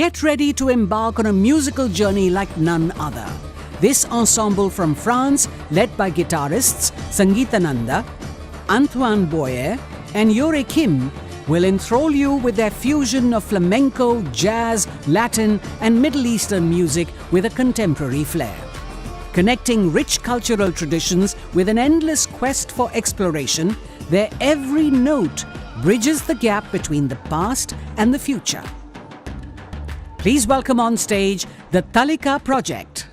Get ready to embark on a musical journey like none other. This ensemble from France, led by guitarists Sangeetananda, Antoine Boyer, and Yore Kim, will enthrall you with their fusion of flamenco, jazz, Latin, and Middle Eastern music with a contemporary flair. Connecting rich cultural traditions with an endless quest for exploration, their every note bridges the gap between the past and the future. Please welcome on stage the Talika Project.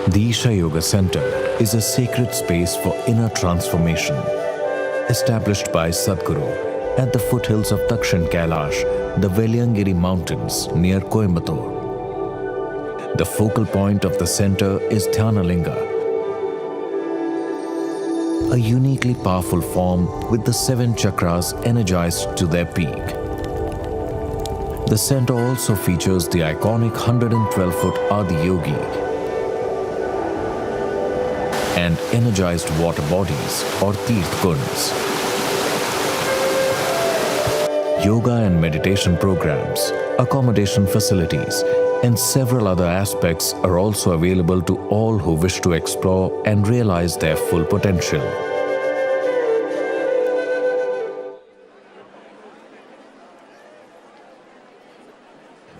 The Isha Yoga Center is a sacred space for inner transformation. Established by Sadhguru at the foothills of Dakshin Kailash, the Veliangiri Mountains near Coimbatore. The focal point of the center is Dhyanalinga, a uniquely powerful form with the 7 chakras energized to their peak. The center also features the iconic 112-foot Adi Yogi and energized water bodies or Tirth Kunds. Yoga and meditation programs, accommodation facilities, and several other aspects are also available to all who wish to explore and realize their full potential.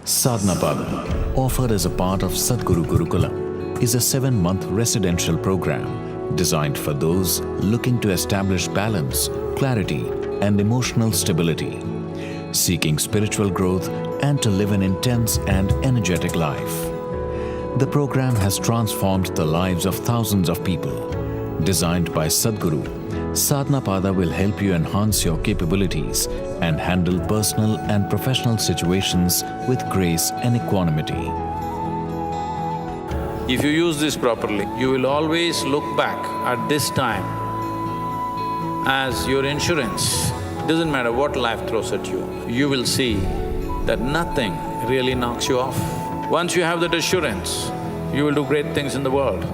Sadhana Pada, offered as a part of Sadhguru Gurukulam, is a 7-month residential program designed for those looking to establish balance, clarity, and emotional stability, seeking spiritual growth and to live an intense and energetic life. The program has transformed the lives of thousands of people. Designed by Sadhguru, Sadhana Pada will help you enhance your capabilities and handle personal and professional situations with grace and equanimity. If you use this properly, you will always look back at this time as your insurance. Doesn't matter what life throws at you, you will see that nothing really knocks you off. Once you have that assurance, you will do great things in the world.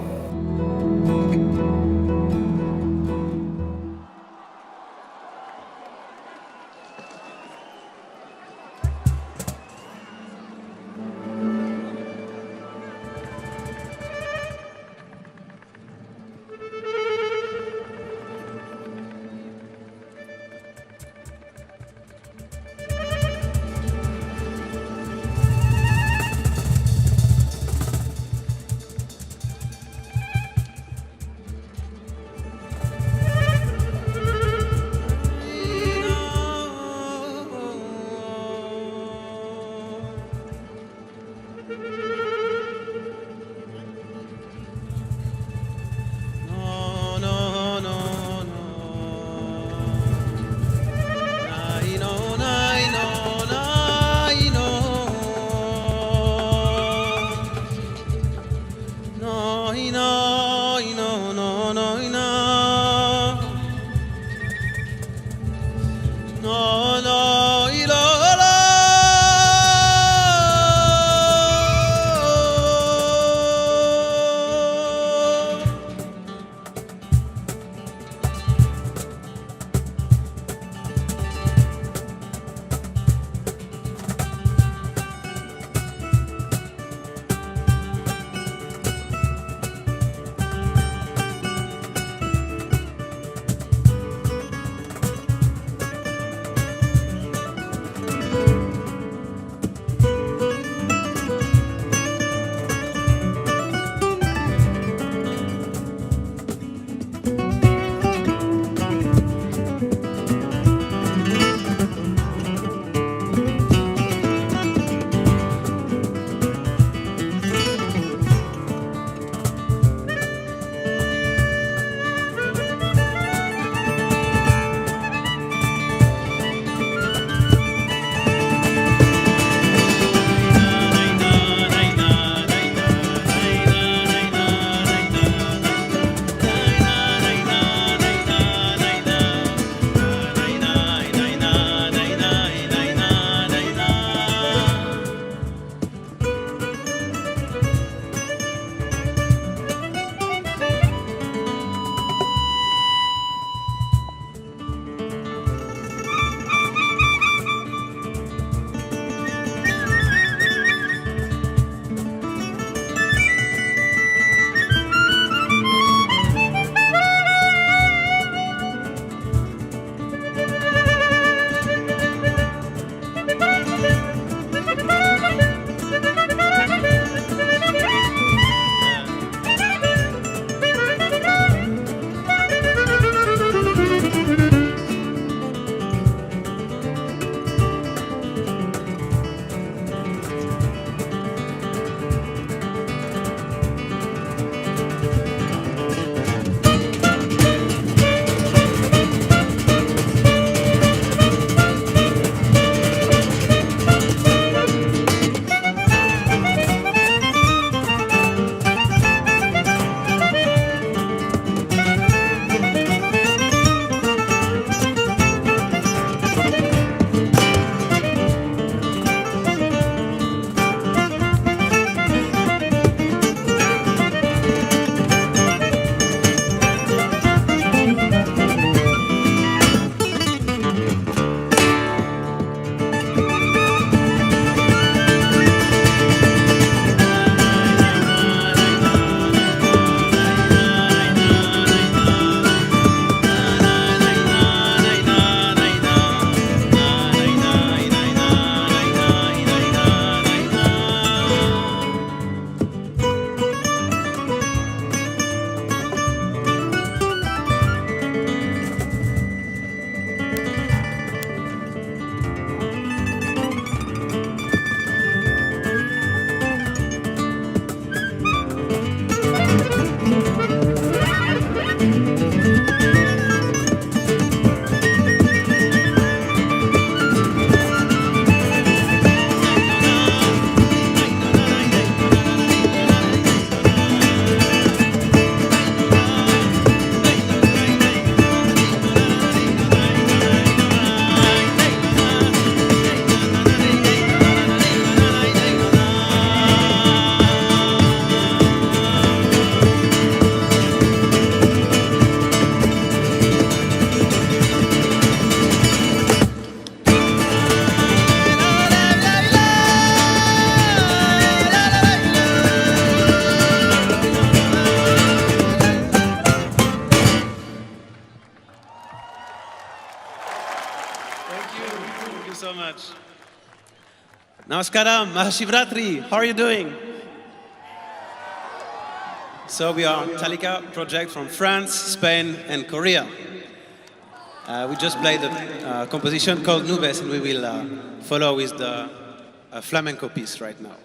Thank you so much. Namaskaram, MahaShivRatri, how are you doing? So we are Talika project from France, Spain and Korea. We just played a composition called Nubes and we will follow with the flamenco piece right now.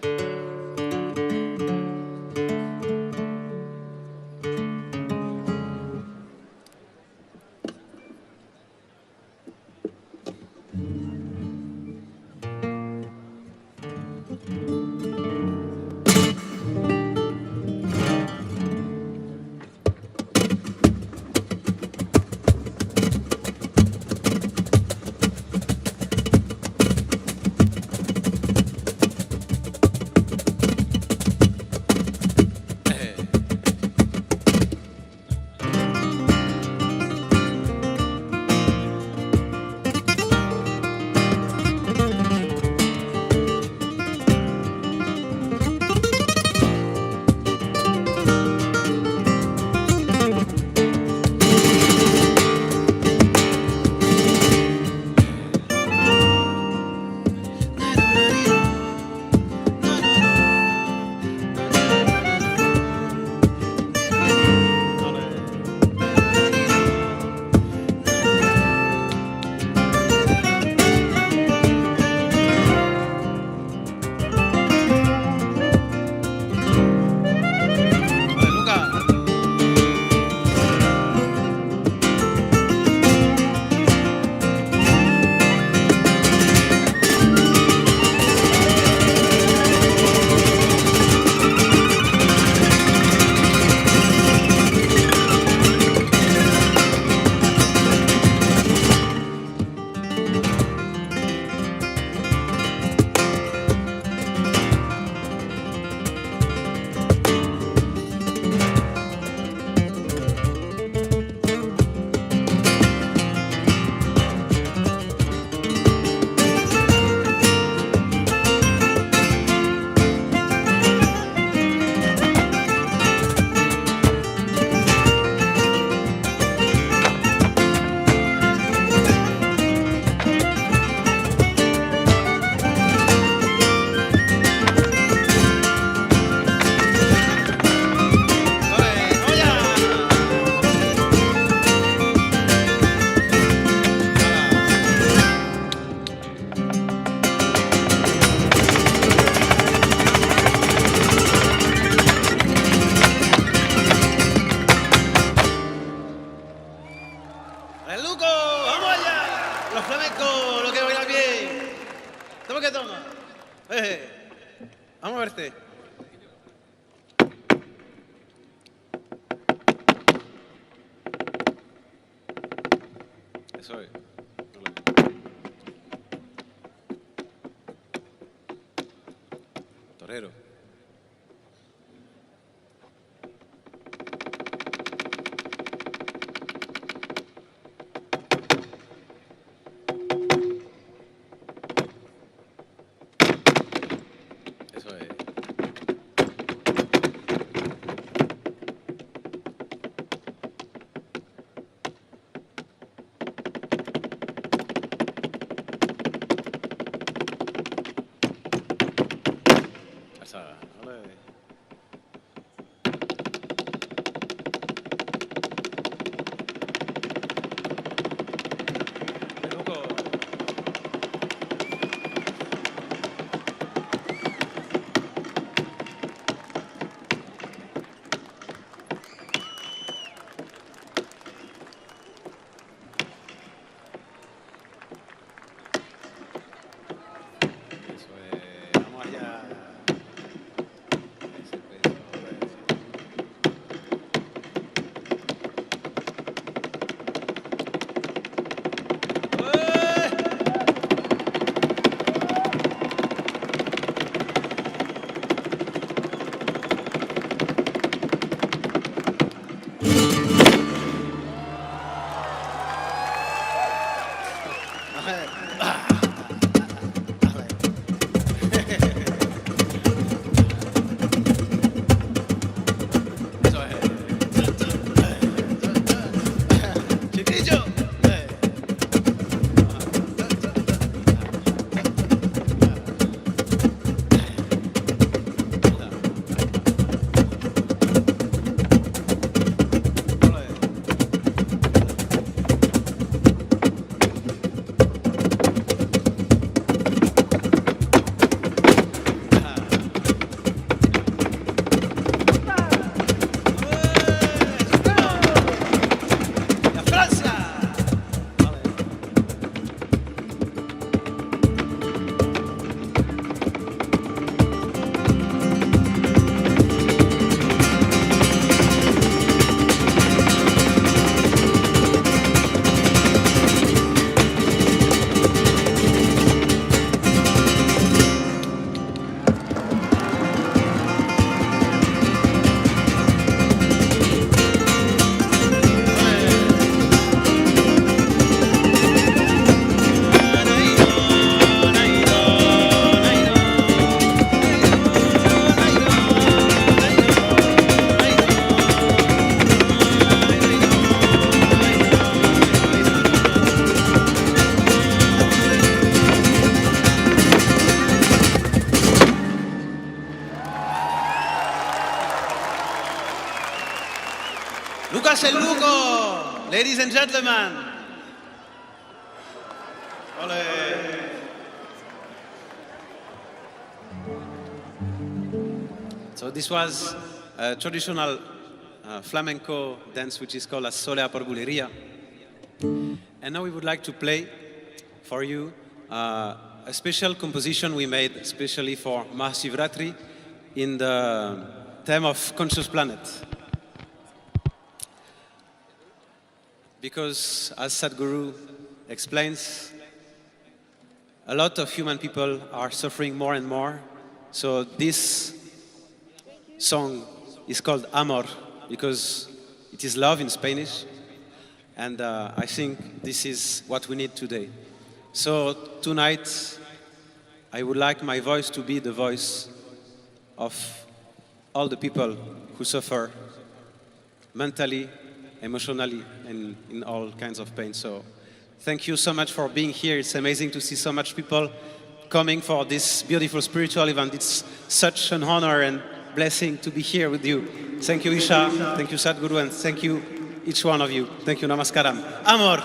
Vamos a verte. Eso es. Torero. Eso es. Esa, ole. Qué loco. Eso es. Vamos allá. Ese peso, Eso es. Chiquillo. Ladies and gentlemen. Ole. So this was a traditional flamenco dance which is called a solea por bulería. And now we would like to play for you a special composition we made especially for MahaShivRatri in the theme of Conscious Planet. Because as Sadhguru explains, a lot of human people are suffering more and more. So this song is called Amor because it is love in Spanish. And I think this is what we need today. So tonight, I would like my voice to be the voice of all the people who suffer mentally, emotionally, and in all kinds of pain. So thank you so much for being here. It's amazing to see so much people coming for this beautiful spiritual event. It's such an honor and blessing to be here with you. Thank you, Isha. Thank you, Sadhguru, and thank you, each one of you. Thank you, Namaskaram. Amor.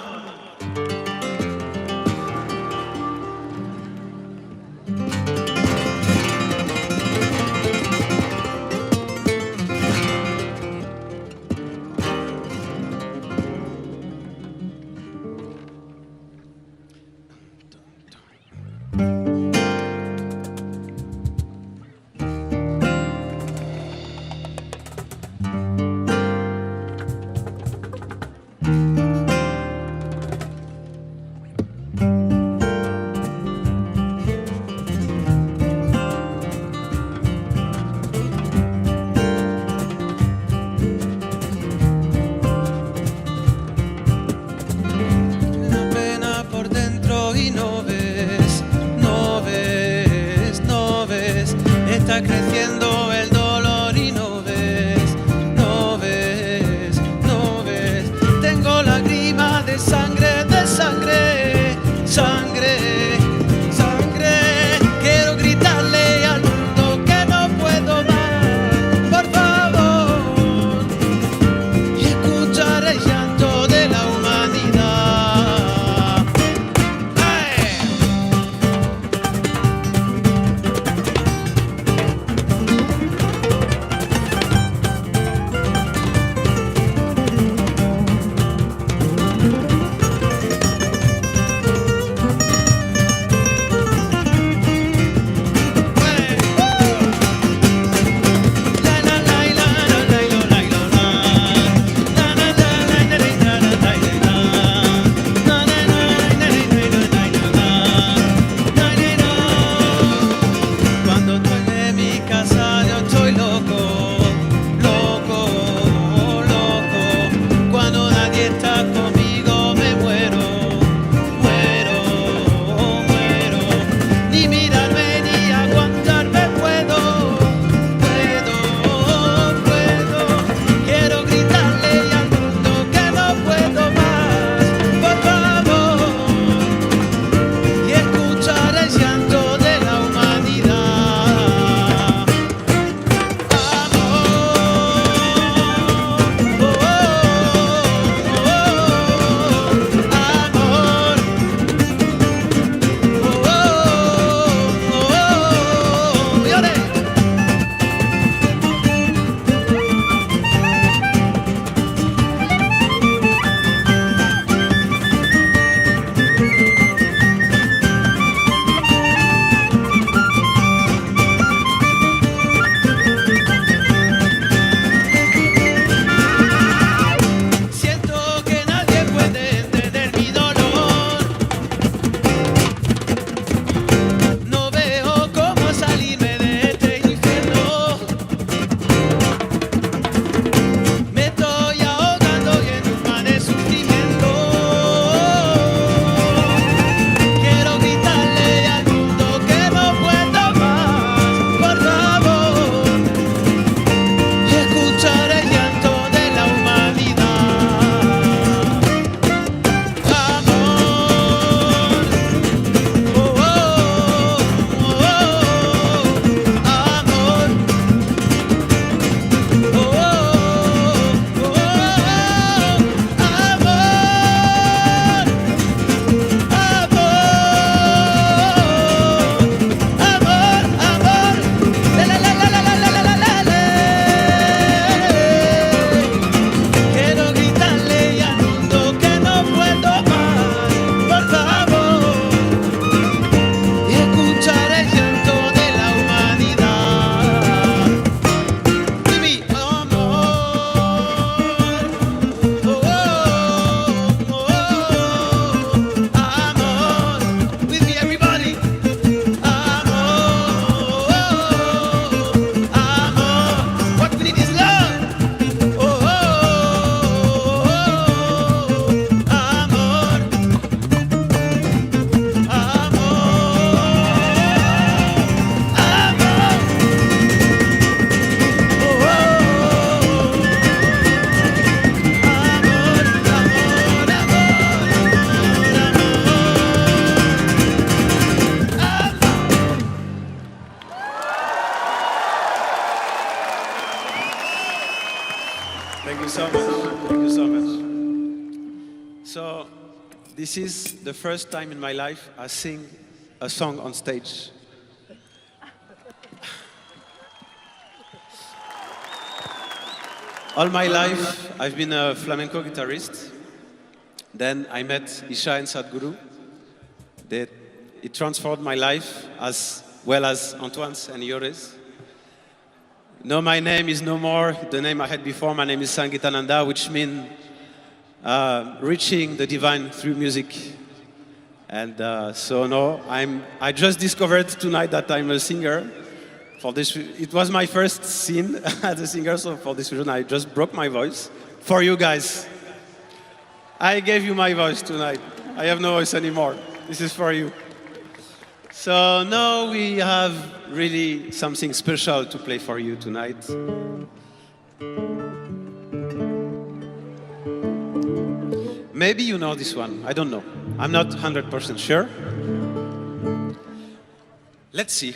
Está creciendo el dolor y no ves, no ves, no ves. Tengo lágrimas de sangre, sangre, sangre. Quiero gritarle al mundo que no puedo más, por favor. Y escuchar el llanto de la humanidad. ¡Ay! this is the first time in my life I sing a song on stage. All my life, I've been a flamenco guitarist. Then I met Isha and Sadhguru. It transformed my life as well as Antoine's and yours. No, my name is no more the name I had before. My name is Sangeetananda, which means reaching the divine through music. And so no, I just discovered tonight that I'm a singer. For this, it was my first scene as a singer, so for this reason I just broke my voice for you guys. I gave you my voice tonight. I have no voice anymore. This is for you. So now we have really something special to play for you tonight. Maybe you know this one. I don't know. I'm not 100% sure. Let's see.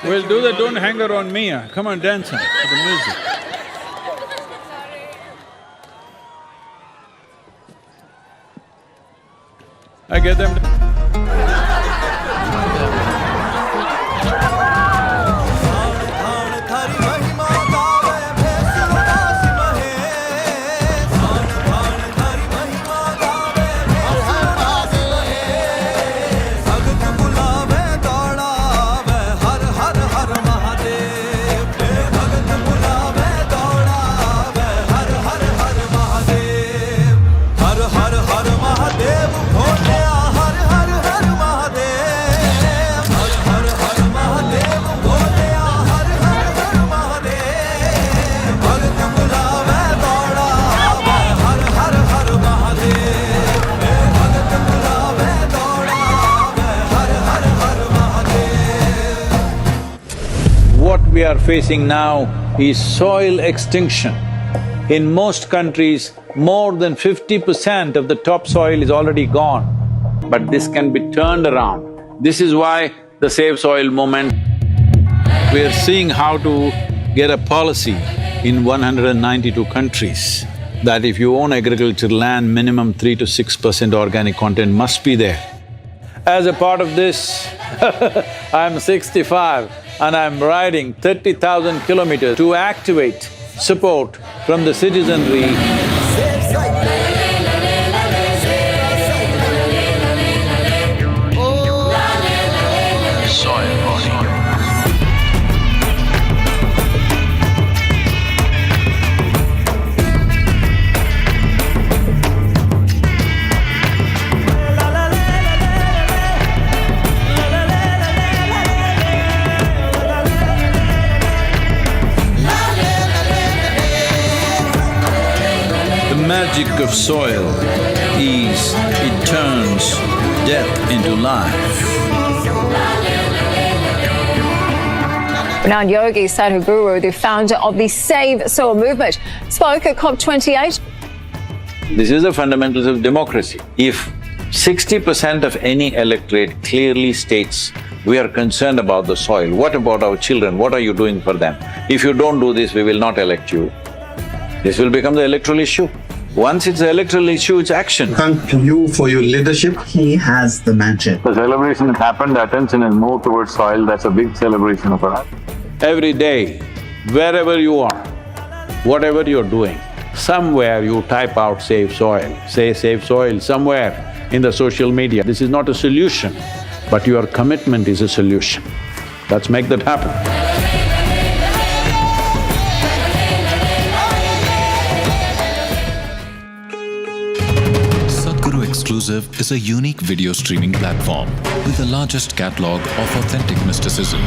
We'll do that, don't hang around me, come on, dance to the music. I get them… What we are facing now is soil extinction. In most countries, more than 50% of the topsoil is already gone. But this can be turned around. This is why the Save Soil movement… We are seeing how to get a policy in 192 countries that if you own agricultural land, minimum 3 to 6% organic content must be there. As a part of this, I'm 65 and I'm riding 30,000 kilometers to activate support from the citizenry. The magic of soil is it turns death into life. Renowned yogi Sadhguru, the founder of the Save Soil movement, spoke at COP28. This is the fundamentals of democracy. If 60% of any electorate clearly states, we are concerned about the soil, what about our children, what are you doing for them? If you don't do this, we will not elect you. This will become the electoral issue. Once it's the electoral issue, it's action. Thank you for your leadership. He has the magic. The celebration has happened, the attention has moved towards soil, that's a big celebration for us. Every day, wherever you are, whatever you're doing, somewhere you type out Save Soil, say Save Soil somewhere in the social media. This is not a solution, but your commitment is a solution. Let's make that happen. Sadhguru Exclusive is a unique video streaming platform with the largest catalog of authentic mysticism.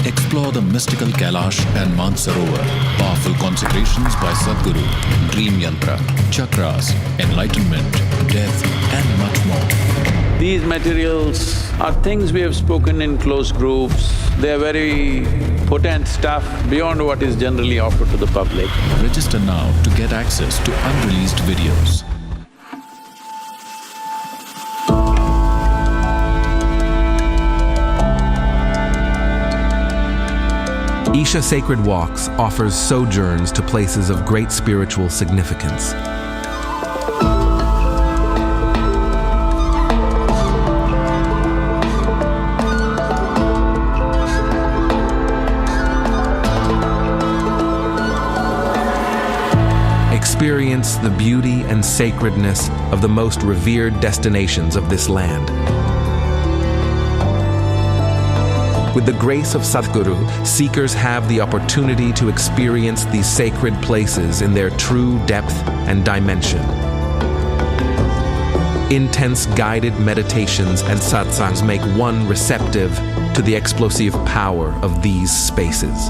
Explore the mystical Kailash and Mansarovar, powerful consecrations by Sadhguru, dream yantra, chakras, enlightenment, death and much more. These materials are things we have spoken in close groups. They are very potent stuff beyond what is generally offered to the public. Register now to get access to unreleased videos. Isha Sacred Walks offers sojourns to places of great spiritual significance. Experience the beauty and sacredness of the most revered destinations of this land. With the grace of Sadhguru, seekers have the opportunity to experience these sacred places in their true depth and dimension. Intense guided meditations and satsangs make one receptive to the explosive power of these spaces.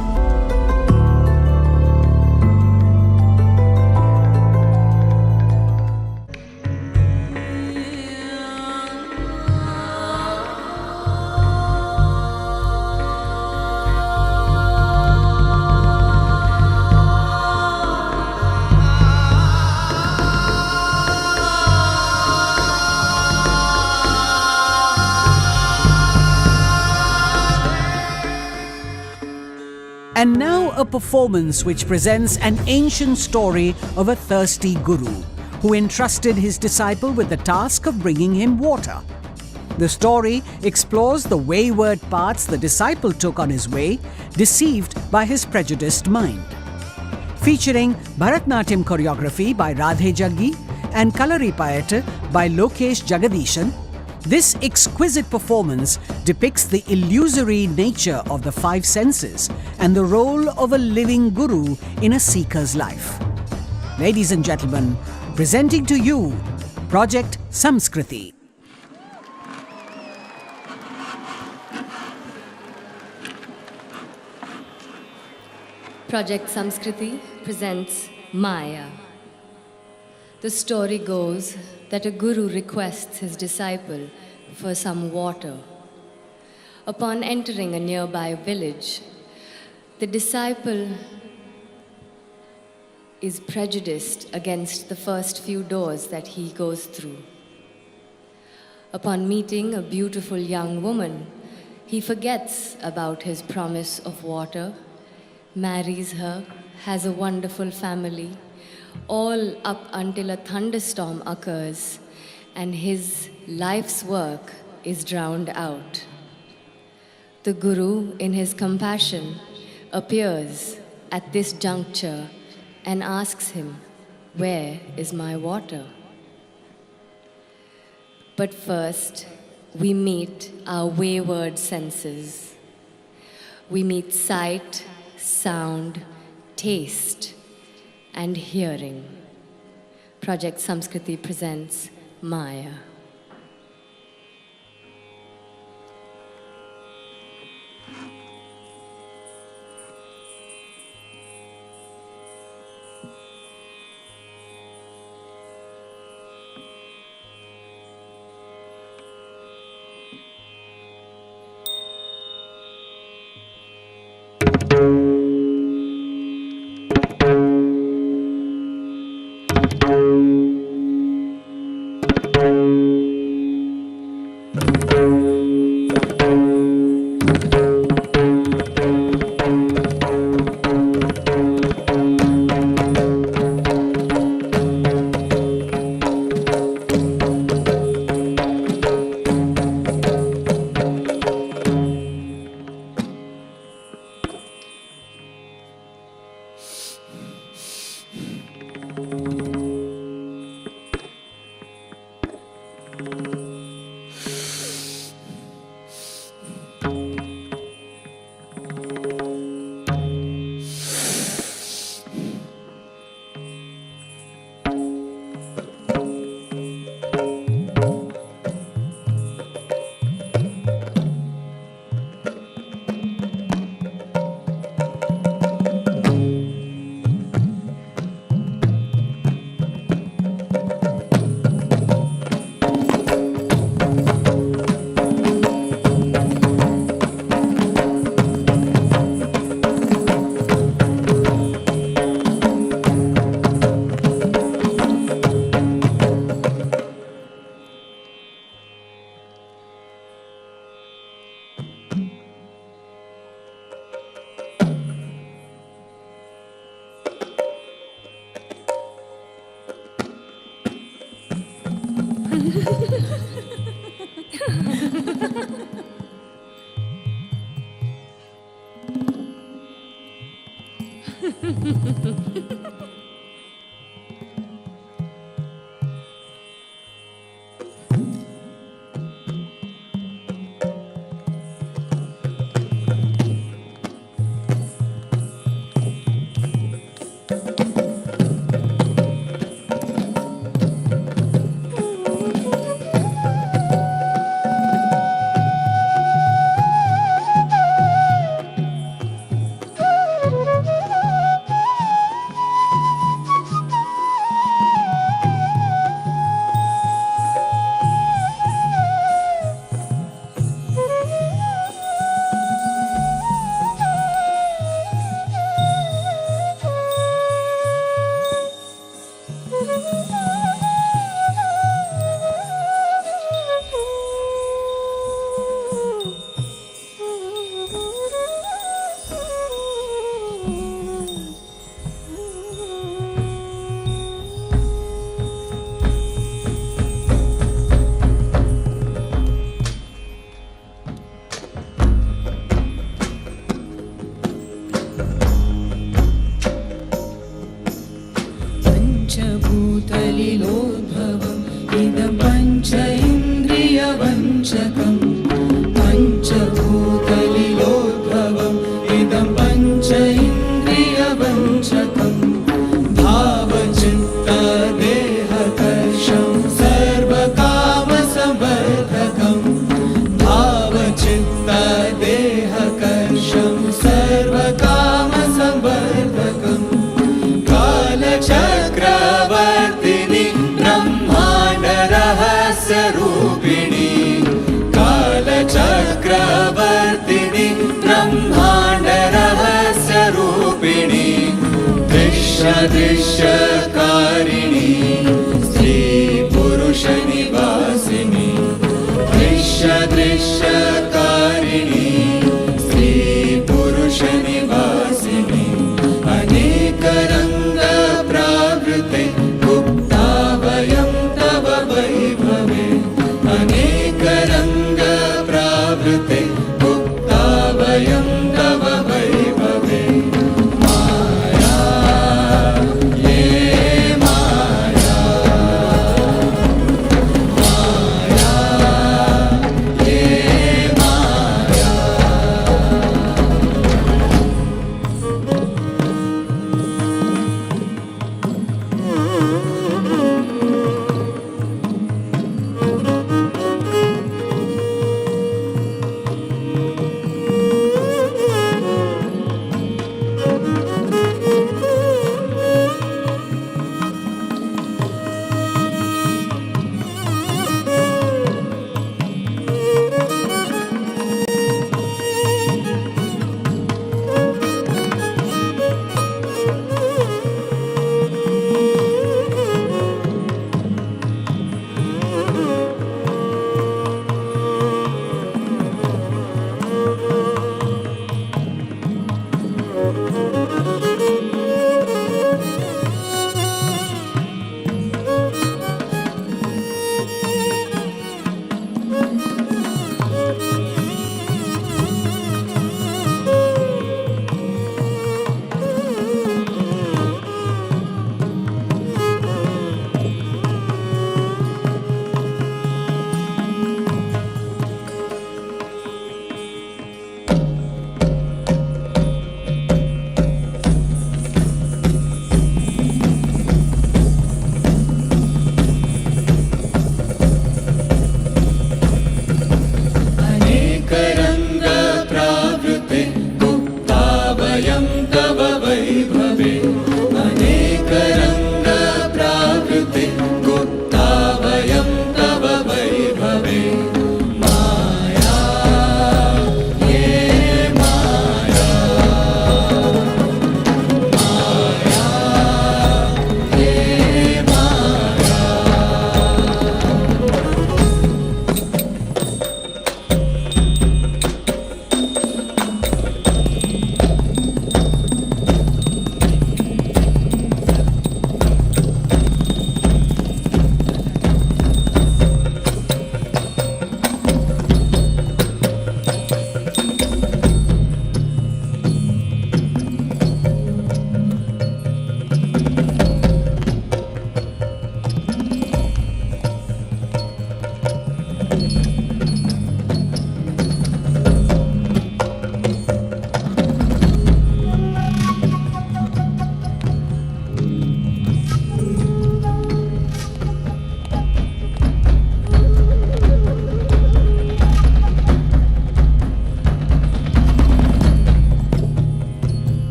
And now a performance which presents an ancient story of a thirsty guru who entrusted his disciple with the task of bringing him water. The story explores the wayward paths the disciple took on his way, deceived by his prejudiced mind. Featuring Bharatnatyam choreography by Radhe Jaggi and Kalaripayattu by Lokesh Jagadishan, this exquisite performance depicts the illusory nature of the five senses and the role of a living guru in a seeker's life. Ladies and gentlemen, presenting to you Project Samskriti. Project Samskriti presents Maya. The story goes that a guru requests his disciple for some water. Upon entering a nearby village, the disciple is prejudiced against the first few doors that he goes through. Upon meeting a beautiful young woman, he forgets about his promise of water, marries her, has a wonderful family, all up until a thunderstorm occurs and his life's work is drowned out. The Guru, in his compassion, appears at this juncture and asks him, "Where is my water?" But first, we meet our wayward senses. We meet sight, sound, taste, and hearing. Project Samskriti presents Maya. ईश्वरं सर्वकामसंवर्धकं कालचक्रवर्तिनि ब्रह्माण्डरहस्यरूपिणी कालचक्रवर्तिनि ब्रह्माण्डरहस्यरूपिणी दृश्यकारिणी स्त्रीपुरुषनिवासिनी दृश्यकारिणी स्त्रीपुरुषनिवासिनी अनेकरङ्गप्रावृते गुप्ता वयं तव वैभवे अनेकरङ्गप्रावृते गुप्ता वयं तव वैभवे माया ये माया माया ये माया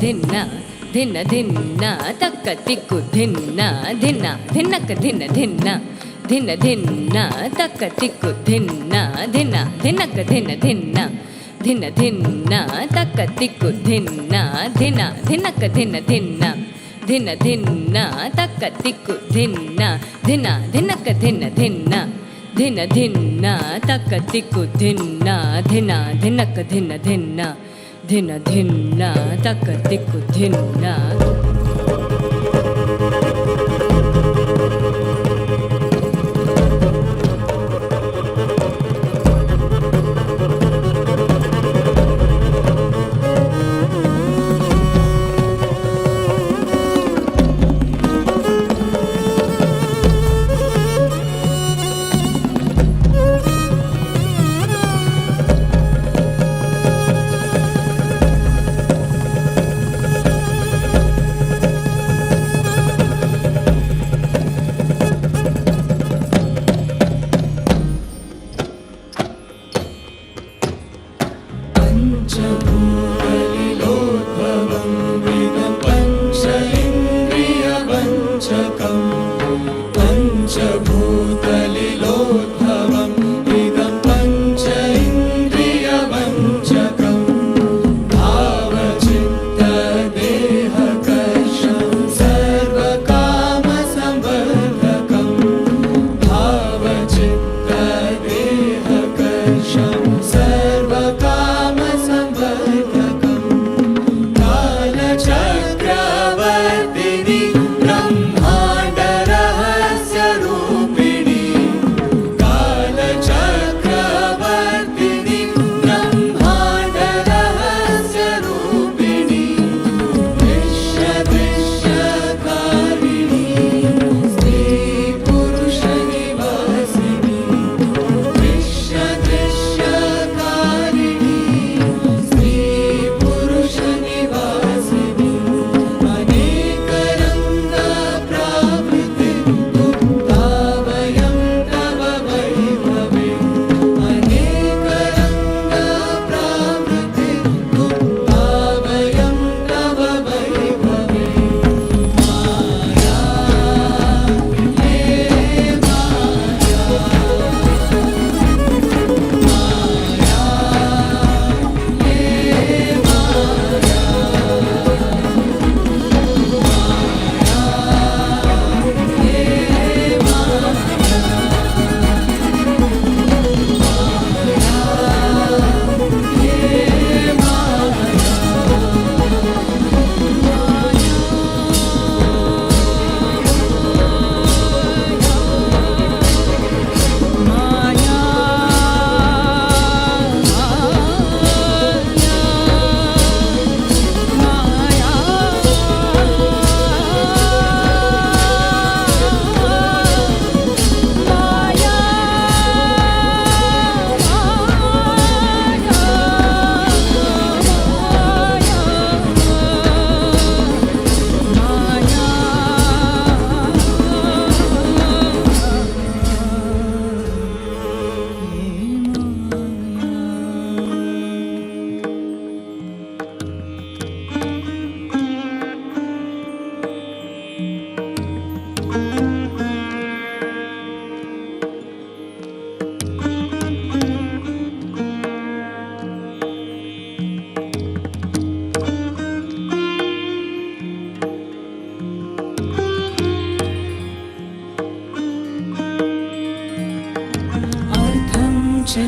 ಧಿನ್ನ ಧಿನ್ನ ಧಿನ್ನ ತಕ್ಕ ತಿಕ್ಕು ಧಿನ್ನ ಧಿನ್ನ ಧಿನ್ನಕ ಧಿನ್ನ ಧಿನ್ನ ಧಿನ್ನ ಧಿನ್ನ ತಕ್ಕ ತಿಕ್ಕು ಧಿನ್ನ ಧಿನ್ನ ಧಿನ್ನಕ ಧಿನ್ನ ಧಿನ್ನ ಧಿನ್ನ ಧಿನ್ನ ತಕ್ಕ ತಿಕ್ಕು ಧಿನ್ನ ಧಿನ್ನ ಧಿನ್ನಕ ಧಿನ್ನ ಧಿನ್ನ ಧಿನ್ನ ಧಿನ್ನ ತಕ್ಕ ತಿಕ್ಕು ಧಿನ್ನ ಧಿನ್ನ ಧಿನ್ನಕ ಧಿನ್ನ ಧಿನ್ನ ಧಿನ್ನ ಧಿನ್ನ ತಕ್ಕ ತಿಕ್ಕು ಧಿನ್ನ ಧಿನ್ನ ಧಿನ್ನಕ ಧಿನ್ನ ಧಿನ್ನ ಧಿನ್ನ ಧಿನ್ನ ತಕ್ಕ ತಿಕ್ಕು ಧಿನ್ನ.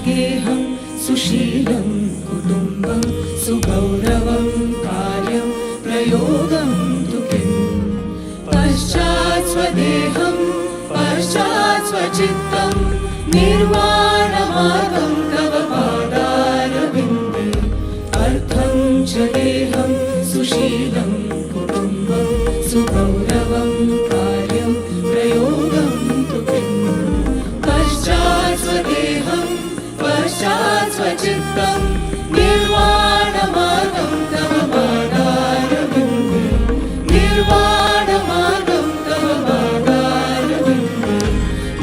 गेहं सुशीलं कुटुम्बं सुगौरवं कार्यं प्रयोगं तु किम् पश्चात् स्वदेहं पश्चात् स्वचित्तं निर्वाणमार्गं तव पादारविन्दे अर्थं च गेहं सुशीलं कुटुम्बं सुगौरवं कार्यं प्रयोगं तु किम् पश्चात् स्वदेहं पश्चात् स्वचित्तं निर्वाणमार्गं तव पादारविन्दे निर्वाणमार्गं तव पादारविन्दे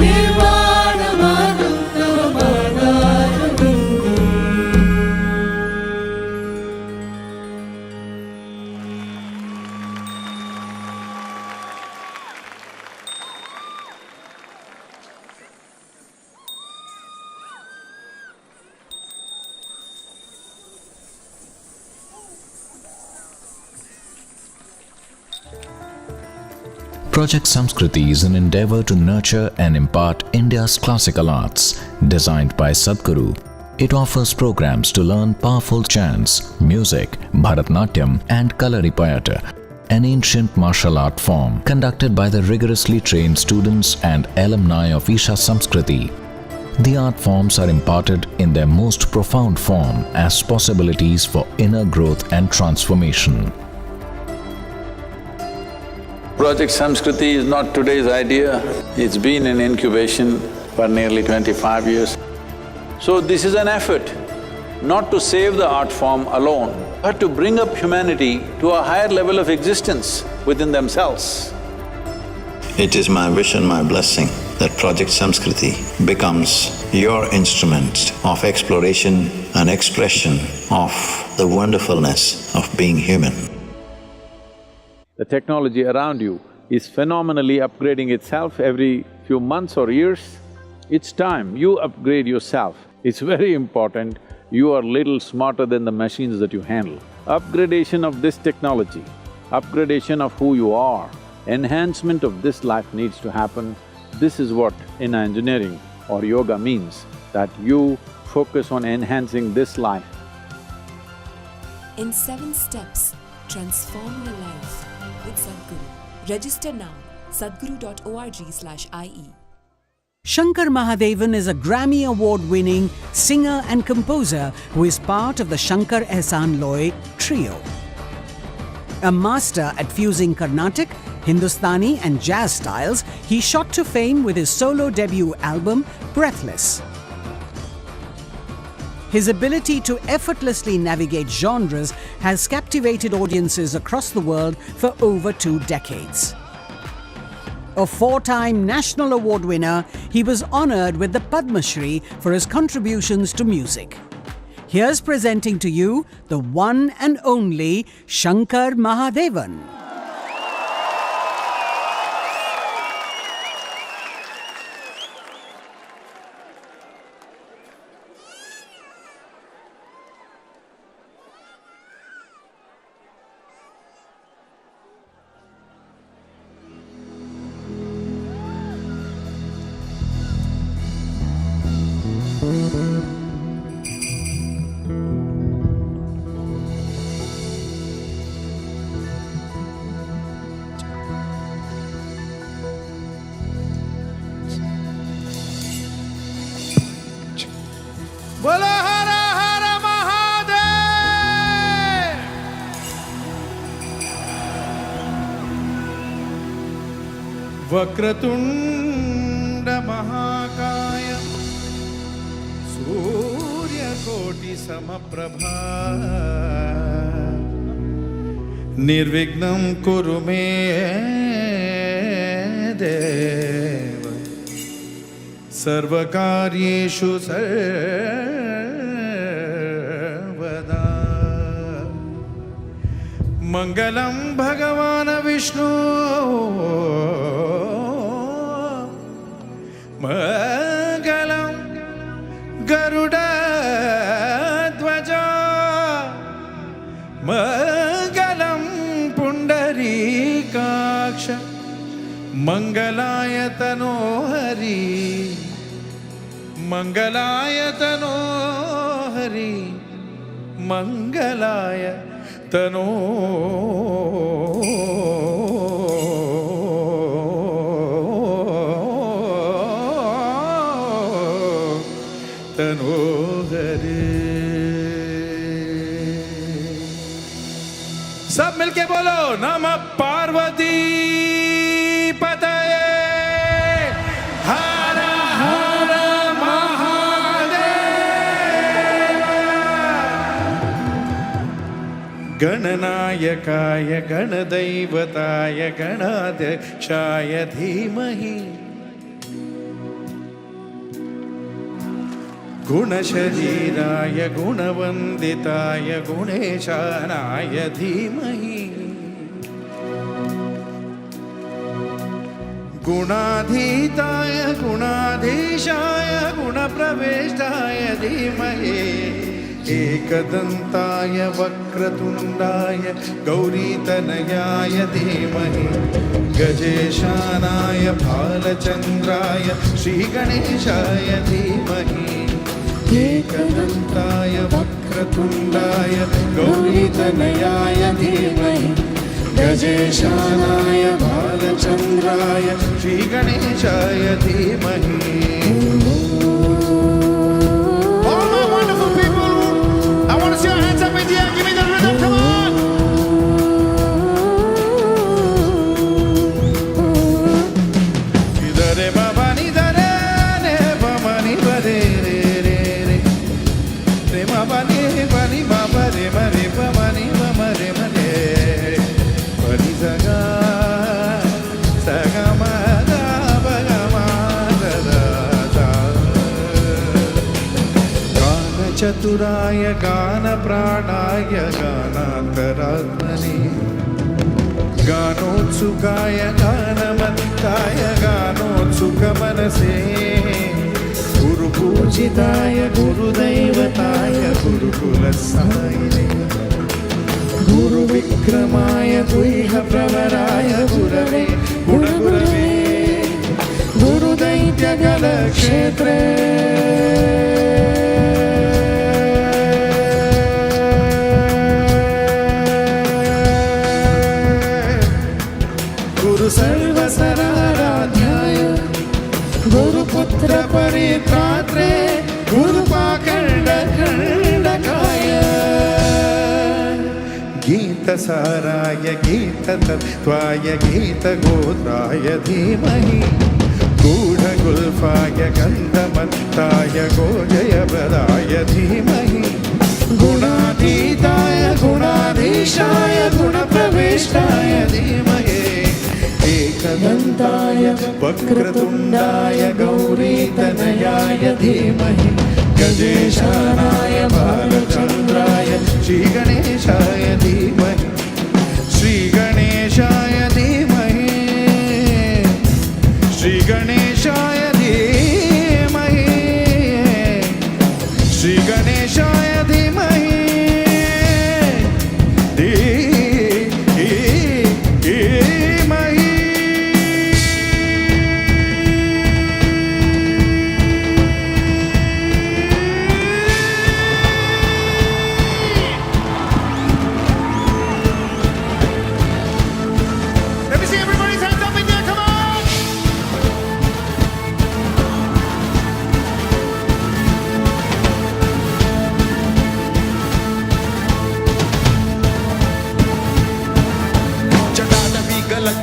निर्वाणमार्गं तव पादारविन्दे Project Samskriti is an endeavor to nurture and impart India's classical arts, designed by Sadhguru. It offers programs to learn powerful chants, music, Bharatnatyam and Kalaripayattu, an ancient martial art form conducted by the rigorously trained students and alumni of Isha Samskriti. The art forms are imparted in their most profound form as possibilities for inner growth and transformation. Project Samskriti is not today's idea. It's been in incubation for nearly 25 years. So this is an effort not to save the art form alone, but to bring up humanity to a higher level of existence within themselves. It is my wish and my blessing that Project Samskriti becomes your instrument of exploration and expression of the wonderfulness of being human. The technology around you is phenomenally upgrading itself every few months or years. It's time you upgrade yourself. It's very important you are little smarter than the machines that you handle. Upgradation of this technology, upgradation of who you are, enhancement of this life needs to happen. This is what in engineering or yoga means, that you focus on enhancing this life. In 7 steps, transform your life with Sadhguru. Register now, sadhguru.org/ie. Shankar Mahadevan is a Grammy Award-winning singer and composer who is part of the Shankar Ehsaan Loy trio. A master at fusing Carnatic, Hindustani and jazz styles, he shot to fame with his solo debut album, Breathless. His ability to effortlessly navigate genres has captivated audiences across the world for over 2 decades. A 4-time National Award winner, he was honored with the Padma Shri for his contributions to music. Here's presenting to you the one and only Shankar Mahadevan. बोलो हर हर महादेव। वक्रतुंड महाकाय सूर्यकोटि समप्रभा निर्विघ्नं कुरु मे देव सर्वकार्येषु सर्वदा। मंगलं भगवान् विष्णु मंगलं गरुडध्वज मंगलं पुंडरीकाक्ष मंगलाय तनोहरि मंगलाय तनोहरि मंगलाय तनोहरि। सब मिलके बोलो नमः पार्वती पतये हर हर महादेव। गणनायकाय गणदैवताय गणाध्यक्षाय धीमहि गुणशरीराय गुणवन्दिताय गुणेशानाय धीमहि गुणाधीताय गुणाधीशाय गुणप्रवेष्टाय धीमहि एकदन्ताय वक्रतुण्डाय गौरीतनयाय धीमहि गजेशानाय भालचन्द्राय श्रीगणेशाय धीमहि एकदन्ताय वक्रतुण्डाय गौरीतनयाय धीमहि गजेशानाय भालचन्द्राय श्रीगणेशाय धीमहि चतुराय गानप्राणाय गानान्तरात्मने गानोत्सुकाय गानमत्ताय गानोत्सुकमनसे गुरुपूजिताय गुरुदैवताय गुरुकुलसायिने गुरुविक्रमाय गुह्यप्रवराय गुरवे गुणगुरवे गुरुदैत्यगलक्षेत्रे सर्वसराराध्याय गुरुपुत्र परित्रात्रे गुरुपाखण्डखण्डकाय गीतसाराय गीततत्त्वाय गीतगोत्राय धीमहि गूढगुल्फाय गन्धमत्ताय गोजयप्रदाय धीमहि गुणातीताय गुणाधीशाय गुणप्रविष्टाय धीमहि एकदन्ताय वक्रतुण्डाय गौरीतनयाय धीमहि गजेशानाय भालचन्द्राय श्रीगणेशाय धीमहि श्रीगणेशाय धीमहि श्रीगणेशाय धीमहि श्रीगणेशाय धीमहि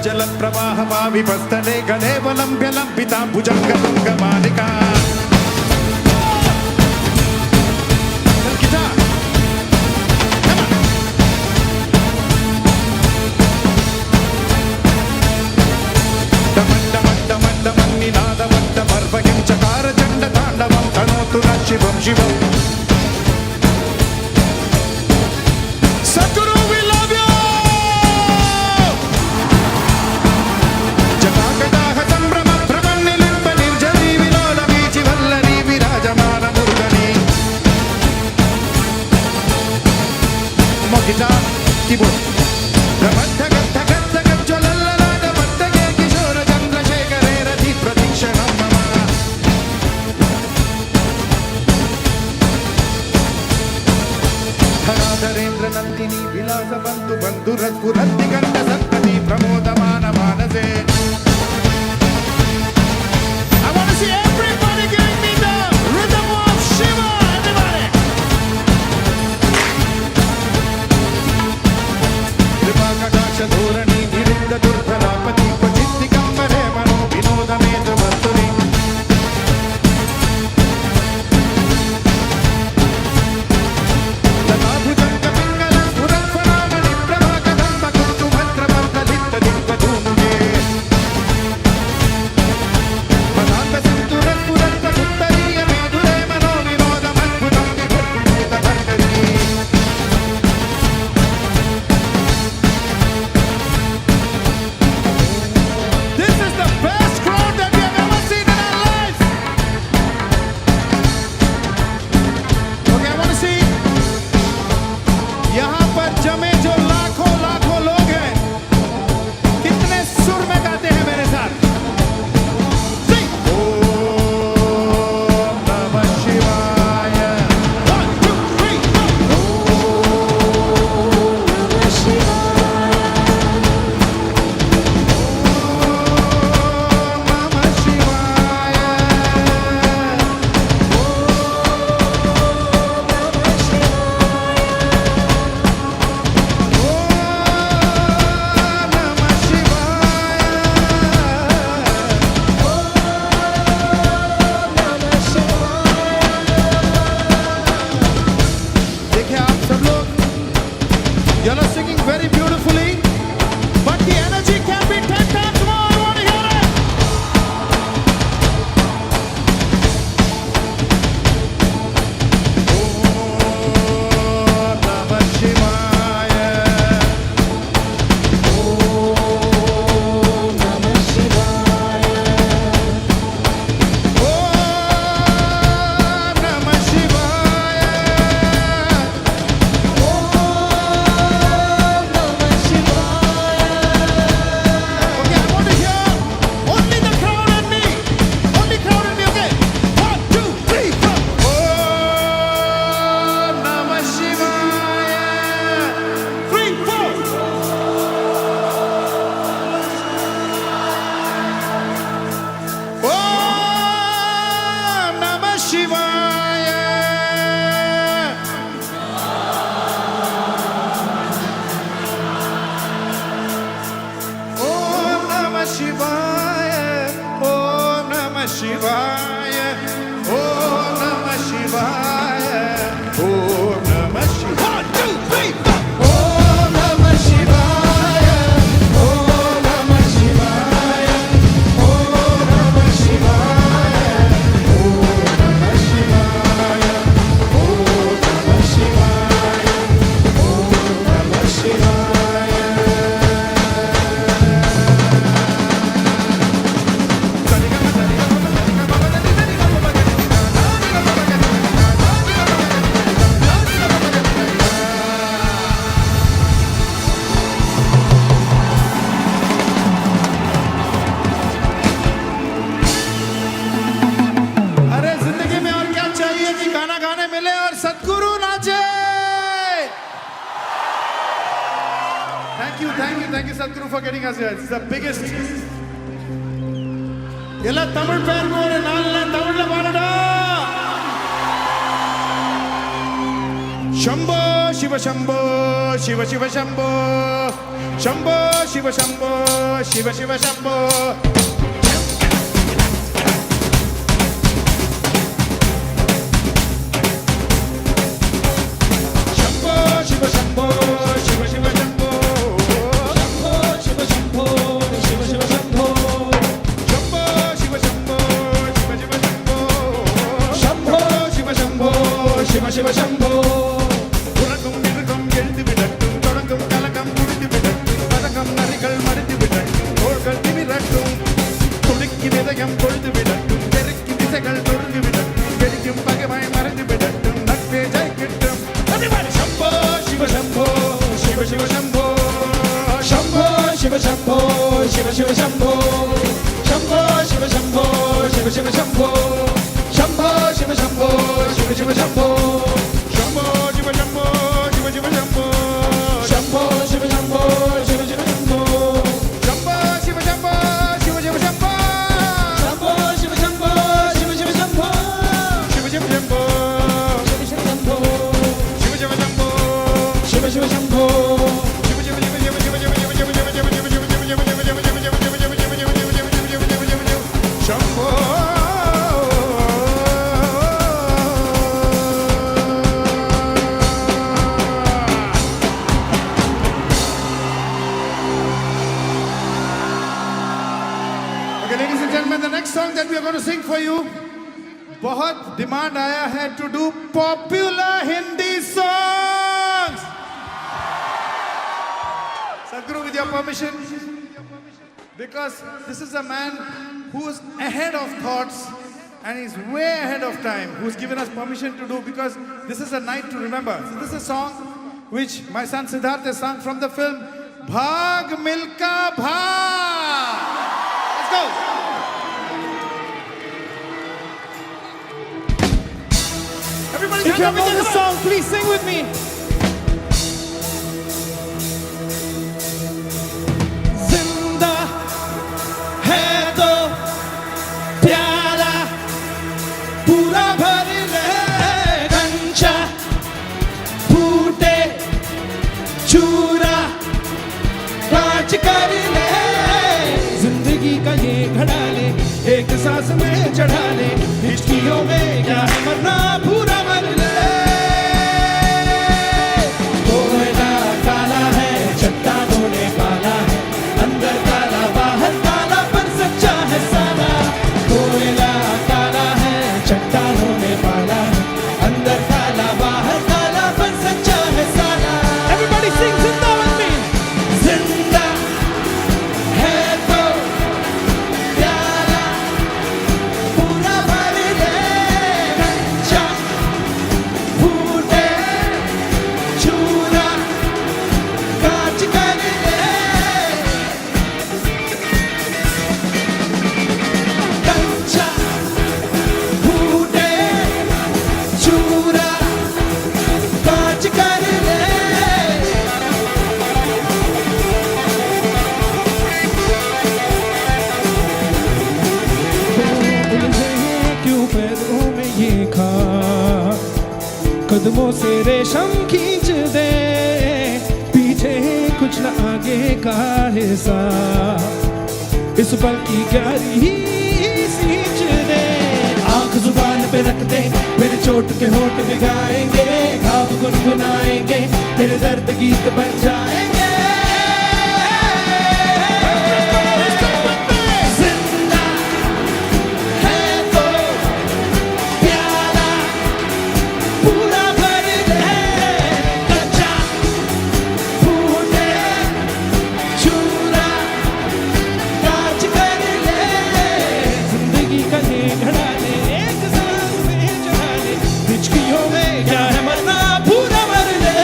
जलप्रवाहवाविपस्तने गणेवलम्ब्यलम्बिताम्बुजङ्गतुङ्गमालिका डमण्डमण्डमण्डमन्निनादमण्डमर्वहिं चकारचण्डताण्डवं तनोतु न शिवं शिवम् नंदिनी विलास बंधु बंधु रघुरत्ति गंड सप्तति प्रमोदमान मानसे I want to see everybody giving me the rhythm of Shiva, everybody. Kripa kadaksha dhorani nirinda durpalapati pachitti kambare mano vinoda medra vasturi Tadabhujanga you, Sadhguru, for getting us here. It's the biggest. Ella Tamil pair gore nalla Tamil la paanada. Shambho Shiva Shambho Shiva Shiva Shambho Shambho Shiva Shambho Shiva Shiva Shambho. Shiva Shambho Urangum Nirugum Geldu Vidattum Thodangum Kalakam Mudithu Vidattum Padakam Narikal Madithu Vidattum Tholgal Thivirattum Thudikki Nidayam Koldu Vidattum Perikki Disagal Thorundu Vidattum Velikkum Pagamai Marandu Vidattum Nakke Jaikittum. Everybody Shambho Shiva Shambho Shiva Shiva Shambho Shambho Shiva Shambho Shiva Shiva Shambho Shambho Shiva Shambho Shiva Shiva Shambho Shambho Shiva Shambho Shiva Shiva Shambho Shambho Shiva Shambho Shiva Shiva Shambho Shambho Shiva Shambho Shiva Shiva Shambho Shambho Shiva Shambho Shiva Shiva Shambho Shambho Shiva Shambho Shiva Shiva Shambho Shiva Shiva Shambho Shiva Shiva Shambho Shiva Shiva Shambho Shiva Shiva Shambho song that we are going to sing for you. बहुत demand आया है to do popular Hindi songs. Sadhguru, with your permission, because this is a man who's ahead of thoughts and he's way ahead of time, who's given us permission to do, because this is a night to remember. So this is a song which my son Siddharth has sung from the film Bhag Milka Bhag. Let's go. Everybody, if you know this song, please sing with me. Zinda hai to pyala pura bhar le gancha phoote chura kaach kar le zindagi ka ye ghada le ek saas mein chadha le हिचकियों में क्या है मरना पूरा मर ले कोयला काला है चट्टानों ने काला है अंदर काला बाहर काला पर सच्चा है साला कोयला काला है चट्टानों ने काला है अंदर काला बाहर काला पर सच्चा है साला. Everybody sing जिंदा with me. जिंदा है तो प्याला पूरा भर ले कंचा फूटे चूरा कांच कर ले कंचा फूटे चूरा कांच कर ले. क्यों पैरों में ये खा कदमों से रेशम खींच दे पीछे कुछ न आगे का हिस्सा इस पल की गहरी सींच दे. आंख जुबान पे रख दे फिर चोट के होठ भिगाएंगे घाव गुनगुनाएंगे तेरे दर्द गीत बन जाएंगे. जिंदा है तो प्याला पूरा भर ले कच्चा फूटे चूरा कांच कर ले जिंदगी का ये घड़ा ले एक सांस में चढ़ा ले हिचकियों में क्या है मरना पूरा मर ले.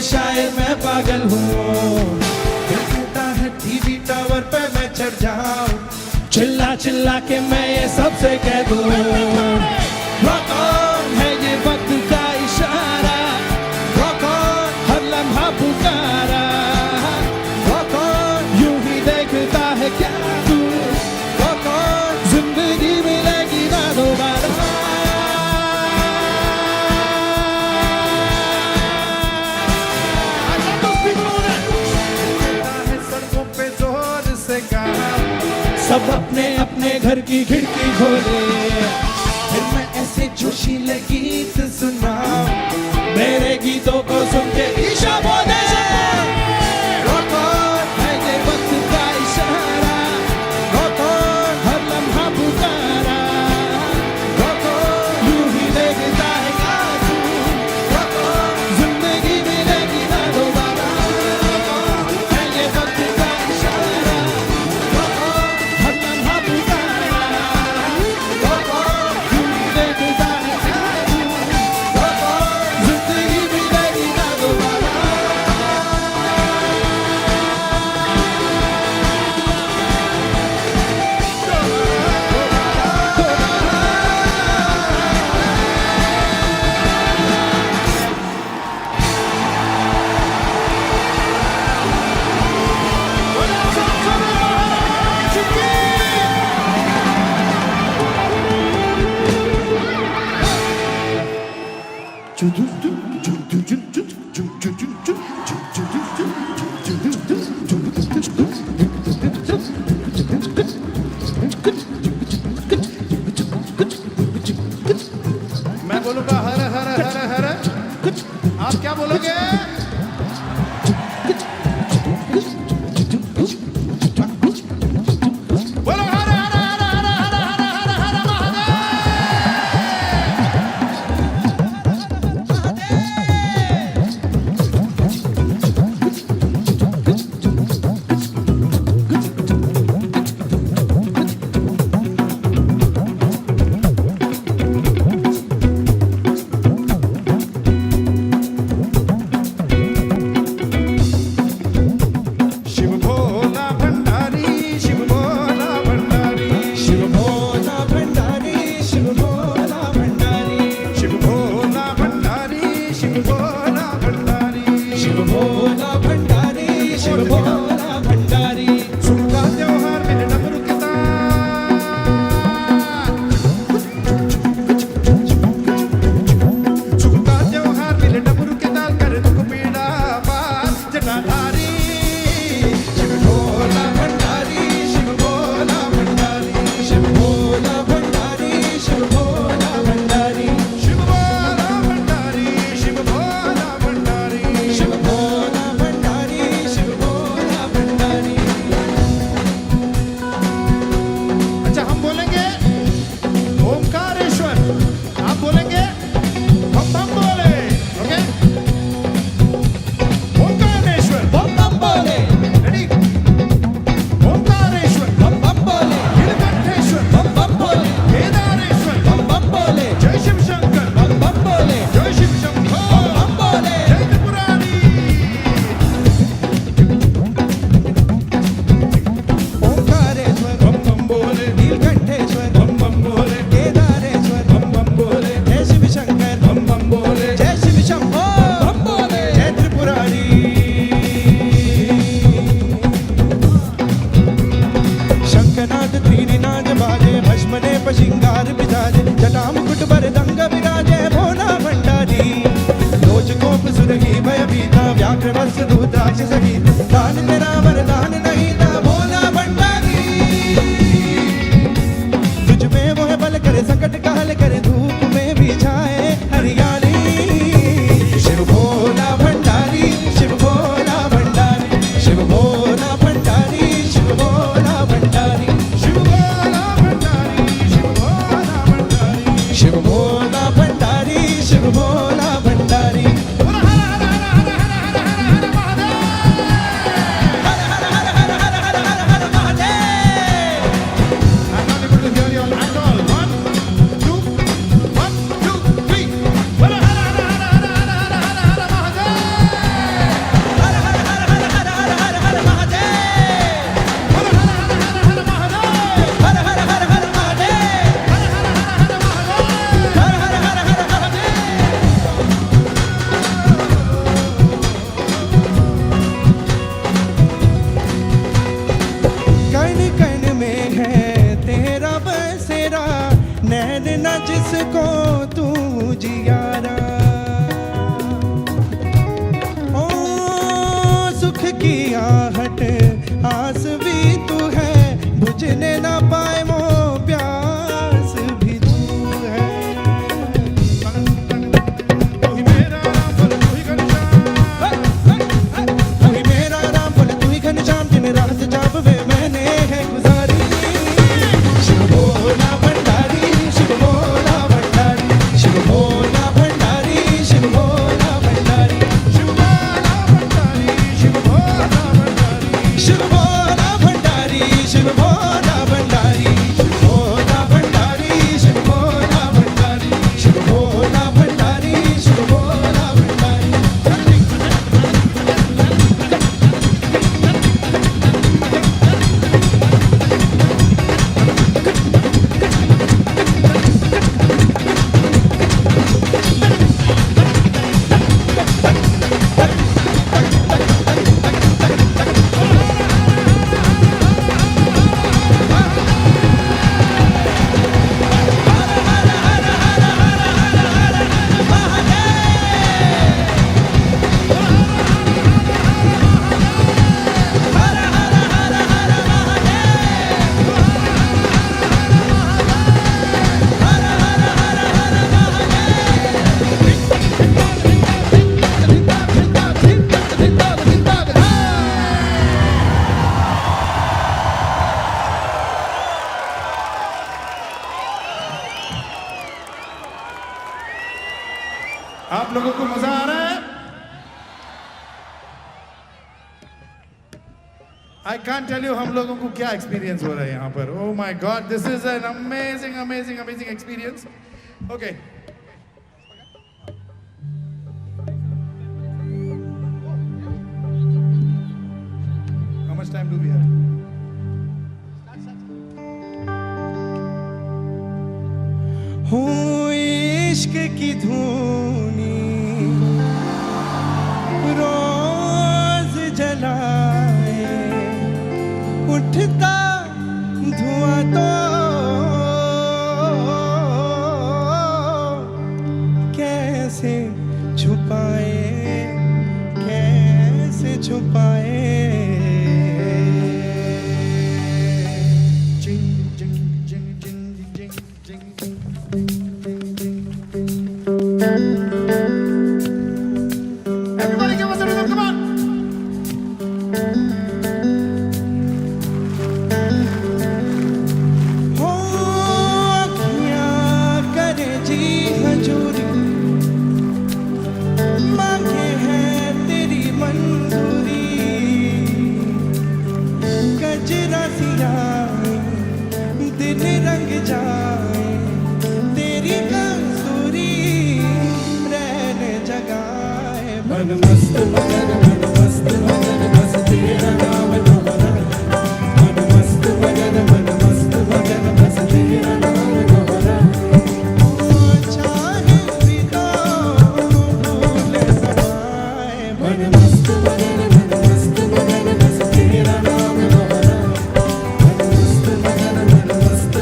शायद मैं पागल हूँ। दिल कहता है टीवी टावर पे मैं चढ़ जाऊं, चिल्ला चिल्ला के मैं ये सबसे कह दूं, रॉक ऑन है ये वक्त का इशारा, रॉक ऑन हर लम्हा पुकारा, रॉक ऑन यूं ही देखता है क्या तू, रॉक ऑन जिंदगी मिलेगी ना दोबारा। सड़कों पे जोर से कहा सब अपने अपने घर की खिड़की खोले, फिर मैं ऐसे जोशीले गीत सुना, मेरे गीतों को सुन के ईशा बोले, रॉक ऑन है ये वक्त का इशारा, रॉक ऑन हर लम्हा पुकारा, रॉक ऑन यूं ही देखता है क्या तू, रॉक ऑन जिंदगी मिलेगी ना दोबारा, रॉक ऑन है ये वक्त का इशारा, रॉक ऑन हर लम्हा पुकारा, रॉक ऑन यूं ही देखता है क्या तू, रॉक ऑन जिंदगी मिलेगी ना दोबारा। मैं बोलूंगा हर हर हर हर, आप क्या बोलोगे? बोलो हर हर हर हर हर हर हर हर महादेव। शिव भोला भंडारी, शिव भोला भंडारी, शिव भोला भंडारी, शिव भोला भंडारी, शिव भोला भंडारी, शिव भोला भंडारी, शिव भोला भंडारी, शिव भोला भंडारी। सुख का त्योहार मेरे डमरू के तार, सुख का त्योहार मेरे डमरू के ताल, कर दुख पीड़ा पार जटाधारी। शिव भोला भंडारी, शिव भोला भंडारी, शिव भोला भंडारी, शिव भोला भंडारी, शिव भोला भंडारी, शिव भोला भंडारी, शिव भोला भंडारी, शिव भोला भंडारी। अच्छा हम बोलेंगे ओमकारेश्वर, आप बोलेंगे हम बोले, ओके? ओमकारेश्वर बम बम बोले, रेडी? ओमकारेश्वर बम बम बोले, नीलकंठेश्वर बम बम बोले, केदारेश्वर बम बम बोले, जय शिव शंकर बम बम बोले, जय शिव शंकर बम बम बोले, जय त्रिपुरारी। ओमकारेश्वर बम बम बोले, नीलकंठेश्वर बम बम बोले, केदारेश्वर बम बम बोले, जय शिव शंकर बम बम बोले, जय शिव शंभो बम बोले, जय त्रिपुरारी। शंखनाद त्रिनाद बाजे, भस्मने पशिंगार बिराजे, जटा मुकुट बर दंग विराजे, भोला भंडारी। रोज गोप सुरही भयभीता, व्याघ्र वत्स रुद्राक्ष सहित, दान तेरा वरदान नहीं था भोला भंडारी। तुझ में वो है बल करे संकट काल करे, धूप में भी छाए हरियाली। शिव भोला भंडारी, शिव भोला भंडारी, शिव भोला भंडारी, शिव भोला भंडारी, शिव भोला भंडारी, शिव भोला भंडारी, शिव भोला भंडारी, शिव भोला भंडारी। हर हर हर हर हर हर हर हर महादेव। हर हर हर उजियारा ओ सुख की आहट आस भी तू है बुझने ना पाए वो प्यास भी तू है तू ही मेरा राम बोल तू ही घनश्याम दिन रात जब वे मैंने है गुजारी शिव भोला भंडारी शिव भोला भंडारी शिव भोला भंडारी शिव भोला भंडारी शिव भोला भंडारी शिव भोला भंडारी शिव भोला भंडारी शिव भोला भंडारी शिव भोला भंडारी शिव भोला भंडारी शिव भोला भंडारी शिव भोला भंडारी आप लोगों को मजा आ रहा है? I can't tell you हम लोगों को क्या एक्सपीरियंस हो रहा है यहाँ पर. Oh my God, this is an amazing, amazing, amazing experience. Okay. How much time do we have? हो इश्क की धूनी रोज जलाए उठता धुआं तो कैसे छुपाए कैसे छुपाए Everybody give us a rhythm, come on! हो अखियाँ करे जी हजूरी मांगे है तेरी मंजूरी गजरा सियाए दिल रंग जाए तेरी कंसूरी रहने जगाए मन मस्त मगन बस तेरा नाम दोहरा मन मस्त मगन बस तेरा नाम दोहरा चाहे भी तो भूल समाए मन मस्त मगन बस तेरा नाम दोहरा मन मस्त मगन तेरा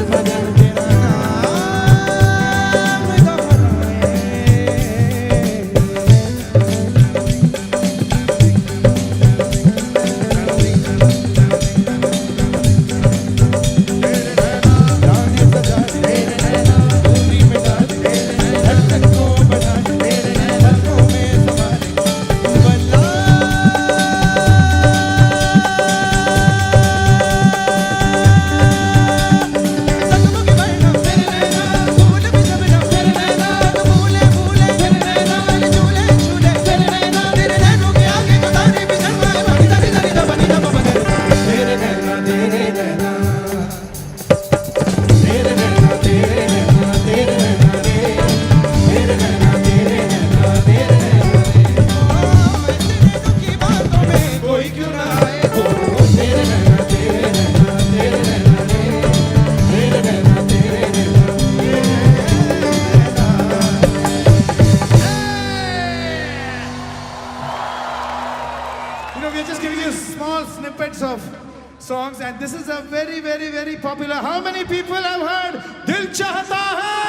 नाम दोहराए songs, and this is a very, very, very popular. How many people have heard Dil Chahta Hai?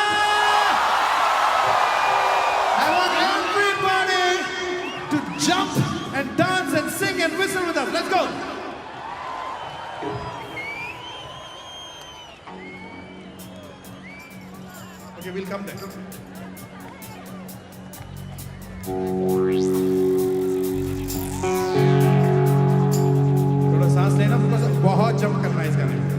dance and sing and whistle with us. Let's go. Okay, we'll come there. थोड़ा सांस लेना, बहुत जंप करना है इस गाने में.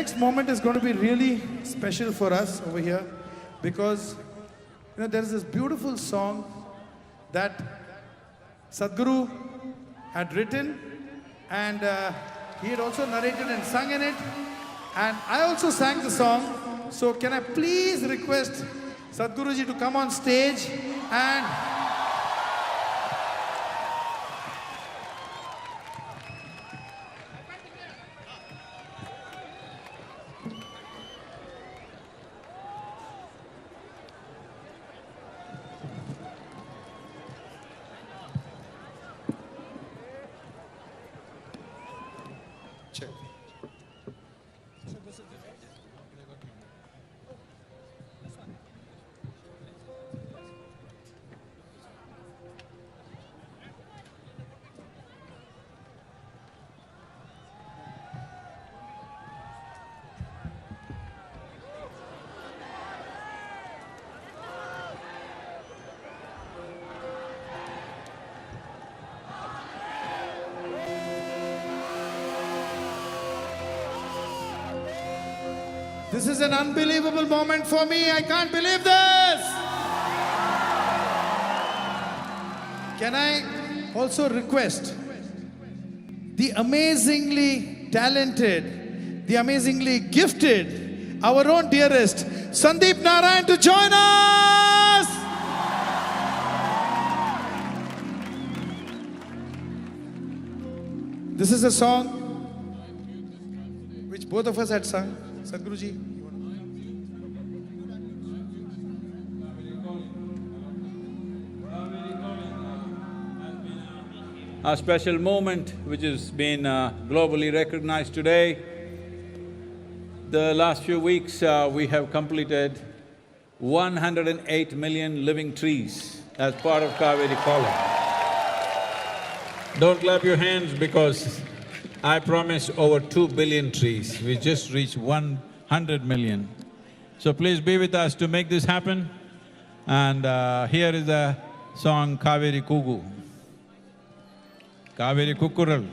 next moment is going to be really special for us over here because, there's this beautiful song that Sadhguru had written and he had also narrated and sung in it. And I also sang the song. So can I please request Sadhguruji to come on stage and this is an unbelievable moment for me. I can't believe this. Can I also request the amazingly talented, the amazingly gifted, our own dearest Sandeep Narayan to join us? This is a song which both of us had sung. Sadhguruji. A special moment which has been globally recognized today. The last few weeks we have completed 108 million living trees as part of Kaveri Calling. Don't clap your hands because I promised over 2 billion trees. We just reached 100 million. So please be with us to make this happen. And here is the song Kaveri Kugu. Kaveri Kukkural.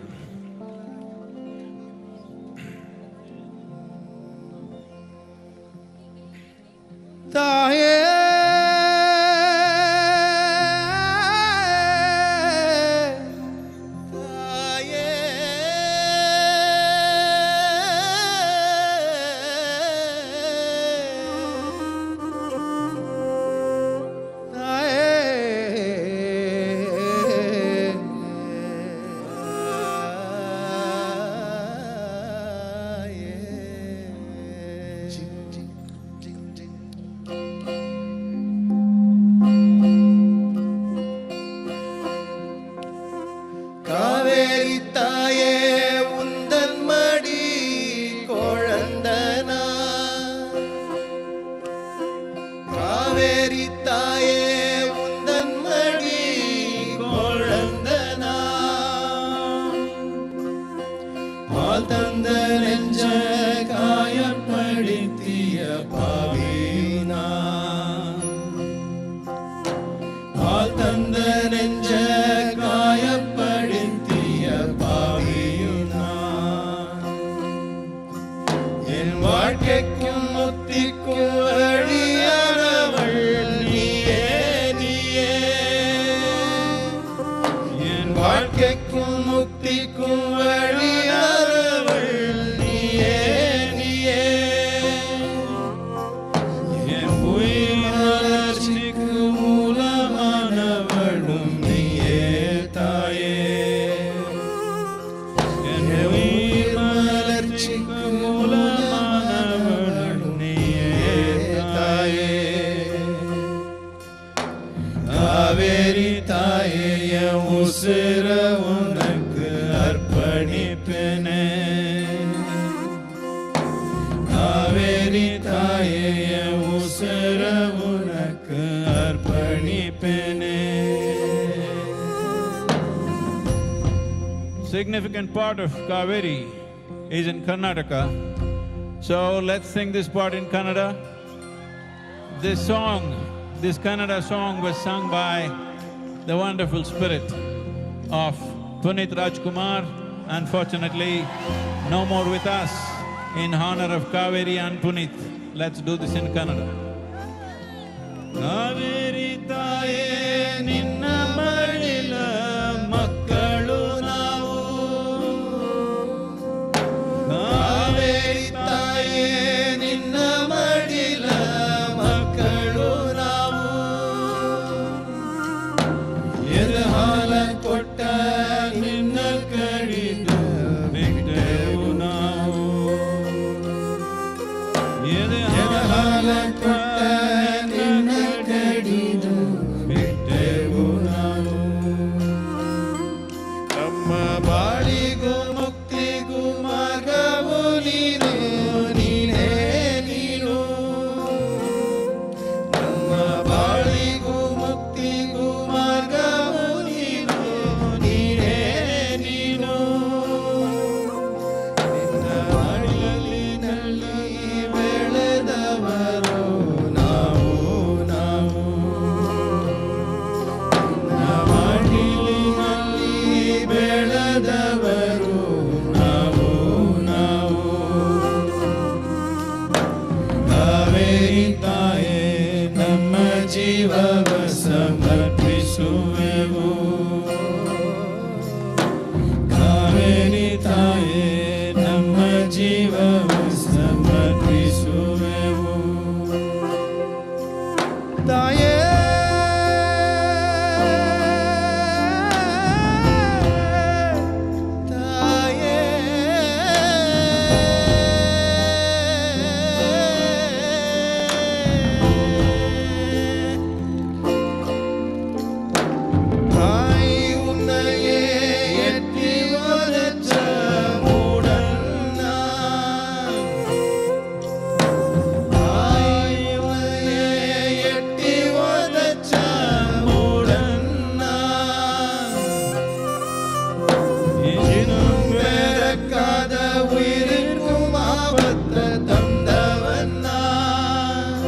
Significant part of Kaveri is in Karnataka. So let's sing this part in Kannada. This song, this Kannada song was sung by the wonderful spirit of Punit Rajkumar, unfortunately no more with us. In honor of Kaveri and Punit, let's do this in Kannada. Kaveri taye ninna madila makkalu navu. Kaveri taye ninna madila makkalu navu. Edu hala kotta ninna kadidu bitteu navu. Edu hala kotta ninna kadidu bitteu navu. Namma baaligu muktigu margavu neenu neene neenu. Namma baaligu muktigu margavu neenu neene neenu. ನಿನ್ನ ಮಡಿಲಿನಲ್ಲಿ ಬೆಳೆದವರು ನಾವು ನಾವು. ನಿನ್ನ ಮಡಿಲಿನಲ್ಲಿ ಬೆಳೆದವರು ನಾವು ನಾವು. ಕಾವೇರಿ ತಾಯೇ ನಮ್ಮ ಜೀವವ ಸಮರ್ಪಿಸುವೆವು. ಕಾವೇರಿ ತಾಯೇ ನಮ್ಮ ಜೀವವ ಸಮರ್ಪಿಸುವೆವು. ತಾಯೇ ತಾಯೇ தாய் உன்னையே எட்டி வளர்த்த மூடன்னான். தாய் உன்னையே எட்டி வளர்த்த மூடன்னான். இன்னும் பிறக்காத உயிருக்கும் ஆபத்தை தந்தவன் நான்.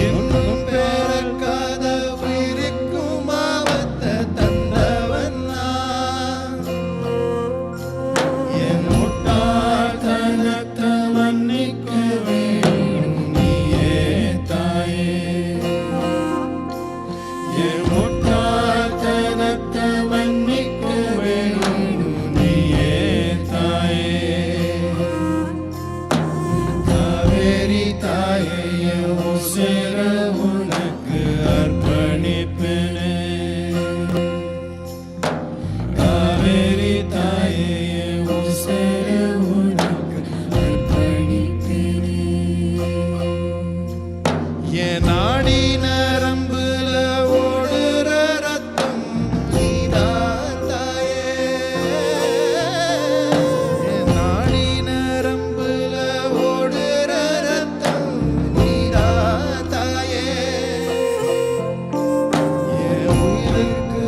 இன்னும் பிறக்காத உயிருக்கும் ஆபத்தை தந்தவன் நான். என் முட்டாள்தனத்தை மன்னிக்க வேண்டும் நீயே தாயே. என் முட்டாள்தனத்தை மன்னிக்க வேண்டும் நீயே தாயே. காவேரி தாயே என் உசிர உனக்கு அர்ப்பணிப்பேனே. காவேரி தாயே என் உசிர உனக்கு அர்ப்பணிப்பேனே. என் நாடி நரம்புல ஓடுற ரத்தம் நீதான் தாயே. என் நாடி நரம்புல ஓடுற ரத்தம் நீதான் தாயே. என் உயிருக்கு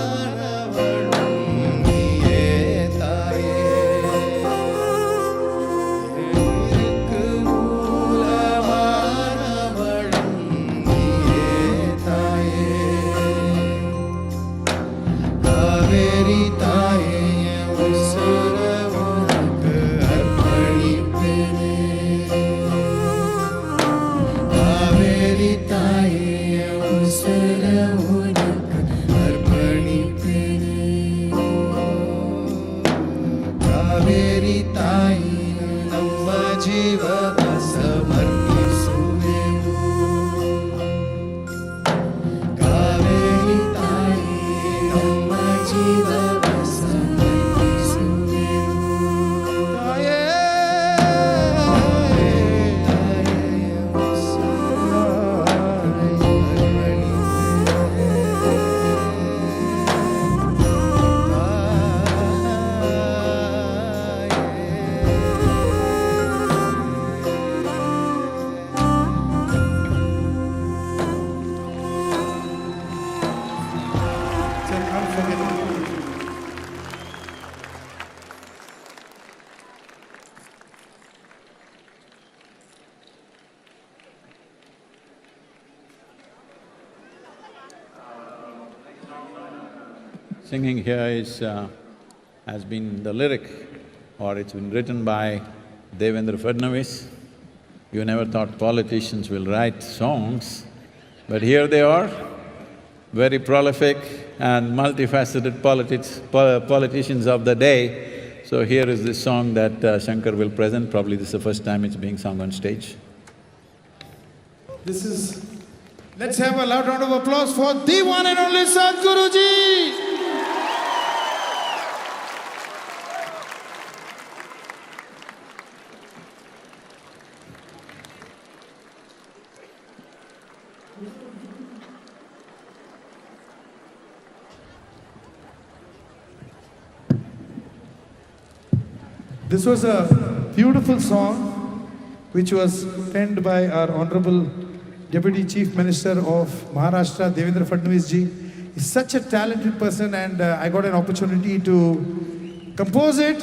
மூலமானவளும் நீயே தாயே. என் உயிருக்கு மூலமானவளும் நீயே தாயே. காவேரி தாயே என் உசிர உனக்கு அர்ப்பணிப்பேனே. காவேரி தாயே என் உசிர உனக்கு அர்ப்பணிப்பேனே. காவேரி தாயே ನಮ್ಮ ಜೀವವ ಸಮರ್ಪಿಸುವೆವು. ಕಾವೇರಿ ತಾಯೇ ನಮ್ಮ ಜೀವವ ಸಮರ್ಪಿಸುವೆವು. ತಾಯೇ It's an unforgettable. Singing here has been the lyric or it's been written by Devendra Fadnavis. You never thought politicians will write songs, but here they are, very prolific and multifaceted politicians of the day. So here is this song that Shankar will present. Probably this is the first time it's being sung on stage. This is… Let's have a loud round of applause for the one and only Sadhguru Ji! This was a beautiful song which was penned by our Honorable Deputy Chief Minister of Maharashtra, Devendra Fadnavis ji. He's such a talented person, and I got an opportunity to compose it.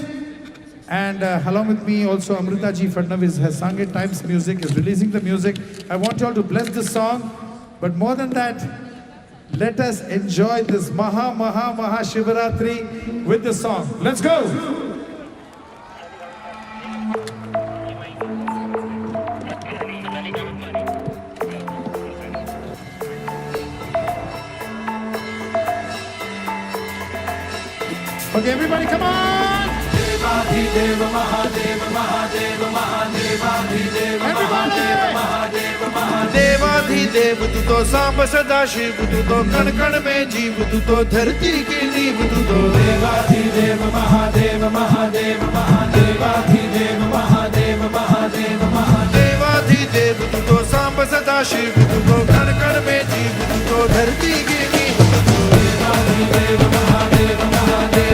And along with me also Amrita ji Fadnavis has sung it. Times Music is releasing the music. I want you all to bless this song. But more than that, let us enjoy this MahaShivratri with this song. Let's go! Okay, everybody, come on! Devadhideva Mahadeva Mahadeva Mahadeva Mahadeva Mahadeva Mahadeva Mahadeva Tu to Samb Sada Shiv Tu to Kan Kan mein Jeev Tu to Dharti ki Neev Tu to Devadhideva Mahadeva Mahadeva Mahadeva Mahadeva Mahadeva Mahadeva Mahadeva Tu to Samb Sada Shiv Tu to Kan Kan mein Jeev Tu to Dharti ki Neev Tu to Devadhideva Mahadeva Mahadeva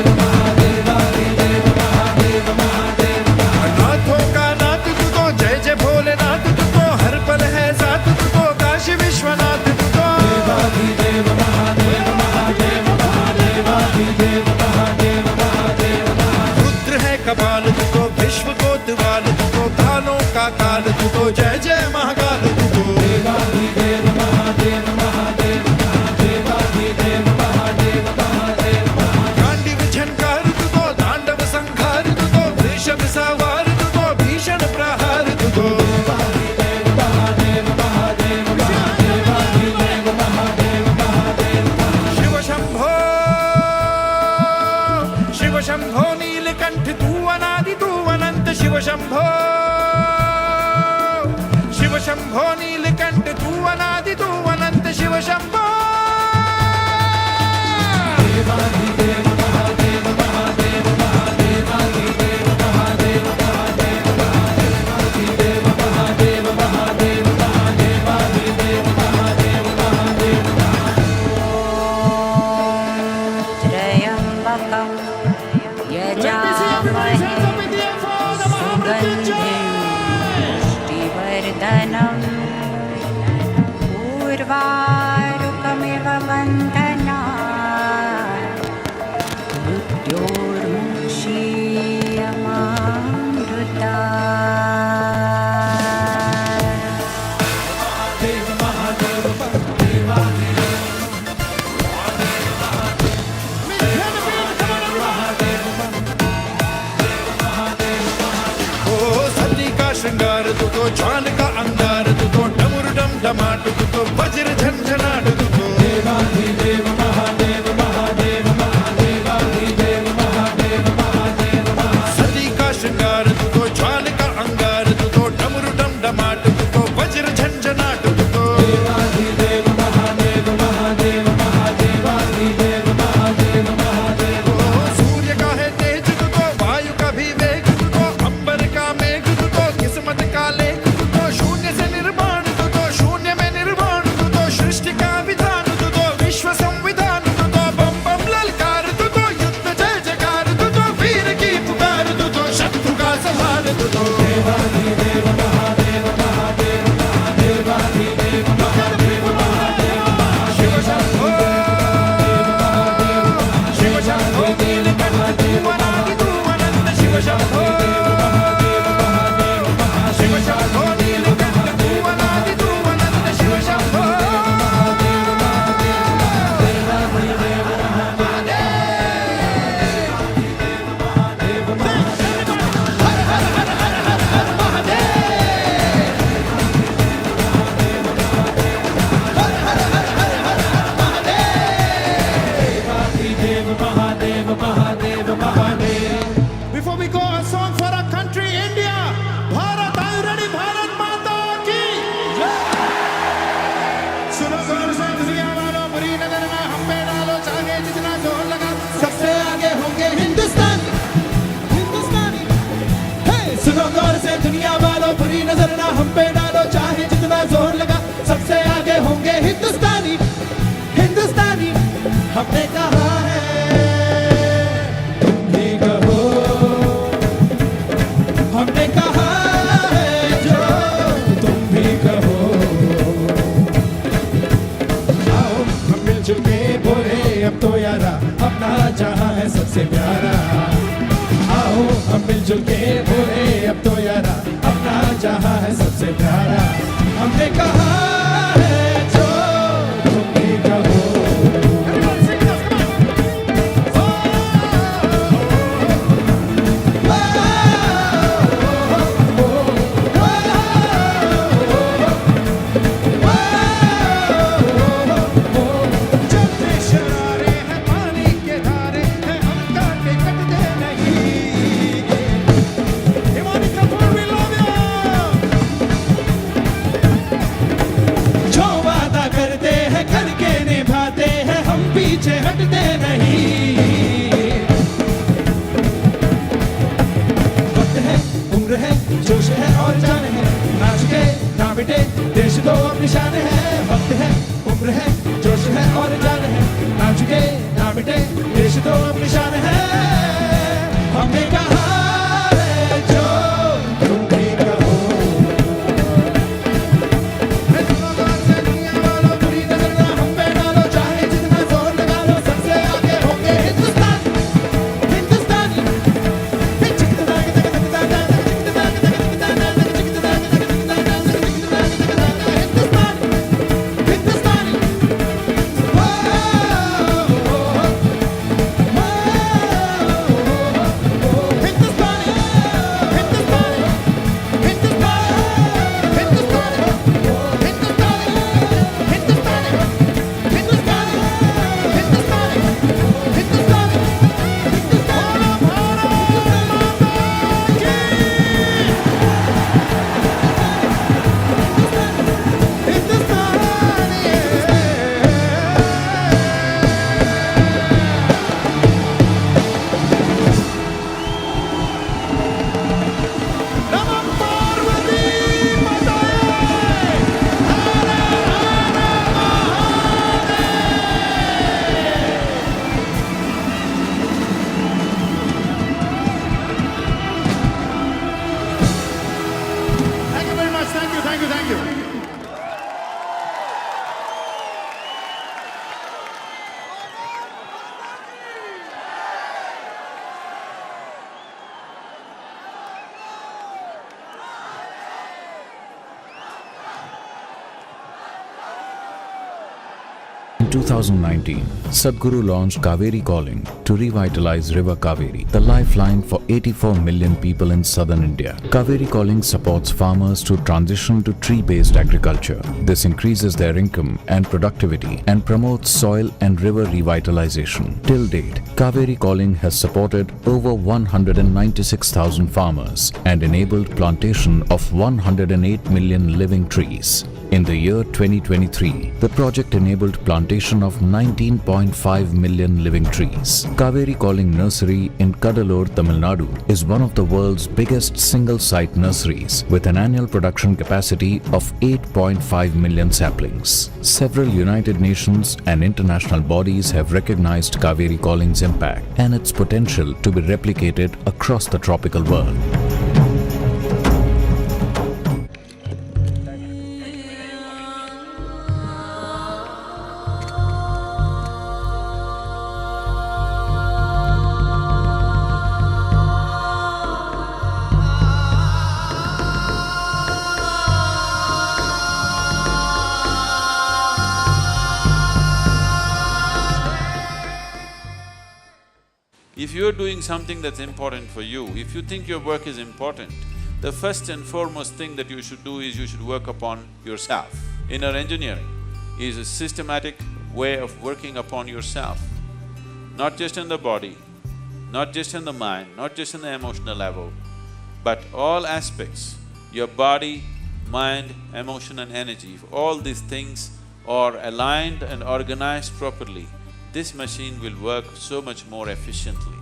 कपाल तुझको विश्व को दिवाल तुझको कालों का काल तुझको जय जय महाकाल तुझको देवाधिदेव महादेव महादेव देवाधिदेव महादेव महादेव गांडीव झंकार तुझको तांडव संहार तुझको वृषभ सवार तुझको भीषण प्रहार तुझको देवाधिदेव महादेव महादेव देवाधिदेव महादेव महादेव शिव शंभो शिव शंभो नीलकंठ तू अनादि तू अनंत शिव शंभो शिव शंभो नीलकंठ तू अनादि तू अनंत शिव शंभो देवाधिदेव महादेव महादेव महादेवाधिदेव महादेव महादेव महादेवाधिदेव महादेव महादेव महादेवाधिदेव महादेव महादेव त्र्यंबकं यजामहे पुष्टिवर्धनम् उर्वारुकमिव बन्धनात् श्रृंगार तू तो ज्वाल का अंगार तू तो डमर डम डमाट तू तो वज्र झंझनाट तू तो देवाधिदेव महादेव महादेव महादेवाधिदेव महादेव महादेव सती का श्रृंगार तू तो ज्वाल का अंगार तू तो डमर डम डमाट तू तो वज्र झंझनाट तू तो देवाधिदेव महादेव महादेव महादेवाधिदेव महादेव महादेव सूर्य का है तेज तू तो वायु का भी वेग तू तो अंबर का मेघ तू तो किस्मत का लेख तू तो शून्य से निर्माण तू तो शून्य में निर्माण हमने कहा है जो तुम भी कहो। आओ हम मिलजुल के बोले अब तो यारा, अपना जहां है सबसे प्यारा। आओ हम मिलजुल के बोले अब तो यारा, अपना जहां है सबसे प्यारा। हमने कहा है जो तुम भी कहो। चलते शरारे हैं पानी के धारे हैं, हम काटे कटते नहीं। हिमानी कपूर भी love you। जो वादा करते हैं करके निभाते हैं, हम पीछे हटते नहीं। वक्त है, उम्र है, जोश है और जान है, ना झुके ना मिटे देश तो अब निशान है। वक्त है, उम्र है, जोश है और जान है, ना झुके ना मिटे देश तो अब निशान है। हमने कहा है जो तुम भी कहो। दुनिया वालों बुरी नजर ना हम पे डालो, चाहे जितना जोर लगा लो, सबसे आगे होंगे हिंदुस्तान। हिंदुस्तानी Thank you. In 2019, Sadhguru launched Kaveri Calling to revitalize River Kaveri, the lifeline for 84 million people in southern India. Kaveri Calling supports farmers to transition to tree-based agriculture. This increases their income and productivity and promotes soil and river revitalization. Till date, Kaveri Calling has supported over 196,000 farmers and enabled plantation of 108 million living trees. In the year 2023, the project enabled plantation of 19.5 million living trees. Kaveri Calling Nursery in Kadalur, Tamil Nadu is one of the world's biggest single-site nurseries with an annual production capacity of 8.5 million saplings. Several United Nations and international bodies have recognized Kaveri Calling's impact and its potential to be replicated across the tropical world. If you're doing something that's important for you, if you think your work is important, the first and foremost thing that you should do is you should work upon yourself. Inner engineering is a systematic way of working upon yourself, not just in the body, not just in the mind, not just in the emotional level, but all aspects, your body, mind, emotion and energy. If all these things are aligned and organized properly, this machine will work so much more efficiently.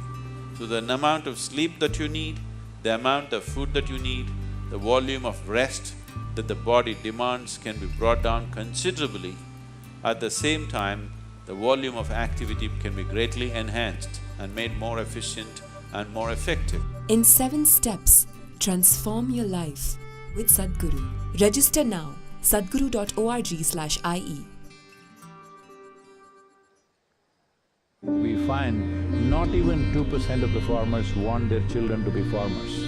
So the amount of sleep that you need, the amount of food that you need, the volume of rest that the body demands can be brought down considerably. At the same time, the volume of activity can be greatly enhanced and made more efficient and more effective. In 7 steps, Transform your life with Sadhguru. Register now. sadhguru.org/ie. We find not even 2% of the farmers want their children to be farmers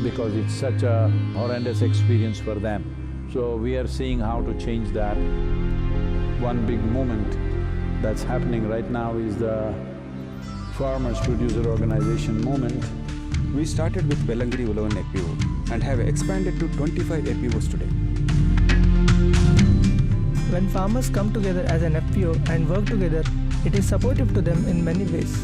because it's such a horrendous experience for them. So we are seeing how to change that. One big movement that's happening right now is the Farmers Producer Organization movement. We started with Belangiri Ulavan FPO and have expanded to 25 FPOs today. When farmers come together as an FPO and work together, it is supportive to them in many ways.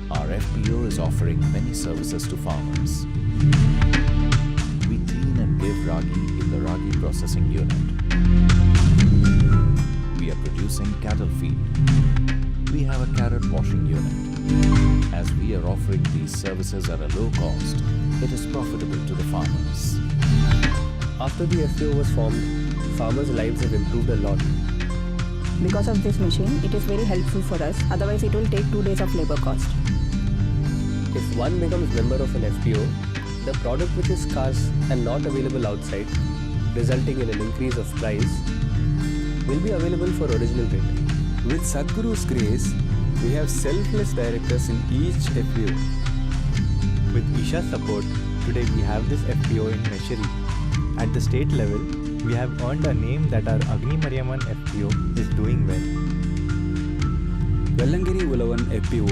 Our FPO is offering many services to farmers. We clean and give ragi in the ragi processing unit. We are producing cattle feed. We have a carrot washing unit. As we are offering these services at a low cost, it is profitable to the farmers. After the FPO was formed, farmers' lives have improved a lot. Because of this machine, it is very helpful for us. Otherwise, it will take 2 days of labor cost. If one becomes member of an FPO, the product which is scarce and not available outside, resulting in an increase of price, will be available for original rate. With Sadhguru's grace, we have selfless directors in each FPO. With Isha's support, today we have this FPO in Mesheri. At the state level, we have earned a name that our Agni Mariamman FPO is doing well. Belangiri Ulavan FPO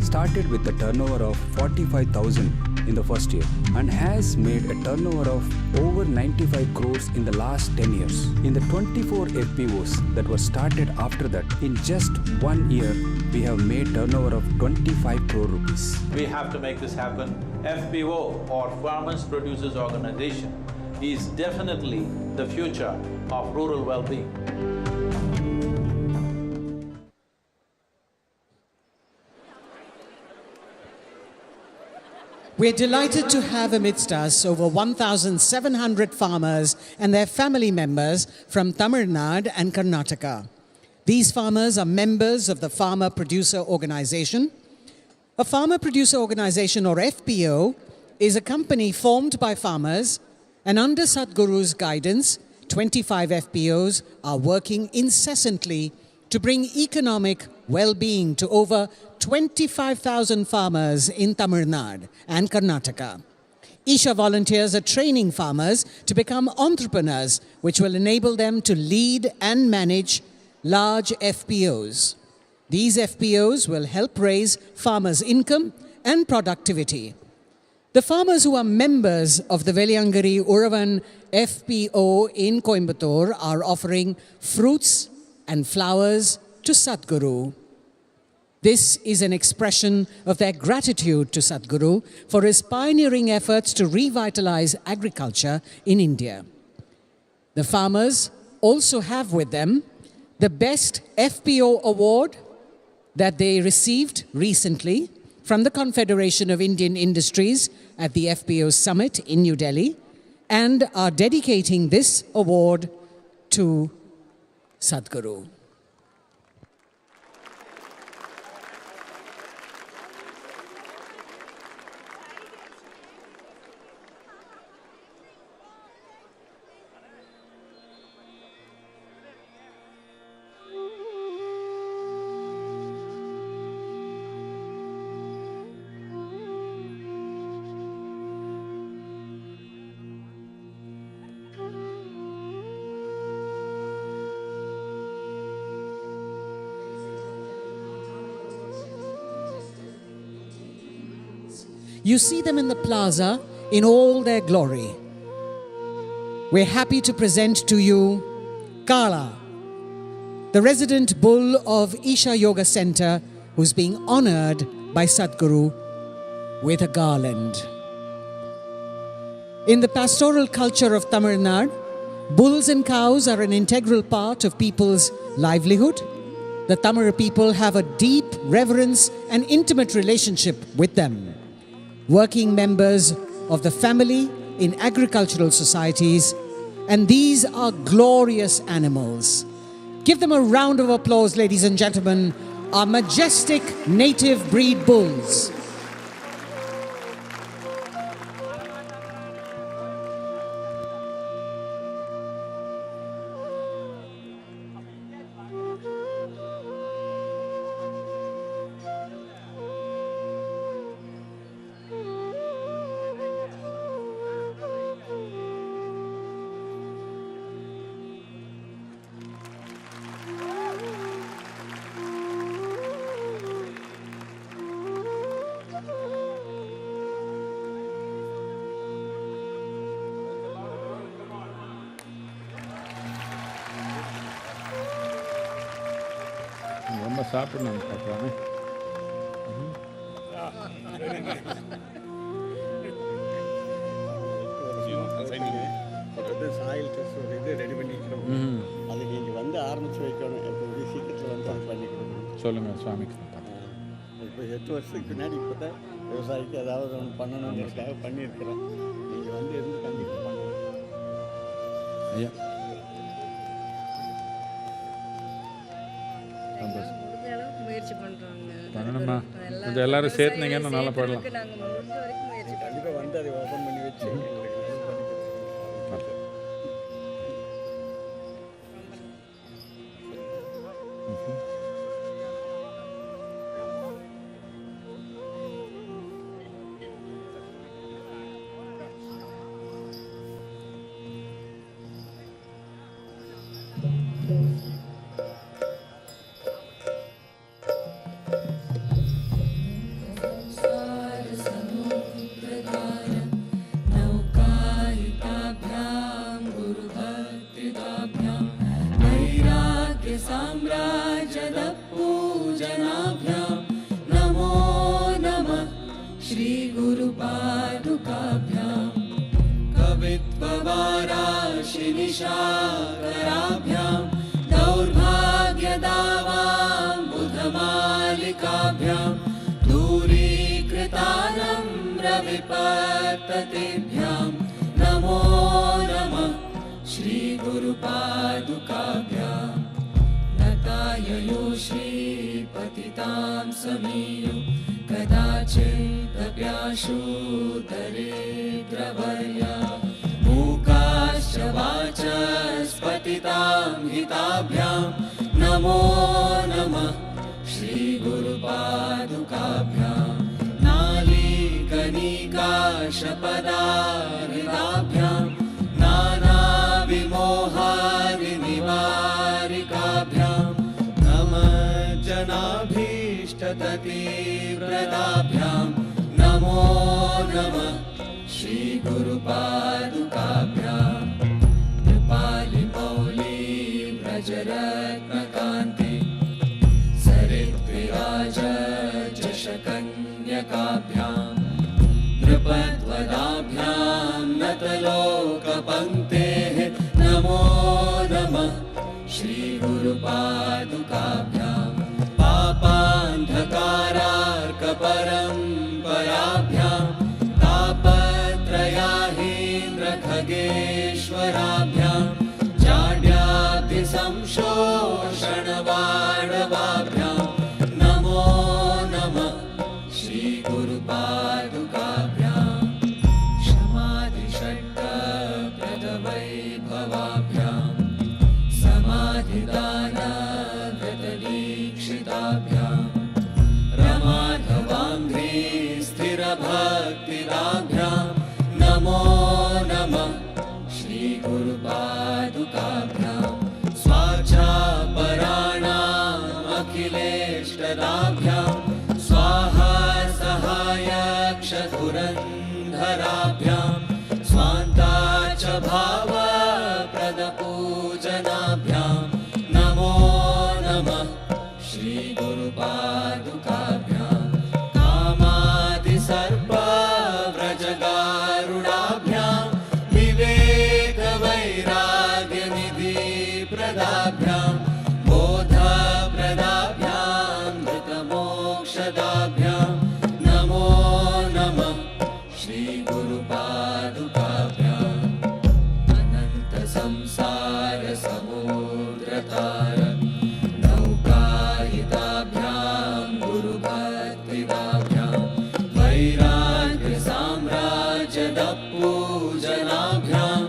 started with a turnover of 45,000 in the first year and has made a turnover of over 95 crores in the last 10 years. In the 24 FPOs that were started after that, in just 1 year, we have made turnover of 25 crore rupees. We have to make this happen. FPO or Farmers Producers Organization is definitely the future of rural well-being. We're delighted to have amidst us over 1,700 farmers and their family members from Tamil Nadu and Karnataka. These farmers are members of the Farmer Producer Organization. A Farmer Producer Organization, or FPO, is a company formed by farmers, and under Sadhguru's guidance, 25 FPOs are working incessantly to bring economic well-being to over 25,000 farmers in Tamil Nadu and Karnataka. Isha volunteers are training farmers to become entrepreneurs, which will enable them to lead and manage large FPOs. These FPOs will help raise farmers' income and productivity. The farmers who are members of the Belangiri Ulavan FPO in Coimbatore are offering fruits and flowers to Sadhguru. This is an expression of their gratitude to Sadhguru for his pioneering efforts to revitalize agriculture in India. The farmers also have with them the Best FPO Award that they received recently from the Confederation of Indian Industries at the FPO Summit in New Delhi, and are dedicating this award to Sadhguru. You see them in the plaza in all their glory. We're happy to present to you Kala, the resident bull of Isha Yoga Center, who's being honored by Sadhguru with a garland. In the pastoral culture of Tamil Nadu, bulls and cows are an integral part of people's livelihood. The Tamil people have a deep reverence and intimate relationship with them. Working members of the family in agricultural societies, and these are glorious animals. Give them a round of applause, ladies and gentlemen, our majestic native breed bulls. சாப்பிடணும் பார்க்கலாமே. Soil test ஒரு இது ready பண்ணிக்கிறோம். அதுக்கு இங்கே வந்து ஆரம்பித்து வைக்கணும். இப்போ சீக்கிரத்தில் வந்து அது பண்ணி கொடுக்கணும். சொல்லுங்கள் சுவாமிக்கு. இப்போ 8 வருஷத்துக்கு பின்னாடி இப்போ தான் விவசாயிக்கு ஏதாவது ஒன்று பண்ணணுங்கிறதுக்காக பண்ணியிருக்கிறேன். நீங்கள் வந்து இருந்து கண்டிப்பாக பண்ணணும். ஐயா முயற்சி பண்ணுறாங்க. பண்ணணும்மா. கொஞ்சம் எல்லாரும் சேர்த்துனீங்கன்னா நல்லா போடலாம். கண்டிப்பாக வந்து அதை ஓப்பன் பண்ணி வச்சு निशाकराभ्यां दौर्भाग्यदावां बुधमालिकाभ्यां दूरीकृतानम्रविपत्ततेभ्यां नमो नमः श्रीगुरुपादुकाभ्यां नताययो श्रीपतितां समीयो कदाचिदप्याशुदरिद्रवर्या मूकाश्च वाचस्पतितां हिताभ्यां नमो नमः श्रीगुरुपादुकाभ्यां नालीकनिकाशपदाहृदाभ्यां नानाविमोहादिनिवारिकाभ्यां नमः जनाभीष्टतीव्रताभ्यां नमो नमः श्रीगुरुपादुकाभ्यां कृपालिमौली व्रजरत्नकान्ति सरिद्विराज जशकन्यकाभ्यां नृपद्वदाभ्यां नतलोकपङ्क्तेः नमो नमः श्रीगुरुपादुकाभ्यां पापान्धकारार्कपरम्पराभ्यां तापत्रयाहीन्द्रखगेश्वराभ्यां जाड्याब्धिसंशोषणवाडवाभ्यां नमो नमः श्रीगुरुपादुकाभ्यां क्षमादिषट्कप्रदवैभवाभ्यां समाधिदानव्रतदीक्षिताभ्यां रमाधवाङ्घ्री स्थिरभक्तिदाभ्यां नमो नमः श्रीगुरुपादुकाभ्यां स्वाचापराणाम् अखिलेष्टदाभ्यां स्वाहा सहायक्षधुरन्धराभ्यां स्वान्ताच भावप्रदपूजनाभ्यां नमो नमः श्रीगुरुपादुकाभ्यां कामादिसर्पव्रजगारुडाभ्यां विवेकवैराग्यनिधिप्रदाभ्यां बोधप्रदाभ्यां धृतमोक्षदाभ्यां नमो नमः श्रीगुरुपादुकाभ्याम् अनन्तसंसारसमुद्रतार नौकायिताभ्यां गुरुभक्तिदाभ्यां वैराग्यसाम्राज्यदपूजनाभ्यां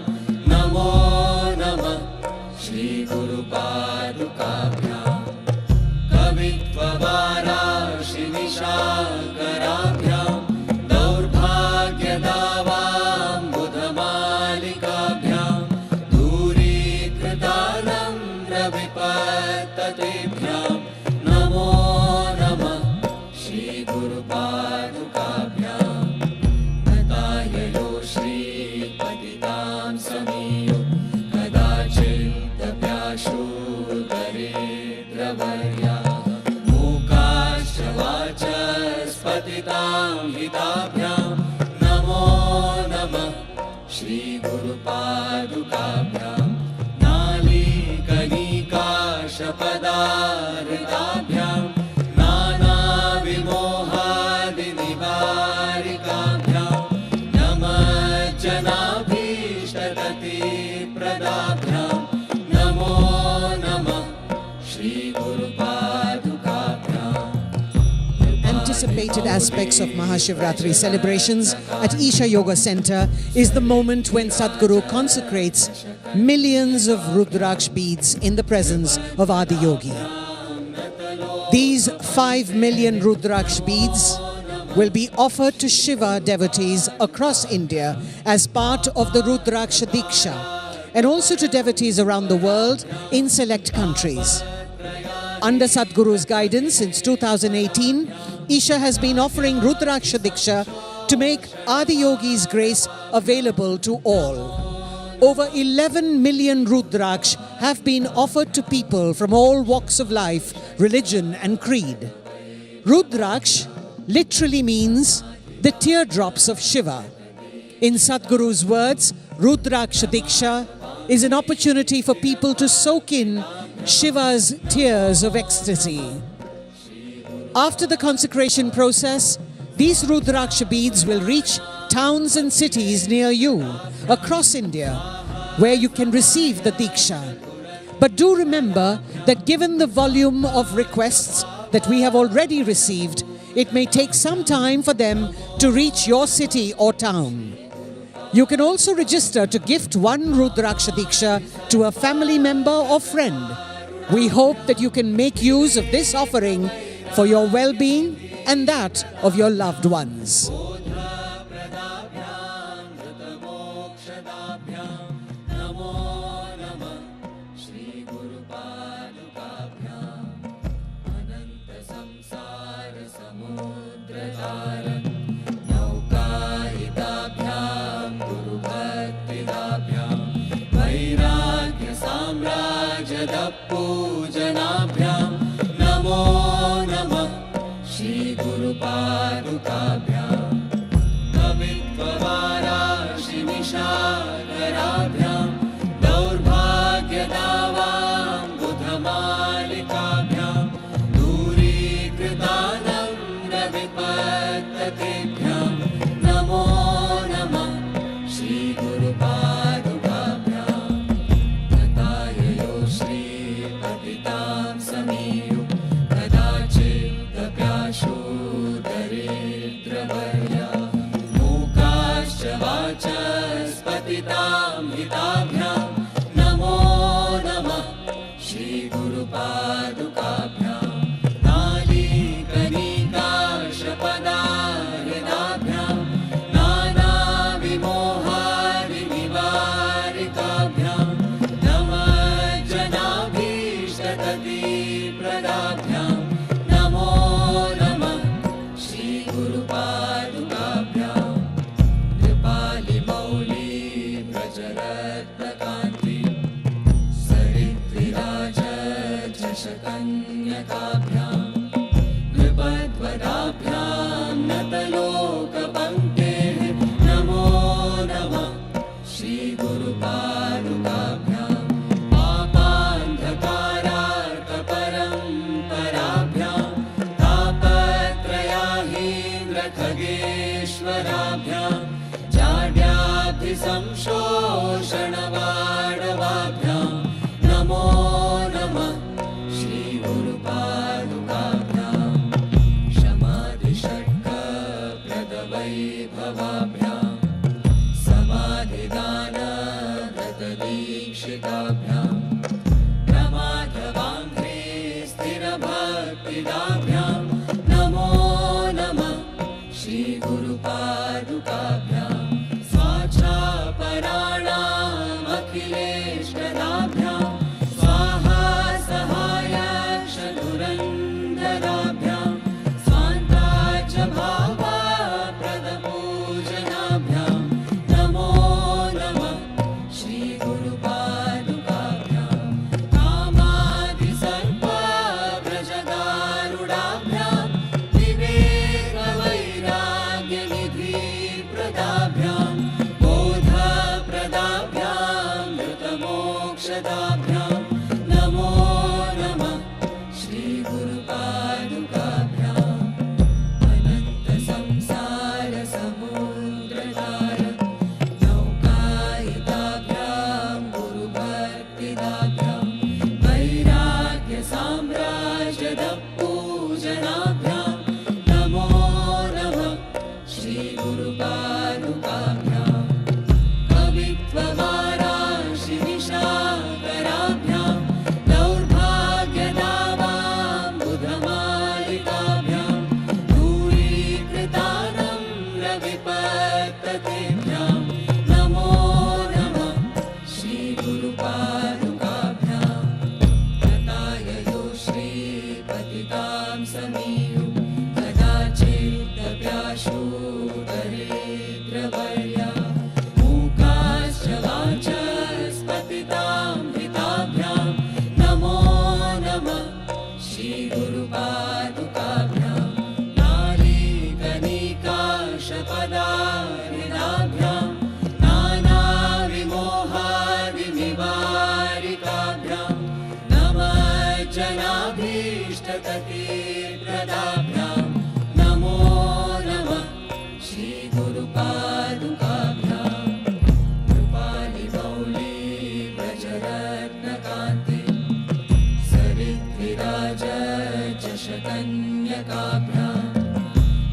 नमो नमः श्रीगुरुपादुकाभ्यां कवित्ववाराशिनिशाकराभ्यां दौर्भाग्यदावां बुधमालिकाभ्यां दूरीकृतानम्रविपत्ततेभ्यां नमो नमः श्रीगुरुपादुकाभ्यां नताययो श्री श्री गुरुपादुकाभ्यां नालीकनिकाशपदार्ताभ्यां नानाविमोहादिनिवारिकाभ्यां नमः जनाभीष्टगतिप्रदाभ्यां नमो नमः Shri गुरुपादुकाभ्यां. Anticipated aspects of MahaShivRatri celebrations at Isha Yoga Center is the moment when Sadhguru consecrates millions of Rudraksh beads in the presence of Adi Yogi. These 5 million Rudraksh beads will be offered to Shiva devotees across India as part of the Rudraksha Diksha, and also to devotees around the world in select countries. Under Sadhguru's guidance since 2018, Isha has been offering Rudraksha Diksha to make Adi Yogi's grace available to all. Over 11 million Rudraksh have been offered to people from all walks of life, religion and creed. Rudraksh literally means the teardrops of Shiva. In Sadhguru's words, Rudraksha Diksha is an opportunity for people to soak in Shiva's tears of ecstasy. After the consecration process, these Rudraksha beads will reach towns and cities near you across India, where you can receive the Diksha. But do remember that given the volume of requests that we have already received, it may take some time for them to reach your city or town. You can also register to gift one Rudraksha Diksha to a family member or friend. We hope that you can make use of this offering for your well-being and that of your loved ones. पूजनाभ्यां नमो नमः श्री गुरुपादुकाभ्यां कवित्ववाराशिनिशाकराभ्यां दौर्भाग्यदावां बुधमालिकाभ्यां दूरीकृतानन्दविपत्ततेभ्यां नमो नमः श्री गुरुपादुकाभ्यां तथाययो श्री पतितां समीयु कदाचिदप्याशो दरिद्रवर्या मूकाश्च वाचस्पतितां हिताभ्यां नमो नमः श्री गुरुपादुकाभ्यां नालीकनिकाशपदार्ताभ्यां नानाविमोहादिनिवारिकाभ्यां नमः जनाभीष्टगतिप्रदाभ्यां नमो नमः श्री गुरुपादुकाभ्यां कृपालिमौली व्रजरत्नकान्ति सरिद्विराजकन्यकाभ्यां नृपद्वदाभ्यां नतलोकपङ्क्तेः नमो नमः श्री गुरुपादुकाभ्यां पापान्धकारार्कपरम्पराभ्यां तापत्रयाहीन्द्रखगेश्वराभ्यां जाड्याब्धिसंशोषणवाडवाभ्यां नमो नमः श्री गुरुपादुकाभ्यां शमाधिषट्कप्रदवैभवाभ्यां समाधिदानव्रतदीक्षिताभ्यां प्रमादवाङ्घ्रे स्थिरभक्तिदाभ्यां नमो नमः श्री गुरुपादुकाभ्यां स्वाच्छापराणां पाददाभ्यां नमो नमः श्रीगुरुपादुकाभ्याम् अनन्तसंसारसमुद्रतार नौकायिताभ्यां गुरुभक्तिदाभ्यां वैराग्यसाम्राज्यदपूजनाभ्यां नमो नमः श्रीगुरुपादुकाभ्यां कवित्ववाराशिनिशाकराभ्यां दौर्भाग्यदावाम्बुधमालिकाभ्यां दूरीकृतानम्रविपत्ततेभ्यां नमो नमः श्रीगुरुपादुकाभ्यां तथाययो श्रीपतितां समीयु कदाचिदप्याशु दरिद्रवर्या मूकाश्च वाचस्पतितां हिताभ्यां नमो नमः श्रीगुरुपादुकाभ्यां नालीकनिकाशपदारिणाभ्यां नानाविमोहादिनिवारिकाभ्यां नमः जनाभीष्टततीप्रदाभ्यां नमो नमः श्रीगुरुपादुकाभ्यां कृपालिमौली व्रजरत्नकान्ति सरिद्विराजशतन्यकाभ्यां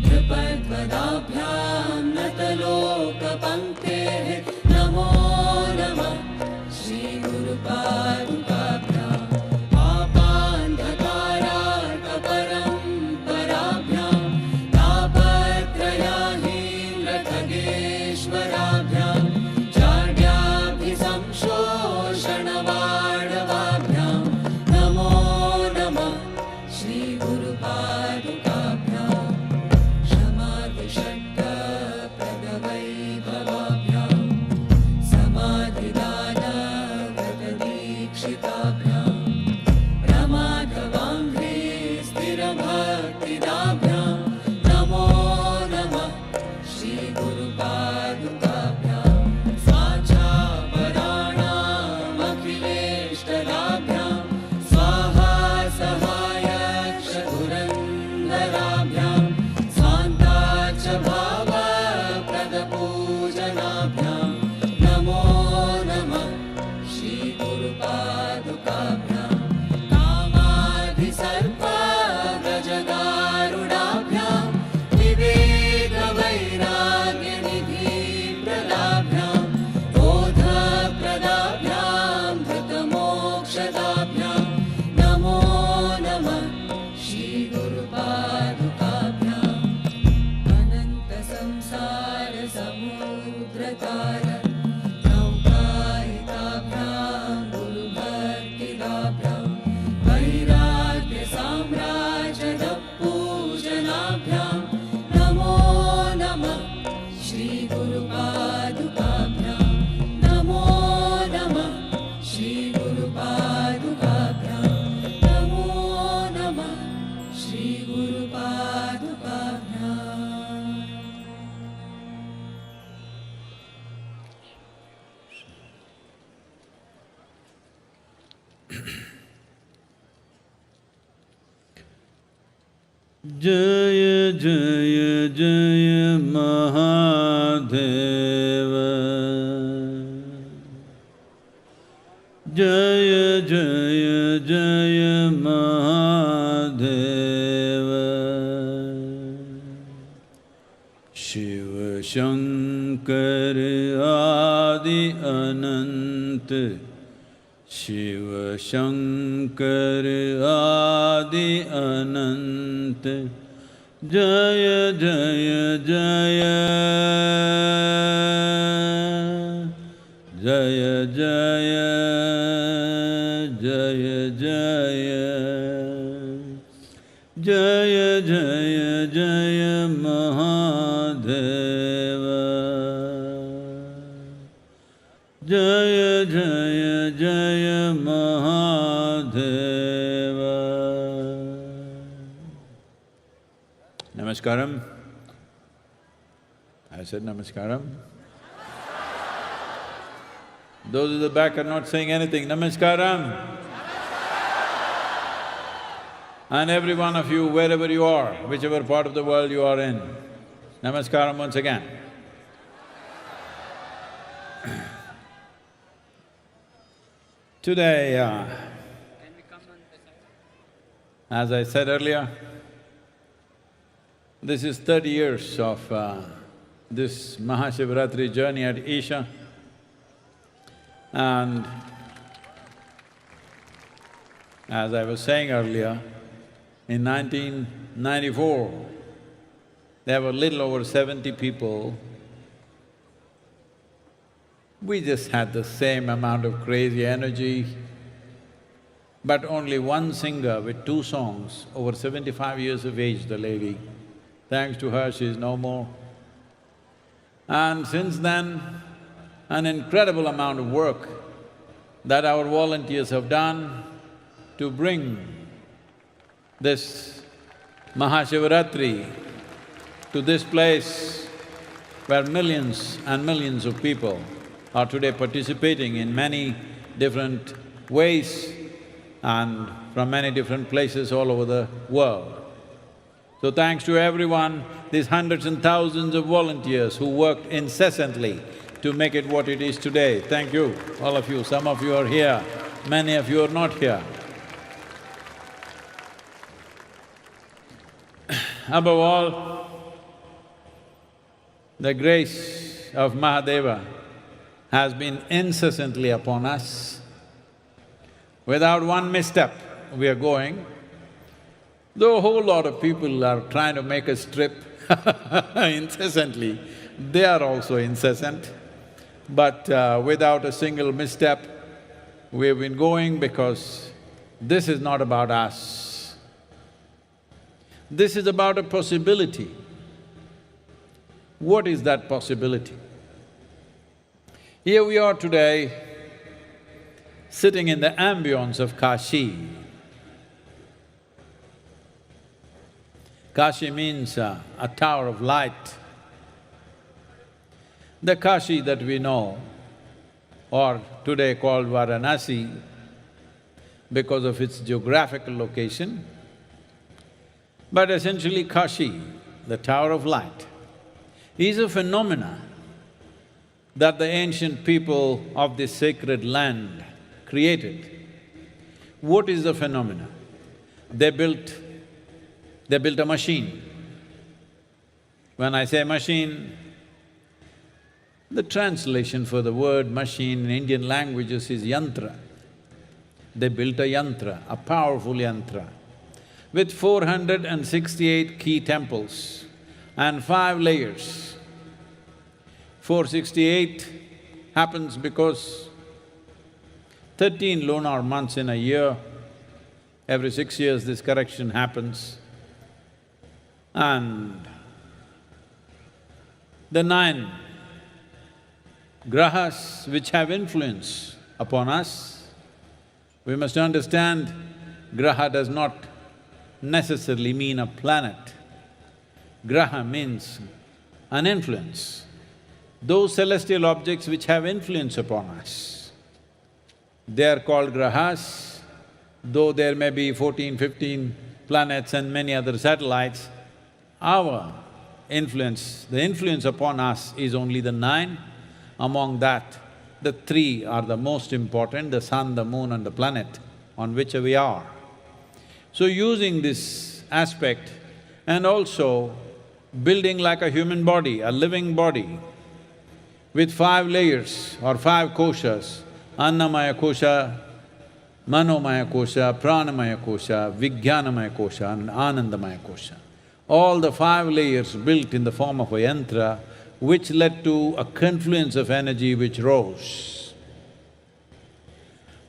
नृपद्वदाभ्यां नतलोकपङ्क्तेः नमो नमः श्रीगुरुपादुकाभ्यां पापान्धकारार्कपरम्पराभ्यां तापत्रयाहीनखगेश्वराभ्यां जाड्याभिसंशोषणवाणवाभ्यां नमो नमः श्रीगुरुपादुकाभ्यां क्षमादिषट्कप्रदवैभवाभ्यां समाधिदानव्रतदीक्षिताभ्यां प्रमाधवाङ्घ्रि स्थिरभक्तिदाभ्यां नमो नमः श्रीगुरुपादुकाभ्यां स्वाचापराणामखिलेष्टदाभ्यां स्वाहा सहायक्षधुरन्धराभ्यां स्वान्ताच भावप्रदपूजनाभ्यां नमो नमः श्रीगुरुपादुकाभ्यां कामाधिसर्पव्रजगारुडाभ्यां विवेकवैराग्यनिधिप्रदाभ्यां बोधप्रदाभ्यां धृतमोक्षदाभ्यां नमो नमः श्रीगुरुपादुकाभ्याम् अनन्तसंसारसमुद्रतार नौकायिताभ्यां गुरुभक्तिदाभ्यां वैराग्यसाम्राज्यदपूजनाभ्यां नमो नमः श्रीगुरुपादुकाभ्यां नमो नमः श्रीगुरुपादुकाभ्यां नमो नमः श्रीगुरुपादुकाभ्याम् जय जय जय महादेव जय जय जय महादेव शिव शंकर आदि अनंत शिव शंकर आदि अनंत जय जय जय जय जय जय जय जय जय जय महादेव जय जय जय Mahadev. Namaskaram. I said Namaskaram. Those at the back are not saying anything. Namaskaram. And every one of you, wherever you are, whichever part of the world you are in, Namaskaram once again. Today, as I said earlier, this is 30 years of this MahaShivRatri journey at Isha, and as I was saying earlier, in 1994, there were little over 70 people. We just had the same amount of crazy energy, but only one singer with 2 songs, over 75 years of age, the lady. Thanks to her, she's no more. And since then, an incredible amount of work that our volunteers have done to bring this MahaShivRatri to this place where millions and millions of people are today participating in many different ways and from many different places all over the world. So thanks to everyone, these hundreds and thousands of volunteers who worked incessantly to make it what it is today. Thank you, all of you. Some of you are here, many of you are not here. Above all, the grace of Mahadeva has been incessantly upon us. Without one misstep, we are going. Though a whole lot of people are trying to make us trip incessantly, they are also incessant. But without a single misstep, we've been going because this is not about us. This is about a possibility. What is that possibility? Here we are today, sitting in the ambience of Kashi. Kashi means a tower of light. The Kashi that we know, or today called Varanasi, because of its geographical location, but essentially Kashi, the tower of light, is a phenomena that the ancient people of this sacred land created. What is the phenomena? They built a machine. When I say machine, the translation for the word machine in Indian languages is yantra. They built a yantra, a powerful yantra, with 468 key temples and 5 layers. 468 happens because 13 lunar months in a year, every 6 years this correction happens, and the 9 grahas which have influence upon us. We must understand, graha does not necessarily mean a planet. Graha means an influence. Those celestial objects which have influence upon us, they are called grahas. Though there may be 14, 15 planets and many other satellites, our influence, the influence upon us is only the 9. Among that, the 3 are the most important, the sun, the moon and the planet on which we are. So using this aspect and also building like a human body, a living body, with 5 layers or 5 koshas, Annamaya kosha, Manomaya kosha, Pranamaya kosha, Vijnanamaya kosha and Anandamaya kosha. All the 5 layers built in the form of a yantra, which led to a confluence of energy which rose.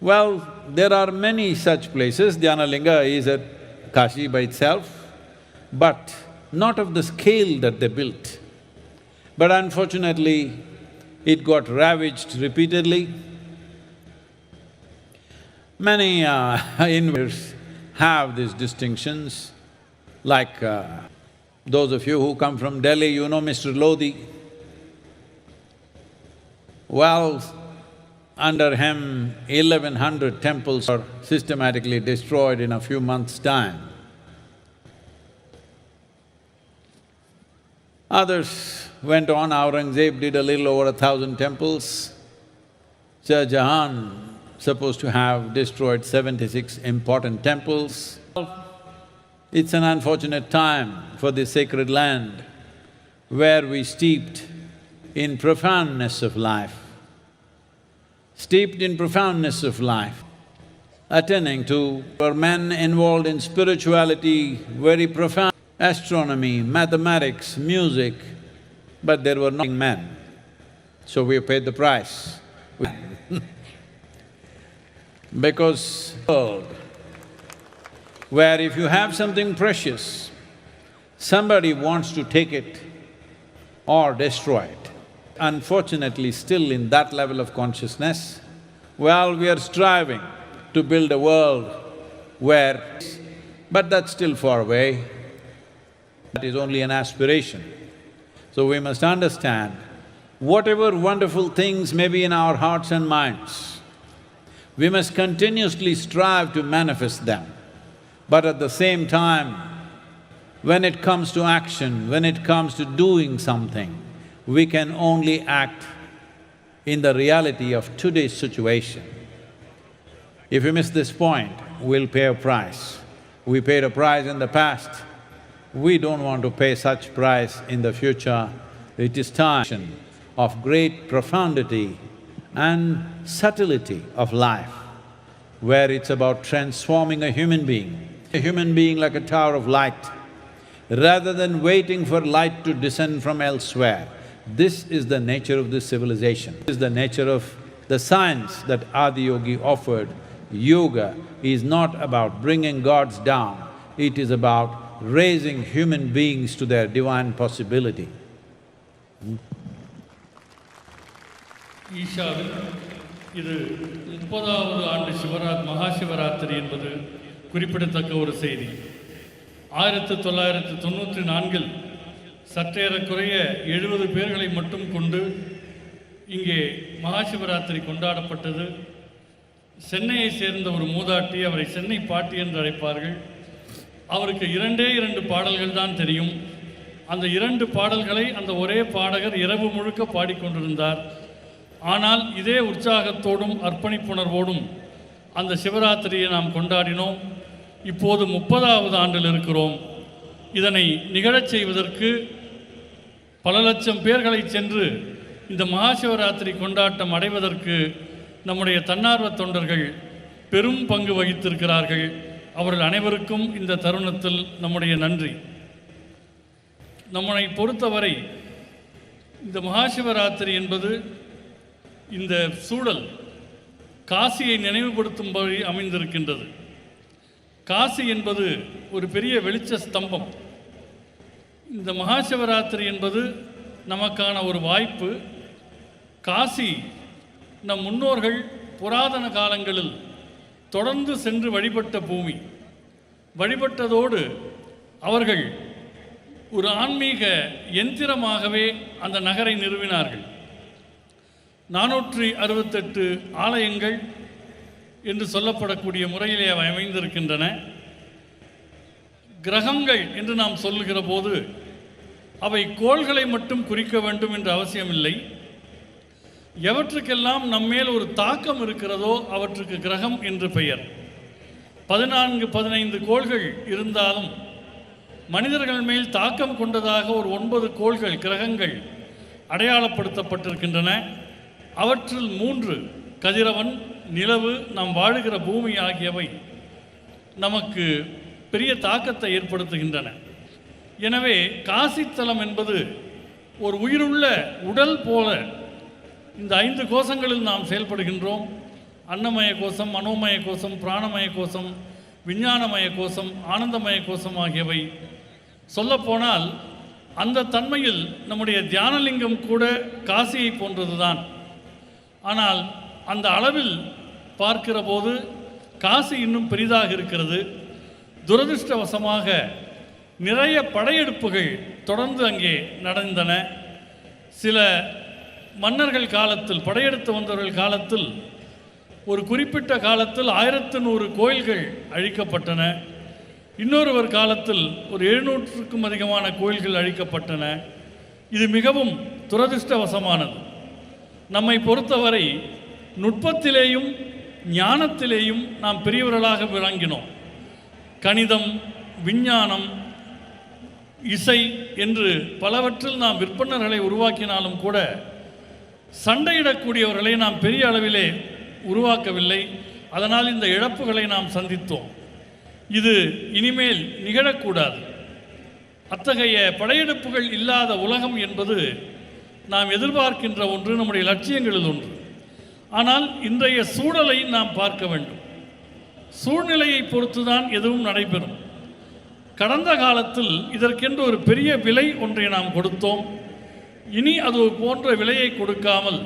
Well, there are many such places. Dhyanalinga is at Kashi by itself, but not of the scale that they built. But unfortunately, it got ravaged repeatedly. Many inventors have these distinctions, like those of you who come from Delhi, you know Mr. Lodi. Well, Under him, 1100 temples are systematically destroyed in a few months' time. Others went on, Aurangzeb did a little over 1,000 temples. Shah Jahan supposed to have destroyed 76 important temples. It's an unfortunate time for this sacred land where we steeped in profoundness of life, attending to for men involved in spirituality, very profound, astronomy, mathematics, music, but there were no men, so we paid the price. Because world where if you have something precious, somebody wants to take it or destroy it. Unfortunately, still in that level of consciousness, well, we are striving to build a world where… but that's still far away. That is only an aspiration. So we must understand, whatever wonderful things may be in our hearts and minds, we must continuously strive to manifest them. But at the same time, when it comes to action, when it comes to doing something, we can only act in the reality of today's situation. If we miss this point, we'll pay a price. We paid a price in the past, we don't want to pay such price in the future. It is time of great profundity and subtlety of life, where it's about transforming a human being like a tower of light, rather than waiting for light to descend from elsewhere. This is the nature of this civilization, this is the nature of the science that Adiyogi offered. Yoga is not about bringing gods down, it is about raising human beings to their divine possibility. ஈஷாவில் இது 30வது ஆண்டு மகாசிவராத்திரி என்பது குறிப்பிடத்தக்க ஒரு செய்தி. 1994இல் சற்றேறக்குறைய 70 பேர்களை மட்டும் கொண்டு இங்கே மகாசிவராத்திரி கொண்டாடப்பட்டது. சென்னையை சேர்ந்த ஒரு மூதாட்டி, அவரை சென்னை பாட்டி என்று அழைப்பார்கள். அவருக்கு 2 பாடல்கள் தான் தெரியும். அந்த 2 பாடல்களை அந்த ஒரே பாடகர் இரவு முழுக்க பாடிக்கொண்டிருந்தார். ஆனால் இதே உற்சாகத்தோடும் அர்ப்பணிப்புணர்வோடும் அந்த சிவராத்திரியை நாம் கொண்டாடினோம். இப்போது 30வது ஆண்டில் இருக்கிறோம். இதனை நிகழச் செய்வதற்கு பல லட்சம் பேர்களை சென்று இந்த மகாசிவராத்திரி கொண்டாட்டம் அடைவதற்கு நம்முடைய தன்னார்வ தொண்டர்கள் பெரும் பங்கு வகித்திருக்கிறார்கள். அவர்கள் அனைவருக்கும் இந்த தருணத்தில் நம்முடைய நன்றி. நம்மை பொறுத்தவரை இந்த மகாசிவராத்திரி என்பது இந்த சூழல் காசியை நினைவுபடுத்தும்படி அமைந்திருக்கின்றது. காசி என்பது ஒரு பெரிய வெளிச்ச ஸ்தம்பம். இந்த மகாசிவராத்திரி என்பது நமக்கான ஒரு வாய்ப்பு. காசி நம் முன்னோர்கள் புராதன காலங்களில் தொடர்ந்து சென்று வழிபட்ட பூமி. வழிபட்டதோடு அவர்கள் ஒரு ஆன்மீக யந்திரமாகவே அந்த நகரை நிறுவினார்கள். 468 ஆலயங்கள் என்று சொல்லப்படக்கூடிய முறையிலே அவை அமைந்திருக்கின்றன. கிரகங்கள் என்று நாம் சொல்லுகிற போது அவை கோள்களை மட்டும் குறிக்க வேண்டும் என்ற அவசியமில்லை. எவற்றுக்கெல்லாம் நம்மேல் ஒரு தாக்கம் இருக்கிறதோ அவற்றுக்கு கிரகம் என்று பெயர். 14-15 கோள்கள் இருந்தாலும் மனிதர்கள் மேல் தாக்கம் கொண்டதாக ஒரு 9 கோள்கள் கிரகங்கள் அடையாளப்படுத்தப்பட்டிருக்கின்றன. அவற்றில் 3 கதிரவன், நிலவு, நாம் வாழுகிற பூமி ஆகியவை நமக்கு பெரிய தாக்கத்தை ஏற்படுத்துகின்றன. எனவே காசித்தலம் என்பது ஒரு உயிருள்ள உடல் போல இந்த 5 கோஷங்களில் நாம் செயல்படுகின்றோம். அன்னமய கோஷம், மனோமய கோஷம், பிராணமய கோஷம், விஞ்ஞானமய கோஷம், ஆனந்தமய கோஷம் ஆகியவை. சொல்லப்போனால் அந்த தன்மையில் நம்முடைய தியானலிங்கம் கூட காசியை போன்றதுதான். ஆனால் அந்த அளவில் பார்க்கிற போது காசி இன்னும் பெரிதாக இருக்கிறது. துரதிருஷ்டவசமாக நிறைய படையெடுப்புகள் தொடர்ந்து அங்கே நடந்தன. சில மன்னர்கள் காலத்தில், படையெடுத்து வந்தவர்கள் காலத்தில் ஒரு குறிப்பிட்ட காலத்தில் 1100 கோயில்கள் அழிக்கப்பட்டன. இன்னொருவர் காலத்தில் ஒரு 700க்கும் அதிகமான கோயில்கள் அழிக்கப்பட்டன. இது மிகவும் துரதிர்ஷ்டவசமானது. நம்மை பொறுத்தவரை நுட்பத்திலேயும் ஞானத்திலேயும் நாம் பெரியவர்களாக விளங்கினோம். கணிதம், விஞ்ஞானம், இசை என்று பலவற்றில் நாம் விற்பனர்களை உருவாக்கினாலும் கூட சண்டையிடக்கூடியவர்களை நாம் பெரிய அளவிலே உருவாக்கவில்லை. அதனால் இந்த இழப்புகளை நாம் சந்தித்தோம். இது இனிமேல் நிகழக்கூடாது. அத்தகைய படையெடுப்புகள் இல்லாத உலகம் என்பது நாம் எதிர்பார்க்கின்ற ஒன்று, நம்முடைய லட்சியங்களில் ஒன்று. ஆனால் இன்றைய சூழலை நாம் பார்க்க வேண்டும். சூழ்நிலையை பொறுத்துதான் எதுவும் நடைபெறும். கடந்த காலத்தில் இதற்கென்று ஒரு பெரிய விலை ஒன்றை நாம் கொடுத்தோம். இனி அது போன்ற விலையை கொடுக்காமல்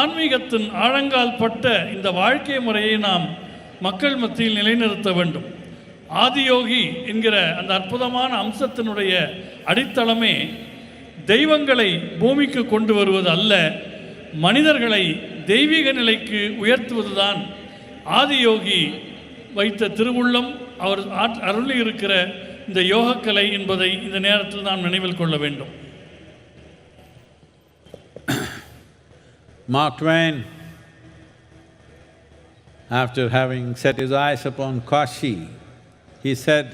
ஆன்மீகத்தின் ஆழங்கால் பட்ட இந்த வாழ்க்கை முறையை நாம் மக்கள் மத்தியில் நிலைநிறுத்த வேண்டும். ஆதியோகி என்கிற அந்த அற்புதமான அம்சத்தினுடைய அடித்தளமே தெய்வங்களை பூமிக்கு கொண்டு வருவது அல்ல, மனிதர்களை தெய்வீக நிலைக்கு உயர்த்துவதுதான் ஆதியோகி வைத்த திருவுள்ளம், அவர் அருளி இருக்கிற இந்த யோகக்கலை என்பதை இந்த நேரத்தில் நாம் நினைவில் கொள்ள வேண்டும். Mark Twain, after having set his eyes upon Kashi, he said,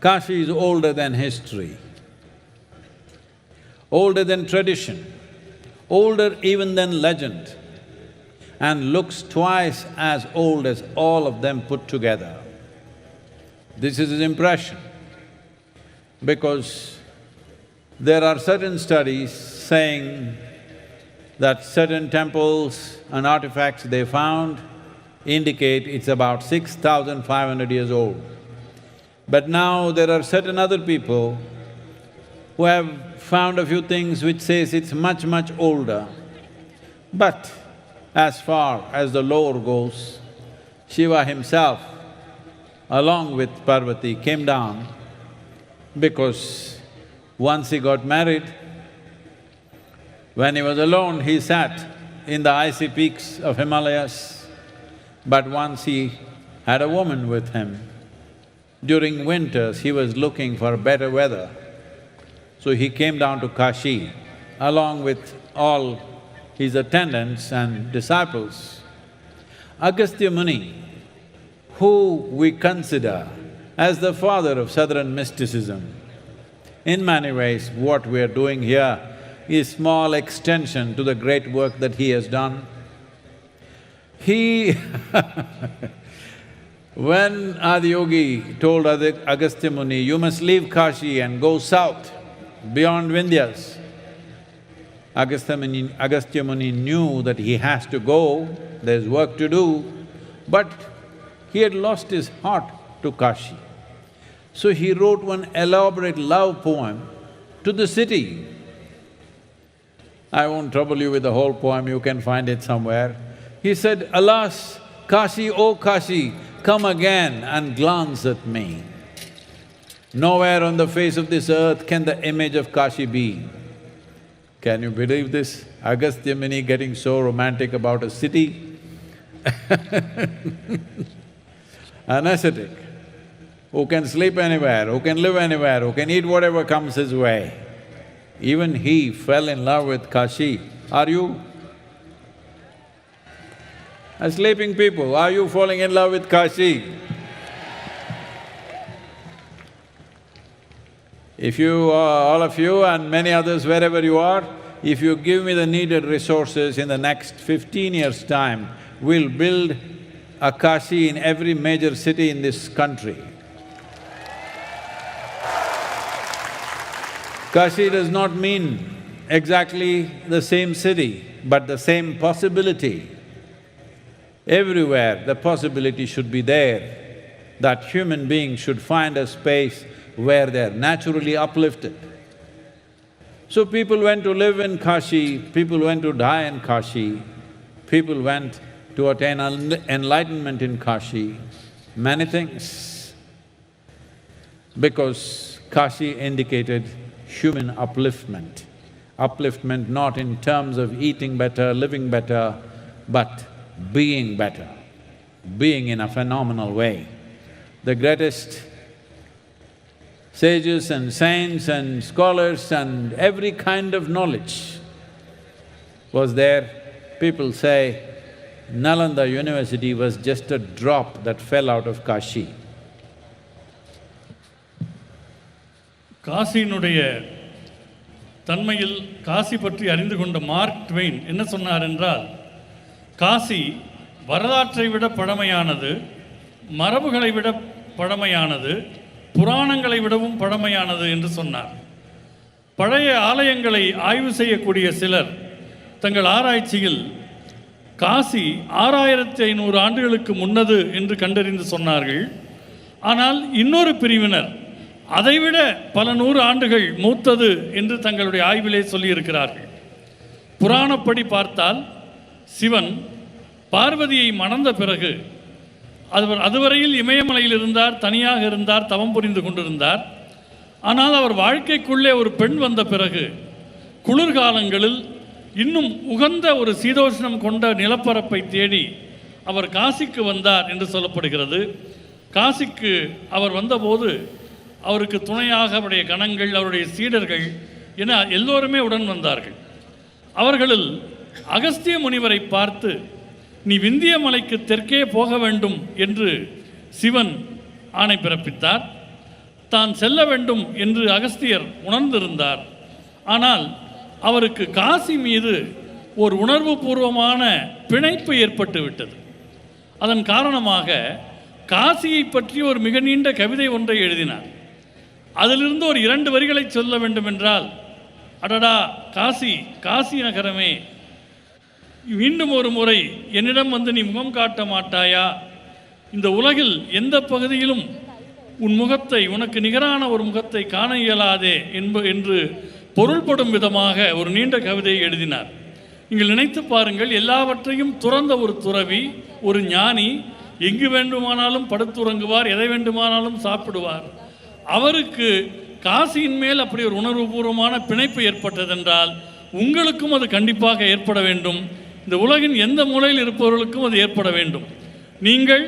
Kashi is older than history, older than tradition, older even than legend, and looks twice as old as all of them put together. This is his impression, because there are certain studies saying that certain temples and artifacts they found indicate it's about 6,500 years old. But now there are certain other people who have found a few things which says it's much, much older. But as far as the lore goes, Shiva himself, along with Parvati, came down because once he got married, when he was alone, he sat in the icy peaks of Himalayas. But once he had a woman with him. During winters, he was looking for better weather. So he came down to Kashi along with all his attendants and disciples. Agastya Muni, who we consider as the father of southern mysticism, in many ways what we are doing here is small extension to the great work that he has done. He when Adiyogi told Agastya Muni, you must leave Kashi and go south, beyond Vindhyas, Agastya Muni knew that he has to go, there's work to do, but he had lost his heart to Kashi. So he wrote one elaborate love poem to the city. I won't trouble you with the whole poem, you can find it somewhere. He said, alas, Kashi, oh Kashi, come again and glance at me. Nowhere on the face of this earth can the image of Kashi be. Can you believe this? Agastya Muni getting so romantic about a city? An ascetic who can sleep anywhere, who can live anywhere, who can eat whatever comes his way. Even he fell in love with Kashi. Are you? Sleeping people, are you falling in love with Kashi? If you, all of you and many others wherever you are, if you give me the needed resources in the next 15 years' time, we'll build a Kashi in every major city in this country. Kashi does not mean exactly the same city, but the same possibility. Everywhere the possibility should be there, that human beings should find a space where they're naturally uplifted. So people went to live in Kashi, people went to die in Kashi, people went to attain enlightenment in Kashi, many things. Because Kashi indicated human upliftment. upliftment not in terms of eating better, living better, but being better, being in a phenomenal way. The greatest sages and saints and scholars and every kind of knowledge was there. People say Nalanda University was just a drop that fell out of Kashi. காசியினுடைய தன்மையில் காசி பற்றி அறிந்து கொண்ட mark Twain என்ன சொன்னார் என்றால், காசி வரலாற்றை விட பழமையானது, மரபுகளை விட பழமையானது, புராணங்களை விடவும் பழமையானது என்று சொன்னார். பழைய ஆலயங்களை ஆய்வு செய்யக்கூடிய சிலர் தங்கள் ஆராய்ச்சியில் காசி 6500 ஆண்டுகளுக்கு முன்னது என்று கண்டறிந்து சொன்னார்கள். ஆனால் இன்னொரு பிரிவினர் அதைவிட பல 100 ஆண்டுகள் மூத்தது என்று தங்களுடைய ஆய்விலே சொல்லியிருக்கிறார்கள். புராணப்படி பார்த்தால் சிவன் பார்வதியை மணந்த பிறகு அதுவரையில் இமயமலையில் இருந்தார், தனியாக இருந்தார், தவம் புரிந்து கொண்டிருந்தார். ஆனால் அவர் வாழ்க்கைக்குள்ளே ஒரு பெண் வந்த பிறகு குளிர்காலங்களில் இன்னும் உகந்த ஒரு சீதோஷ்ணம் கொண்ட நிலப்பரப்பை தேடி அவர் காசிக்கு வந்தார் என்று சொல்லப்படுகிறது. காசிக்கு அவர் வந்தபோது அவருக்கு துணையாக அவருடைய கணங்கள், அவருடைய சீடர்கள் என எல்லோருமே உடன் வந்தார்கள். அவர்களில் அகஸ்திய முனிவரை பார்த்து, நீ விந்திய மலைக்கு தெற்கே போக வேண்டும் என்று சிவன் ஆணை பிறப்பித்தார். தான் செல்ல வேண்டும் என்று அகஸ்தியர் உணர்ந்திருந்தார். ஆனால் அவருக்கு காசி மீது ஒரு உணர்வு பூர்வமான பிணைப்பு ஏற்பட்டு விட்டது. அதன் காரணமாக காசியை பற்றி ஒரு மிக நீண்ட கவிதை ஒன்றை எழுதினார். அதிலிருந்து ஒரு 2 வரிகளை சொல்ல வேண்டும் என்றால், அடடா காசி, காசி நகரமே, மீண்டும் ஒரு முறை என்னிடம் வந்து நீ முகம் காட்ட மாட்டாயா? இந்த உலகில் எந்த பகுதியிலும் உன் முகத்தை, உனக்கு நிகரான ஒரு முகத்தை காண இயலாதே என்று பொருள்படும் விதமாக ஒரு நீண்ட கவிதையை எழுதினார். நீங்கள் நினைத்து பாருங்கள், எல்லாவற்றையும் துறந்த ஒரு துறவி, ஒரு ஞானி, எங்கு வேண்டுமானாலும் படுத்துறங்குவார், எதை வேண்டுமானாலும் சாப்பிடுவார். அவருக்கு காசியின் மேல் அப்படி ஒரு உணர்வுபூர்வமான பிணைப்பு ஏற்பட்டதென்றால் உங்களுக்கும் அது கண்டிப்பாக ஏற்பட வேண்டும். இந்த உலகின் எந்த மூலையில் இருப்பவர்களுக்கும் அது ஏற்பட வேண்டும். நீங்கள்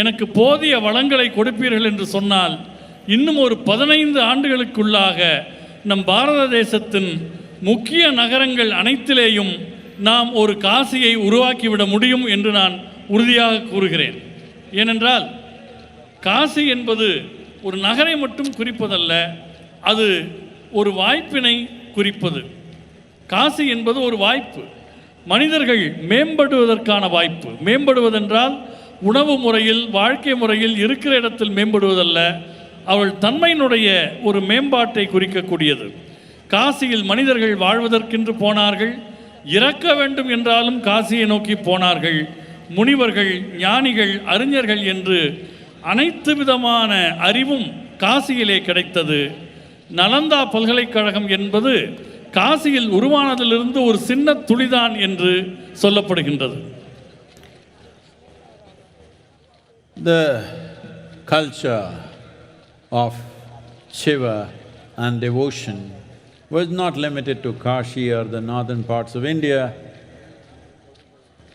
எனக்கு போதிய வளங்களை கொடுப்பீர்கள் என்று சொன்னால் இன்னும் ஒரு 15 ஆண்டுகளுக்குள்ளாக நம் பாரத தேசத்தின் முக்கிய நகரங்கள் அனைத்திலேயும் நாம் ஒரு காசியை உருவாக்கிவிட முடியும் என்று நான் உறுதியாக கூறுகிறேன். ஏனென்றால் காசி என்பது ஒரு நகரை மட்டும் குறிப்பதல்ல, அது ஒரு வாய்ப்பினை குறிப்பது. காசி என்பது ஒரு வாய்ப்பு, மனிதர்கள் மேம்படுவதற்கான வாய்ப்பு. மேம்படுவதென்றால் உணவு முறையில், வாழ்க்கை முறையில், இருக்கிற இடத்தில் மேம்படுவதல்ல, அவள் தன்மையினுடைய ஒரு மேம்பாட்டை குறிக்கக்கூடியது. காசியில் மனிதர்கள் வாழ்வதற்கென்று போனார்கள், இறக்க வேண்டும் என்றாலும் காசியை நோக்கி போனார்கள். முனிவர்கள், ஞானிகள், அறிஞர்கள் என்று அனைத்து விதமான அறிவும் காசியிலே கிடைத்தது. நலந்தா பல்கலைக்கழகம் என்பது காசியில் உருவானதிலிருந்து ஒரு சின்ன துளிதான் என்று சொல்லப்படுகின்றது. The culture of Shiva and devotion was not limited to Kashi or the northern parts of India.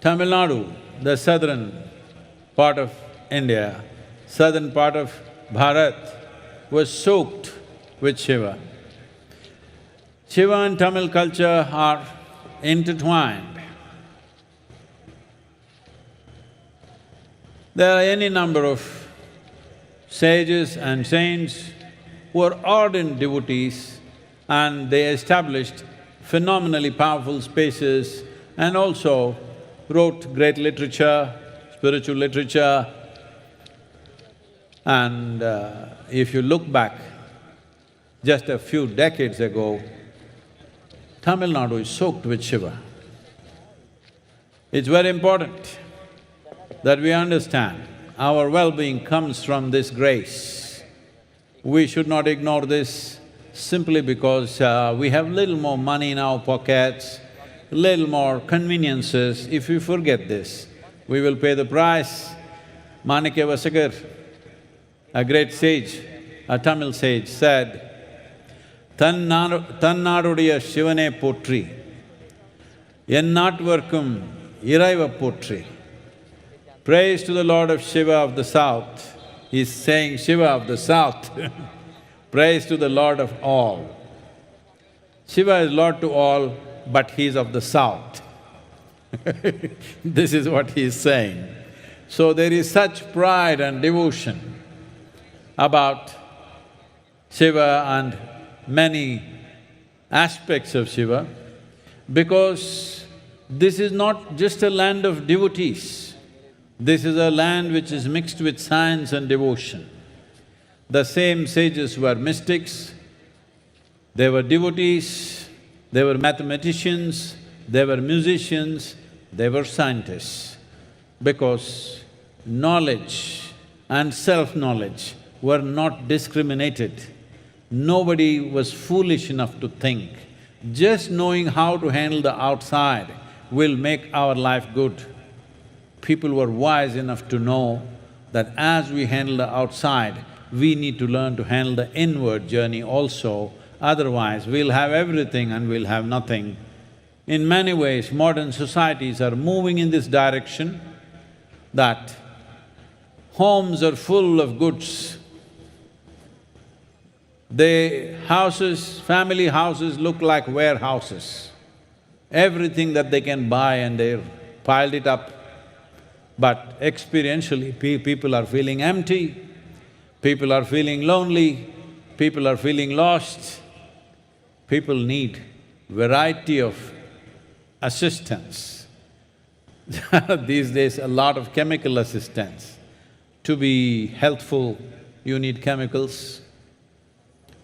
Tamil Nadu, the southern part of India, southern part of Bharat, was soaked with Shiva. Shiva and Tamil culture are intertwined. There are any number of sages and saints who are ardent devotees, and they established phenomenally powerful spaces and also wrote great literature, spiritual literature. And if you look back just a few decades ago, Tamil Nadu is soaked with Shiva. It's very important that we understand our well-being comes from this grace. We should not ignore this simply because we have little more money in our pockets, little more conveniences. If we forget this, we will pay the price. Manikya Vasagar, a great sage, a Tamil sage, said, தன்னாடுடைய சிவனே போற்றி, எந்நாட்டவர்க்கும் இறைவ போற்றி. Praise to the Lord of Shiva of the South. He's saying Shiva of the South. Praise to the Lord of all. Shiva is Lord to all, but he's of the South. This is what he is saying. So there is such pride and devotion about Shiva and many aspects of Shiva, because this is not just a land of devotees. This is a land which is mixed with science and devotion. The same sages were mystics, they were devotees, they were mathematicians, they were musicians, they were scientists. Because knowledge and self-knowledge were not discriminated. Nobody was foolish enough to think, just knowing how to handle the outside will make our life good. People were wise enough to know that as we handle the outside, we need to learn to handle the inward journey also, otherwise we'll have everything and we'll have nothing. In many ways, modern societies are moving in this direction, that homes are full of goods. Family houses look like warehouses. Everything that they can buy and they've piled it up. But experientially, people are feeling empty, people are feeling lonely, people are feeling lost. People need variety of assistance. These days, a lot of chemical assistance. To be healthful, you need chemicals.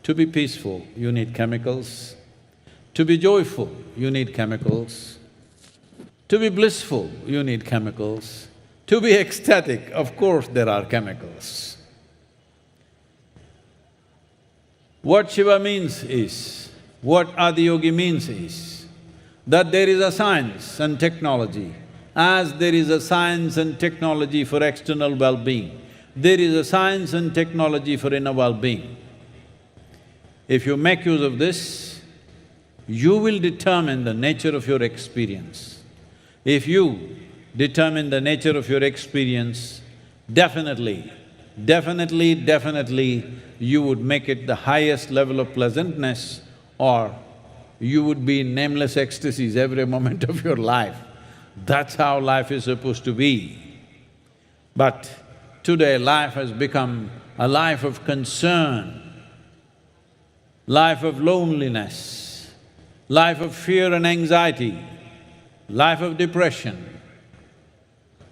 To be peaceful, you need chemicals. To be joyful, you need chemicals. To be blissful, you need chemicals. To be ecstatic, of course there are chemicals. What Shiva means is, what Adiyogi means is, that there is a science and technology. As there is a science and technology for external well-being, there is a science and technology for inner well-being. If you make use of this, you will determine the nature of your experience. If you determine the nature of your experience, definitely, you would make it the highest level of pleasantness, or you would be in nameless ecstasies every moment of your life. That's how life is supposed to be. But today life has become a life of concern, life of loneliness, life of fear and anxiety, life of depression,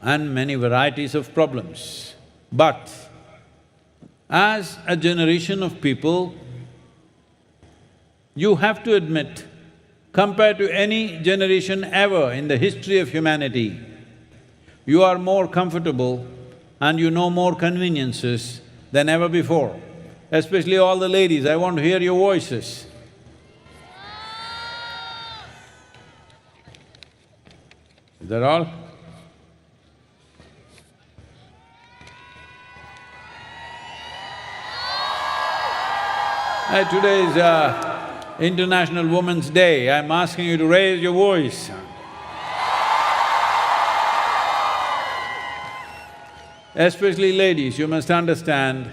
and many varieties of problems. But as a generation of people, you have to admit, compared to any generation ever in the history of humanity, you are more comfortable and you know more conveniences than ever before. Especially all the ladies, I want to hear your voices. Is that all? Today is International Women's Day. I'm asking you to raise your voice. Especially ladies, you must understand,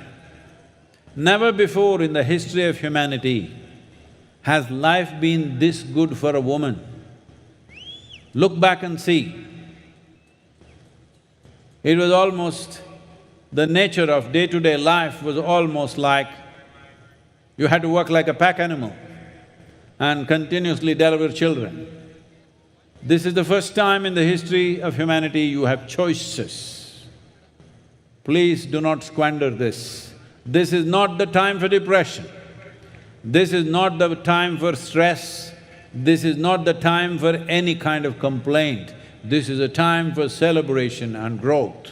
never before in the history of humanity has life been this good for a woman. Look back and see. It was almost… the nature of day-to-day life was almost like you had to work like a pack animal and continuously deliver children. This is the first time in the history of humanity you have choices. Please do not squander this. This is not the time for depression. This is not the time for stress. This is not the time for any kind of complaint. This is a time for celebration and growth.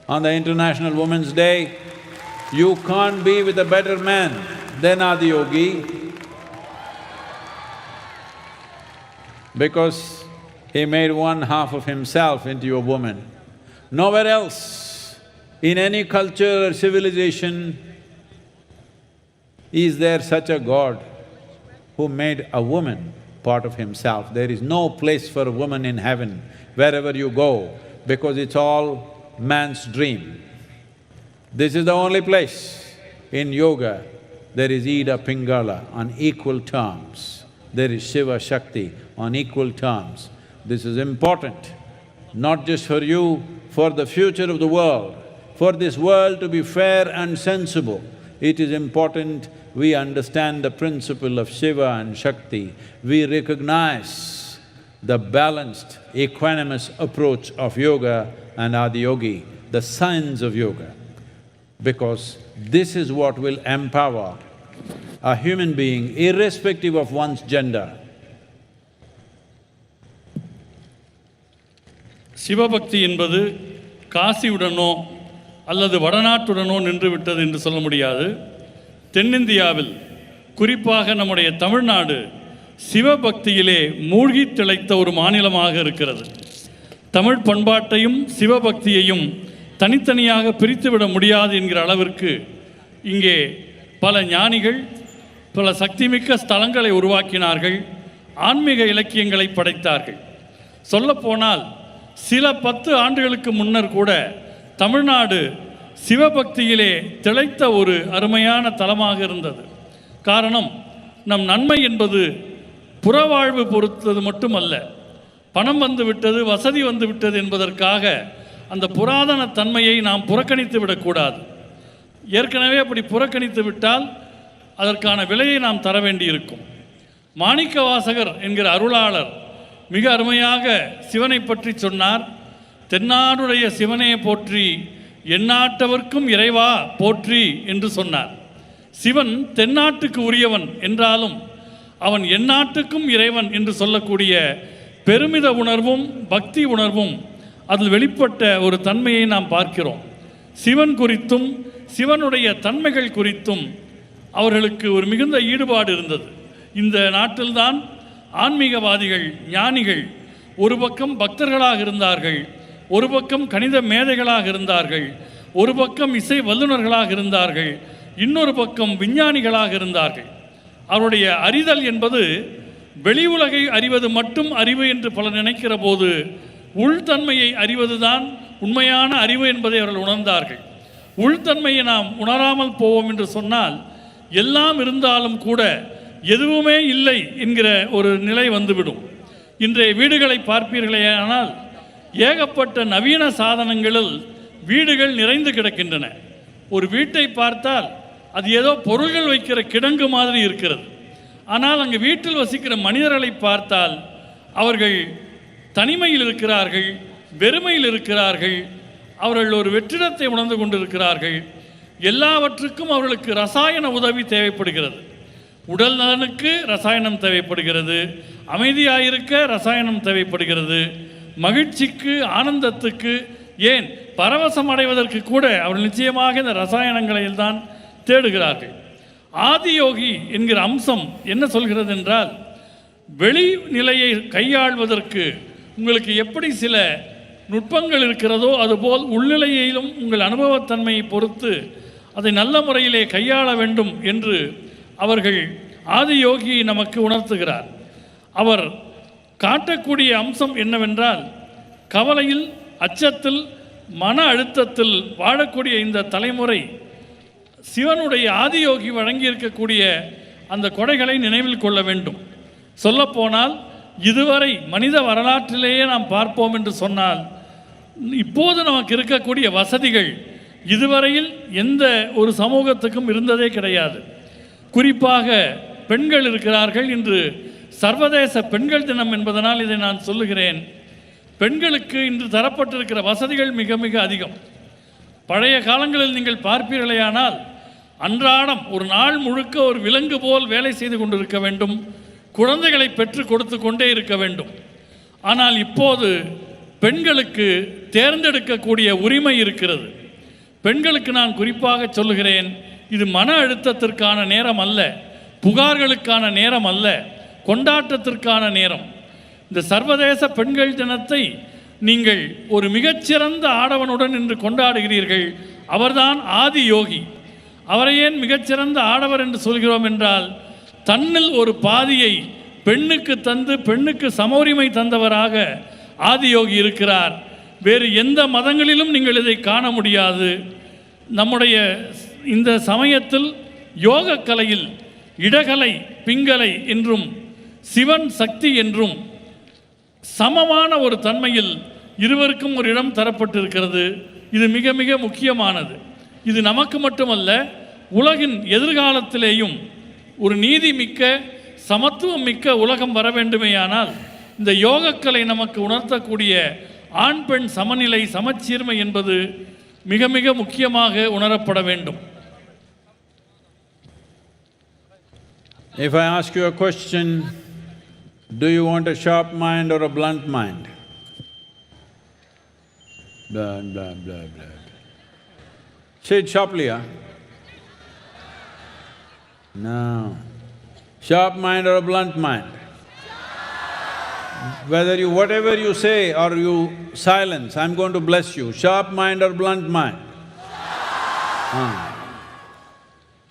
On the International Women's Day, you can't be with a better man than Adiyogi, because he made one half of himself into a woman. Nowhere else, in any culture or civilization, Is there such a God who made a woman part of himself? There is no place for a woman in heaven wherever you go, because it's all man's dream. This is the only place. In yoga, there is Ida Pingala on equal terms. There is Shiva Shakti on equal terms. This is important, not just for you, for the future of the world. For this world to be fair and sensible, it is important we understand the principle of Shiva and Shakti. We recognize the balanced, equanimous approach of yoga and Adiyogi, the science of yoga, because this is what will empower a human being irrespective of one's gender. சிவபக்தி என்பது காசியுடனோ அல்லது வடநாட்டுடனோ நின்று விட்டது என்று சொல்ல முடியாது. தென்னிந்தியாவில் குறிப்பாக நம்முடைய தமிழ்நாடு சிவபக்தியிலே மூழ்கி திளைத்த ஒரு மாநிலமாக இருக்கிறது. தமிழ் பண்பாட்டையும் சிவபக்தியையும் தனித்தனியாக பிரித்துவிட முடியாது என்கிற அளவிற்கு இங்கே பல ஞானிகள் பல சக்திமிக்க ஸ்தலங்களை உருவாக்கினார்கள், ஆன்மீக இலக்கியங்களை படைத்தார்கள். சொல்லப்போனால் சில 10 ஆண்டுகளுக்கு முன்னர் கூட தமிழ்நாடு சிவபக்தியிலே திளைத்த ஒரு அருமையான தலமாக இருந்தது. காரணம், நம் நன்மை என்பது புறவாழ்வு பொறுத்தது மட்டுமல்ல, பணம் வந்து விட்டது, வசதி வந்து விட்டது என்பதற்காக அந்த புராதன தன்மையை நாம் புறக்கணித்து விடக்கூடாது. ஏற்கனவே அப்படி புறக்கணித்து விட்டால் அதற்கான விலையை நாம் தர வேண்டியிருக்கும். மாணிக்க வாசகர் என்கிற அருளாளர் மிக அருமையாக சிவனை பற்றி சொன்னார். தென்னாடுடைய சிவனே போற்றி, எந்நாட்டவர்க்கும் இறைவா போற்றி என்று சொன்னார். சிவன் தென்னாட்டுக்கு உரியவன் என்றாலும் அவன் எந்நாட்டுக்கும் இறைவன் என்று சொல்லக்கூடிய பெருமித உணர்வும் பக்தி உணர்வும் அதில் வெளிப்பட்ட ஒரு தன்மையை நாம் பார்க்கிறோம். சிவன் குறித்தும் சிவனுடைய தன்மைகள் குறித்தும் அவர்களுக்கு ஒரு மிகுந்த ஈடுபாடு இருந்தது. இந்த நாட்டில்தான் ஆன்மீகவாதிகள், ஞானிகள் ஒரு பக்கம் பக்தர்களாக இருந்தார்கள், ஒரு பக்கம் கணித மேதைகளாக இருந்தார்கள், ஒரு பக்கம் இசை வல்லுநர்களாக இருந்தார்கள், இன்னொரு பக்கம் விஞ்ஞானிகளாக இருந்தார்கள். அவருடைய அறிதல் என்பது வெளி உலகை அறிவது மட்டும் அறிவு என்று பலர் நினைக்கிற போது உள்தன்மையை அறிவதுதான் உண்மையான அறிவு என்பதை அவர்கள் உணர்ந்தார்கள். உள்தன்மையை நாம் உணராமல் போவோம் என்று சொன்னால் எல்லாம் இருந்தாலும் கூட எதுவுமே இல்லை என்கிற ஒரு நிலை வந்துவிடும். இன்றைய வீடுகளை பார்ப்பீர்களே ஆனால் ஏகப்பட்ட நவீன சாதனங்களில் வீடுகள் நிறைந்து கிடக்கின்றன. ஒரு வீட்டை பார்த்தால் அது ஏதோ பொருள்கள் வைக்கிற கிடங்கு மாதிரி இருக்கிறது. ஆனால் அங்கு வீட்டில் வசிக்கிற மனிதர்களை பார்த்தால் அவர்கள் தனிமையில் இருக்கிறார்கள், வெறுமையில் இருக்கிறார்கள், அவர்கள் ஒரு வெற்றிடத்தை உணர்ந்து கொண்டிருக்கிறார்கள். எல்லாவற்றுக்கும் அவர்களுக்கு ரசாயன உதவி தேவைப்படுகிறது. உடல் நலனுக்கு ரசாயனம் தேவைப்படுகிறது, அமைதியாயிருக்க ரசாயனம் தேவைப்படுகிறது, மகிழ்ச்சிக்கு ஆனந்தத்துக்கு ஏன் பரவசம் அடைவதற்கு கூட அவர்கள் நிச்சயமாக இந்த ரசாயனங்களையில் தான் தேடுகிறார்கள். ஆதியோகி என்கிற அம்சம் என்ன சொல்கிறது என்றால், வெளி நிலையை கையாள்வதற்கு உங்களுக்கு எப்படி சில நுட்பங்கள் இருக்கிறதோ அதுபோல் உள்நிலையிலும் உங்கள் அனுபவத்தன்மையை பொறுத்து அதை நல்ல முறையிலே கையாள வேண்டும் என்று அவர்கள் ஆதியோகியை நமக்கு உணர்த்துகிறார். அவர் காட்டக்கூடிய அம்சம் என்னவென்றால், கவலையில், அச்சத்தில், மன அழுத்தத்தில் வாழக்கூடிய இந்த தலைமுறை சிவனுடைய ஆதியோகி வழங்கியிருக்கக்கூடிய அந்த கொடைகளை நினைவில் கொள்ள வேண்டும். சொல்லப்போனால் இதுவரை மனித வரலாற்றிலேயே நாம் பார்ப்போம் என்று சொன்னால், இப்போது நமக்கு இருக்கக்கூடிய வசதிகள் இதுவரையில் எந்த ஒரு சமூகத்துக்கும் இருந்ததே கிடையாது. குறிப்பாக பெண்கள் இருக்கிறார்கள். இன்று சர்வதேச பெண்கள் தினம் என்பதனால் இதை நான் சொல்லுகிறேன். பெண்களுக்கு இன்று தரப்பட்டிருக்கிற வசதிகள் மிக மிக அதிகம். பழைய காலங்களில் நீங்கள் பார்ப்பீர்களேயானால் அன்றாடம் ஒரு நாள் முழுக்க ஒரு விலங்கு போல் வேலை செய்து கொண்டிருக்க வேண்டும், குழந்தைகளை பெற்று கொடுத்து கொண்டே இருக்க வேண்டும். ஆனால் இப்போது பெண்களுக்கு தேர்ந்தெடுக்கக்கூடிய உரிமை இருக்கிறது. பெண்களுக்கு நான் குறிப்பாக சொல்லுகிறேன், இது மன அழுத்தத்திற்கான நேரம் அல்ல, புகார்களுக்கான நேரம் அல்ல, கொண்டாட்டத்திற்கான நேரம். இந்த சர்வதேச பெண்கள் தினத்தை நீங்கள் ஒரு மிகச்சிறந்த ஆடவனுடன் இன்று கொண்டாடுகிறீர்கள். அவர்தான் ஆதி யோகி. அவரை ஏன் மிகச்சிறந்த ஆடவர் என்று சொல்கிறோம் என்றால், தன்னில் ஒரு பாதியை பெண்ணுக்கு தந்து பெண்ணுக்கு சமோரிமை தந்தவராக ஆதியோகி இருக்கிறார். வேறு எந்த மதங்களிலும் நீங்கள் இதை காண முடியாது. நம்முடைய இந்த சமயத்தில் யோக கலையில் இடகலை பிங்கலை என்றும் சிவன் சக்தி என்றும் சமமான ஒரு தன்மையில் இருவருக்கும் ஒரு இடம் தரப்பட்டிருக்கிறது. இது மிக மிக முக்கியமானது. இது நமக்கு மட்டுமல்ல, உலகின் எதிர்காலத்திலேயும் ஒரு நீதி மிக்க சமத்துவம் மிக்க உலகம் வர வேண்டுமேயானால் இந்த யோகக்கலை நமக்கு உணர்த்தக்கூடிய ஆண் பெண் சமநிலை சமச்சீர்மை என்பது மிக மிக முக்கியமாக உணரப்பட வேண்டும். If I ask you a question, do you want a sharp mind or a blunt mind? Blah, blah, blah, blah. Say it sharply, huh? No. Sharp mind or a blunt mind? Whether you… whatever you say or you silence, I'm going to bless you. Sharp mind or blunt mind?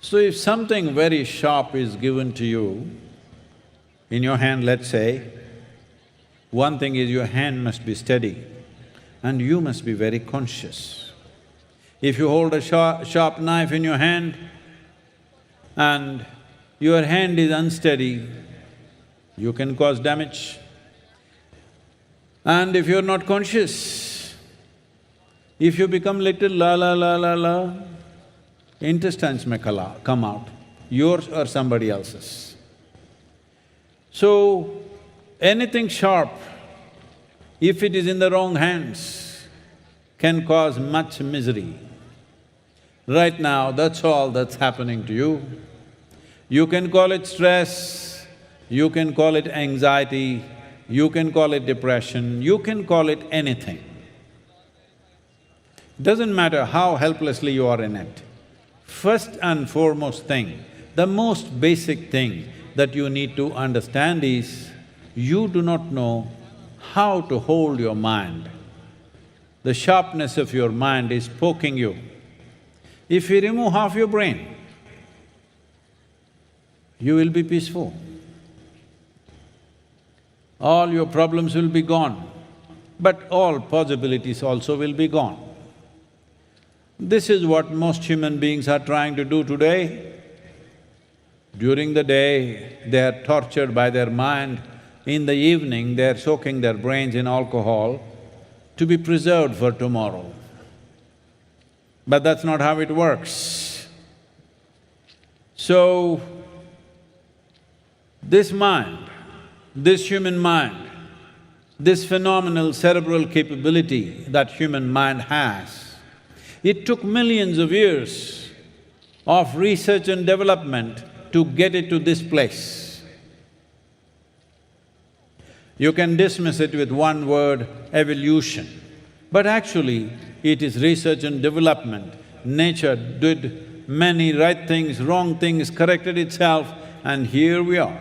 So if something very sharp is given to you in your hand, let's say, one thing is your hand must be steady and you must be very conscious. If you hold a sharp knife in your hand and your hand is unsteady, you can cause damage. And if you're not conscious, if you become little la la la la la, intestines may come out, yours or somebody else's. So, anything sharp, if it is in the wrong hands, can cause much misery. Right now, that's all that's happening to you. You can call it stress, you can call it anxiety, you can call it depression, you can call it anything. Doesn't matter how helplessly you are in it. First and foremost thing, the most basic thing that you need to understand is, you do not know how to hold your mind. The sharpness of your mind is poking you. If you remove half your brain, you will be peaceful. All your problems will be gone, but all possibilities also will be gone. This is what most human beings are trying to do today. During the day, they are tortured by their mind. In the evening, they are soaking their brains in alcohol to be preserved for tomorrow. But that's not how it works. So, this mind, this human mind, this phenomenal cerebral capability that human mind has, it took millions of years of research and development to get it to this place. You can dismiss it with one word, evolution, but actually it is research and development. Nature did many right things, wrong things, corrected itself, and here we are.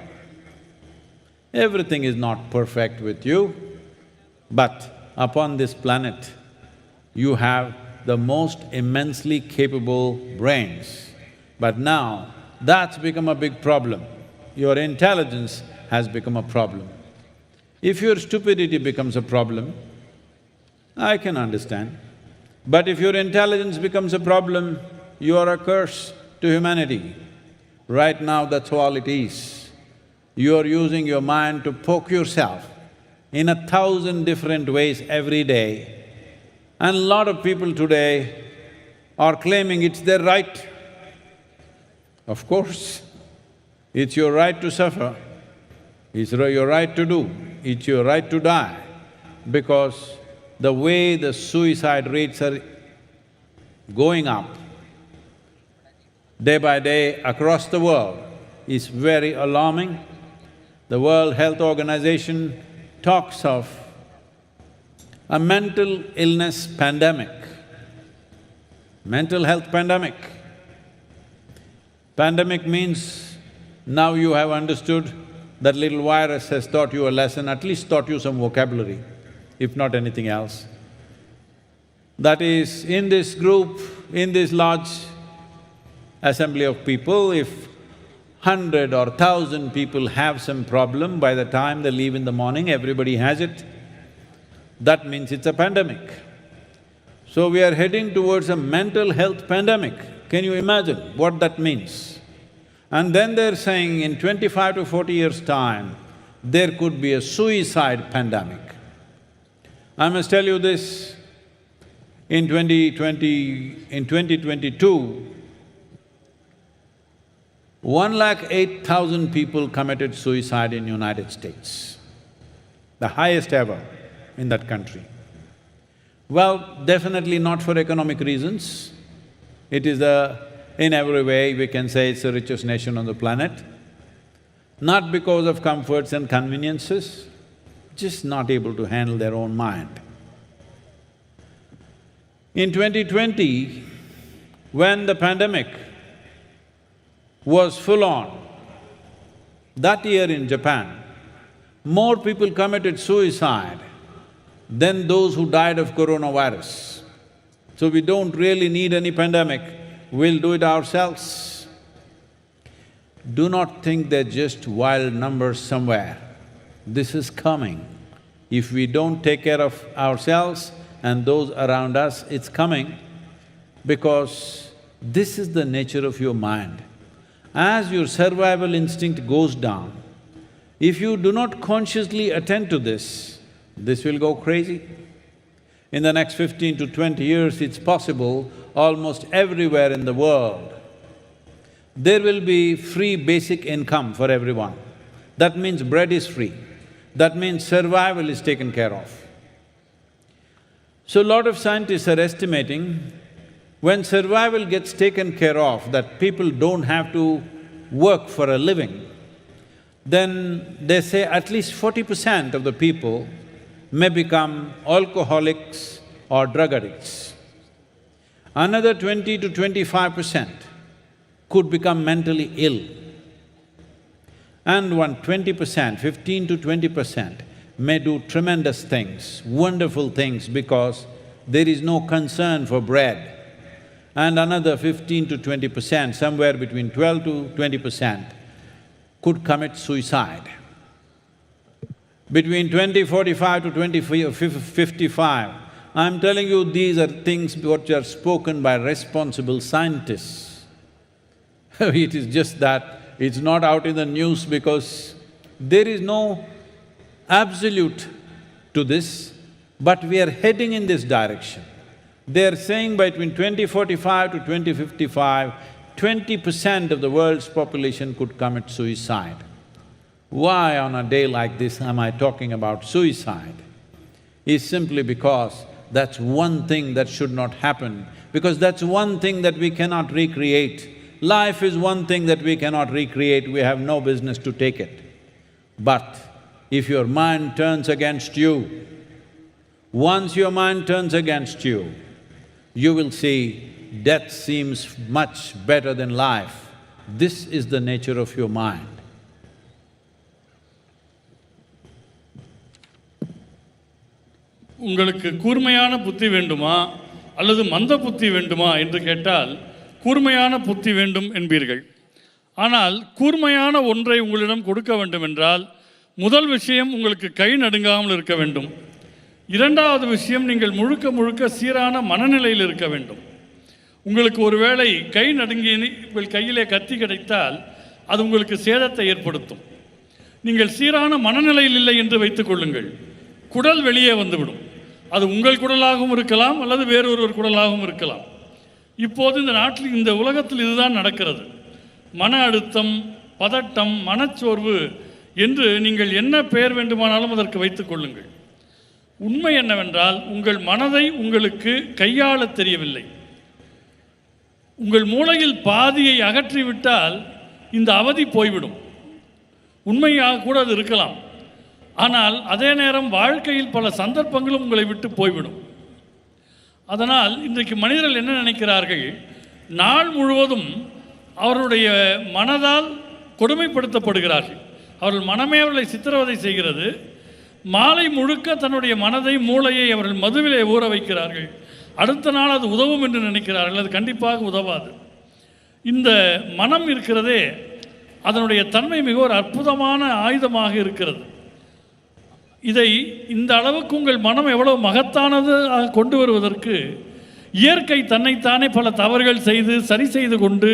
Everything is not perfect with you, but upon this planet, you have the most immensely capable brains. But now, that's become a big problem. Your intelligence has become a problem. If your stupidity becomes a problem, I can understand. But if your intelligence becomes a problem, you are a curse to humanity. Right now, that's all it is. You are using your mind to poke yourself in 1,000 different ways every day. And a lot of people today are claiming it's their right. Of course, it's your right to suffer, it's your right to do, it's your right to die, because the way the suicide rates are going up day by day across the world is very alarming. The World Health Organization talks of a mental illness pandemic, mental health pandemic. Pandemic means now you have understood that little virus has taught you a lesson, at least taught you some vocabulary, if not anything else. That is, in this group, in this large assembly of people, if 100 or 1,000 people have some problem, by the time they leave in the morning, everybody has it, that means it's a pandemic. So we are heading towards a mental health pandemic. Can you imagine what that means? And then they're saying in 25 to 40 years' time, there could be a suicide pandemic. I must tell you this, in 2022, 108,000 people committed suicide in United States, the highest ever in that country. Well, definitely not for economic reasons. It is in every way we can say it's the richest nation on the planet. Not because of comforts and conveniences, just not able to handle their own mind. In 2020, when the pandemic was full on, that year in Japan, more people committed suicide than those who died of coronavirus. So we don't really need any pandemic, we'll do it ourselves. Do not think they're just wild numbers somewhere. This is coming. If we don't take care of ourselves and those around us, it's coming because this is the nature of your mind. As your survival instinct goes down, if you do not consciously attend to this will go crazy. In the next 15 to 20 years, it's possible almost everywhere in the world, there will be free basic income for everyone. That means bread is free. That means survival is taken care of. So a lot of scientists are estimating when survival gets taken care of, that people don't have to work for a living, then they say at least 40% of the people may become alcoholics or drug addicts. Another 20 to 25% could become mentally ill. And 20%, 15 to 20% may do tremendous things, wonderful things because there is no concern for bread. And another 15 to 20%, somewhere between 12 to 20%, could commit suicide. Between 2045 to 2055, I'm telling you, these are things which are spoken by responsible scientists. It is just that it's not out in the news because there is no absolute to this, but we are heading in this direction. They are saying between 2045 to 2055, 20% of the world's population could commit suicide. Why on a day like this am I talking about suicide? Is simply because that's one thing that should not happen, because that's one thing that we cannot recreate. Life is one thing that we cannot recreate, we have no business to take it. But if your mind turns against you, once your mind turns against you, you will see death seems much better than life. This is the nature of your mind. உங்களுக்கு கூர்மையான புத்தி வேண்டுமா அல்லது மந்த புத்தி வேண்டுமா என்று கேட்டால் கூர்மையான புத்தி வேண்டும் என்பீர்கள். ஆனால் கூர்மையான ஒன்றை உங்களிடம் கொடுக்க வேண்டும் என்றால் முதல் விஷயம் உங்களுக்கு கை நடுங்காமல் இருக்க வேண்டும். இரண்டாவது விஷயம் நீங்கள் முழுக்க முழுக்க சீரான மனநிலையில் இருக்க வேண்டும். உங்களுக்கு ஒருவேளை கை நடுங்கி உங்கள் கையிலே கத்தி கிடைத்தால் அது உங்களுக்கு சேதத்தை ஏற்படுத்தும். நீங்கள் சீரான மனநிலையில் இல்லை என்று வைத்துக் கொள்ளுங்கள், குடல் வெளியே வந்துவிடும். அது உங்கள் குடலாகவும் இருக்கலாம் அல்லது வேறொருவர் குடலாகவும் இருக்கலாம். இப்போது இந்த நாட்டில் இந்த உலகத்தில் இதுதான் நடக்கிறது. மன அழுத்தம், பதட்டம், மனச்சோர்வு என்று நீங்கள் என்ன பெயர் வேண்டுமானாலும் அதற்கு வைத்துக் கொள்ளுங்கள். உண்மை என்னவென்றால் உங்கள் மனதை உங்களுக்கு கையாள தெரியவில்லை. உங்கள் மூளையில் பாதியை அகற்றிவிட்டால் இந்த அவதி போய்விடும். உண்மையாக கூட அது இருக்கலாம். ஆனால் அதே நேரம் வாழ்க்கையில் பல சந்தர்ப்பங்களும் உங்களை விட்டு போய்விடும். அதனால் இன்றைக்கு மனிதர்கள் என்ன நினைக்கிறார்கள், நாள் முழுவதும் அவருடைய மனதால் கொடுமைப்படுத்தப்படுகிறார்கள். அவர்கள் மனமே அவர்களை சித்திரவதை செய்கிறது. மாலை முழுக்க தன்னுடைய மனதை, மூளையை அவர்கள் மதுவிலே ஊற வைக்கிறார்கள். அடுத்த நாள் அது உதவும் என்று நினைக்கிறார்கள். அது கண்டிப்பாக உதவாது. இந்த மனம் இருக்கிறதே, அதனுடைய தன்மை மிக ஒரு அற்புதமான ஆயுதமாக இருக்கிறது. இதை இந்த அளவுக்கு உங்கள் மனம் எவ்வளவு மகத்தானது கொண்டு வருவதற்கு இயற்கை தன்னைத்தானே பல தவறுகள் செய்து சரி செய்து கொண்டு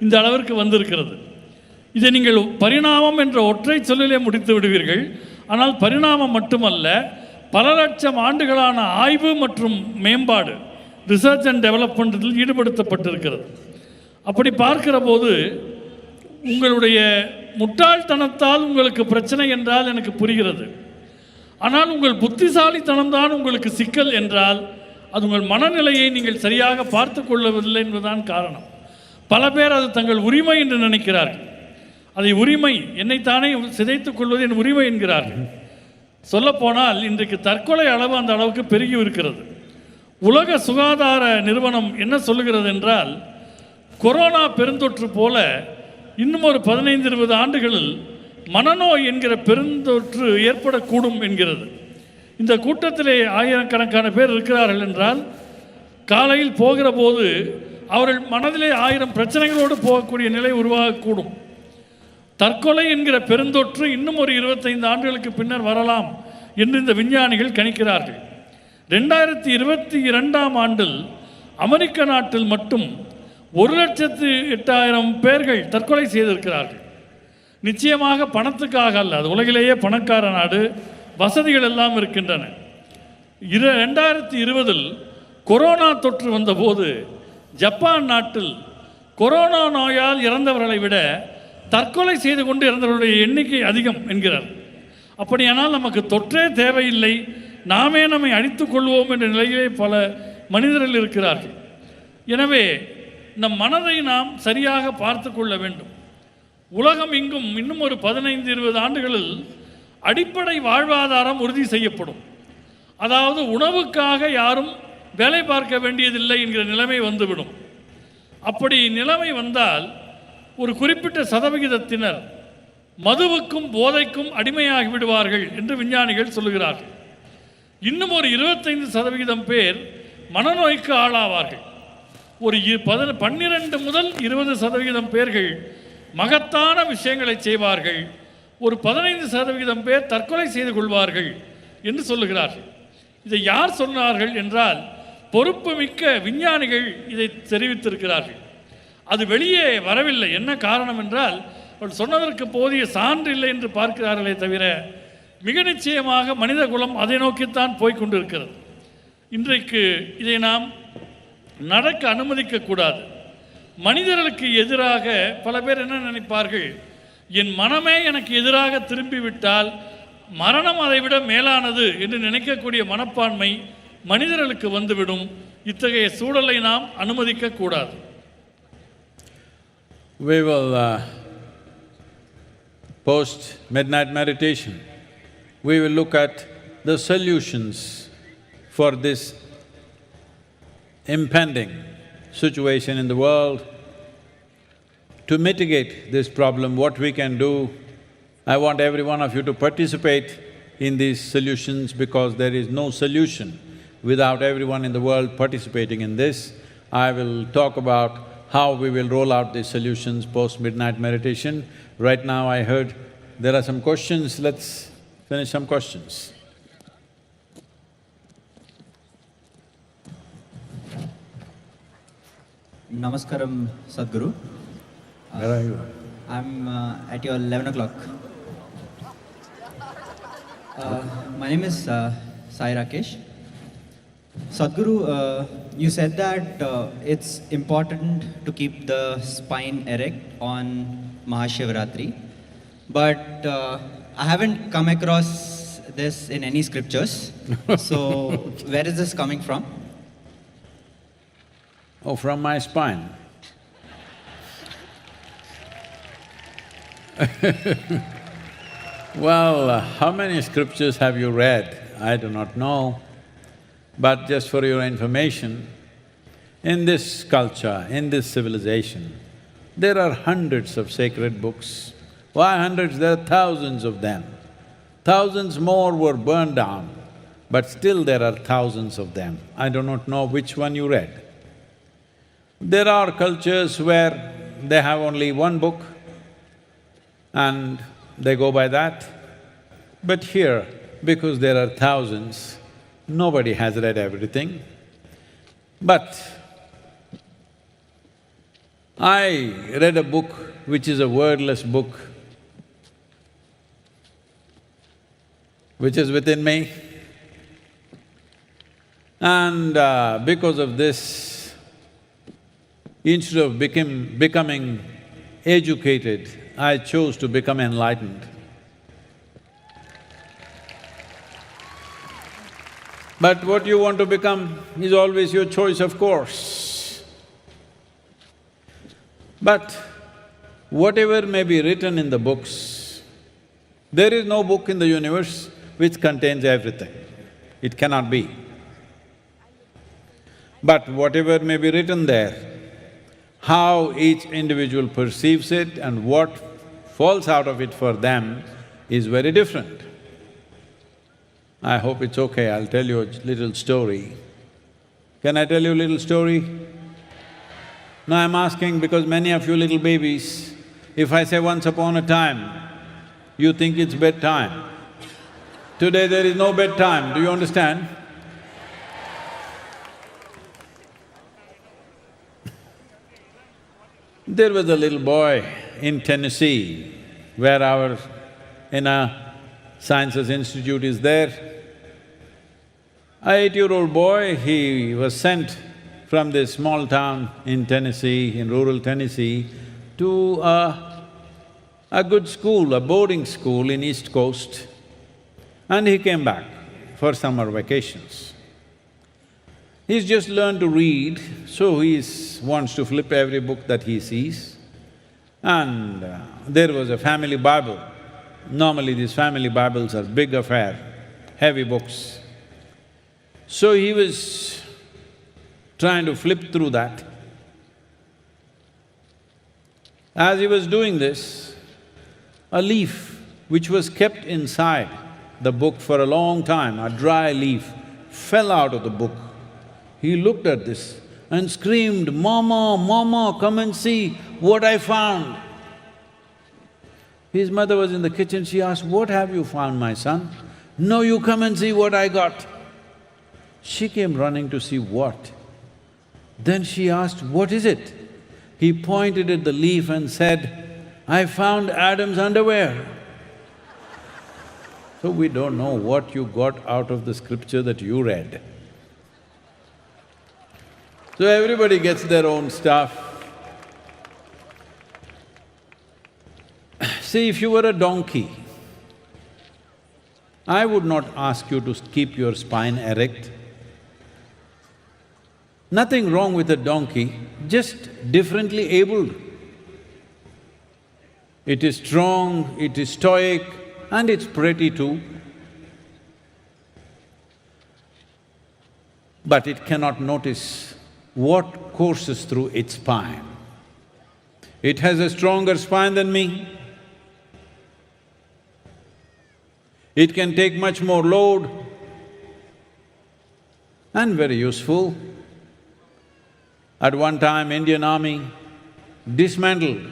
இந்த அளவிற்கு வந்திருக்கிறது. இதை நீங்கள் பரிணாமம் என்ற ஒற்றை சொல்லிலே முடித்து விடுவீர்கள். ஆனால் பரிணாமம் மட்டுமல்ல, பல லட்சம் ஆண்டுகளான ஆய்வு மற்றும் மேம்பாடு, ரிசர்ச் அண்ட் டெவலப்மெண்ட்டில் ஈடுபடுத்தப்பட்டிருக்கிறது. அப்படி பார்க்கிற போது உங்களுடைய முட்டாள்தனத்தால் உங்களுக்கு பிரச்சனை என்றால் எனக்கு புரிகிறது. ஆனால் உங்கள் புத்திசாலித்தனம்தான் உங்களுக்கு சிக்கல் என்றால் அது உங்கள் மனநிலையை நீங்கள் சரியாக பார்த்து கொள்ளவில்லை என்பதுதான் காரணம். பல பேர் அது தங்கள் உரிமை என்று நினைக்கிறார்கள். அதை உரிமை, என்னைத்தானே சிதைத்துக் கொள்வது என் உரிமை என்கிறார்கள். சொல்லப்போனால் இன்றைக்கு தற்கொலை அளவு அந்த அளவுக்கு பெருகி இருக்கிறது. உலக சுகாதார நிறுவனம் என்ன சொல்லுகிறது என்றால், கொரோனா பெருந்தொற்று போல இன்னும் ஒரு 15-20 ஆண்டுகளில் மனநோய் என்கிற பெருந்தொற்று ஏற்படக்கூடும் என்கிறது. இந்த கூட்டத்திலே ஆயிரக்கணக்கான பேர் இருக்கிறார்கள் என்றால், காலையில் போகிற போது அவர்கள் மனதிலே 1000 பிரச்சனைகளோடு போகக்கூடிய நிலை உருவாகக்கூடும். தற்கொலை என்கிற பெருந்தொற்று இன்னும் ஒரு 25 ஆண்டுகளுக்கு பின்னர் வரலாம் என்று இந்த விஞ்ஞானிகள் கணிக்கிறார்கள். 2022ஆம் ஆண்டில் அமெரிக்க நாட்டில் மட்டும் 1,08,000 பேர்கள் தற்கொலை செய்திருக்கிறார்கள். நிச்சயமாக பணத்துக்காக அல்ல, அது உலகிலேயே பணக்கார நாடு, வசதிகள் எல்லாம் இருக்கின்றன. 2020இல் கொரோனா தொற்று வந்தபோது ஜப்பான் நாட்டில் கொரோனா நோயால் இறந்தவர்களை விட தற்கொலை செய்து கொண்டு இறந்தவர்களுடைய எண்ணிக்கை அதிகம் என்கிறார். அப்படியானால் நமக்கு தொற்றே தேவையில்லை, நாமே நம்மை அழித்துக் கொள்வோம் என்ற நிலையிலே பல மனிதர்கள் இருக்கிறார்கள். எனவே நம் மனதை நாம் சரியாக பார்த்து கொள்ள வேண்டும். உலகம் இங்கும் இன்னும் ஒரு 15-20 ஆண்டுகளில் அடிப்படை வாழ்வாதாரம் உறுதி செய்யப்படும். அதாவது உணவுக்காக யாரும் வேலை பார்க்க வேண்டியதில்லை என்கிற நிலைமை வந்துவிடும். அப்படி நிலைமை வந்தால் ஒரு குறிப்பிட்ட சதவிகிதத்தினர் மதுவுக்கும் போதைக்கும் அடிமையாகி விடுவார்கள் என்று விஞ்ஞானிகள் சொல்லுகிறார்கள். இன்னும் ஒரு 25% பேர் மனநோய்க்கு ஆளாவார்கள். ஒரு 12 முதல் 20% பேர்கள் மகத்தான விஷயங்களை செய்வார்கள். ஒரு 15% பேர் தற்கொலை செய்து கொள்வார்கள் என்று சொல்லுகிறார்கள். இதை யார் சொன்னார்கள் என்றால், பொறுப்பு மிக்க விஞ்ஞானிகள் இதை தெரிவித்திருக்கிறார்கள். அது வெளியே வரவில்லை. என்ன காரணம் என்றால், அவர்கள் சொன்னதற்கு போதிய சான்று இல்லை என்று பார்க்கிறார்களே தவிர, மிக நிச்சயமாக மனித குலம் அதை நோக்கித்தான் போய்கொண்டிருக்கிறது. இன்றைக்கு இதை நாம் நடக்க அனுமதிக்கக்கூடாது. மனிதர்களுக்கு எதிராக பல பேர் என்ன நினைப்பார்கள், என் மனமே எனக்கு எதிராக திரும்பிவிட்டால் மரணம் அதை விட மேலானது என்று நினைக்கக்கூடிய மனப்பான்மை மனிதர்களுக்கு வந்துவிடும். இத்தகைய சூழலை நாம் அனுமதிக்கக்கூடாது. We will post midnight meditation. We will look at the solutions for this impending situation in the world. To mitigate this problem, what we can do, I want every one of you to participate in these solutions, because there is no solution without everyone in the world participating in this. I will talk about how we will roll out these solutions post-midnight meditation. Right now I heard there are some questions, let's finish some questions. Namaskaram, Sadhguru. Where are you? I'm at your 11 o'clock. My name is Sai Rakesh. Sadhguru, you said that it's important to keep the spine erect on MahaShivRatri, but I haven't come across this in any scriptures. So, where is this coming from? Oh, from my spine. Well, how many scriptures have you read? I do not know. But just for your information, in this culture, in this civilization, there are hundreds of sacred books. Why hundreds? There are thousands of them. Thousands more were burned down, but still there are thousands of them. I do not know which one you read. There are cultures where they have only one book and they go by that. But here, because there are thousands, nobody has read everything. But I read a book which is a wordless book, which is within me. And because of this, instead of becoming educated, I chose to become enlightened. But what you want to become is always your choice, of course. But whatever may be written in the books, there is no book in the universe which contains everything. It cannot be. But whatever may be written there, how each individual perceives it and what falls out of it for them is very different. I hope it's okay, I'll tell you a little story. Can I tell you a little story? No, I'm asking because many of you little babies, if I say once upon a time, you think it's bedtime. Today there is no bedtime, do you understand? There was a little boy in Tennessee, where our Sciences Institute is there. An 8-year-old boy, he was sent from this small town in Tennessee, in rural Tennessee, to a good school, a boarding school in East Coast, and he came back for summer vacations. He's just learned to read, so he wants to flip every book that he sees. And there was a family Bible. Normally these family Bibles are big affair, heavy books. So he was trying to flip through that. As he was doing this, a leaf which was kept inside the book for a long time, a dry leaf, fell out of the book. He looked at this and screamed, "Mama, Mama, come and see what I found." His mother was in the kitchen, she asked, "What have you found, my son?" "No, you come and see what I got." She came running to see what. Then she asked, "What is it?" He pointed at the leaf and said, "I found Adam's underwear." So we don't know what you got out of the scripture that you read. So everybody gets their own stuff. See, if you were a donkey, I would not ask you to keep your spine erect. Nothing wrong with a donkey, just differently abled. It is strong, it is stoic, and it's pretty too. But it cannot notice what courses through its spine. It has a stronger spine than me. It can take much more load and very useful. At one time, Indian Army dismantled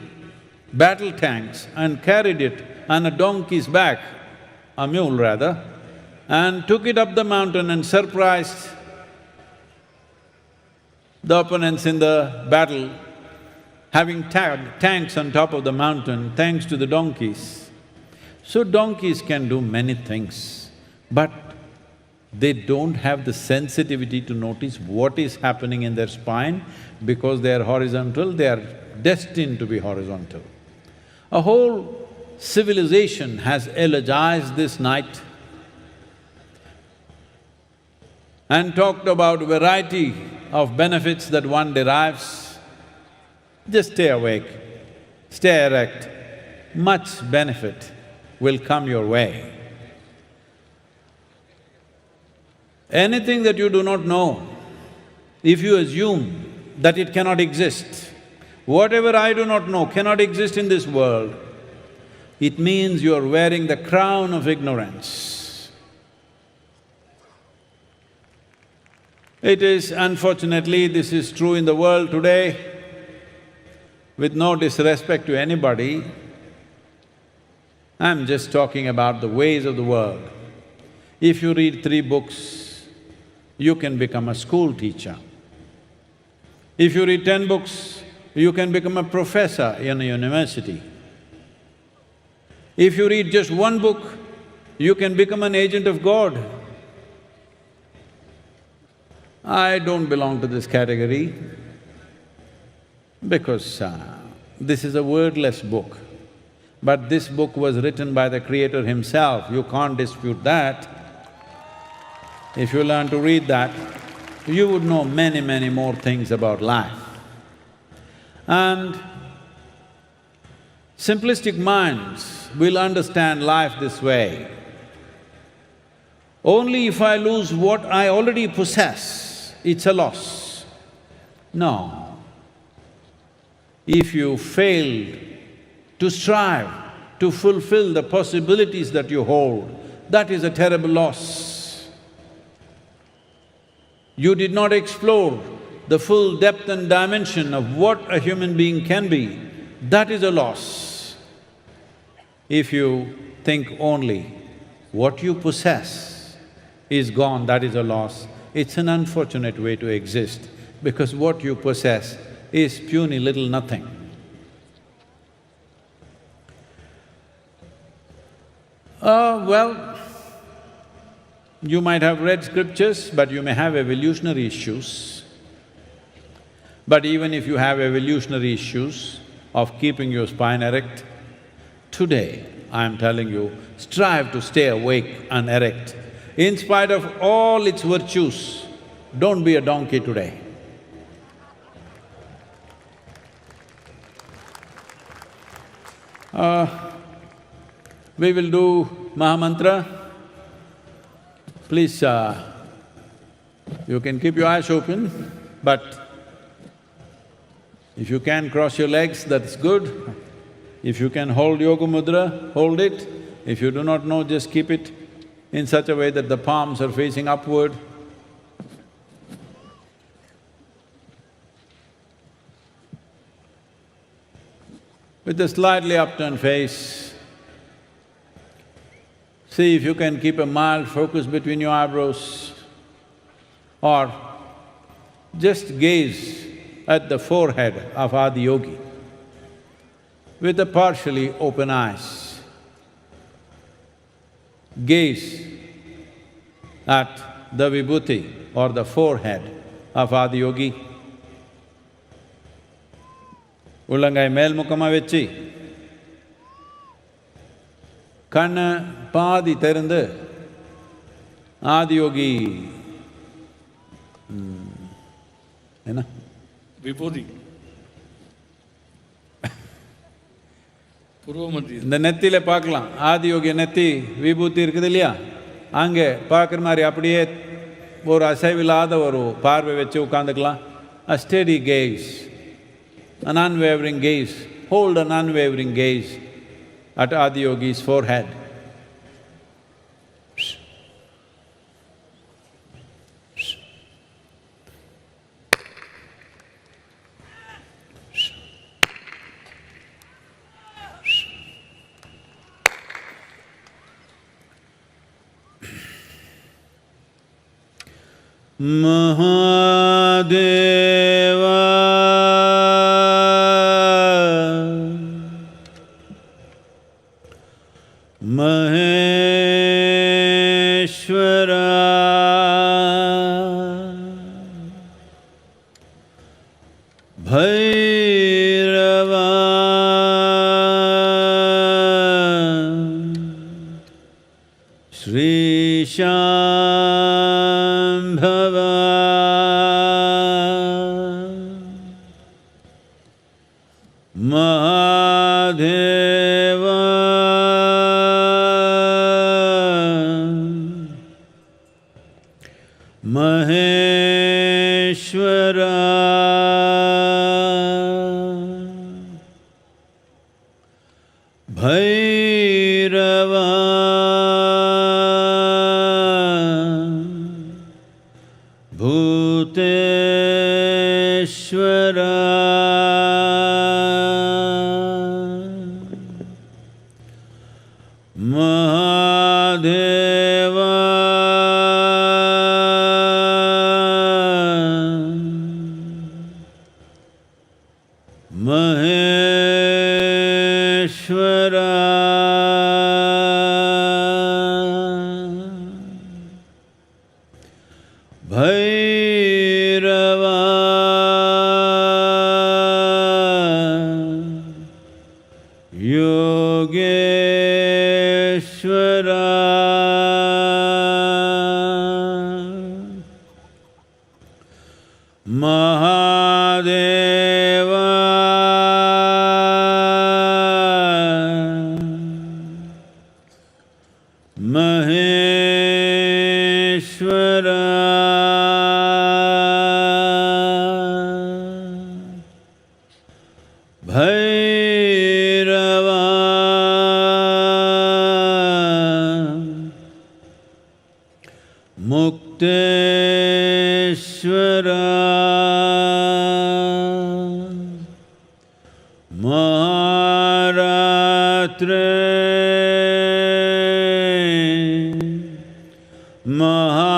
battle tanks and carried it on a donkey's back, a mule rather, and took it up the mountain and surprised the opponents in the battle, having tanks on top of the mountain thanks to the donkeys. So donkeys can do many things, but they don't have the sensitivity to notice what is happening in their spine. Because they are horizontal, they are destined to be horizontal. A whole civilization has eulogized this night and talked about variety of benefits that one derives. Just stay awake, stay erect, much benefit will come your way. Anything that you do not know, if you assume that it cannot exist, whatever I do not know cannot exist in this world, it means you are wearing the crown of ignorance. It is… unfortunately, this is true in the world today. With no disrespect to anybody, I'm just talking about the ways of the world. If you read 3 books, you can become a school teacher. If you read 10 books, you can become a professor in a university. If you read just 1 book, you can become an agent of God. I don't belong to this category because this is a wordless book. But this book was written by the Creator himself, you can't dispute that. If you learn to read that, you would know many, many more things about life. And simplistic minds will understand life this way. Only if I lose what I already possess, it's a loss. No. If you fail to strive to fulfill the possibilities that you hold, that is a terrible loss. You did not explore the full depth and dimension of what a human being can be, that is a loss. If you think only what you possess is gone, that is a loss. It's an unfortunate way to exist because what you possess is puny little nothing. Well, you might have read scriptures, but you may have evolutionary issues. But even if you have evolutionary issues of keeping your spine erect, today I'm telling you, strive to stay awake and erect. In spite of all its virtues, don't be a donkey today. We will do Mahamantra. Please, you can keep your eyes open, but if you can cross your legs, that's good. If you can hold Yoga Mudra, hold it. If you do not know, just keep it in such a way that the palms are facing upward. With a slightly upturned face, see if you can keep a mild focus between your eyebrows or just gaze at the forehead of Adiyogi with the partially open eyes. Gaze at the vibhuti or the forehead of Adiyogi. Ullangai melmukama vechi கண்ணை பாதி திறந்து ஆதியோகி என்ன விபூதி இந்த நெத்தியில பார்க்கலாம். ஆதியோகி நெத்தி விபூதி இருக்குது இல்லையா, அங்கே பார்க்குற மாதிரி அப்படியே ஒரு அசைவில்லாத ஒரு பார்வை வச்சு உட்காந்துக்கலாம். A steady gaze, an unwavering gaze, hold an unwavering gaze at Adiyogi's forehead. Mahadeva Maheshwara Bhairava Shri Shambhava Mahadeva Maheshwara Bhairava Bhuteshwara Maheshwara, Bhairava, Yogeshwara, Mahadeva, Maheshwara, Bhairava, Mukteshwara, MahaRatri, MahaRatri.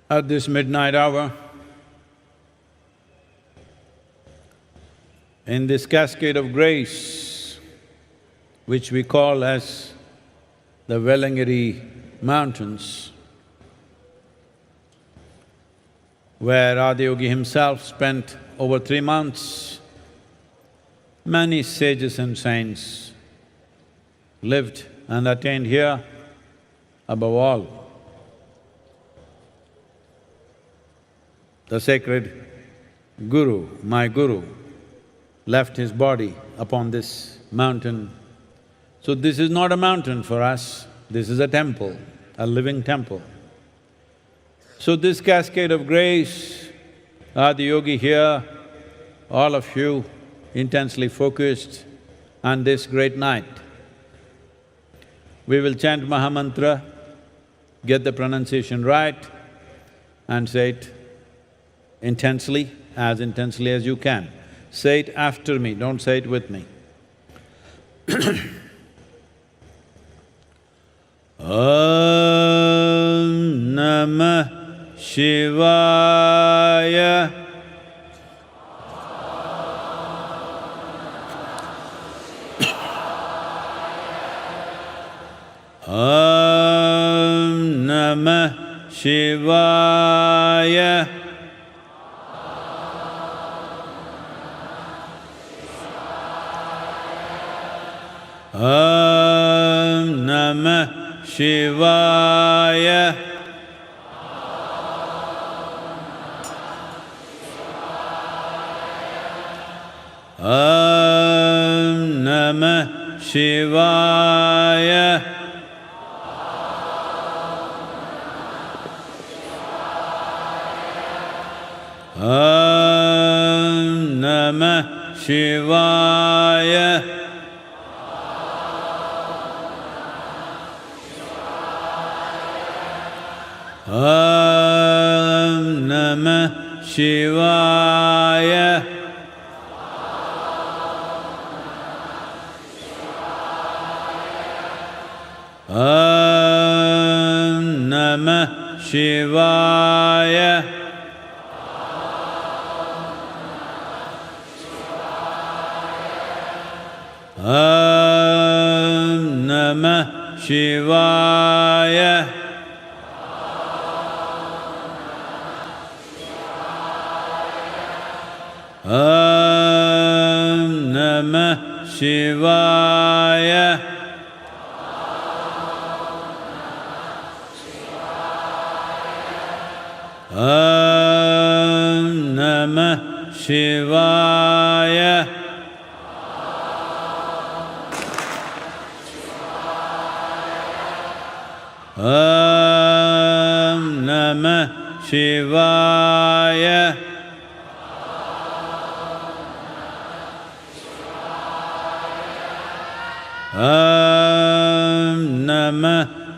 At this midnight hour, in this cascade of grace, which we call as the Velangiri Mountains, where Adiyogi himself spent over 3 months, many sages and saints lived and attained here. Above all, the sacred Guru, my Guru, left his body upon this mountain. So this is not a mountain for us, this is a temple, a living temple. So this cascade of grace, Adiyogi here, all of you intensely focused on this great night. We will chant Mahamantra, get the pronunciation right and say it intensely as you can. Say it after me, don't say it with me. Om Namah Shivaya. Om Namah Shivaya. Om Namah Shivaya. Om Namah Shivaya. Om Namah Shivaya. Om Namah Shivaya. Om Namah Shivaya. Om Namah Shivaya. Om Namah Shivaya. Om Namah Shivaya. Om Namah Shivaya. Om Namah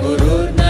गुरुर्न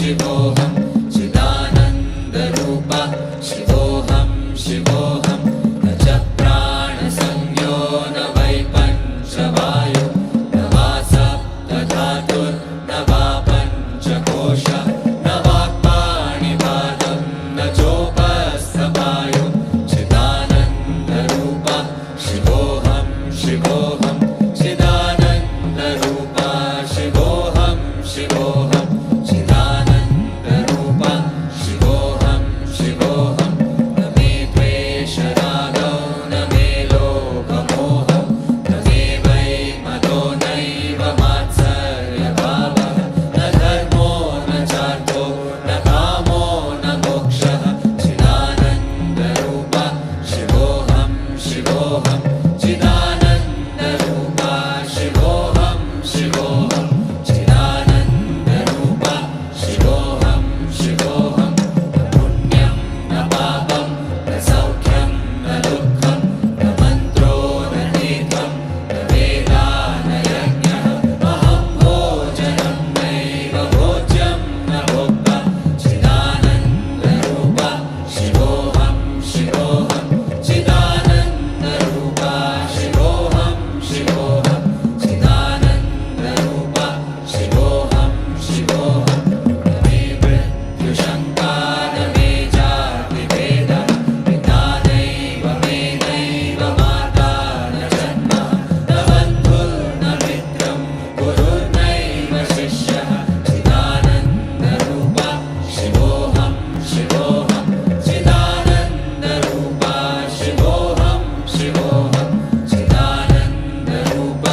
शिवोऽहं चिदानन्दरूप शिवोऽहं शिवोऽहं न च प्राणसंज्ञो न वै पञ्चवायु न वा सप्तधातुर्न वा पञ्चकोश न वाक्पाणिपादं न चोपस्थपायु चिदानन्दरूप शिवोऽहं शिवोऽहं चिदानन्दरूप शिवोऽहं शिवोऽहं चिदानन्दरूप शिवोऽहं शिवोऽहं न मे द्वेषरागौ न मे लोभमोहौ न मे वै मदो नैव मात्सर्यभावः न धर्मो न चार्थो न कामो न मोक्षः चिदानन्दरूप शिवोऽहं शिवोऽहं चिदानन्दरूप शिवोऽहं शिवोऽहं चिदानन्दरूप शिवोऽहं शिवोऽहं न पुण्यं न पापं न सौख्यं न दुःखं न मन्त्रो न तीर्थं न वेदा न यज्ञः अहं भोजनं नैव भोज्यं न भोक्ता चिदानन्दरूप शिवोऽहं शिवोऽहं चिदानन्दरूप शिवोऽहं शिवोऽहं चिदानन्दरूप शिवोऽहं शिवोऽहं न मे मृत्युशङ्का न मे जातिभेदः पिता नैव मे नैव माता न जन्मः न बन्धुर्न मित्रं गुरुर्नैव शिष्यः चिदानन्दरूप शिवोऽहं शिवोऽहं चिदानन्दरूप शिवोऽहं शिवोऽहं चिदानन्दरूप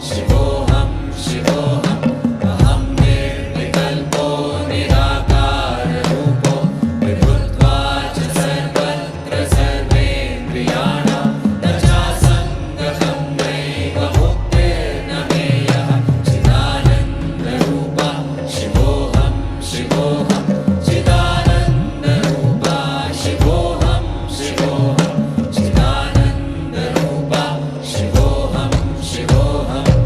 शिवोऽहं शिवोऽहम् अहं निर्विकल्पो निराकाररूपो विभुत्वा च सर्वत्र सर्वेन्द्रियाणां न चासङ्गतं नैव मुक्तिर्न मेयः चिदानन्दरूप शिवोऽहं शिवोऽहं चिदानन्दरूप शिवोऽहं शिवोऽहं चिदानन्दरूप शिवोऽहं शिवोऽहम्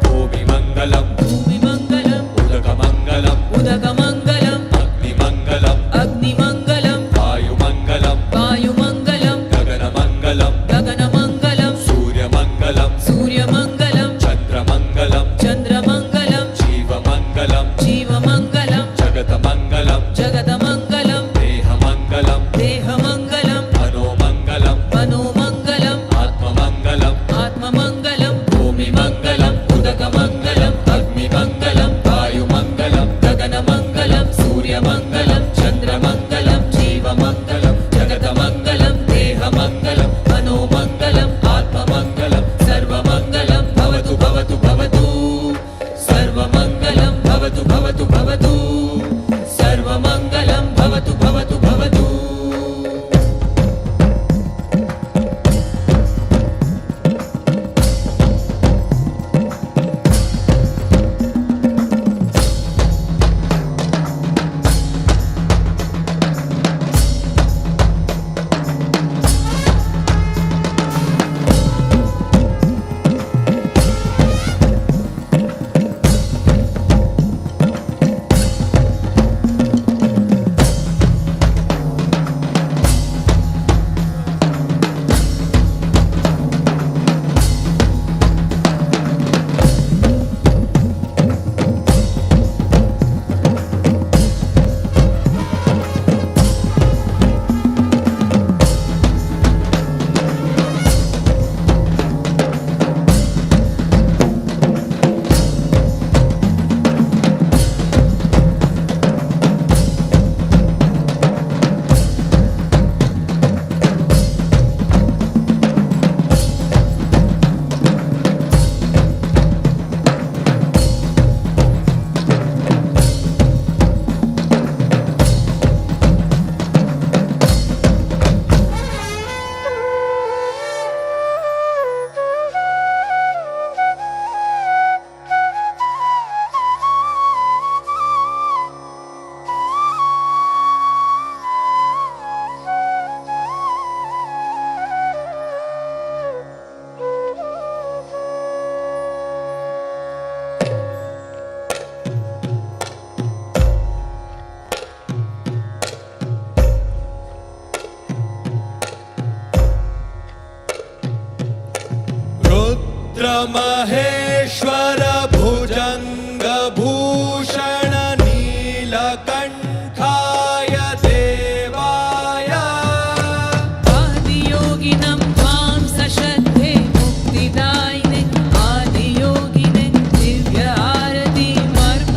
भूमिमङ्गलं भूमिमङ्गलं उदकमङ्गलं उदकमङ्गलं अग्निमङ्गलं अग्निमङ्गलं वायुमङ्गलं वायुमङ्गलं गगनमङ्गलं गगनमङ्गलं सूर्यमङ्गलं सूर्यमङ्गलं चन्द्रमङ्गलं चन्द्रमङ्गलं जीवमङ्गलं जीवमङ्गलं जगतमङ्गलं जगतमङ्गलं देहमङ्गलं देहमङ्गलं मनोमङ्गलं मनोमङ्गलं आत्ममङ्गलं आत्ममङ्गलं भूमिमङ्गलं उदकमङ्गलं अग्निमङ्गलं महेश्वर भुजंग भूषण नीलकंठाय देवाय आदियोगिनं त्वां सश्रद्धे मुक्तिदायिने आदियोगिने दिव्य आरतिमर्पयामि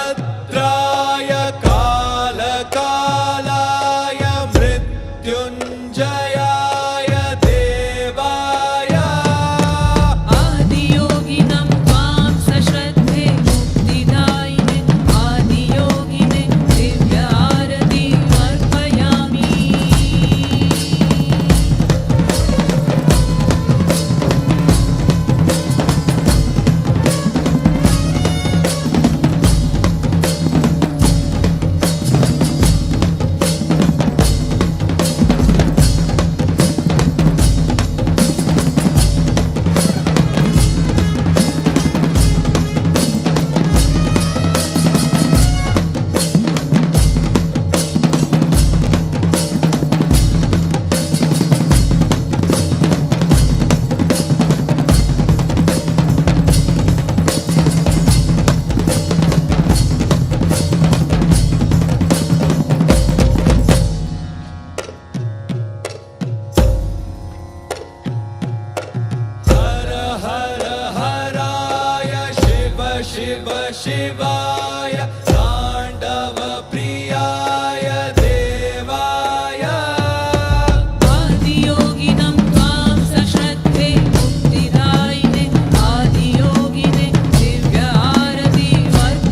वीरभद्राय कालकालाय मृत्युञ्जयाय देवाय आदियोगिनं त्वां सश्रद्धे मुक्तिदायिने आदियोगिने दिव्य आरतिमर्पयामि हर हर हराय शिव शिव शिवाय ताण्डव प्रियाय देवाय आदियोगिनं त्वां सश्रद्धे मुक्तिदायिने आदियोगिने Divya आरतिमर्पयामि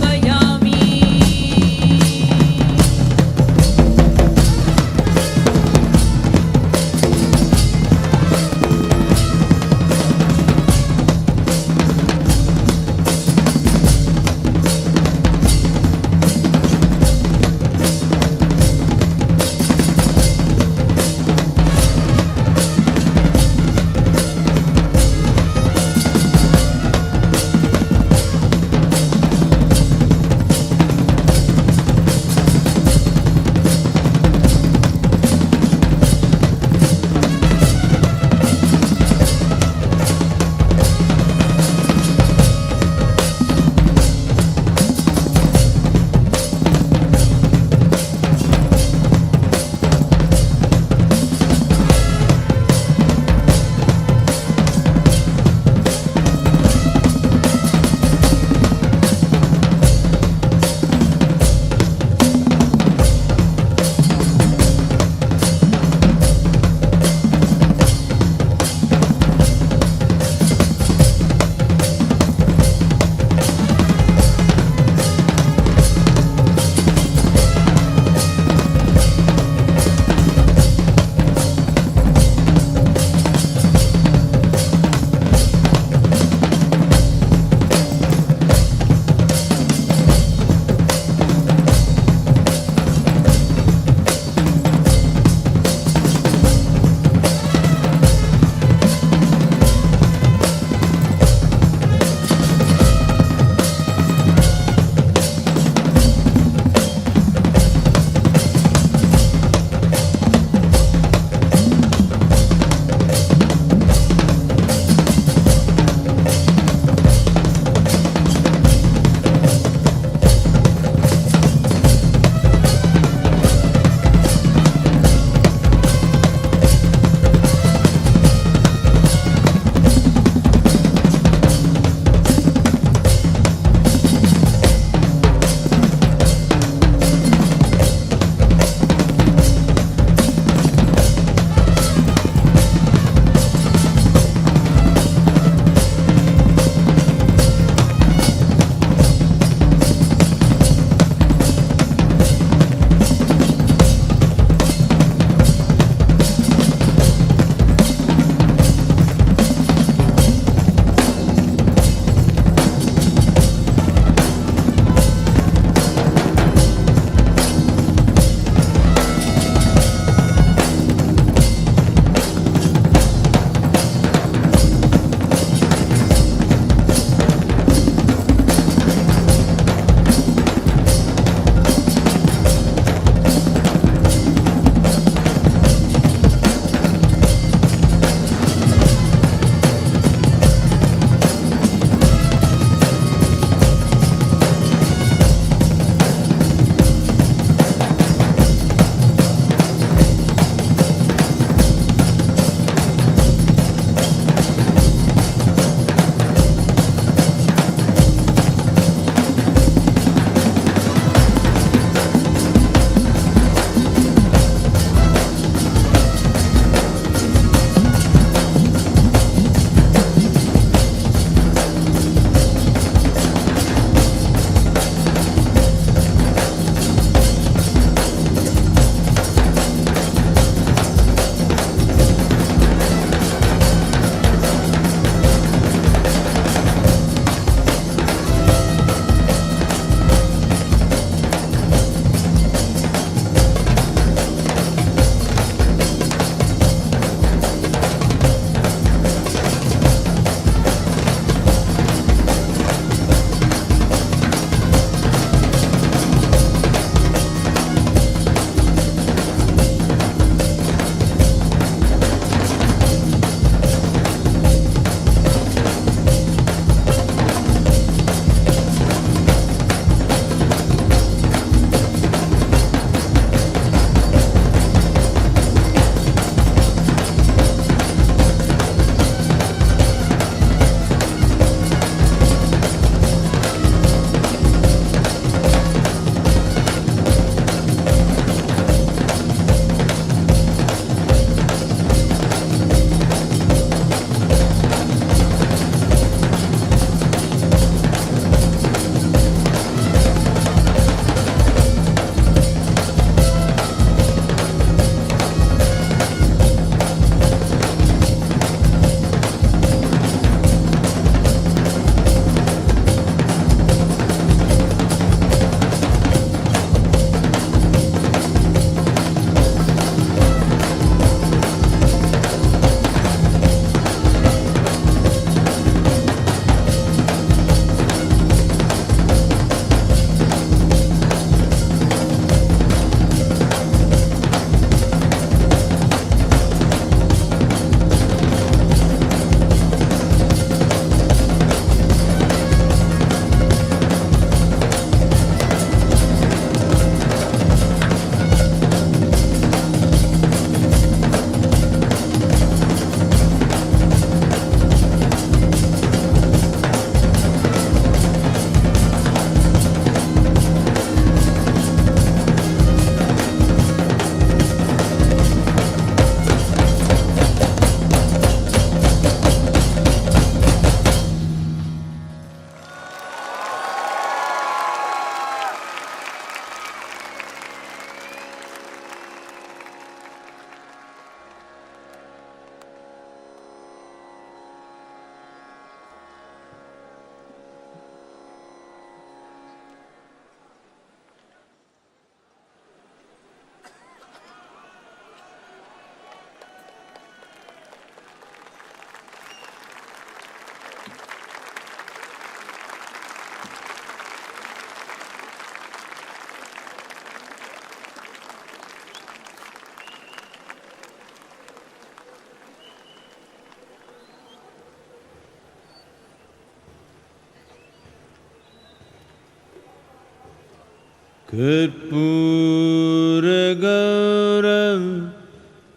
Karpuragauram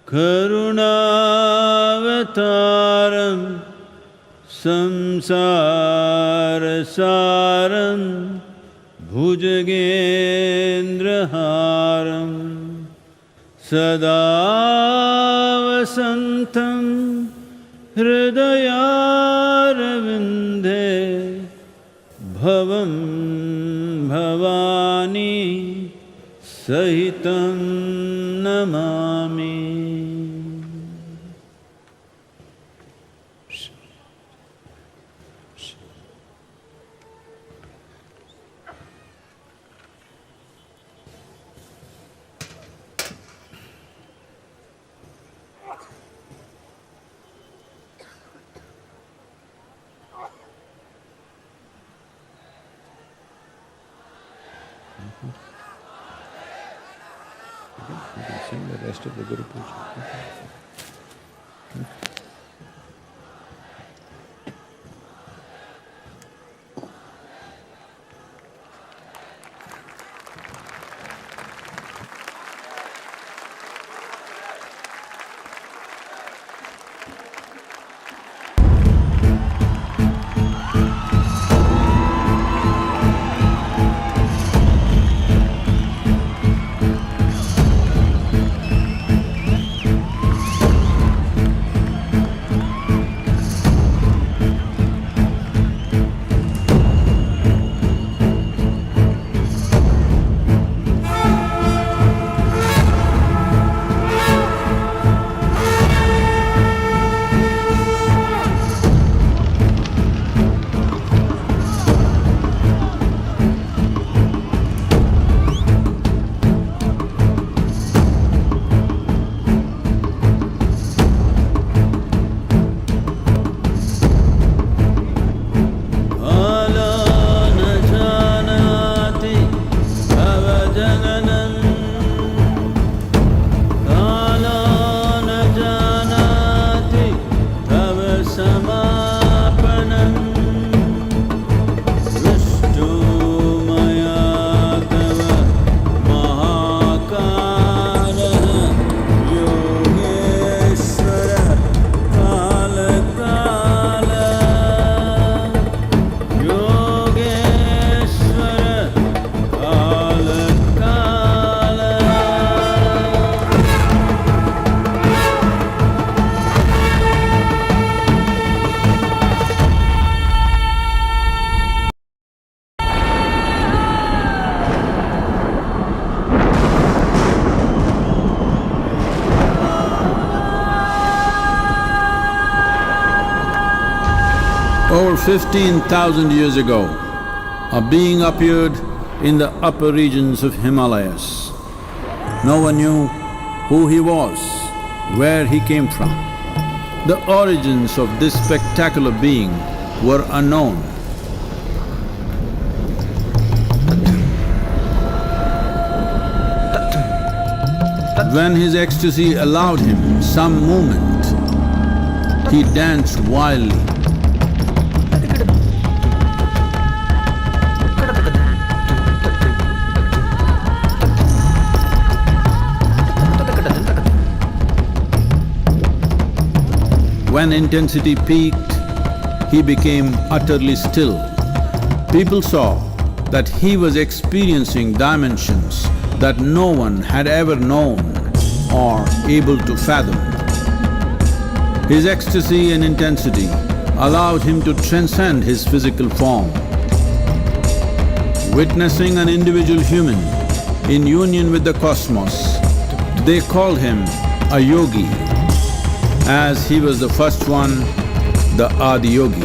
Karunavataram Samsarasaram Bhujagendraharam Sada vasantam Hridayarvinde Bhavam Bhavani Sahitam Namami. You can sing the rest of the Guru Puja. Over 15,000 years ago, a being appeared in the upper regions of Himalayas. No one knew who he was, where he came from. The origins of this spectacular being were unknown. When his ecstasy allowed him some movement, he danced wildly. When intensity peaked, he became utterly still. People saw that he was experiencing dimensions that no one had ever known or able to fathom. His ecstasy and intensity allowed him to transcend his physical form. Witnessing an individual human in union with the cosmos, they called him a yogi, as he was the first one, the Adi Yogi.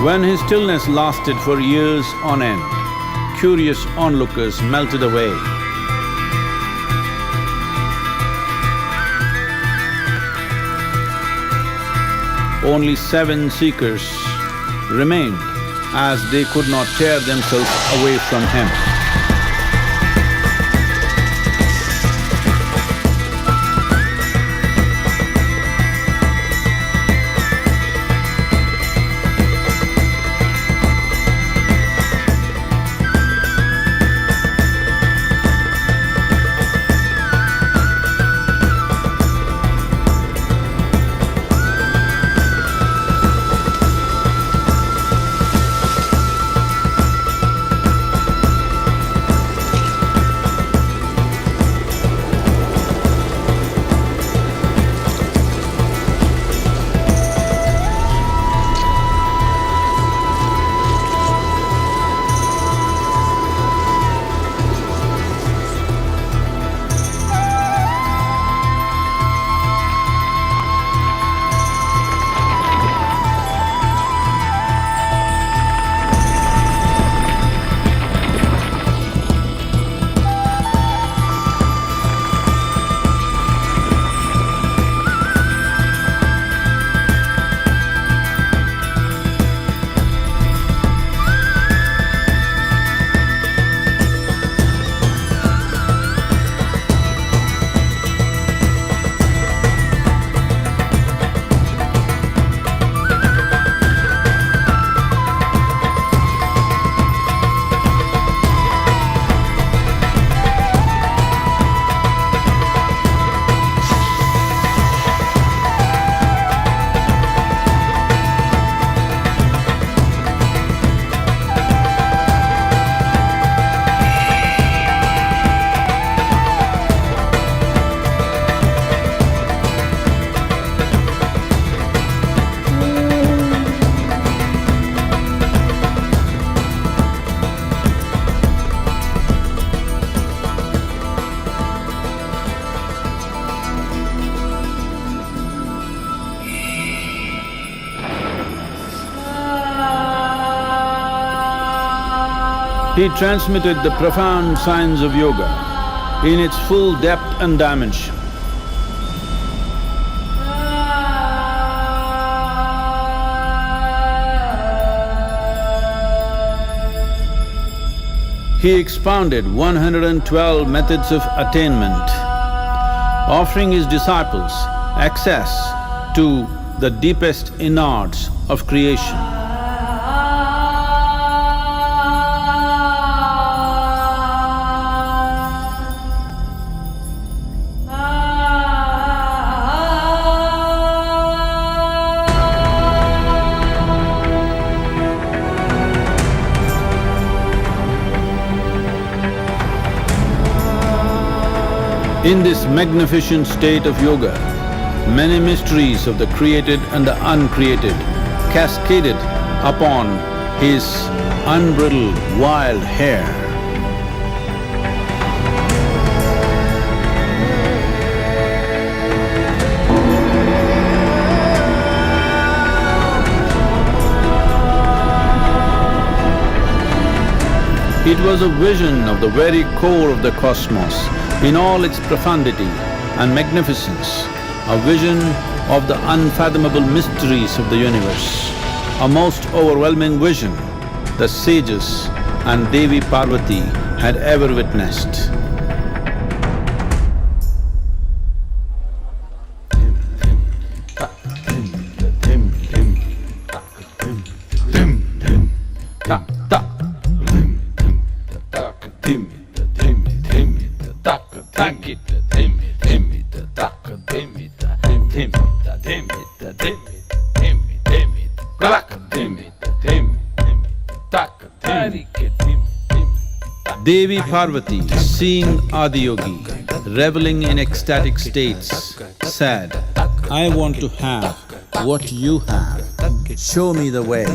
When his stillness lasted for years on end, curious onlookers melted away. Only 7 seekers remained, as they could not tear themselves away from him. He transmitted the profound science of yoga in its full depth and dimension. He expounded 112 methods of attainment, offering his disciples access to the deepest innards of creation. In this magnificent state of yoga, many mysteries of the created and the uncreated cascaded upon his unbridled wild hair. It was a vision of the very core of the cosmos in all its profundity and magnificence, a vision of the unfathomable mysteries of the universe, a most overwhelming vision the sages and Devi Parvati had ever witnessed. Devi Parvati, seeing Adiyogi reveling in ecstatic states, said, "I want to have what you have. Show me the way."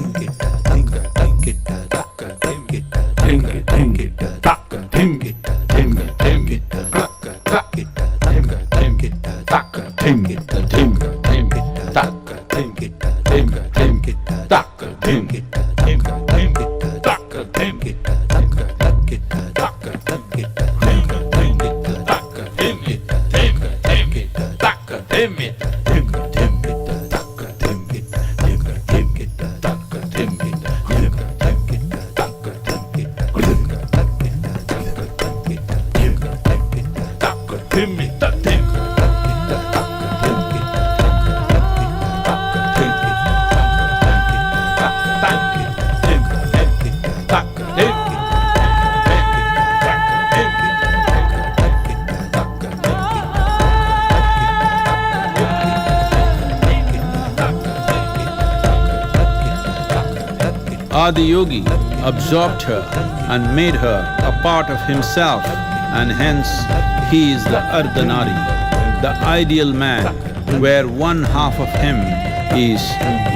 Adi-yogi absorbed her and made her a part of himself, and hence he is the Ardhanari, the ideal man, where one half of him is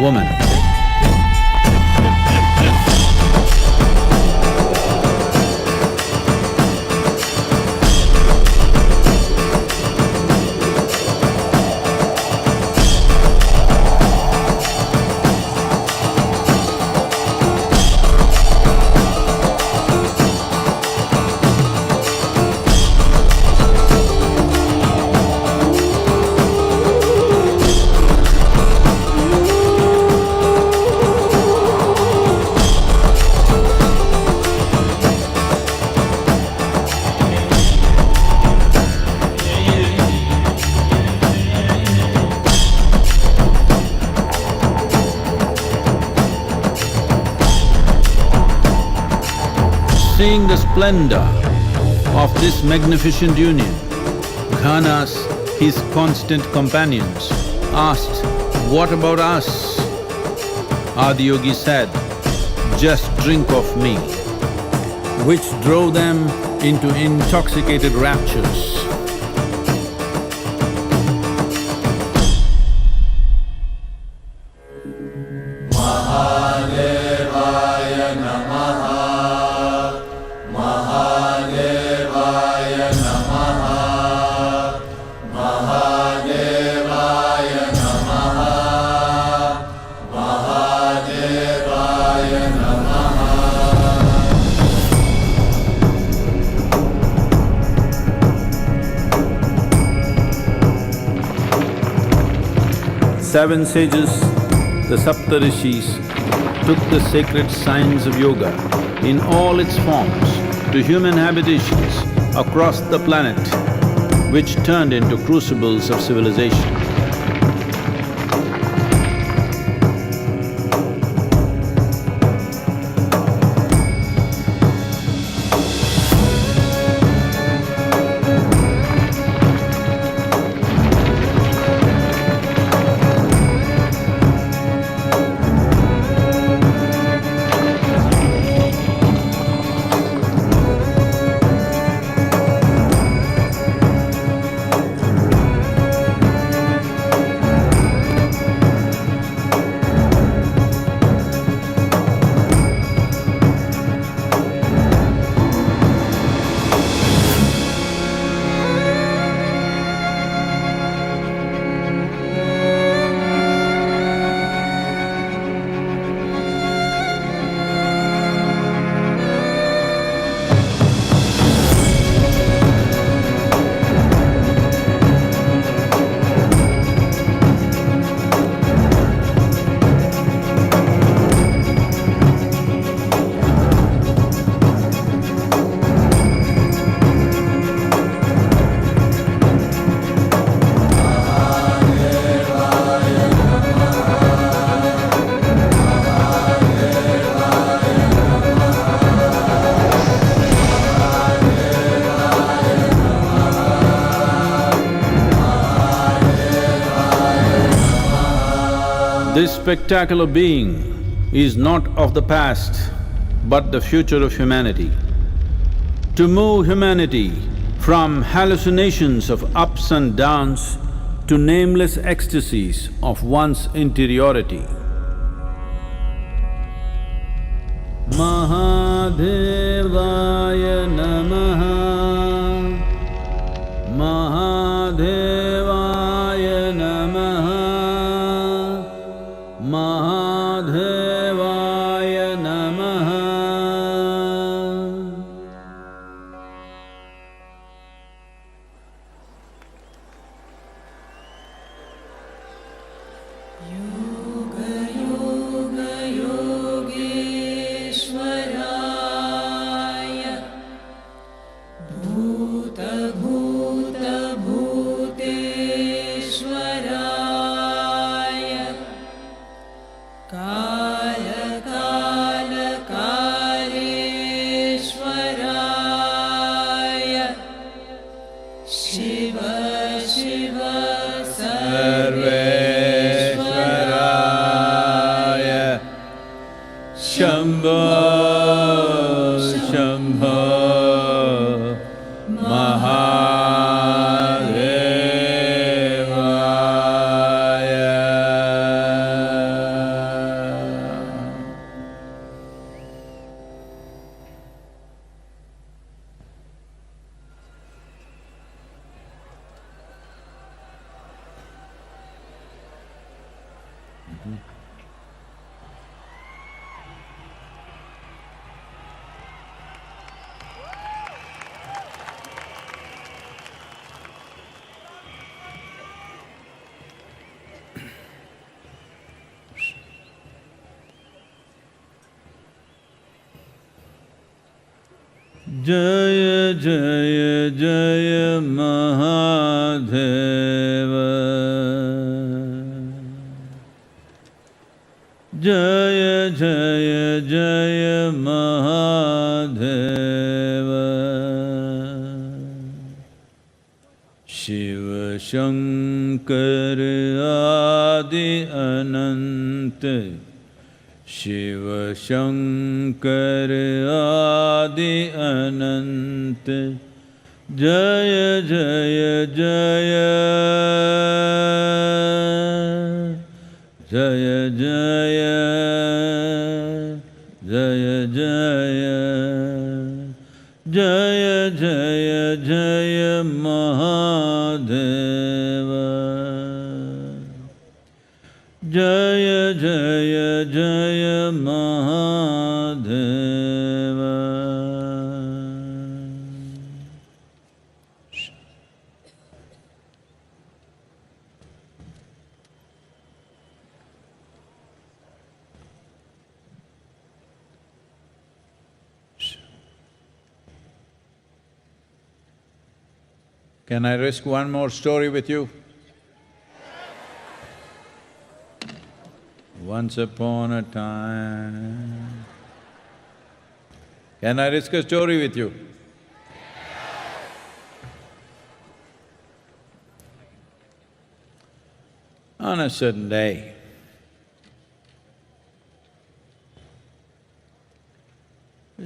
woman. Seeing the splendor of this magnificent union, Ghanas, his constant companions, asked, "What about us?" Adi-yogi said, "Just drink of me," which drove them into intoxicated raptures. Seven sages, the Saptarishis, took the sacred science of yoga in all its forms to human habitations across the planet, which turned into crucibles of civilization. This spectacular being is not of the past, but the future of humanity. To move humanity from hallucinations of ups and downs to nameless ecstasies of one's interiority. Mahadevaya Namaha, Mahadevaya Namaha, Mahadevaya Namaha. Shambho Shambho Jaya Jaya Jaya Mahadeva Jaya Jaya Jaya Mahadeva Shiva Shankar Adi Ananta Shiva Shankar Adi Ananta Jaya Jaya Jaya Jaya Jaya Jaya Jaya Jaya Jaya Jaya Mahadeva Jaya Jaya Jaya Mahadeva. Can I risk one more story with you? Once upon a time. Can I risk a story with you? On a certain day,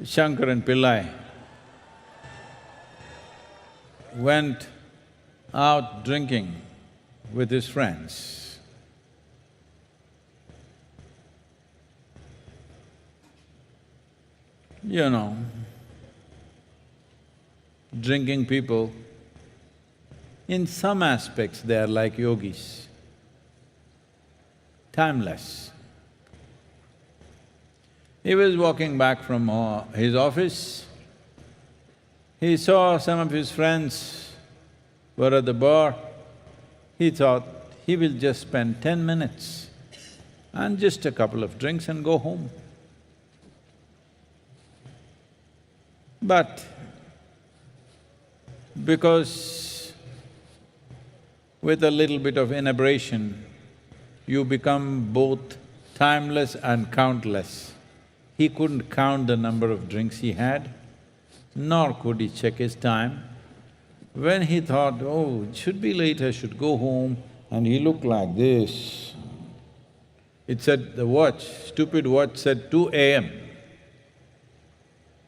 Shankaran Pillai went out drinking with his friends. You know, drinking people, in some aspects they are like yogis, timeless. He was walking back from his office, he saw some of his friends were at the bar. He thought he will just spend 10 minutes and just a couple of drinks and go home. But because with a little bit of inebriation, you become both timeless and countless. He couldn't count the number of drinks he had, nor could he check his time. When he thought, oh, it should be late, I should go home, and he looked like this. It said, the watch, stupid watch said 2 a.m.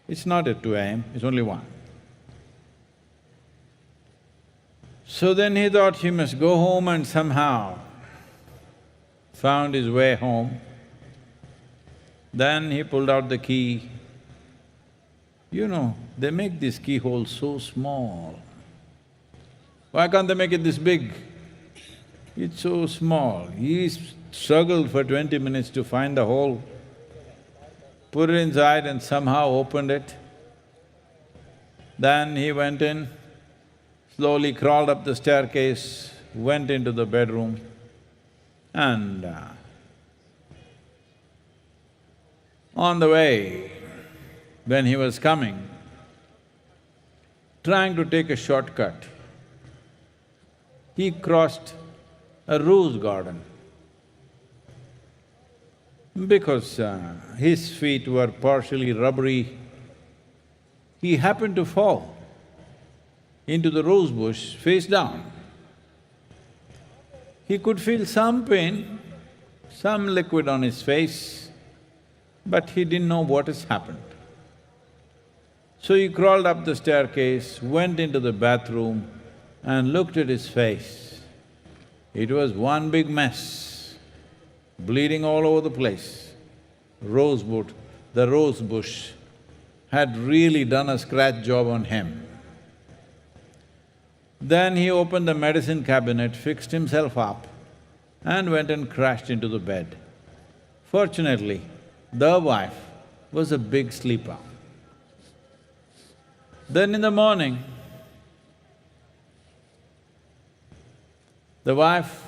It's not at 2 a.m., it's only 1. So then he thought he must go home and somehow found his way home. Then he pulled out the key. You know, they make this keyhole so small. Why can't they make it this big? It's so small. He struggled for 20 minutes to find the hole, put it inside and somehow opened it. Then he went in, slowly crawled up the staircase, went into the bedroom and on the way, when he was coming, trying to take a shortcut, he crossed a rose garden. Because his feet were partially rubbery, he happened to fall into the rose bush face down. He could feel some pain, some liquid on his face, but he didn't know what has happened. So he crawled up the staircase, went into the bathroom and looked at his face. It was one big mess, bleeding all over the place. The rose bush had really done a scratch job on him. Then he opened the medicine cabinet, fixed himself up and went and crashed into the bed. Fortunately, the wife was a big sleeper. Then in the morning, the wife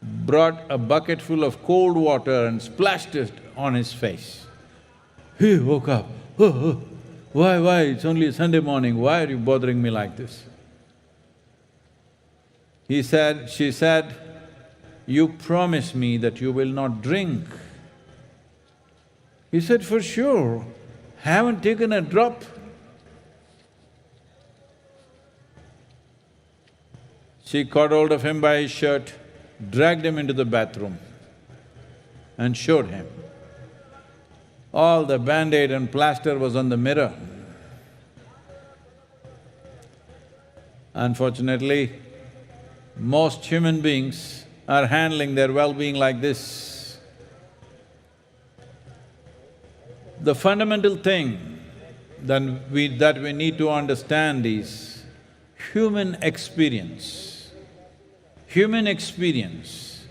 brought a bucket full of cold water and splashed it on his face. He woke up, oh, why, it's only a Sunday morning, why are you bothering me like this? She said, you promised me that you will not drink. He said, for sure, haven't taken a drop. She caught hold of him by his shirt, dragged him into the bathroom and showed him. All the band-aid and plaster was on the mirror. Unfortunately, most human beings are handling their well-being like this. The fundamental thing that we need to understand is human experience. Human experience,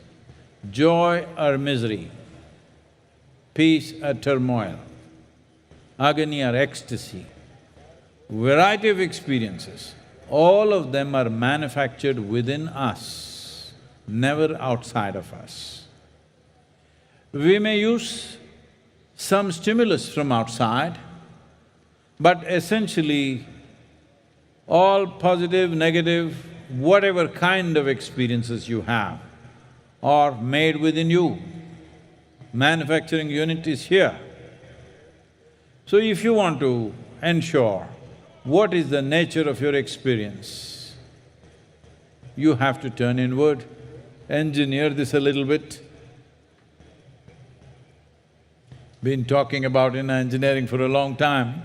joy or misery, peace or turmoil, agony or ecstasy, variety of experiences, all of them are manufactured within us, never outside of us. We may use some stimulus from outside, but essentially all positive, negative, whatever kind of experiences you have are made within you. Manufacturing unit is here. So if you want to ensure what is the nature of your experience, you have to turn inward, engineer this a little bit. Been talking about inner engineering for a long time,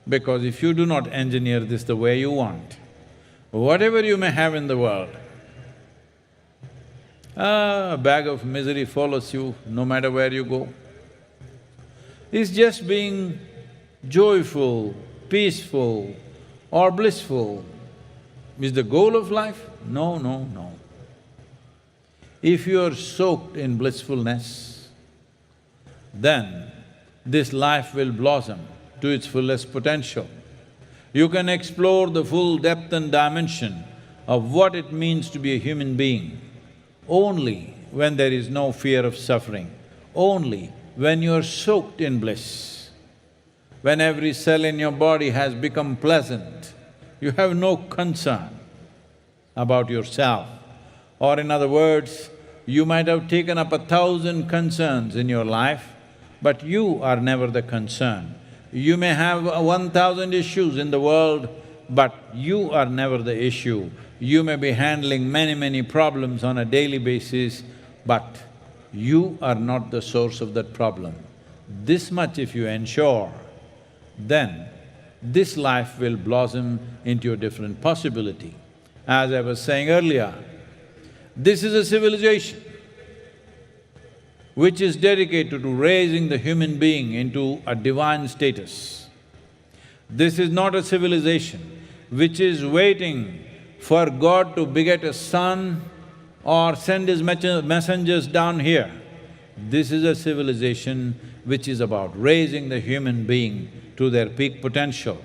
because if you do not engineer this the way you want, whatever you may have in the world, a bag of misery follows you no matter where you go. Is just being joyful, peaceful or blissful is the goal of life? No, no, no. If you are soaked in blissfulness, then this life will blossom to its fullest potential. You can explore the full depth and dimension of what it means to be a human being only when there is no fear of suffering, only when you are soaked in bliss. When every cell in your body has become pleasant, you have no concern about yourself. Or in other words, you might have taken up 1,000 concerns in your life, but you are never the concern. You may have 1,000 issues in the world, but you are never the issue. You may be handling many problems on a daily basis, but you are not the source of that problem. This much if you ensure, then this life will blossom into a different possibility. As I was saying earlier, this is a civilization which is dedicated to raising the human being into a divine status. This is not a civilization which is waiting for God to beget a son or send his messengers down here. This is a civilization which is about raising the human being to their peak potential.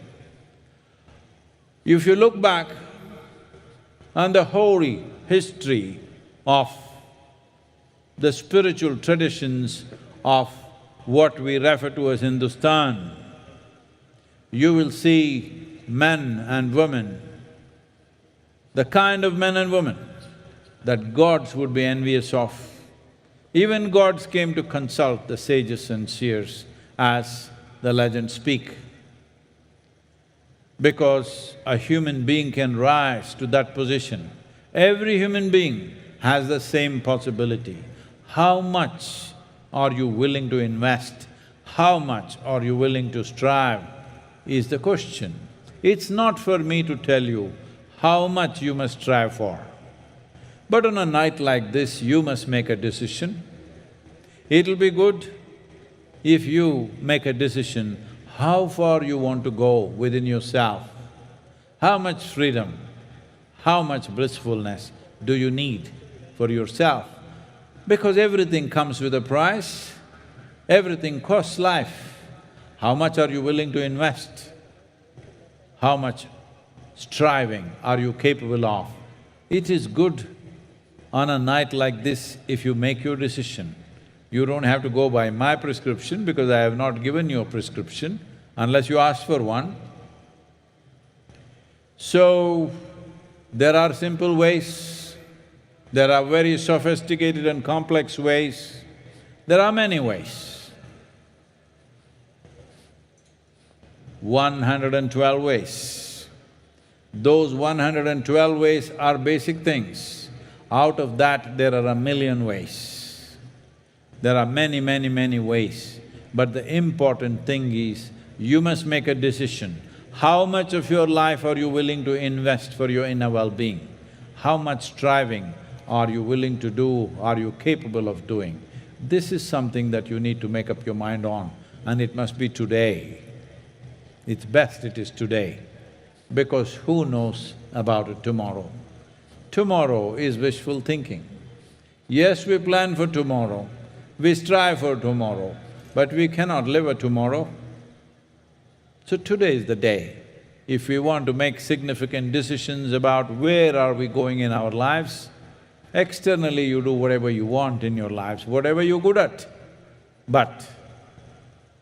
If you look back on the hoary history of the spiritual traditions of what we refer to as Hindustan, you will see men and women, the kind of men and women that gods would be envious of. Even gods came to consult the sages and seers, as the legends speak. Because a human being can rise to that position, every human being has the same possibility. How much are you willing to invest? How much are you willing to strive is the question. It's not for me to tell you how much you must strive for. But on a night like this, you must make a decision. It'll be good if you make a decision how far you want to go within yourself, how much freedom, how much blissfulness do you need for yourself. Because everything comes with a price, everything costs life. How much are you willing to invest? How much striving are you capable of? It is good on a night like this if you make your decision. You don't have to go by my prescription because I have not given you a prescription unless you ask for one. So, there are simple ways, there are very sophisticated and complex ways, there are many ways. 112 ways. Those 112 ways are basic things. Out of that, there are a million ways. There are many, many, many ways. But the important thing is, you must make a decision. How much of your life are you willing to invest for your inner well-being? How much striving are you willing to do, are you capable of doing? This is something that you need to make up your mind on, and it must be today. It's best it is today, because who knows about it tomorrow? Tomorrow is wishful thinking. Yes, we plan for tomorrow, we strive for tomorrow, but we cannot live a tomorrow. So today is the day. If we want to make significant decisions about where are we going in our lives, externally you do whatever you want in your lives, whatever you're good at. But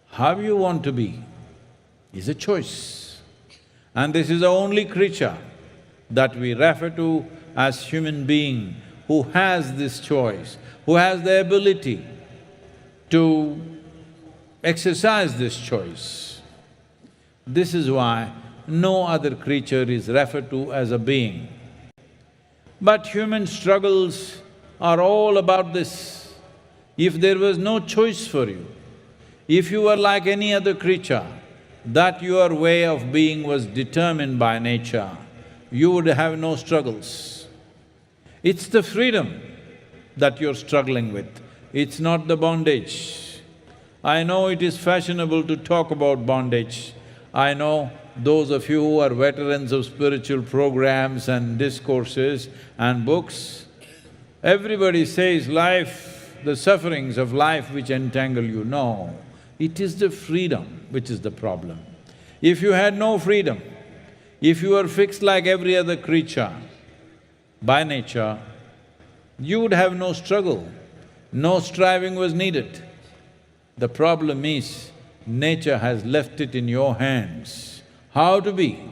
how you want to be is a choice. And this is the only creature that we refer to as human being who has this choice, who has the ability to exercise this choice. This is why no other creature is referred to as a being. But human struggles are all about this. If there was no choice for you, if you were like any other creature, that your way of being was determined by nature, you would have no struggles. It's the freedom that you're struggling with, it's not the bondage. I know it is fashionable to talk about bondage. I know those of you who are veterans of spiritual programs and discourses and books, everybody says life, the sufferings of life which entangle you. No, it is the freedom which is the problem. If you had no freedom, if you were fixed like every other creature by nature, you would have no struggle, no striving was needed. The problem is, nature has left it in your hands, how to be.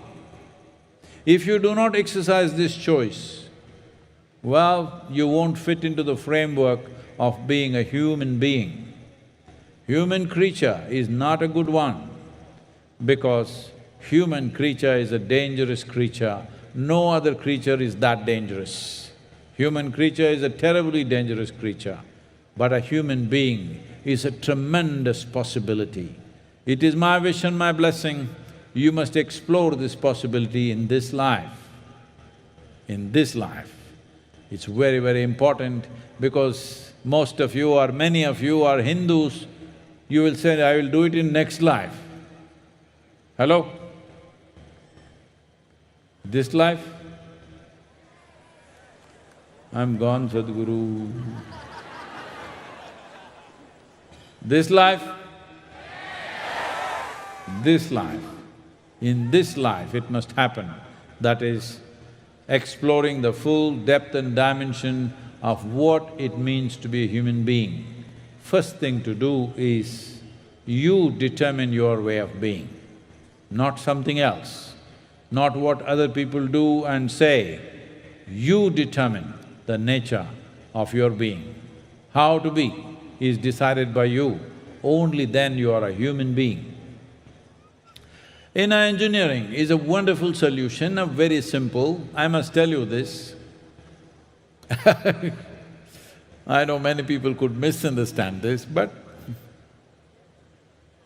If you do not exercise this choice, well, you won't fit into the framework of being a human being. Human creature is not a good one, because human creature is a dangerous creature. No other creature is that dangerous. Human creature is a terribly dangerous creature, but a human being is a tremendous possibility. It is my wish and my blessing, you must explore this possibility in this life. In this life. It's very, very important because most of you or many of you are Hindus, you will say, I will do it in next life. Hello? This life? I'm gone, Sadhguru. This life? This life. In this life it must happen. That is, exploring the full depth and dimension of what it means to be a human being. First thing to do is, you determine your way of being, not something else, not what other people do and say. You determine the nature of your being. How to be is decided by you, only then you are a human being. Inner engineering is a wonderful solution, a very simple, I must tell you this. I know many people could misunderstand this, but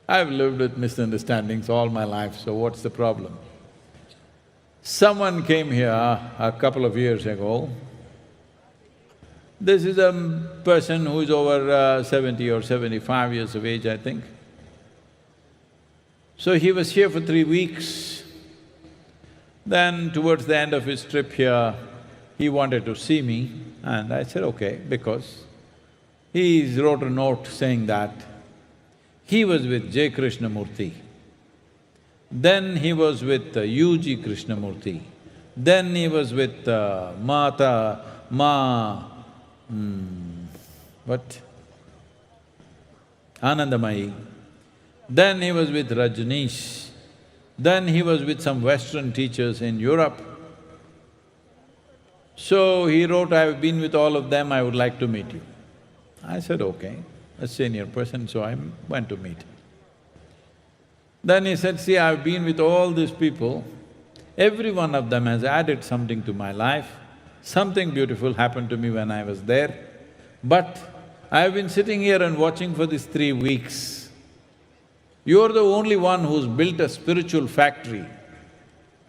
I've lived with misunderstandings all my life, so what's the problem? Someone came here a couple of years ago. This is a person who is over 70 or 75 years of age, I think. So he was here for 3 weeks. Then towards the end of his trip here, he wanted to see me and I said, okay, because he wrote a note saying that he was with J. Krishnamurti, then he was with U.G. Krishnamurti, then he was with Anandamayi, then he was with Rajneesh, then he was with some Western teachers in Europe. So he wrote, I've been with all of them, I would like to meet you. I said, okay, a senior person, so I went to meet him. Then he said, see, I've been with all these people, every one of them has added something to my life. Something beautiful happened to me when I was there, but I've been sitting here and watching for these 3 weeks. You're the only one who's built a spiritual factory.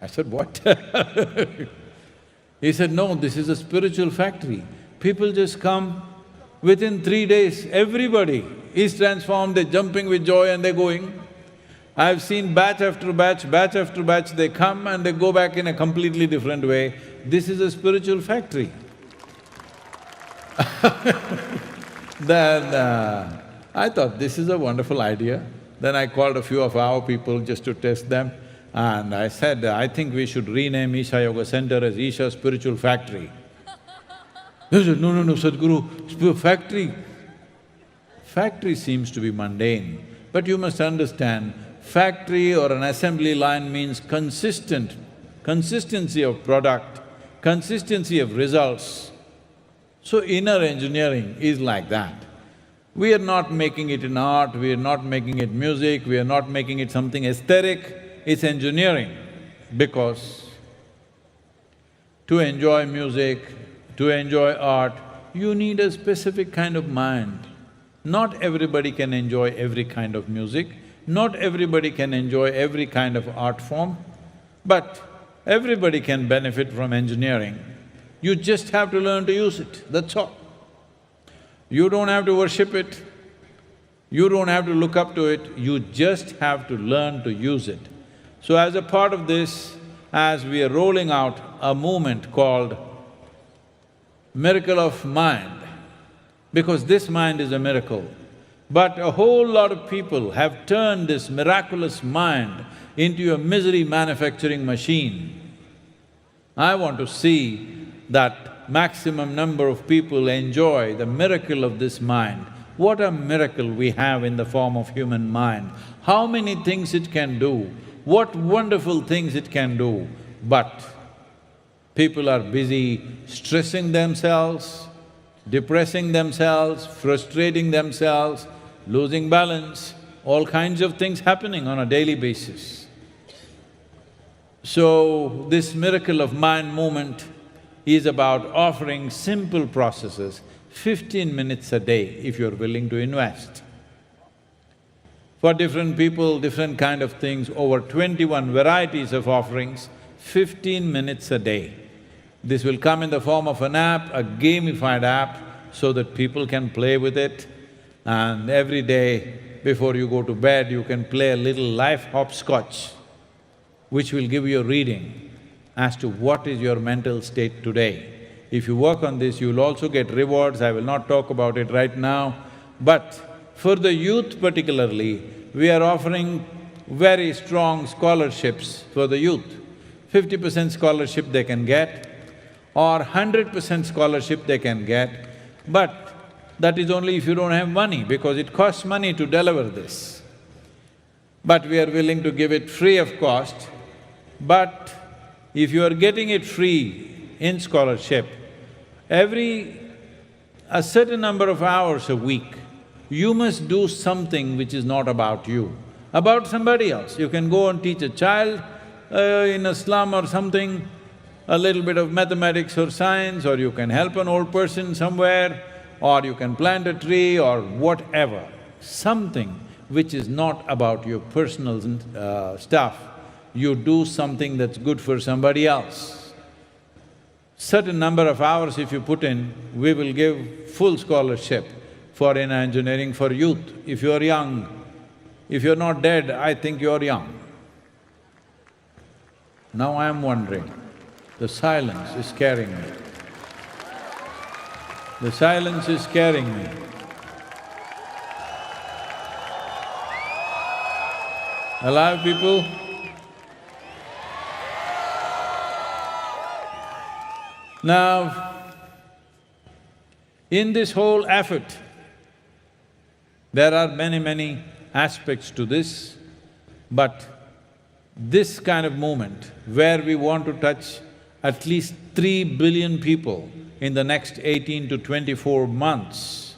I said, what? He said, no, this is a spiritual factory. People just come, within 3 days, everybody is transformed, they're jumping with joy and they're going. I've seen batch after batch, they come and they go back in a completely different way. This is a spiritual factory. Then I thought, this is a wonderful idea. Then I called a few of our people just to test them and I said, I think we should rename Isha Yoga Center as Isha Spiritual Factory. They said, no, Sadhguru, factory. Factory seems to be mundane, but you must understand, factory or an assembly line means consistency of product, consistency of results. So inner engineering is like that. We are not making it in art, we are not making it music, we are not making it something aesthetic, it's engineering. Because to enjoy music, to enjoy art, you need a specific kind of mind. Not everybody can enjoy every kind of music, not everybody can enjoy every kind of art form, but everybody can benefit from engineering. You just have to learn to use it, that's all. You don't have to worship it, you don't have to look up to it, you just have to learn to use it. So as a part of this, as we are rolling out a movement called Miracle of Mind, because this mind is a miracle, but a whole lot of people have turned this miraculous mind into a misery manufacturing machine. I want to see that maximum number of people enjoy the miracle of this mind. What a miracle we have in the form of human mind, how many things it can do, what wonderful things it can do, but people are busy stressing themselves, depressing themselves, frustrating themselves, losing balance, all kinds of things happening on a daily basis. So, this Miracle of Mind movement is about offering simple processes, 15 minutes a day if you're willing to invest. For different people, different kind of things, over 21 varieties of offerings, 15 minutes a day. This will come in the form of an app, a gamified app, so that people can play with it. And every day, before you go to bed, you can play a little life hopscotch, which will give you a reading as to what is your mental state today. If you work on this, you'll also get rewards, I will not talk about it right now. But for the youth particularly, we are offering very strong scholarships for the youth. 50% scholarship they can get, or 100% scholarship they can get, but that is only if you don't have money, because it costs money to deliver this. But we are willing to give it free of cost, but if you are getting it free in scholarship, a certain number of hours a week, you must do something which is not about you, about somebody else. You can go and teach a child in a slum or something, a little bit of mathematics or science, or you can help an old person somewhere, or you can plant a tree or whatever, something which is not about your personal stuff, you do something that's good for somebody else. Certain number of hours if you put in, we will give full scholarship for in engineering for youth. If you're young, if you're not dead, I think you're young. Now I am wondering, the silence is scaring me. The silence is scaring me. Alive people? Now, in this whole effort, there are many aspects to this, but this kind of movement, where we want to touch at least 3 billion people in the next 18 to 24 months,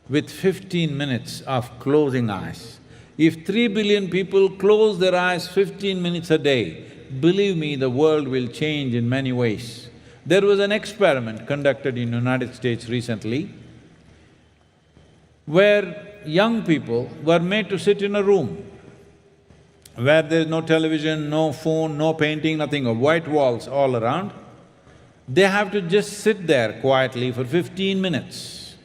with 15 minutes of closing eyes. If 3 billion people close their eyes 15 minutes a day, believe me, the world will change in many ways. There was an experiment conducted in United States recently, where young people were made to sit in a room where there's no television, no phone, no painting, nothing, white walls all around. They have to just sit there quietly for 15 minutes.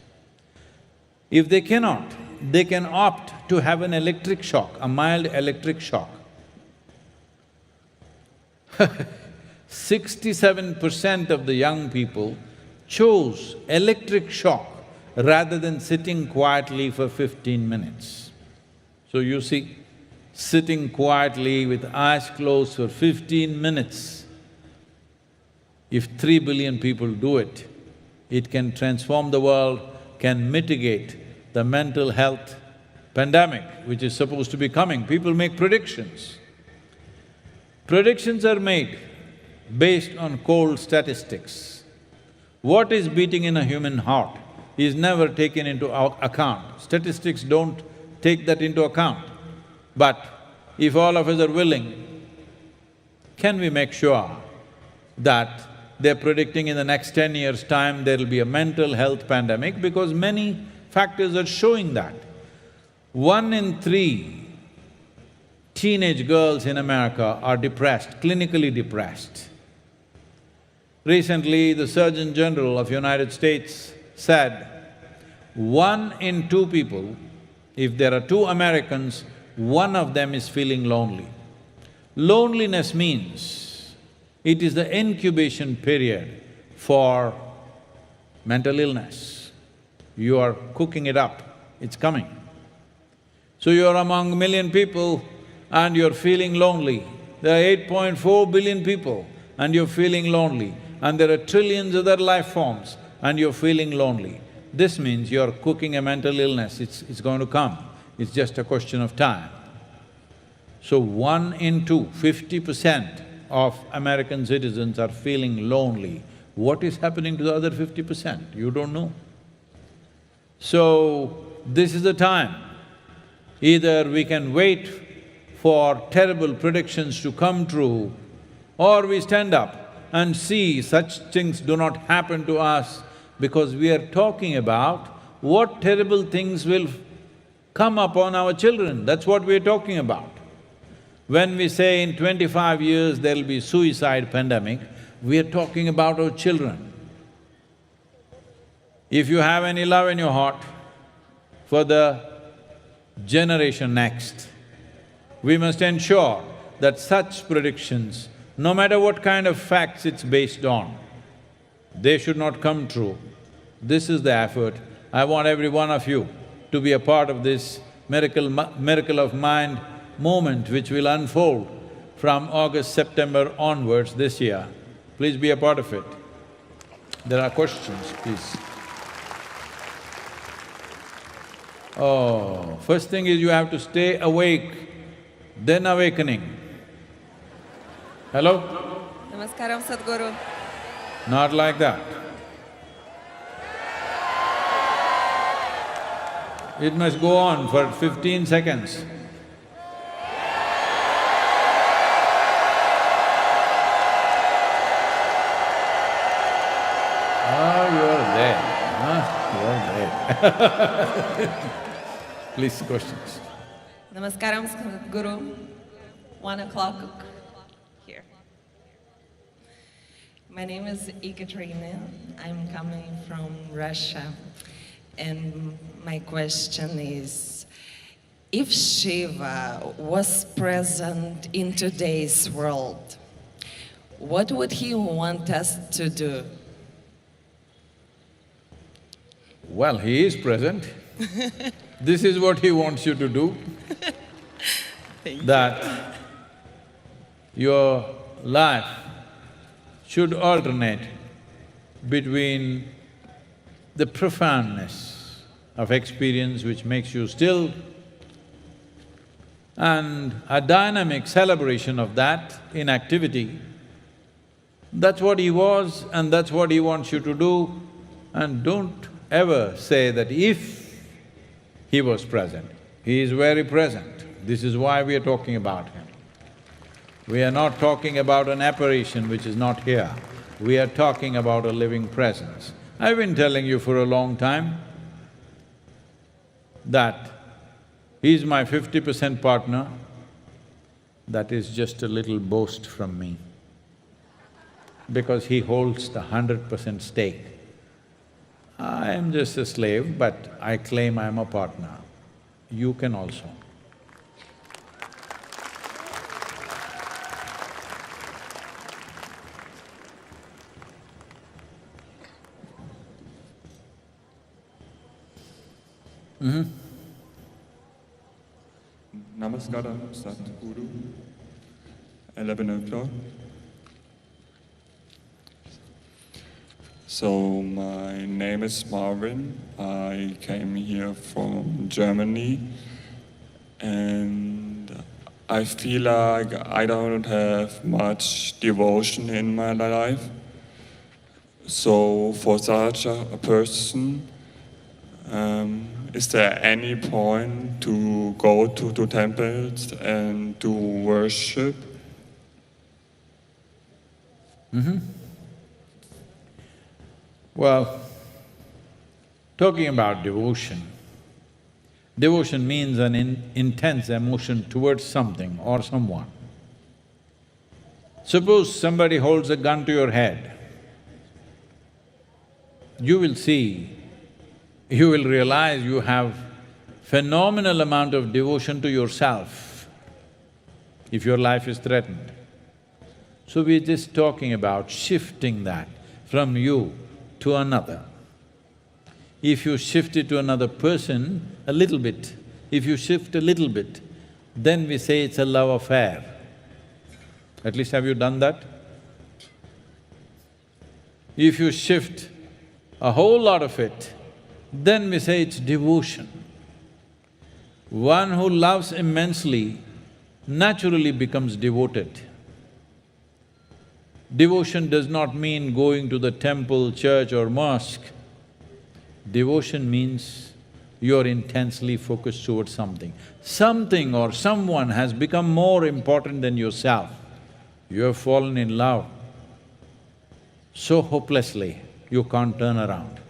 If they cannot, they can opt to have an electric shock, a mild electric shock. 67% of the young people chose electric shock rather than sitting quietly for 15 minutes. So you see, sitting quietly with eyes closed for 15 minutes, if 3 billion people do it, it can transform the world, can mitigate the mental health pandemic which is supposed to be coming. People make predictions. Predictions are made based on cold statistics. What is beating in a human heart is never taken into account. Statistics don't take that into account. But if all of us are willing, can we make sure that they're predicting in the next 10 years' time there'll be a mental health pandemic, because many factors are showing that. 1 in 3 teenage girls in America are depressed, clinically depressed. Recently, the Surgeon General of United States said, 1 in 2 people, if there are 2 Americans, 1 of them is feeling lonely. Loneliness means it is the incubation period for mental illness. You are cooking it up, it's coming. So you're among 1 million people and you're feeling lonely. There are 8.4 billion people and you're feeling lonely, and there are trillions of other life forms and you're feeling lonely. This means you're cooking a mental illness, it's going to come, it's just a question of time. So 1 in 2, 50% of American citizens are feeling lonely. What is happening to the other 50%? You don't know. So, this is the time. Either we can wait for terrible predictions to come true, or we stand up and see such things do not happen to us, because we are talking about what terrible things will come upon our children, that's what we're talking about. When we say in 25 years there'll be suicide pandemic, we are talking about our children. If you have any love in your heart for the generation next, we must ensure that such predictions, no matter what kind of facts it's based on, they should not come true. This is the effort. I want every one of you to be a part of this miracle of mind moment which will unfold from August, September onwards this year. Please be a part of it. There are questions, please. Oh, first thing is you have to stay awake, then awakening. Hello? Namaskaram, Sadhguru. Not like that. It must go on for 15 seconds. Ah, you are there, huh? Please, questions. Namaskaram, Sadhguru. 1 o'clock here. My name is Ekaterina. I'm coming from Russia. And my question is, if Shiva was present in today's world, what would he want us to do? Well, he is present. This is what he wants you to do. That your life should alternate between the profoundness of experience which makes you still and a dynamic celebration of that in activity. That's what he was and that's what he wants you to do. And don't ever say that if he was present. He is very present. This is why we are talking about him. We are not talking about an apparition which is not here. We are talking about a living presence. I've been telling you for a long time that he's my 50% partner. That is just a little boast from me, because he holds the 100% stake. I am just a slave, but I claim I'm a partner. You can also. Namaskaram, Sadhguru. 11 o'clock. So, my name is Marvin. I came here from Germany and I feel like I don't have much devotion in my life. So, for such a person, is there any point to go to temples and to worship? Well, talking about devotion, devotion means an intense emotion towards something or someone. Suppose somebody holds a gun to your head, you will see, you will realize you have phenomenal amount of devotion to yourself if your life is threatened. So we're just talking about shifting that from you to another. If you shift it to another person a little bit, if you shift a little bit, then we say it's a love affair. At least have you done that? If you shift a whole lot of it, then we say it's devotion. One who loves immensely naturally becomes devoted. Devotion does not mean going to the temple, church or mosque. Devotion means you're intensely focused towards something. Something or someone has become more important than yourself. You have fallen in love so hopelessly, you can't turn around.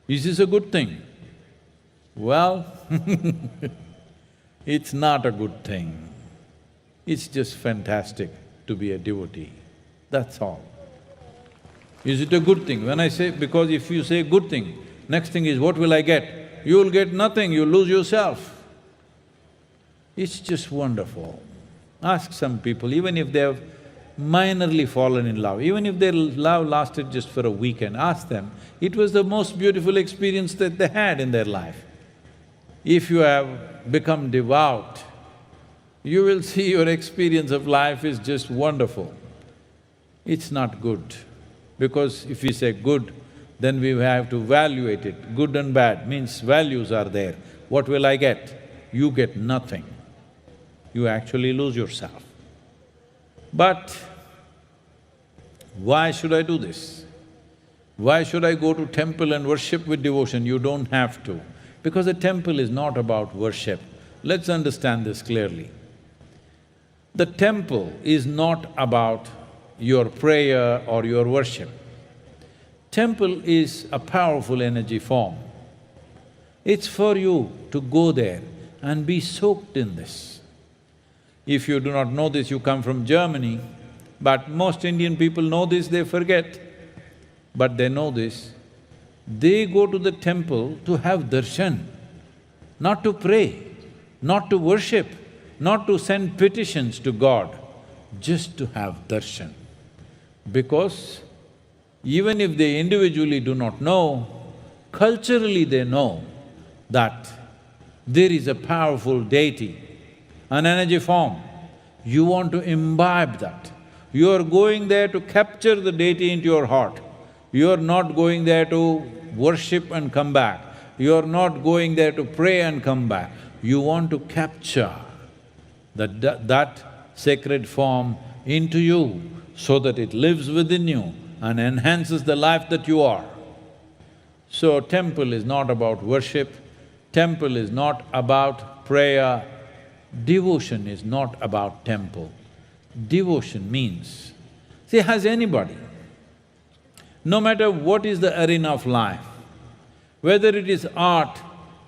Is this a good thing? Well, it's not a good thing. It's just fantastic to be a devotee, that's all. Is it a good thing? When I say… because if you say good thing, next thing is what will I get? You'll get nothing, you'll lose yourself. It's just wonderful. Ask some people, even if they have minorly fallen in love, even if their love lasted just for a weekend, ask them, it was the most beautiful experience that they had in their life. If you have become devout, you will see your experience of life is just wonderful. It's not good, because if we say good, then we have to evaluate it. Good and bad means values are there. What will I get? You get nothing. You actually lose yourself. But why should I do this? Why should I go to temple and worship with devotion? You don't have to, because the temple is not about worship. Let's understand this clearly. The temple is not about your prayer or your worship. Temple is a powerful energy form. It's for you to go there and be soaked in this. If you do not know this, you come from Germany, but most Indian people know this, they forget. But they know this. They go to the temple to have darshan, not to pray, not to worship, not to send petitions to God, just to have darshan. Because even if they individually do not know, culturally they know that there is a powerful deity, an energy form. You want to imbibe that. You are going there to capture the deity into your heart. You are not going there to worship and come back. You are not going there to pray and come back. You want to capture that sacred form into you so that it lives within you and enhances the life that you are. So temple is not about worship, temple is not about prayer, devotion is not about temple. Devotion means, see, has anybody, no matter what is the arena of life, whether it is art,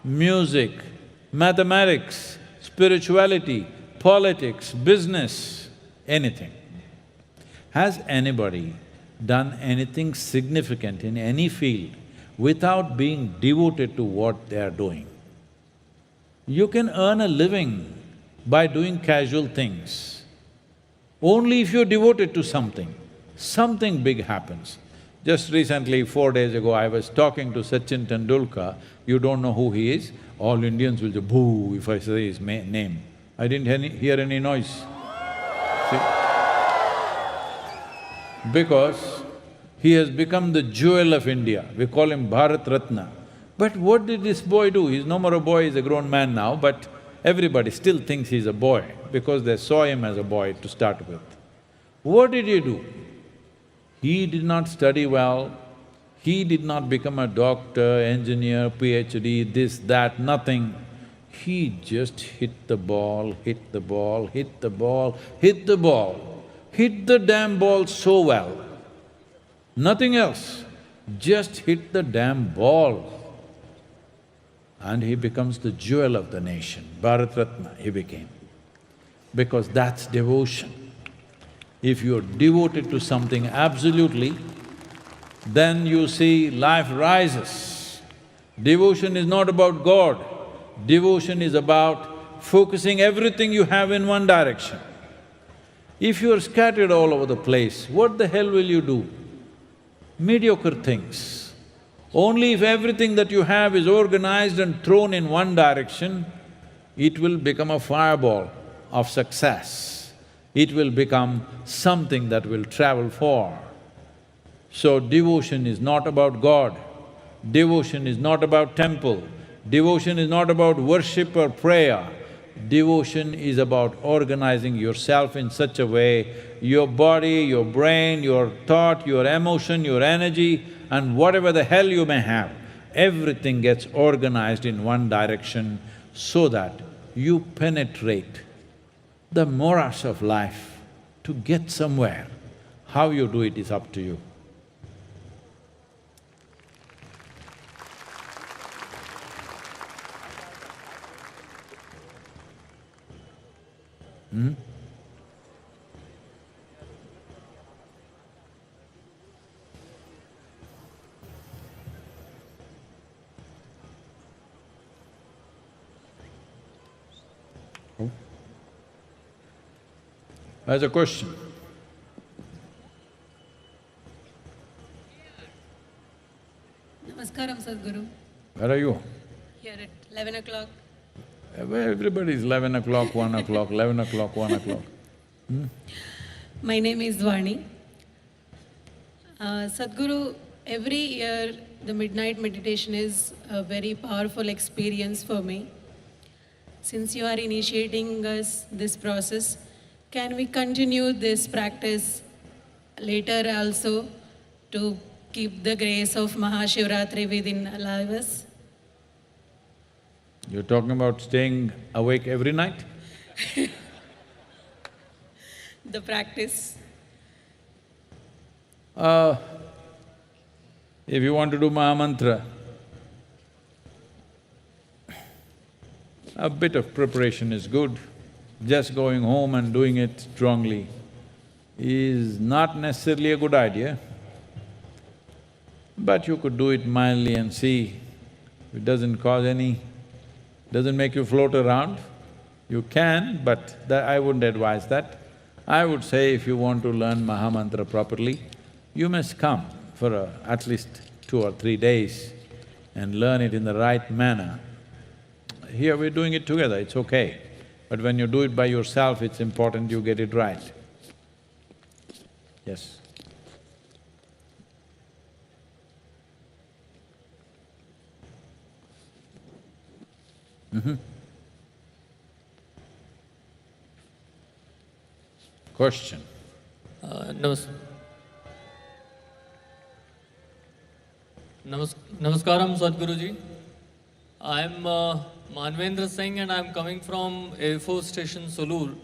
music, mathematics, spirituality, politics, business, anything, has anybody done anything significant in any field without being devoted to what they are doing? You can earn a living by doing casual things. Only if you're devoted to something, something big happens. Just recently, 4 days ago, I was talking to Sachin Tendulkar. You don't know who he is? All Indians will just boo if I say his name. I didn't hear any noise. See? Because he has become the jewel of India. We call him Bharat Ratna. But what did this boy do? He's no more a boy, he's a grown man now, but everybody still thinks he's a boy because they saw him as a boy to start with. What did he do? He did not study well, he did not become a doctor, engineer, PhD, this, that, nothing. He just hit the ball, hit the ball, hit the ball, hit the ball, hit the damn ball so well. Nothing else, just hit the damn ball. And he becomes the jewel of the nation, Bharat Ratna he became. Because that's devotion. If you're devoted to something absolutely, then you see life rises. Devotion is not about God, devotion is about focusing everything you have in one direction. If you're scattered all over the place, what the hell will you do? Mediocre things. Only if everything that you have is organized and thrown in one direction, it will become a fireball of success. It will become something that will travel far. So devotion is not about God, devotion is not about temple, devotion is not about worship or prayer. Devotion is about organizing yourself in such a way, your body, your brain, your thought, your emotion, your energy, and whatever the hell you may have, everything gets organized in one direction so that you penetrate the morass of life to get somewhere. How you do it is up to you. There's a question. Namaskaram, Sadhguru. Where are you? Here at 11 o'clock. Everybody's 11 o'clock, 1 o'clock, 11 o'clock, 1 o'clock. My name is Vani. Sadhguru, every year the midnight meditation is a very powerful experience for me. Since you are initiating us this process, can we continue this practice later also to keep the grace of MahaShivRatri within alive us? You're talking about staying awake every night? The practice. If you want to do Mahamantra, A bit of preparation is good. Just going home and doing it strongly is not necessarily a good idea. But you could do it mildly and see if it doesn't doesn't make you float around. You can, but I wouldn't advise that. I would say if you want to learn Mahamantra properly, you must come for at least 2 or 3 days and learn it in the right manner. Here we're doing it together, it's okay. But when you do it by yourself, it's important you get it right. Yes. Question. Namaskaram, Sadhguruji. I am Manvendra Singh and I am coming from Air Force Station Solur,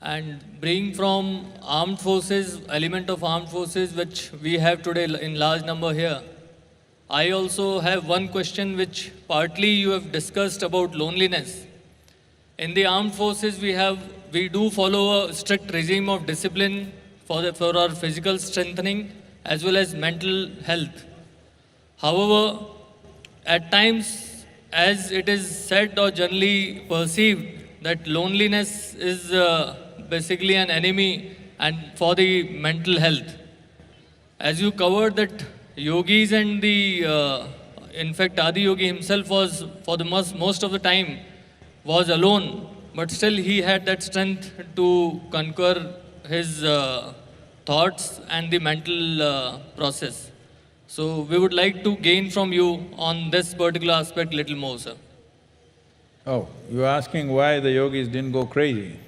and being from armed forces, element of armed forces which we have today in large number here. I also have one question which partly you have discussed about loneliness. In the armed forces we do follow a strict regime of discipline for our physical strengthening as well as mental health. However, at times, as it is said or generally perceived that loneliness is basically an enemy and for the mental health. As you covered that yogis and in fact Adi Yogi himself was for the most of the time was alone, but still he had that strength to conquer his thoughts and the mental process. So we would like to gain from you on this particular aspect little more, sir. Oh, you're asking why the yogis didn't go crazy?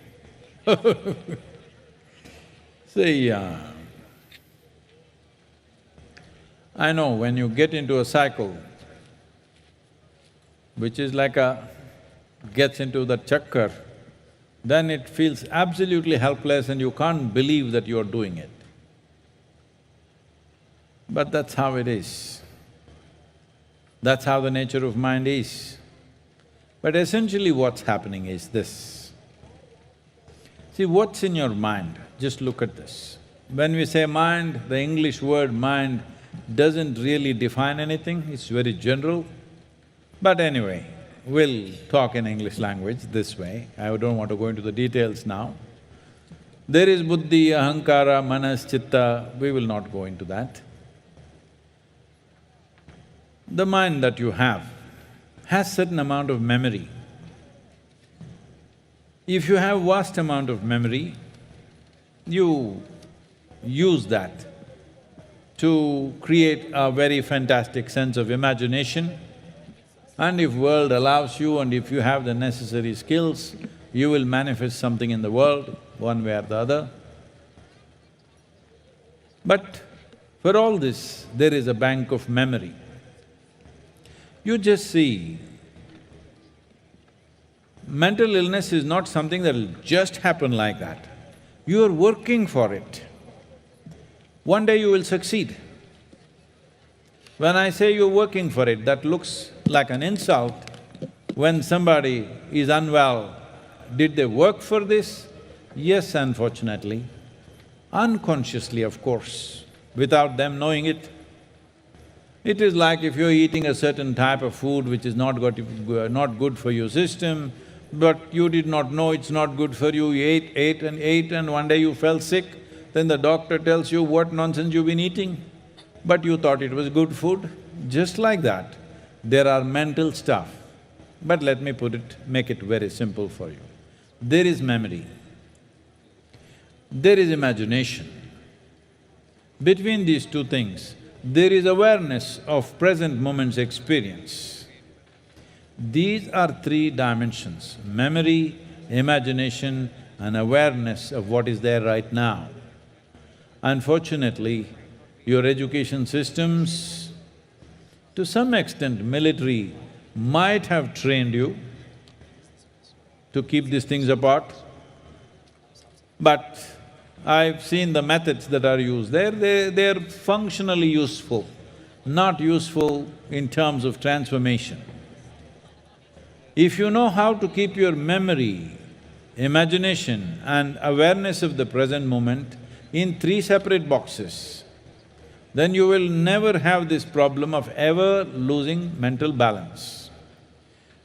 See, I know when you get into a cycle, which is like gets into the chakkar, then it feels absolutely helpless and you can't believe that you're doing it. But that's how it is. That's how the nature of mind is. But essentially what's happening is this. See, what's in your mind? Just look at this. When we say mind, the English word mind doesn't really define anything, it's very general. But anyway, we'll talk in English language this way, I don't want to go into the details now. There is buddhi, ahankara, manas, chitta, we will not go into that. The mind that you have has certain amount of memory. If you have vast amount of memory, you use that to create a very fantastic sense of imagination. And if world allows you and if you have the necessary skills, you will manifest something in the world, one way or the other. But for all this, there is a bank of memory. You just see, mental illness is not something that'll just happen like that. You are working for it. One day you will succeed. When I say you're working for it, that looks like an insult. When somebody is unwell, did they work for this? Yes, unfortunately. Unconsciously, of course, without them knowing it. It is like if you're eating a certain type of food which is not good for your system, but you did not know it's not good for you, you ate and one day you fell sick, then the doctor tells you what nonsense you've been eating, but you thought it was good food. Just like that, there are mental stuff. But let me make it very simple for you. There is memory, there is imagination. Between these two things, there is awareness of present moment's experience. These are three dimensions: memory, imagination and awareness of what is there right now. Unfortunately, your education systems, to some extent military, might have trained you to keep these things apart, but I've seen the methods that are used there, they're functionally useful, not useful in terms of transformation. If you know how to keep your memory, imagination and awareness of the present moment in three separate boxes, then you will never have this problem of ever losing mental balance.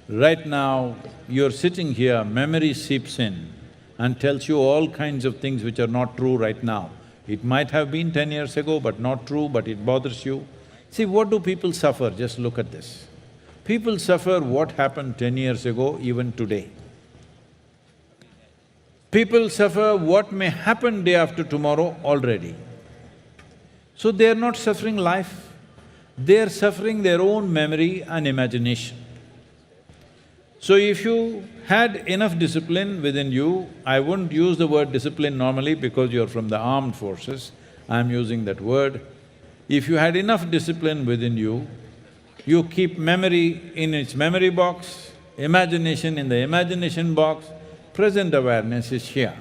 Right now, you're sitting here, memory seeps in and tells you all kinds of things which are not true right now. It might have been 10 years ago, but not true, but it bothers you. See, what do people suffer? Just look at this. People suffer what happened 10 years ago, even today. People suffer what may happen day after tomorrow already. So they are not suffering life, they are suffering their own memory and imagination. So if you had enough discipline within you, I wouldn't use the word discipline normally because you're from the armed forces, I'm using that word. If you had enough discipline within you, you keep memory in its memory box, imagination in the imagination box, present awareness is here,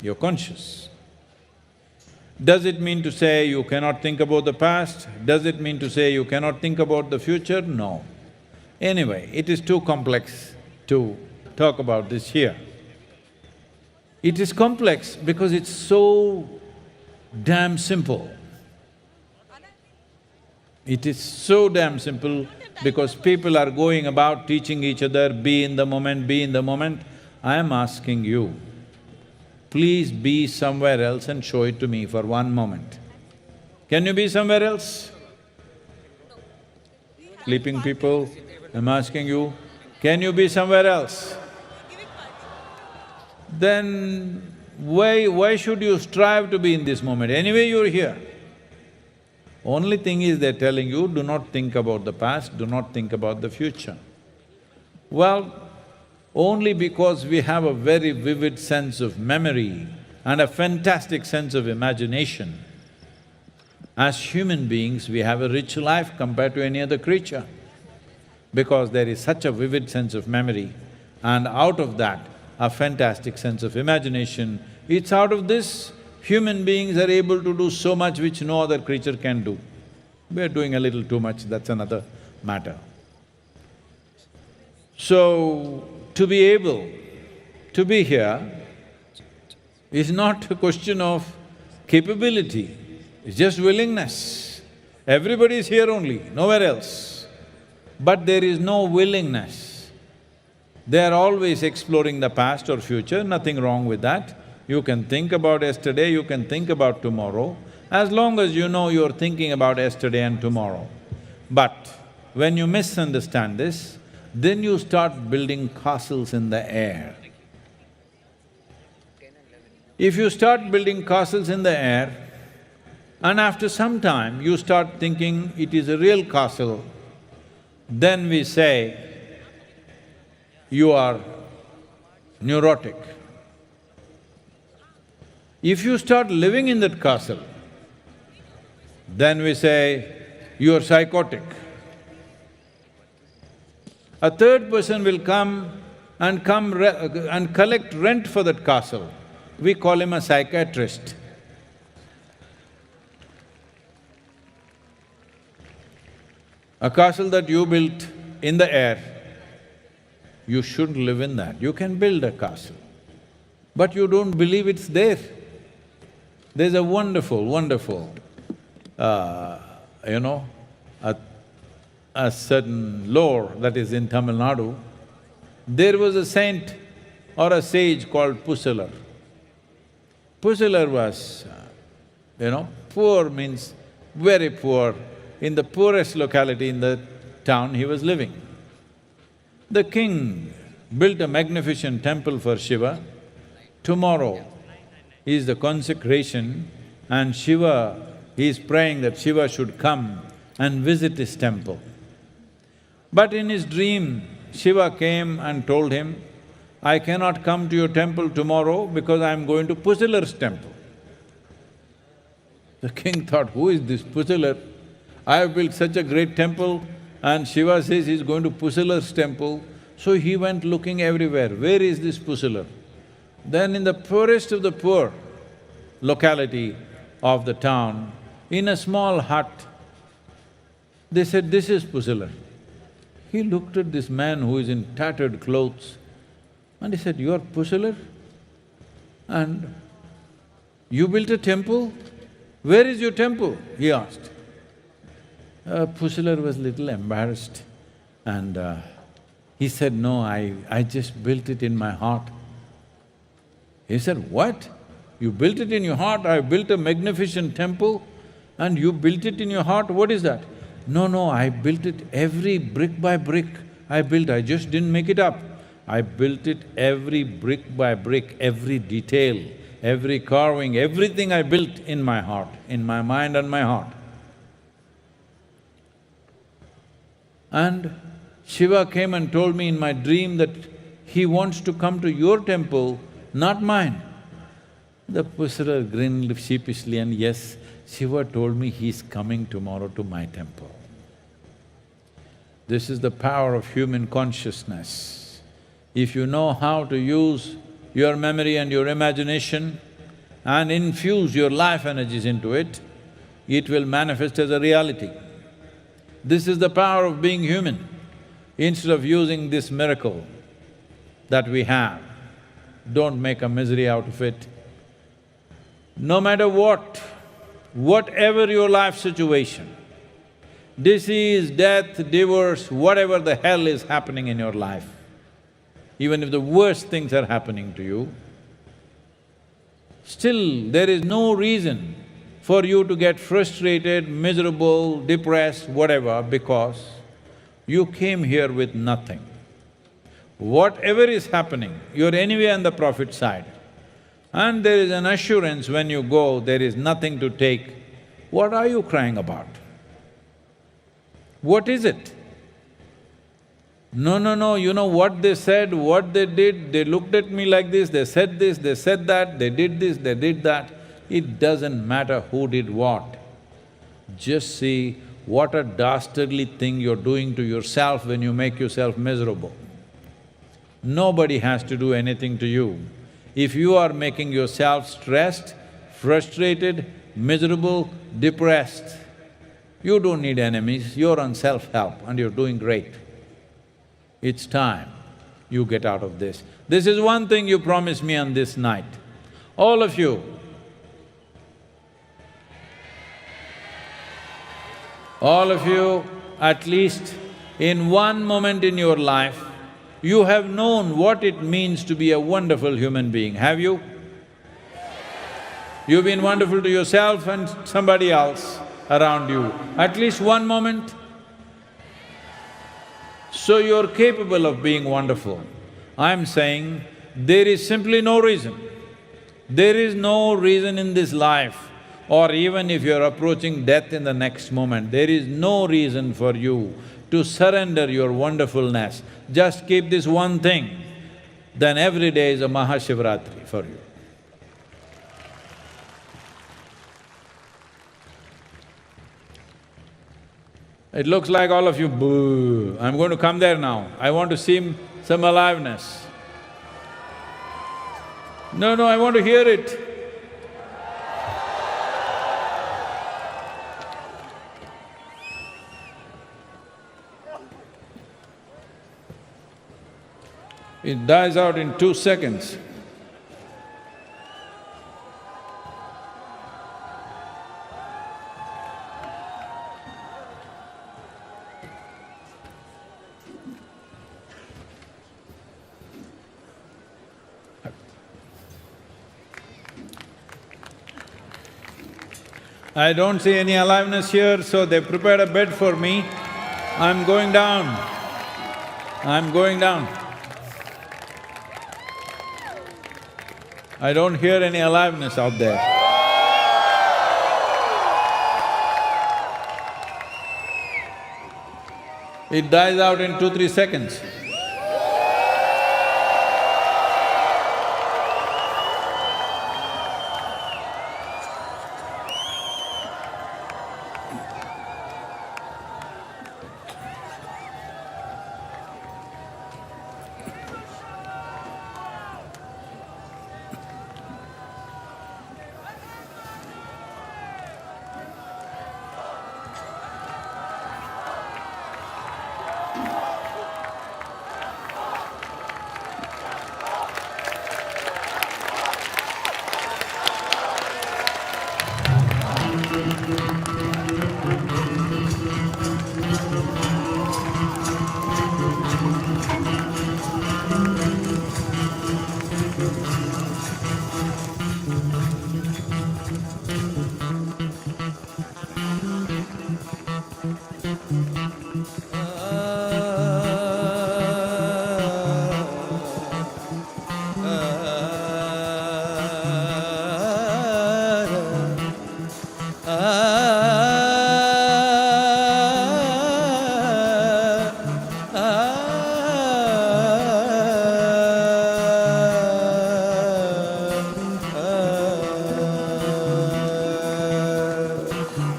you're conscious. Does it mean to say you cannot think about the past? Does it mean to say you cannot think about the future? No. Anyway, it is too complex to talk about this here. It is complex because it's so damn simple. It is so damn simple because people are going about teaching each other, be in the moment, be in the moment. I am asking you, please be somewhere else and show it to me for one moment. Can you be somewhere else? Sleeping people, I'm asking you, can you be somewhere else? Then why should you strive to be in this moment? Anyway, you're here. Only thing is they're telling you, do not think about the past, do not think about the future. Well, only because we have a very vivid sense of memory and a fantastic sense of imagination. As human beings, we have a rich life compared to any other creature because there is such a vivid sense of memory and out of that, a fantastic sense of imagination. It's out of this, human beings are able to do so much which no other creature can do. We're doing a little too much, that's another matter. So, to be able to be here is not a question of capability, it's just willingness. Everybody is here only, nowhere else. But there is no willingness. They are always exploring the past or future, nothing wrong with that. You can think about yesterday, you can think about tomorrow, as long as you know you're thinking about yesterday and tomorrow. But when you misunderstand this, then you start building castles in the air. If you start building castles in the air, and after some time you start thinking it is a real castle, then we say, you are neurotic. If you start living in that castle, then we say, you are psychotic. A third person will come and collect rent for that castle. We call him a psychiatrist. A castle that you built in the air, you shouldn't live in that. You can build a castle, but you don't believe it's there. There's a wonderful, a certain lore that is in Tamil Nadu. There was a saint or a sage called Pusalar. Pusalar was, poor means very poor, in the poorest locality in the town he was living. The king built a magnificent temple for Shiva. Tomorrow is the consecration and Shiva, he is praying that Shiva should come and visit his temple. But in his dream, Shiva came and told him, I cannot come to your temple tomorrow because I am going to Pusalar's temple. The king thought, who is this Pusalar? I have built such a great temple and Shiva says he's going to Pusalar's temple. So he went looking everywhere, where is this Pusalar? Then in the poorest of the poor locality of the town, in a small hut, they said, this is Pusalar. He looked at this man who is in tattered clothes and he said, "You are Pusalar? And you built a temple? Where is your temple?" he asked. Pusalar was little embarrassed and he said, "No, I just built it in my heart." He said, "What? You built it in your heart? I built a magnificent temple and you built it in your heart? What is that?" No, I built it every brick by brick. I just didn't make it up. I built it every brick by brick, every detail, every carving, everything I built in my heart, in my mind and my heart. And Shiva came and told me in my dream that he wants to come to your temple, not mine. The Pusalar grinned sheepishly and yes, Shiva told me he's coming tomorrow to my temple. This is the power of human consciousness. If you know how to use your memory and your imagination and infuse your life energies into it, it will manifest as a reality. This is the power of being human. Instead of using this miracle that we have, don't make a misery out of it. No matter what, whatever your life situation, disease, death, divorce, whatever the hell is happening in your life, even if the worst things are happening to you, still there is no reason for you to get frustrated, miserable, depressed, whatever, because you came here with nothing. Whatever is happening, you're anyway on the profit side. And there is an assurance when you go, there is nothing to take. What are you crying about? What is it? No, you know what they said, what they did, they looked at me like this, they said that, they did this, they did that. It doesn't matter who did what. Just see what a dastardly thing you're doing to yourself when you make yourself miserable. Nobody has to do anything to you. If you are making yourself stressed, frustrated, miserable, depressed, you don't need enemies, you're on self-help and you're doing great. It's time you get out of this. This is one thing you promised me on this night. All of you, at least in one moment in your life, you have known what it means to be a wonderful human being, have you? You've been wonderful to yourself and somebody else around you, at least one moment. So you're capable of being wonderful. I'm saying there is simply no reason. There is no reason in this life, or even if you're approaching death in the next moment, there is no reason for you to surrender your wonderfulness. Just keep this one thing, then every day is a MahaShivRatri for you. It looks like all of you, boo, I'm going to come there now, I want to see some aliveness. No, I want to hear it. It dies out in 2 seconds. I don't see any aliveness here, so they prepared a bed for me. I'm going down. I don't hear any aliveness out there. It dies out in 2-3 seconds.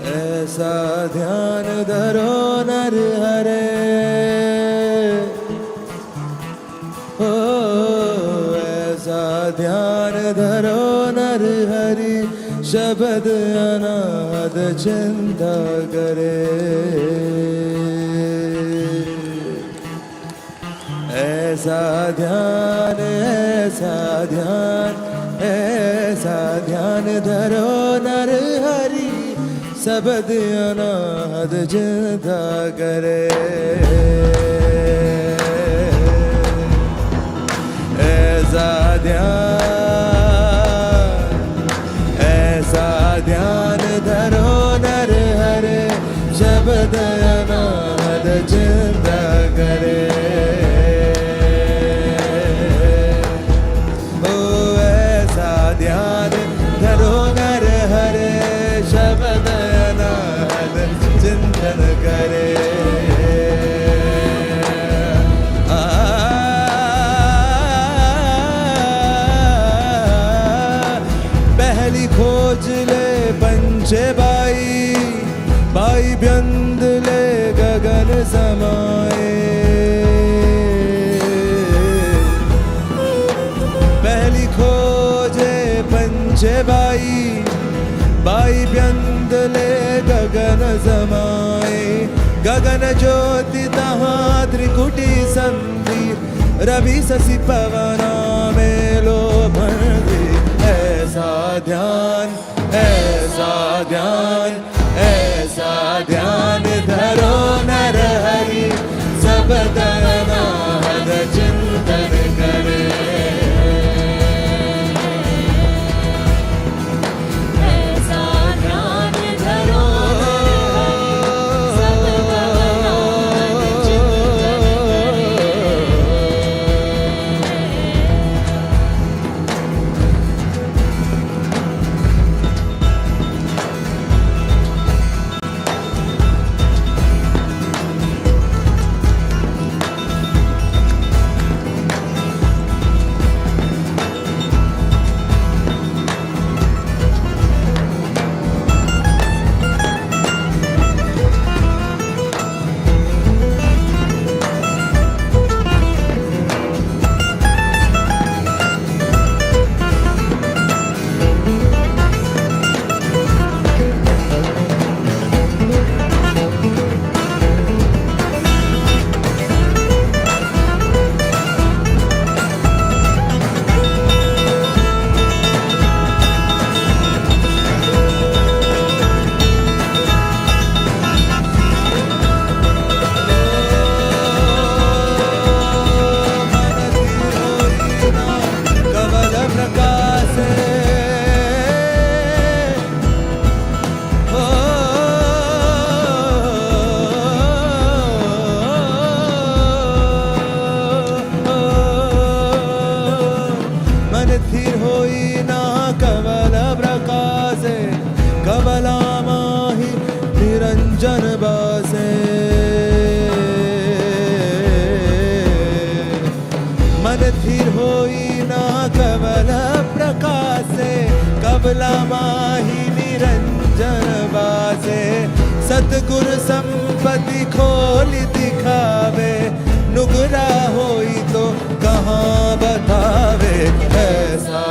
ऐसा ध्यान धरो नर हरे, ओ ऐसा ध्यान धरो नर हरि, शब्द अनाद चिंता करे। ऐसा ध्यान धरो नर हरि, शब्द अनाद चिंता करे। ऐसा ध्यान धरो नर हरे, शब्द अनाद चिंता करे। ओ ऐसा ध्यान धरो नर हरे, शब्द अनाद चिंतन करे। पहली खोज ले पंचे बाई, बाई व्यंद ले गगन समाए। पहली खोजे पंचे बाई, बाई व्यंद ले गगन समाए। गगन ज्योति तहाँ त्रिकुटी संधि, रवि शशि पवना में लोभन दे। ऐसा ध्यान धरो नर हरि, शब्द अनाद चिंतन करे। कबला माही निरंजन बासे। सतगुरु संपत्ति खोल दिखावे, नुगरा होई तो कहाँ बतावे। ऐसा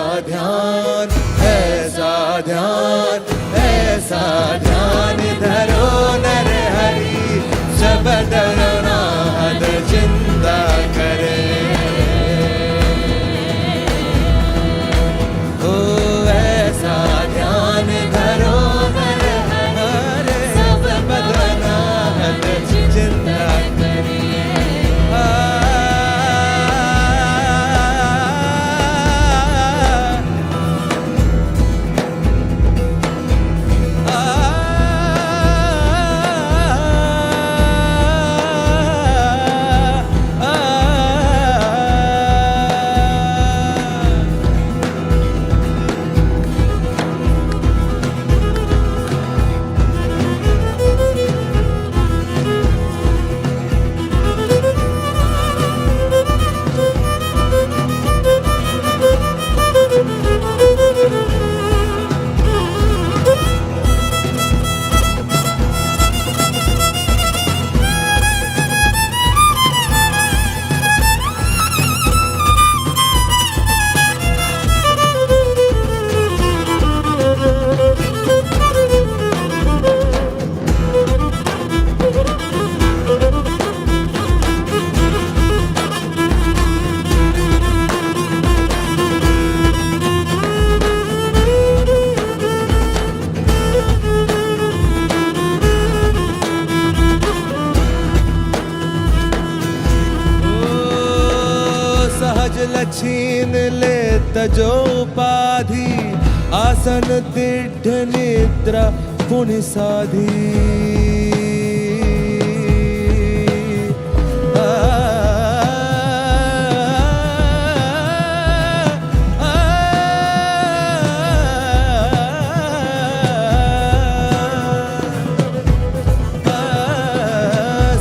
ध्यान धरो नर हरि, शब्द अनाद चिंता करे। चिंता करे। तजोपाधि आसन तिष्ठ निद्रा पुण्य साधी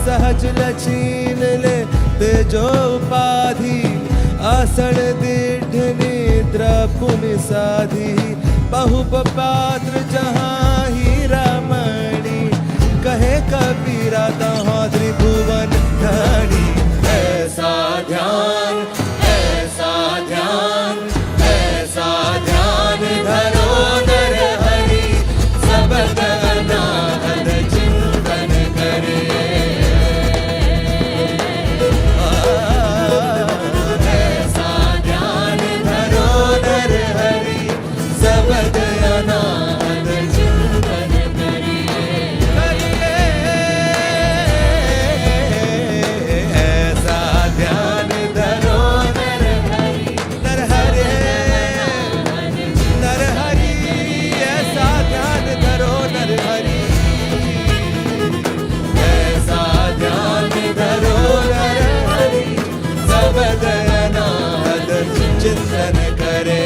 सहज लचीन ले तेजोपाधि आसन दीढ़ निद्रा पुण्य साधी बहुपात्र जहाँ हीरा मणि कहे कबीरा तहाँ त्रिभुवन धनी ऐसा ध्यान ऐसा ध्यान ऐसा ध्यान धरो नर हरि सबद अनाहत चिंतन करे ऐसा ध्यान धरो नर हरि सबद अनाहत चिंतन ऐसा ध्यान धरो नर हरि नर हरे नर हरि ऐसा ध्यान धरो नर हरि ऐसा ध्यान धरो नर हरि सबद अनाहत चिंतन करे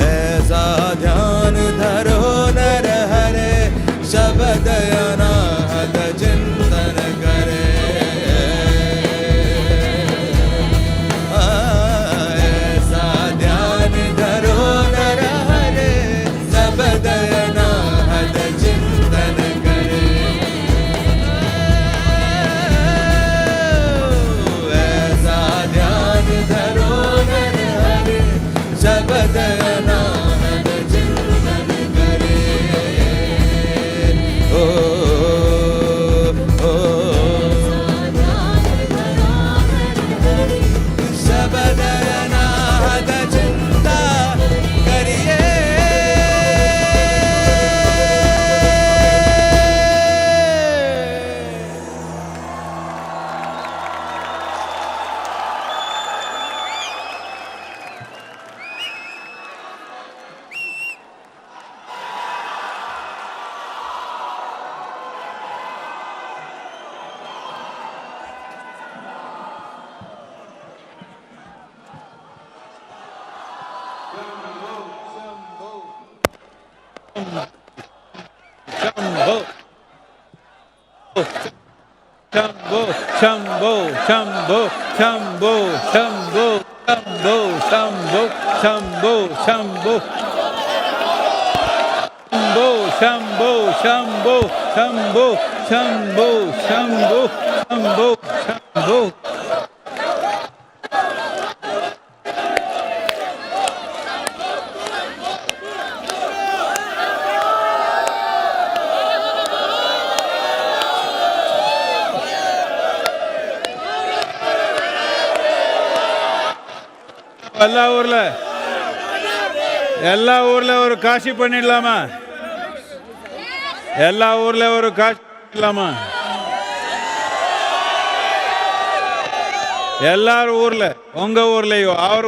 ऐसा ध्यान धरो नर हरे शब्द अनाहत चिंतन करे ऐसा ध्यान धरो नर हरे शब्द अनाहत चिंतन करे ऐसा ध्यान धरो नर हरे शब्द अनाहत चिंतन करे ओ शब्द अनाहत चिंता करिए Shambho, Shambho, Shambho, Shambho, Shambho, Shambho, Shambho, Shambho, Shambho, Shambho, Shambho, Shambho, Shambho, Shambho, Shambho, Shambho, Shambho. எல்லா ஊர்ல ஒரு காட்சி பண்ணிடலாமா? எல்லா ஊர்ல ஒரு காட்சி பண்ணிடலாமா? எல்லாரும் ஊர்ல, உங்க ஊர்லயோ அவர்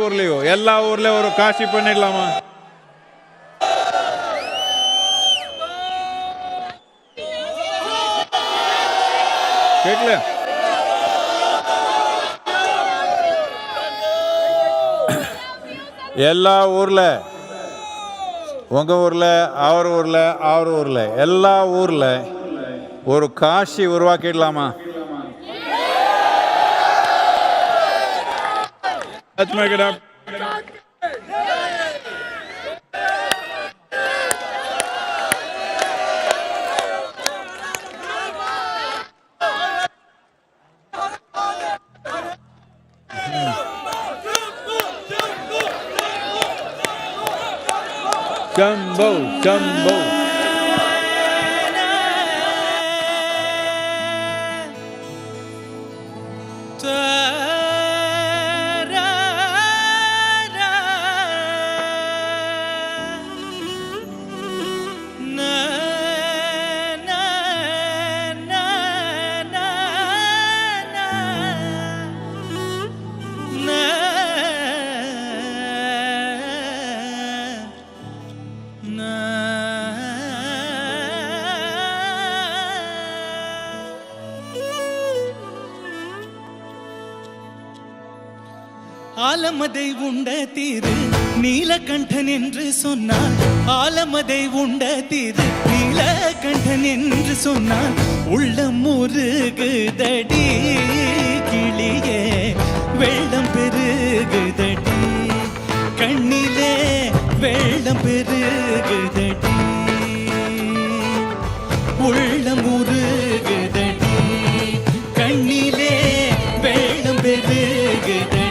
ஊர்லயோ எல்லா ஊர்ல ஒரு காட்சி பண்ணிடலாமா? கேட்கல? எல்லா ஊர்ல, உங்க ஊர்ல அவர் ஊர்ல எல்லா ஊர்ல ஒரு காட்சி உருவாக்கிடலாமா? Let's make it up. Jumbo, jumbo. ஆலமதை உண்ட தீரு நீலகண்டன் என்று சொன்னான். ஆலமதை உண்ட தீரு நீலகண்டன் என்று சொன்னான். உள்ளம் முருகுதடி கிளியே வெள்ளம் பெருகுதடி கண்ணிலே வெள்ளம் பெருகுதடி உள்ளம் முருகுதடி கண்ணிலே வெள்ளம் பெருகுதடி.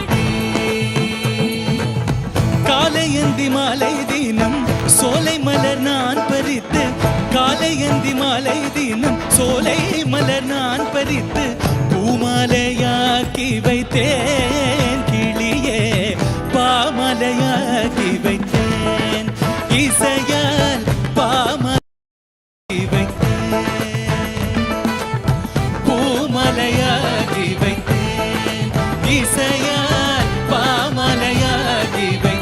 காலையந்தி மாலை தினம் சோலை மலர் நான் பறித்து, காலையந்தி மாலை தினம் சோலை மலர் நான் பறித்து பூமாலையாக்கி வைத்தேன் கிளியே பாமலையாக்கி வைத்தேன். இசையால் பாமலை வைத்தேன் பூமலையாக்கி வைத்தேன். இசையால் பாமலையாக்கி வைத்தேன்.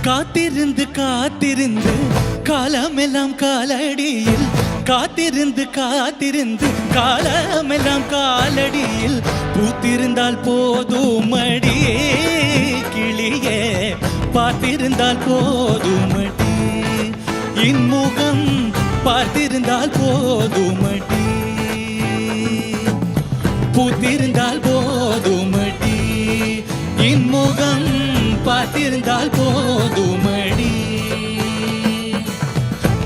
காத்திருந்து காத்திருந்து காலமெல்லாம் காலடியில், காத்திருந்து காத்திருந்து காலமெல்லாம் காலடியில் பூத்திருந்தால் போதுமடி கிளியே பார்த்திருந்தால் போதுமடி இன்முகம் பார்த்திருந்தால் போதுமடி பூத்திருந்தால் போதுமடி இன்முகம் பார்த்திருந்தால் போதுமடி.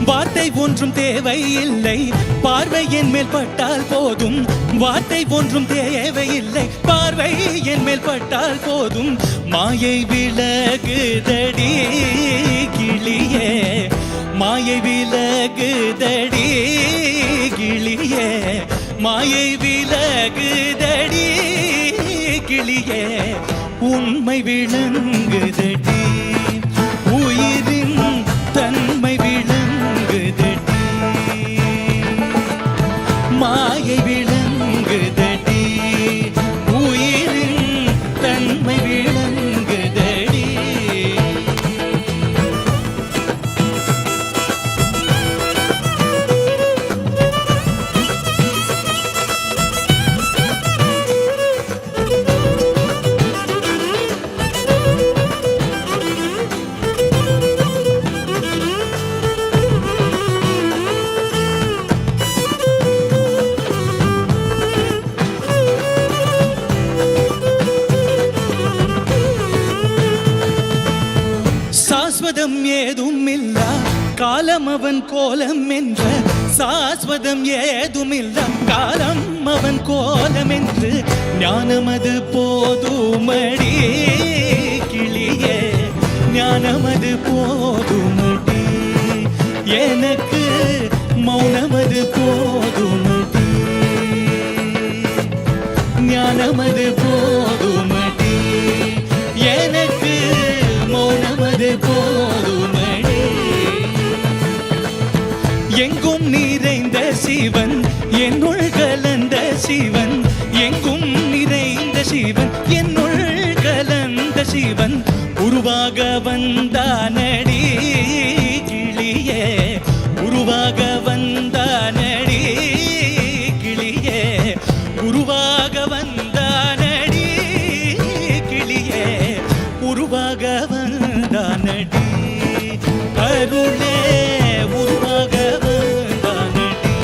வார்த்தை ஒன்றும் தேவையில்லை பார்வை என் மேல் பட்டால் போதும். வார்த்தை ஒன்றும் தேவையில்லை பார்வை என் மேல் பட்டால் போதும். மாயை விலகுதடி கிளியே மாயை விலகுதடி கிளியே மாயை விலகுதடி கிளியே உண்மை விளங்குதடி உயிரின் தன்மை விளங்குதடி மாயை விளங்குதடி உயிரின் தன்மை விளங்குதடி. சாஸ்வதம் ஏதும் இல்ல காலம் அவன் கோலம் என்ற சாஸ்வதம் ஏதுமில்ல, காலம் அவன் கோலம் என்று ஞானமது போதுமடி கிளியே, ஞானமது போதுமடி எனக்கு, மௌனமது போதுமடி, ஞானமது போதுமடி எனக்கு, மௌனமது போதுமடி. எங்கும் நிறைந்த சிவன் என்னுள் கலந்த சிவன், எங்கும் நிறைந்த சிவன் என்னுள் கலந்த சிவன் உருவாக வந்தானடி கிளியே, உருவாக வந்தானடி கிளியே, உருவாக வந்தானடி கிளியே, உருவாக வந்தானடி அருளே, உருவாக வந்தானடி,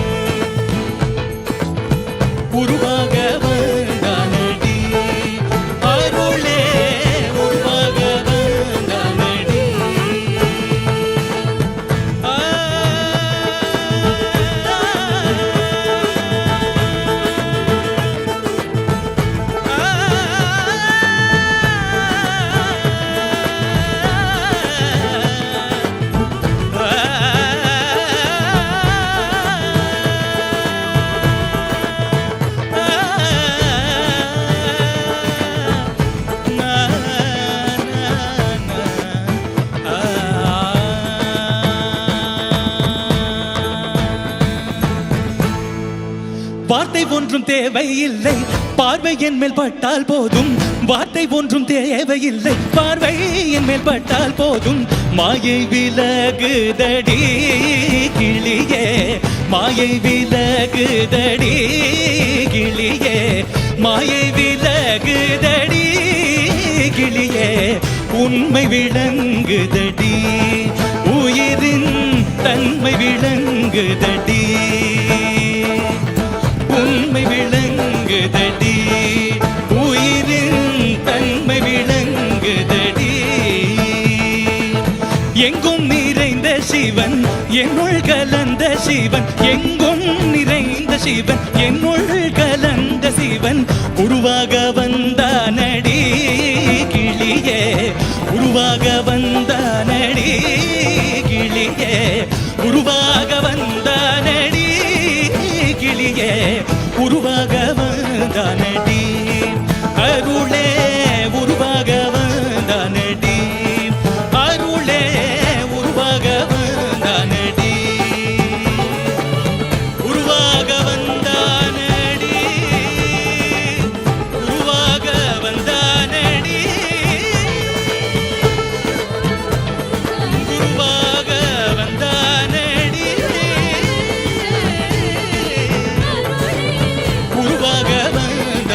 உருவாக வந்தானடி அருளே, உருவாக வந்தானடி. வார்த்தை ஒன்றும் தேவையில்லை, பார்வை என் மேல் பட்டால் போதும், வார்த்தை ஒன்றும் தேவையில்லை, பார்வை என் மேல் பட்டால் போதும். மாயை விலகுதடி கிளியே, மாயை விலகுதடி கிளியே, மாயை விலகுதடி கிளியே, உண்மை விளங்குதடி, உயிரின் தன்மை விளங்குதடி, உண்மை விளங்குதடி, உயிரின் தன்மை விளங்குதடி. எங்கும் நிறைந்த சிவன் என்னுள் கலந்த சிவன், எங்கும் நிறைந்த சிவன் என்னுள் கலந்த சிவன் உருவாக வந்தானடி கிளியே, உருவாக வந்தானடி கிளியே, உருவாக வந்தானடி கிளியே, உருவாக வந்தானடி அருளே, உருவாக வந்தானடி அருளே, உருவாக வந்தானடி, உருவாக வந்தானடி, உருவாக வந்தானடி, உருவாக வந்தானடி, உருவாக Vandhanadi.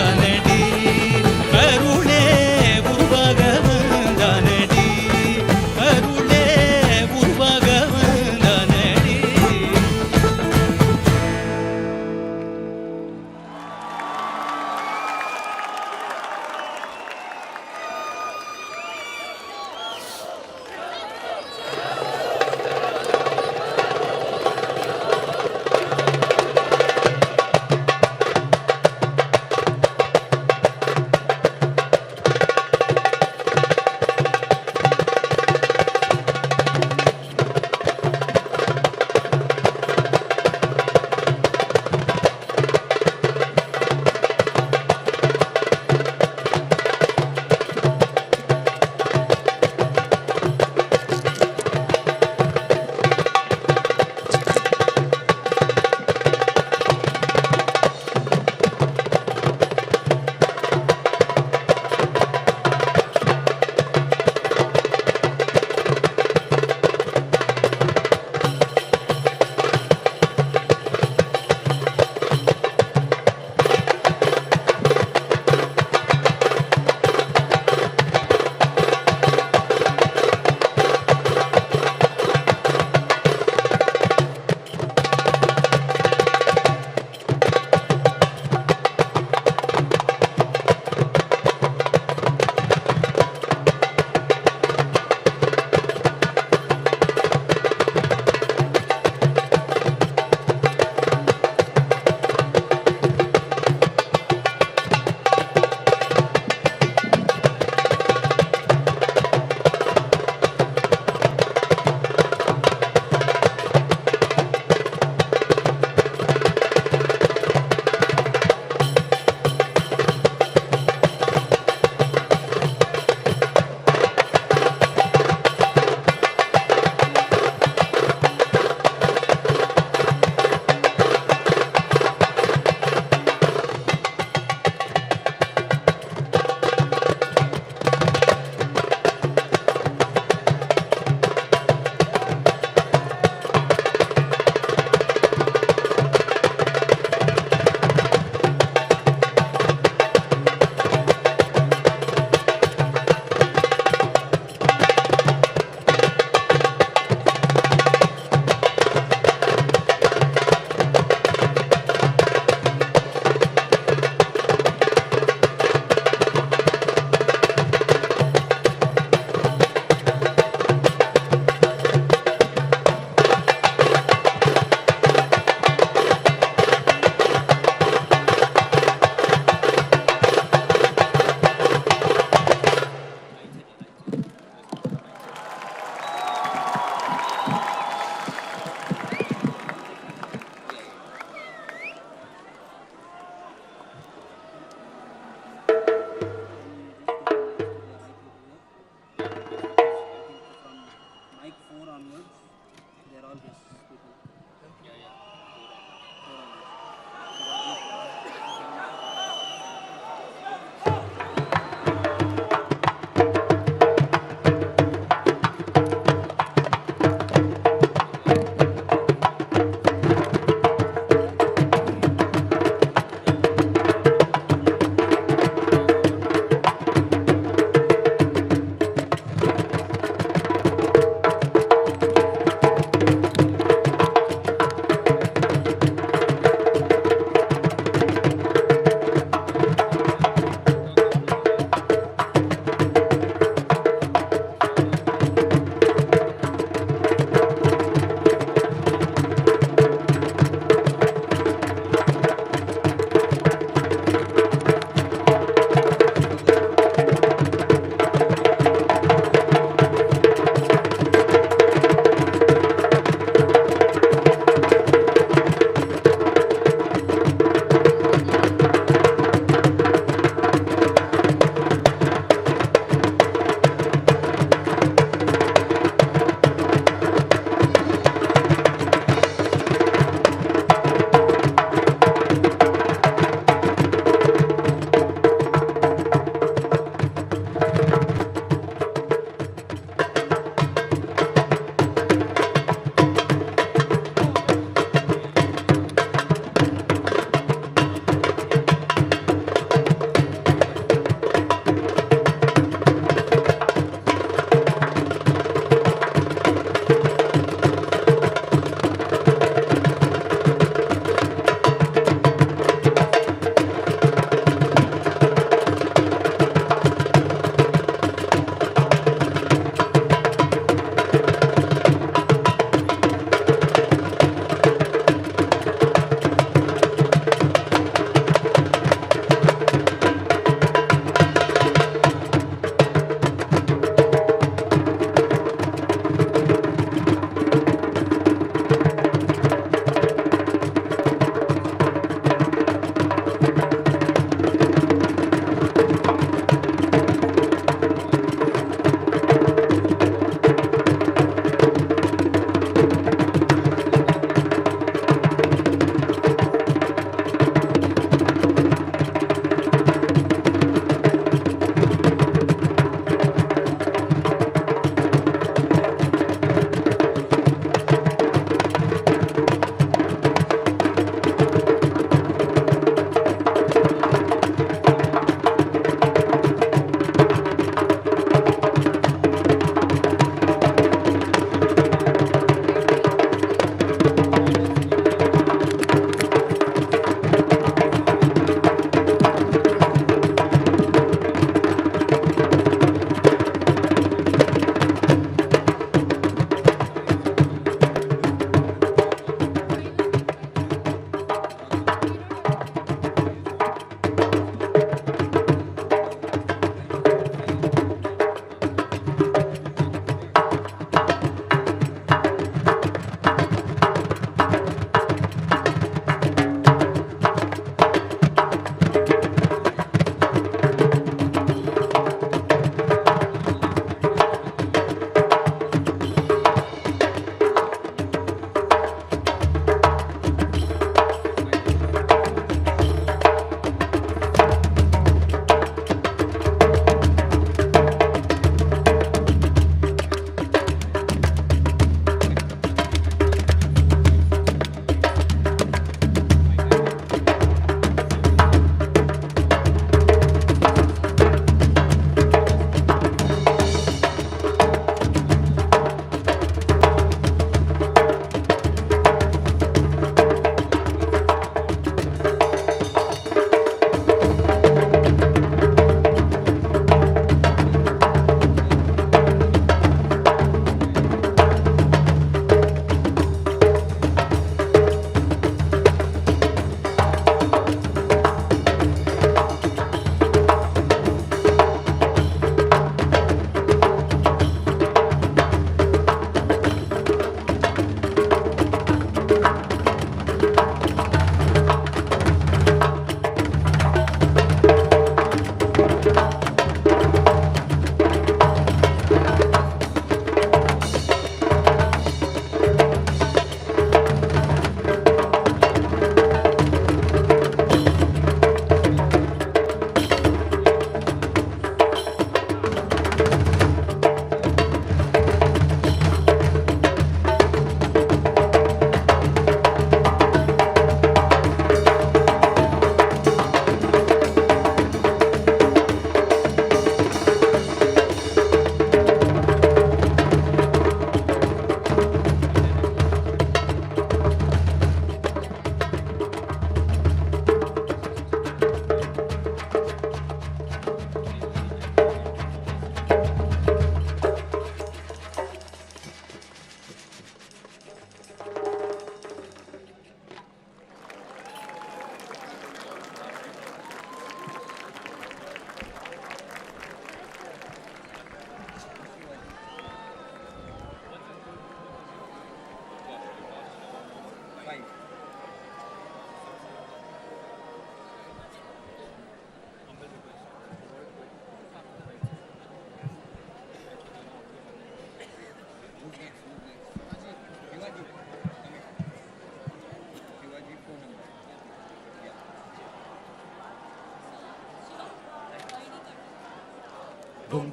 onwards, they are all business people.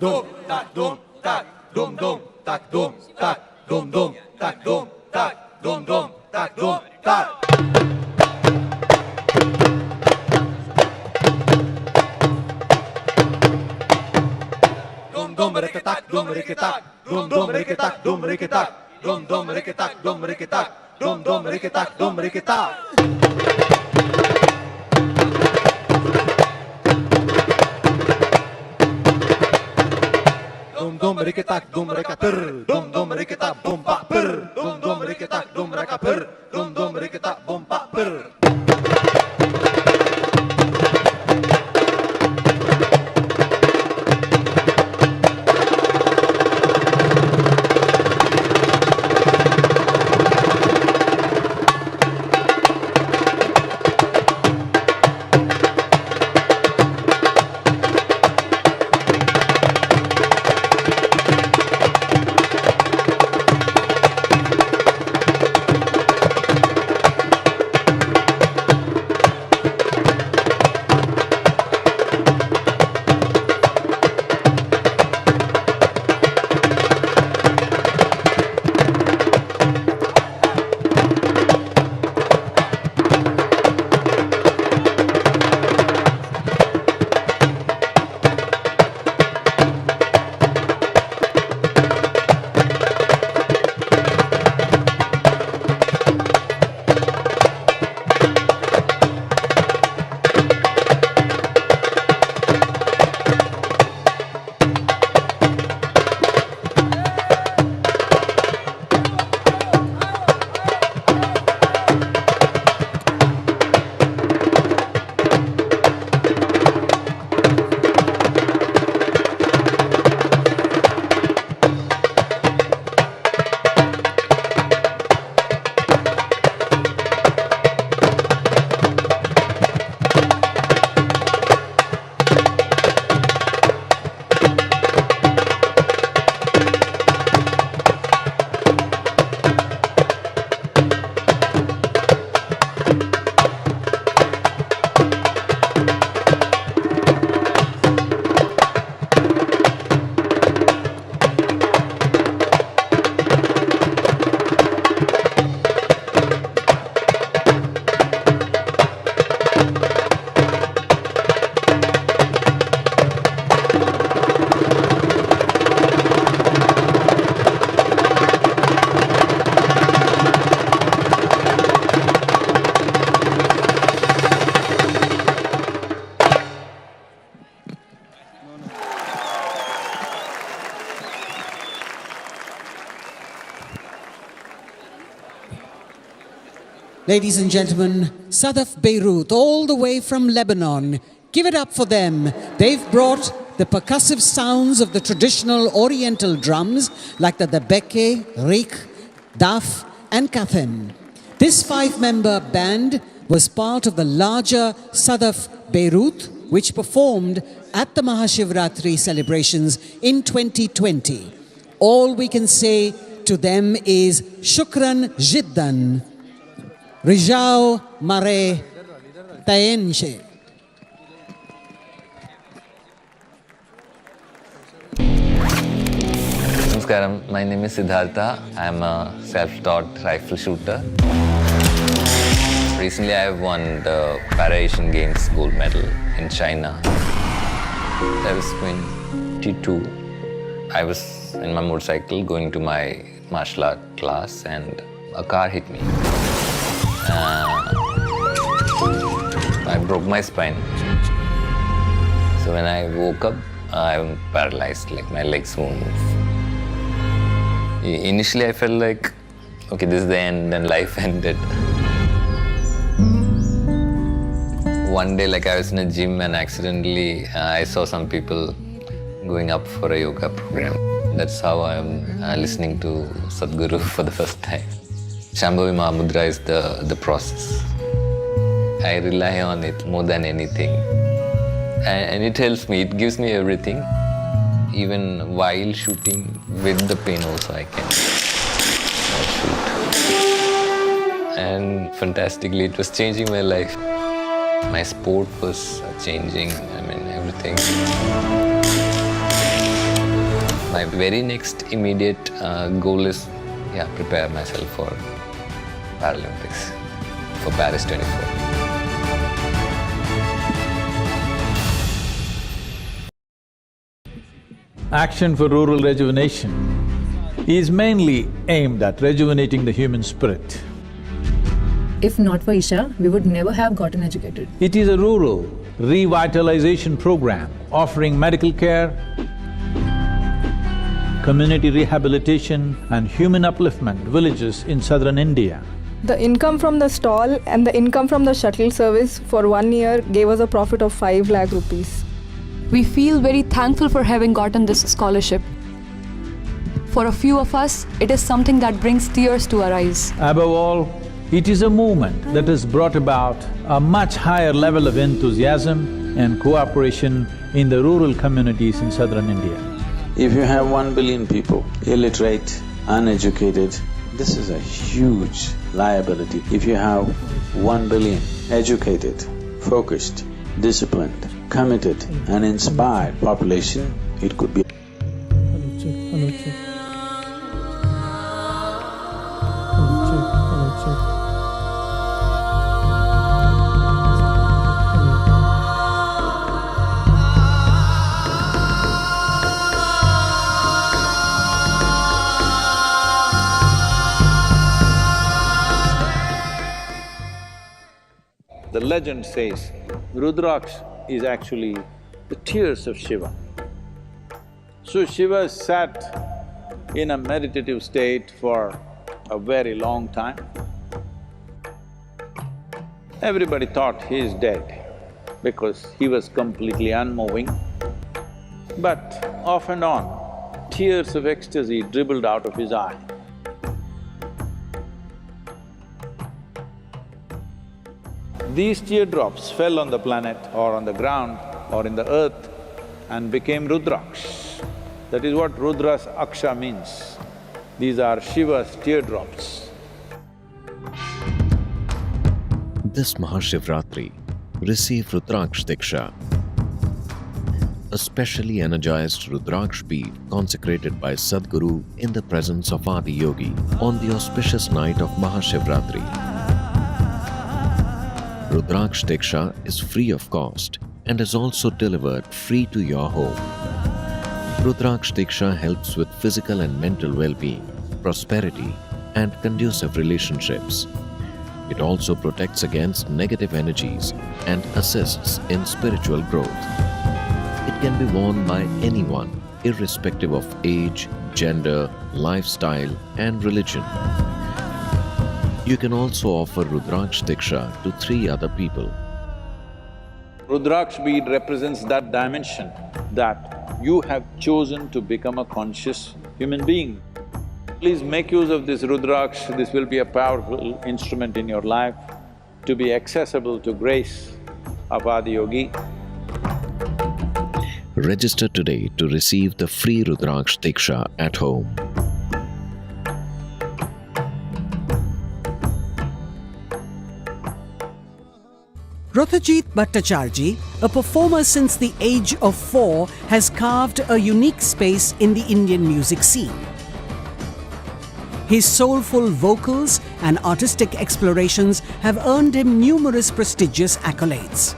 dum tak dum tak dum dum tak dum tak dum dum tak dum tak dum dum tak dum tak. Dum dum riketak dum riketak dum dum riketak dum riketak dum dum riketak dum riketak dum dum riketak dum riketak. Dum dum riketak dum rekaper dum dum riketak bum pak per dum dum riketak dum rekaper dum dum riketak bum pak per. Ladies and gentlemen, Sadaf Beirut, all the way from Lebanon. Give it up for them. They've brought the percussive sounds of the traditional Oriental drums like the debeke, rik, daf and kathen. This 5-member band was part of the larger Sadaf Beirut, which performed at the MahaShivRatri celebrations in 2020. All we can say to them is Shukran Jiddan. Rijao Mare Taenche. Namaskaram, my name is Siddhartha. I am a self-taught rifle shooter. Recently I have won the Para-Asian Games gold medal in China. I was 22. I was in my motorcycle going to my martial art class and a car hit me. I broke my spine. So when I woke up, I'm paralyzed, like my legs won't move. Initially I felt like, okay, this is the end, and life ended. One day, like I was in a gym and accidentally I saw some people going up for a yoga program. That's how I'm listening to Sadhguru for the first time. Shambhavi Mahamudra is the process. I rely on it more than anything. And it helps me, it gives me everything. Even while shooting, with the pain also I can shoot. And fantastically, it was changing my life. My sport was changing, I mean, everything. My very next immediate goal is, prepare myself for Paralympics, for Paris 24. Action for rural rejuvenation is mainly aimed at rejuvenating the human spirit. If not for Isha, we would never have gotten educated. It is a rural revitalization program offering medical care, community rehabilitation and human upliftment villages in southern India. The income from the stall and the income from the shuttle service for 1 year gave us a profit of 5 lakh rupees. We feel very thankful for having gotten this scholarship. For a few of us, it is something that brings tears to our eyes. Above all, it is a movement that has brought about a much higher level of enthusiasm and cooperation in the rural communities in southern India. If you have 1 billion people, illiterate, uneducated, this is a huge liability. If you have 1 billion educated, focused, disciplined, committed and inspired population, it could be The legend says Rudraksh is actually the tears of Shiva. So Shiva sat in a meditative state for a very long time. Everybody thought he is dead because he was completely unmoving. But off and on, tears of ecstasy dribbled out of his eye. These teardrops fell on the planet or on the ground or in the earth and became Rudraksh. That is what Rudra's Aksha means. These are Shiva's teardrops. This MahaShivRatri, receive Rudraksh Diksha, a specially energized Rudraksh bead consecrated by Sadhguru in the presence of Adi Yogi on the auspicious night of MahaShivRatri. Rudraksh Diksha is free of cost and is also delivered free to your home. Rudraksh Diksha helps with physical and mental well-being, prosperity and conducive relationships. It also protects against negative energies and assists in spiritual growth. It can be worn by anyone, irrespective of age, gender, lifestyle and religion. You can also offer Rudraksh Diksha to 3 other people. Rudraksh bead represents that dimension that you have chosen to become a conscious human being. Please make use of this Rudraksh, this will be a powerful instrument in your life to be accessible to grace of Adi Yogi. Register today to receive the free Rudraksh Diksha at home. Rothajit Bhattacharjee, a performer since the age of 4, has carved a unique space in the Indian music scene. His soulful vocals and artistic explorations have earned him numerous prestigious accolades.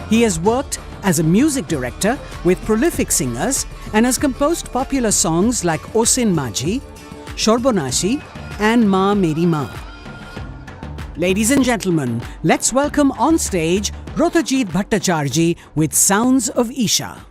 He has worked as a music director with prolific singers and has composed popular songs like Osin Majhi, Shorbonashi and Ma Meri Ma. Ladies and gentlemen, let's welcome on stage Rothajit Bhattacharjee with Sounds of Isha.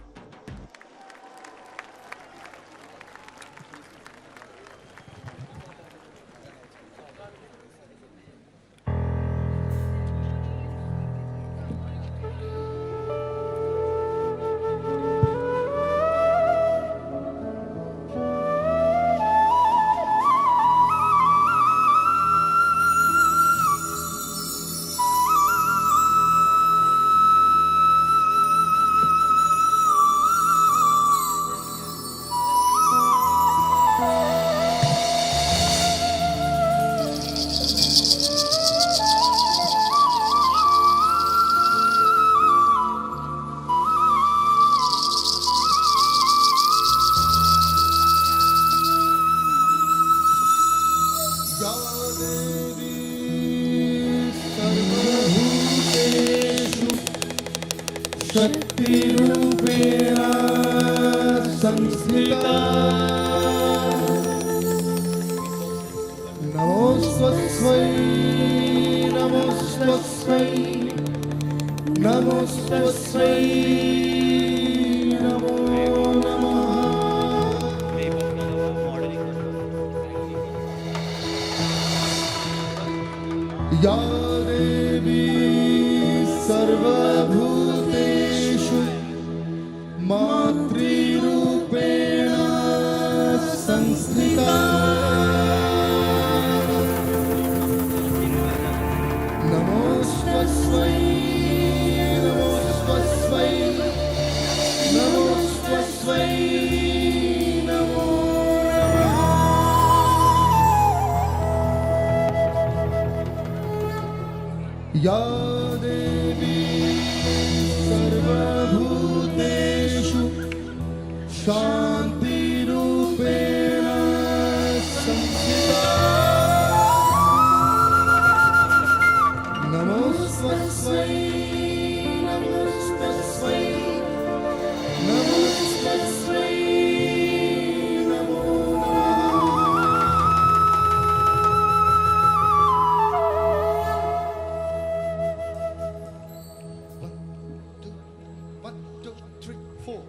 शक्तिरूपेण संस्थिता नमोस्तस्मै नमोस्तस्मै नमोस्तस्मै नमो नमः या देवी सर्वभूतेषु मातृरूपेण संस्थिता नमोस्तस्मै नमोस्तस्मै नमोस्तस्मै नमो नमः या देवी सर्वभूतेषु शान्तिरूपेण संस्थिता नमोस्तस्मै नमोस्तस्मै नमोस्तस्मै नमो नमः 1 2 3 4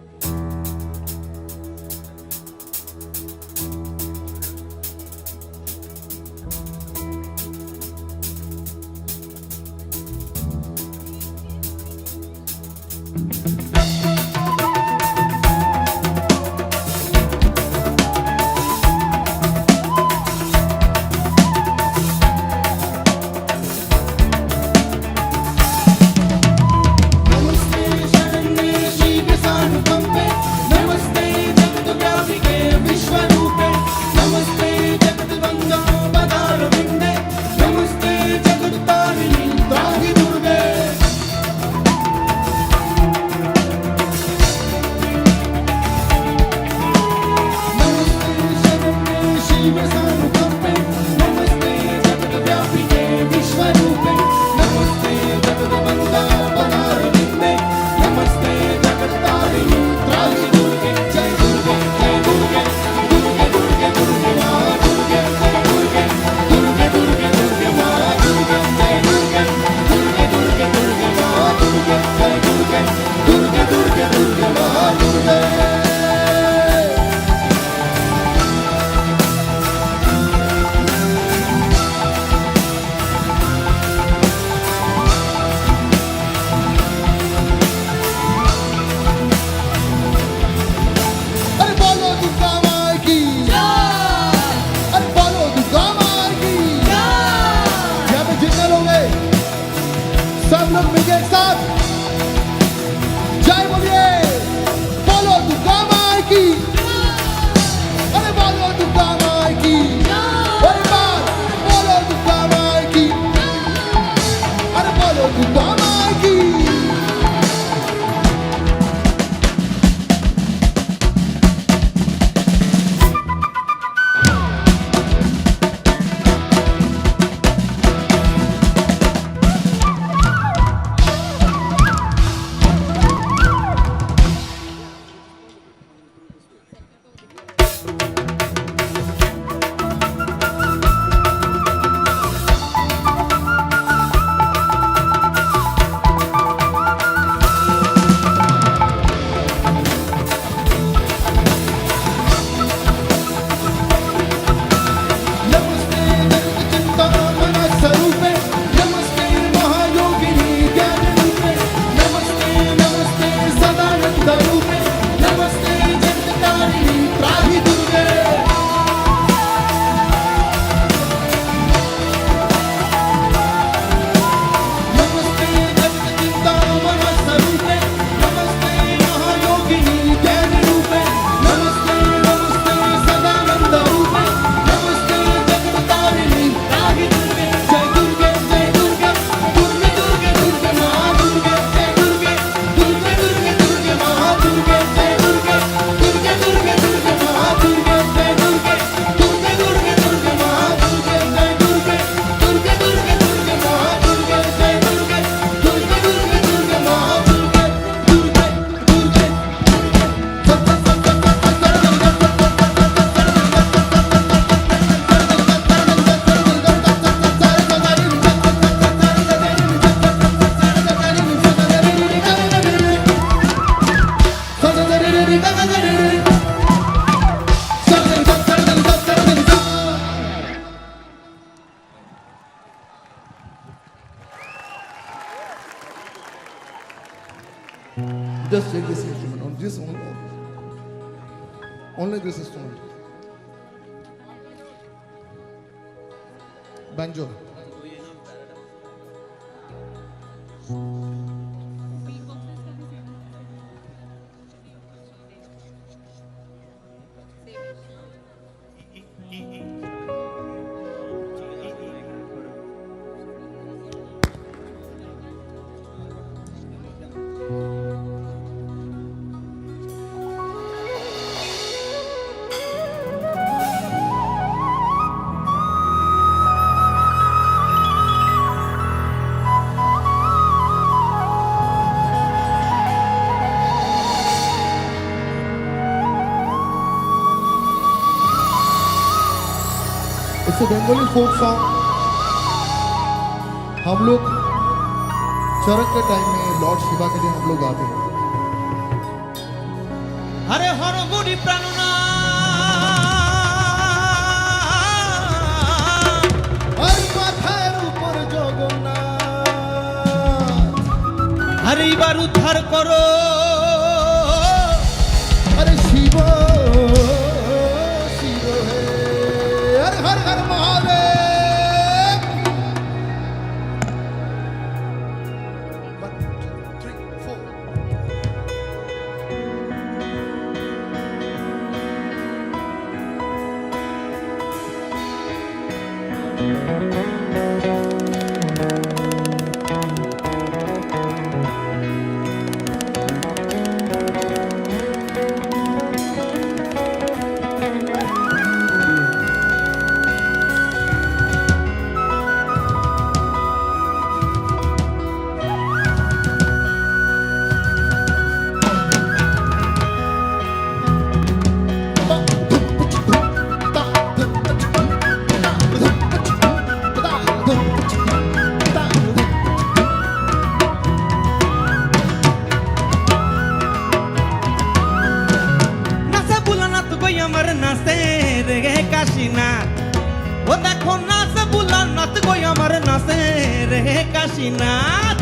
Just take this instrument, on this only this instrument. Banjo. It's a Bengali folk song. हम लोग चरक के टाइम में लॉर्ड शिवा के लिए हम लोग गाते हैं. हरे हर गुरी प्राणना हरि माथार ऊपर जगन्नाथ. हरे बार उद्धार करो हरे शिव शिव है. हर हर हर महादेव. काशीनाथ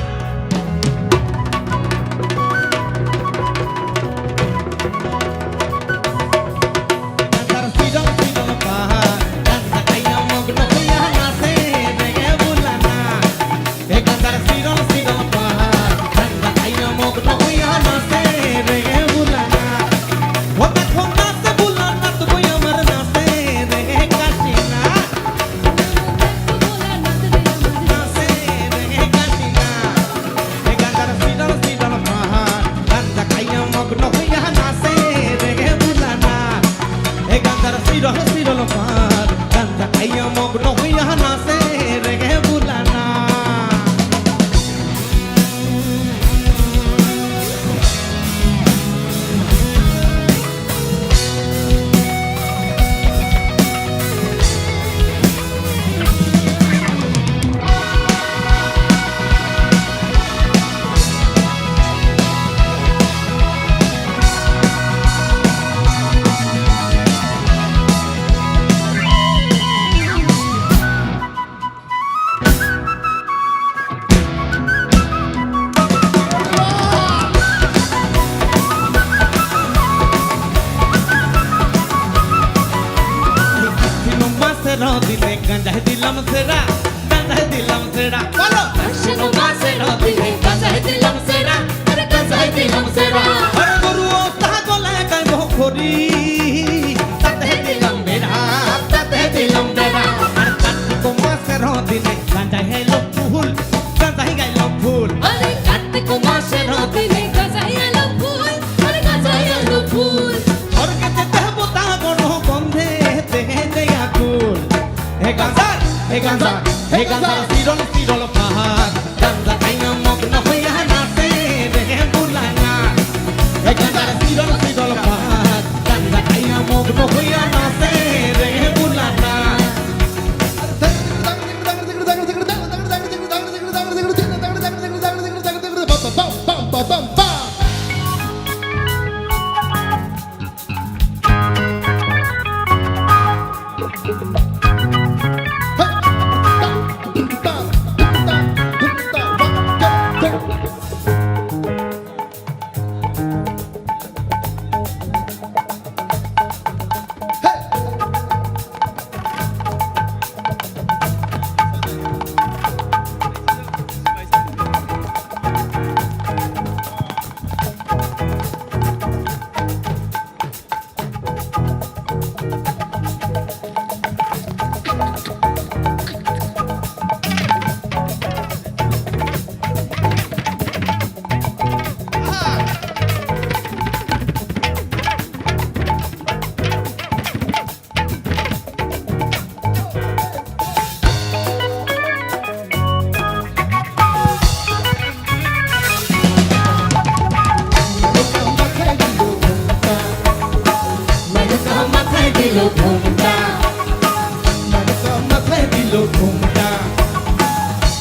दिलो घूमटा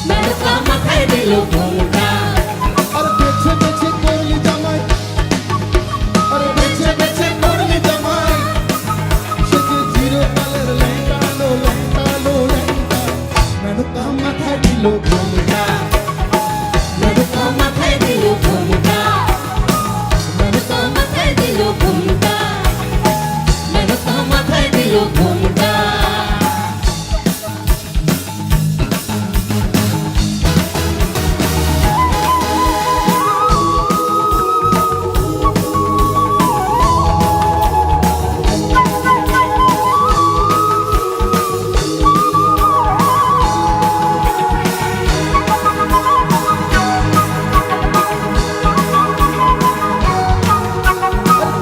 मेनुका माथाय दिलो घुमटा अरे बेचे बेचे कोरली जमाई अरे बेचे बेचे कोरली जमाई शेके जीरो कलर लेंगा लो लेंगा मेनुका माथाय दिलो घूमटा मेनुका माथाय दिलो घुमटा मेनुका माथाय दिलो घुमटा मेनुका माथाय दिलो घुमटा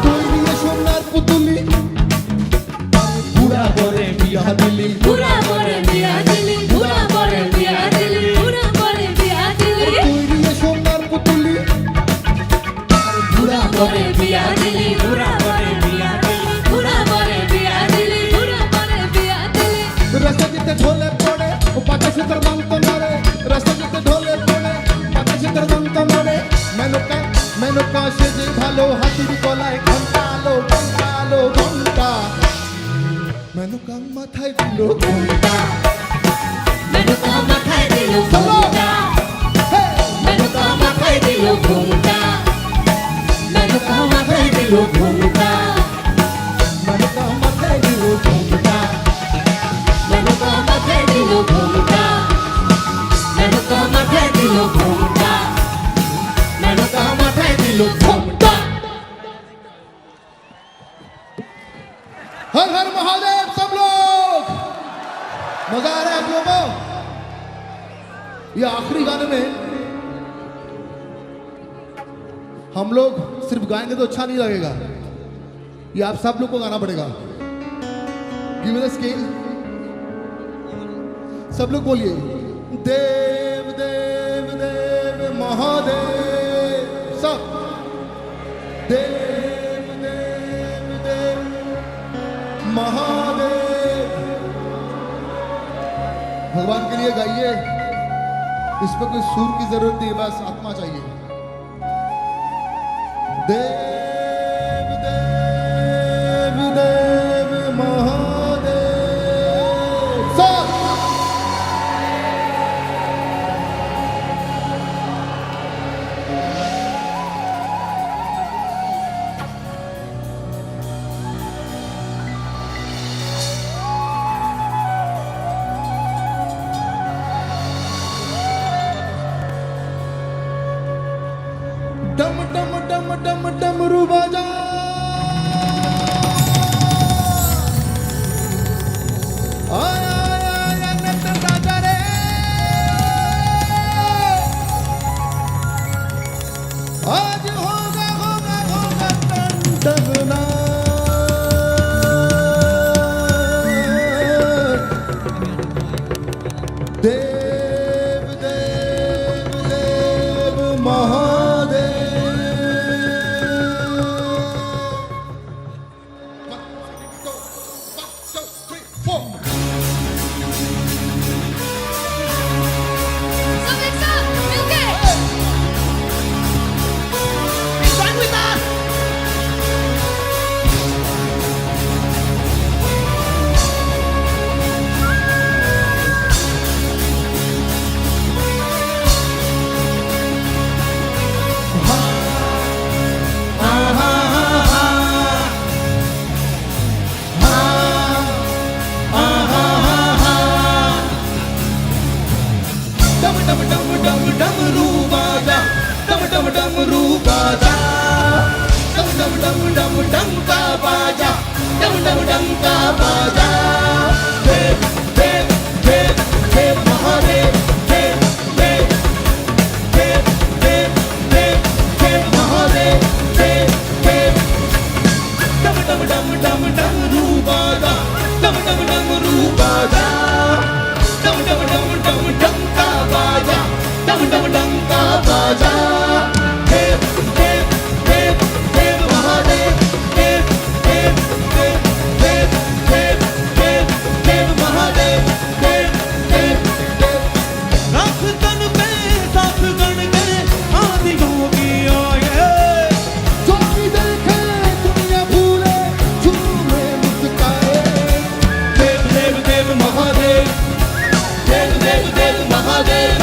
তৈরি সোনার পুতুলি বুড়া বরে বিয়া দিলি बुरा बरे बिया दिली बुरा बरे बिया दिली बुरा बरे बिया दिली তৈরি সোনার পুতুলি बुरा बरे बिया दिली बुरा बरे बिया दिली बुरा बरे बिया दिली बुरा बरे बिया दिली রাস্তা যেতে ঢোলে পড়ে ও পাতা সুতর দান্ত মারে রাস্তা যেতে ঢোলে পড়ে পাতা সুতর দান্ত মারে মেনকা সেজে ভালো হাতির গলায় ঘন্টা আলো ঘন্টা মেনকা মাথায় দিল ঘন্টা मेनुका माथाय दिलो घुमटा मेनुका माथाय दिलो घुमटा मेनुका माथाय दिलो घुमटा মেনকা মাথায় দিল ঘন্টা मेनुका माथाय दिलो घुमटा मेनुका माथाय दिलो घुमटा मेनुका माथाय दिलो घुमटा हर हर महादेव सब लोग मजा आ रहा है आप लोगों को ये आखिरी गाने में हम लोग सिर्फ गाएंगे तो अच्छा नहीं लगेगा ये आप सब लोग को गाना पड़ेगा गिव मी द स्केल सब लोग बोलिए देव देव देव महादेव सब देव देव देव महादेव भगवान के लिए गाइए इस पर कोई सुर की जरूरत नहीं बस आत्मा चाहिए देव देव देव महादेव सब डम डम डम डम डमरू बाजा आया आया आया नट राजा रे आज होगा होगा होगा टंटना देव देव देव महादेव देव देव महादेव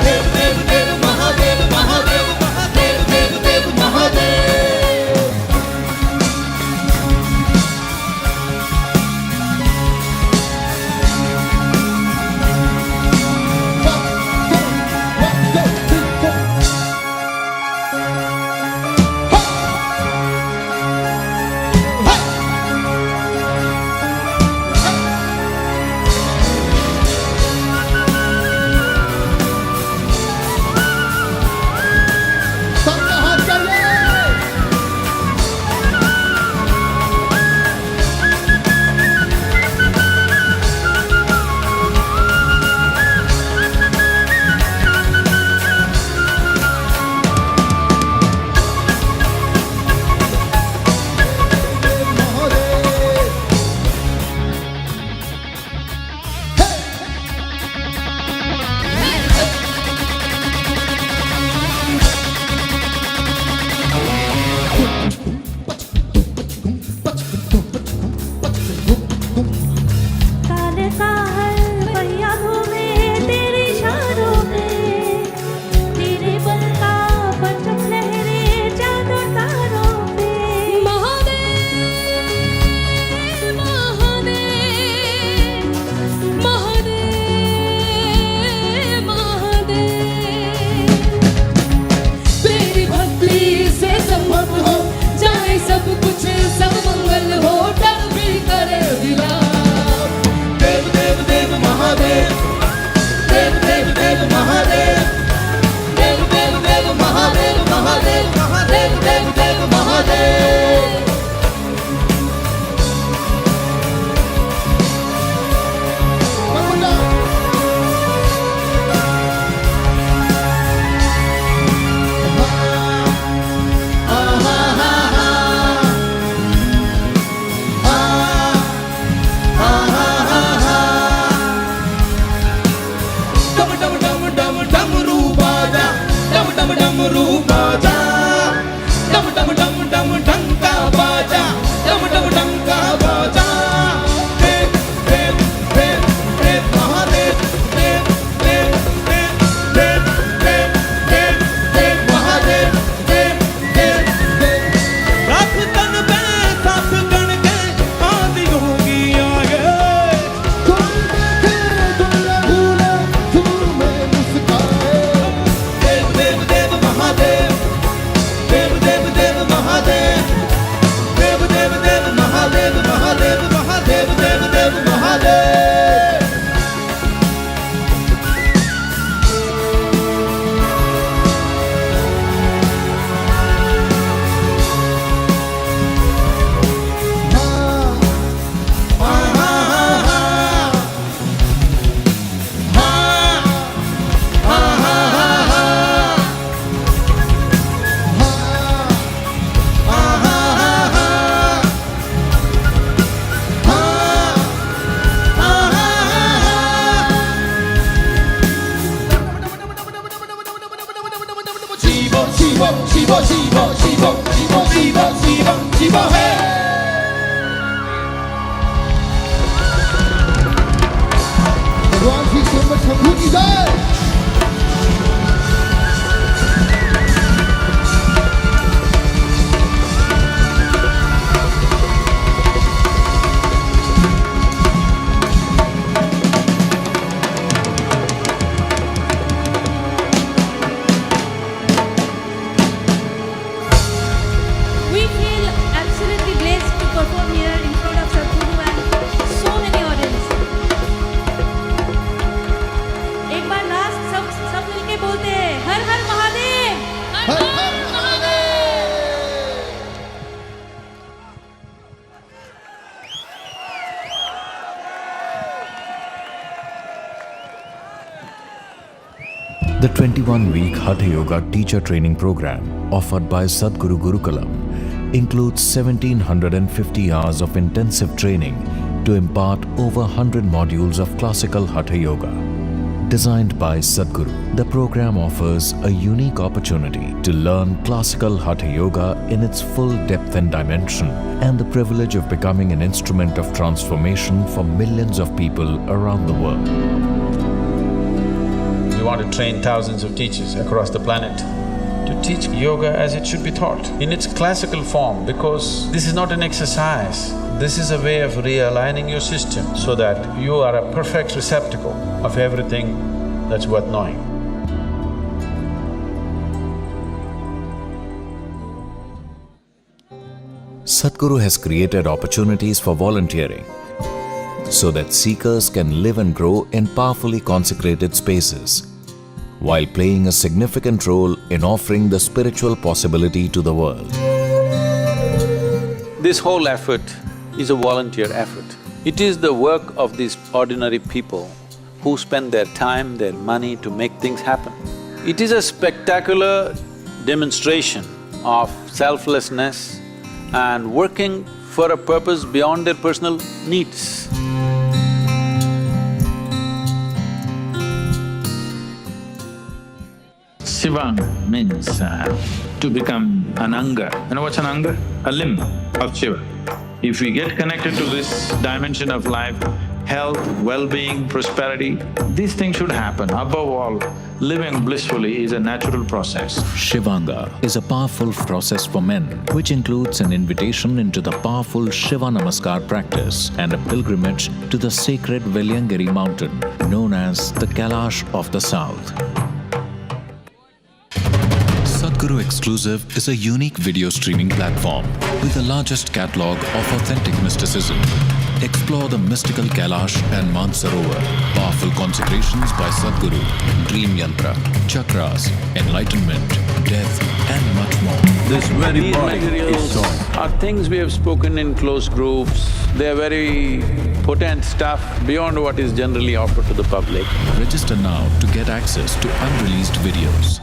देव देव देव महादेव महादेव देव देव देव Mahadev The 21-week Hatha Yoga teacher training program offered by Sadhguru Gurukulam includes 1750 hours of intensive training to impart over 100 modules of classical Hatha Yoga. Designed by Sadhguru, the program offers a unique opportunity to learn classical Hatha Yoga in its full depth and dimension, and the privilege of becoming an instrument of transformation for millions of people around the world. want to train thousands of teachers across the planet to teach yoga as it should be taught, in its classical form, because this is not an exercise. This is a way of realigning your system so that you are a perfect receptacle of everything that's worth knowing. Sadhguru has created opportunities for volunteering so that seekers can live and grow in powerfully consecrated spaces, while playing a significant role in offering the spiritual possibility to the world. This whole effort is a volunteer effort. It is the work of these ordinary people who spend their time, their money to make things happen. It is a spectacular demonstration of selflessness and working for a purpose beyond their personal needs. Shivanga means to become an anga. You know what's an anga? A limb of Shiva. If we get connected to this dimension of life, health, well-being, prosperity, these things should happen. Above all, living blissfully is a natural process. Shivanga is a powerful process for men, which includes an invitation into the powerful Shiva Namaskar practice and a pilgrimage to the sacred Velyangiri mountain, known as the Kailash of the South. Sadhguru Exclusive is a unique video streaming platform with the largest catalogue of authentic mysticism. Explore the mystical Kailash and Mansarovar, powerful consecrations by Sadhguru, dream yantra, chakras, enlightenment, death and much more. This very body is soul. Are things we have spoken in close groups. They are very potent stuff beyond what is generally offered to the public. Register now to get access to unreleased videos.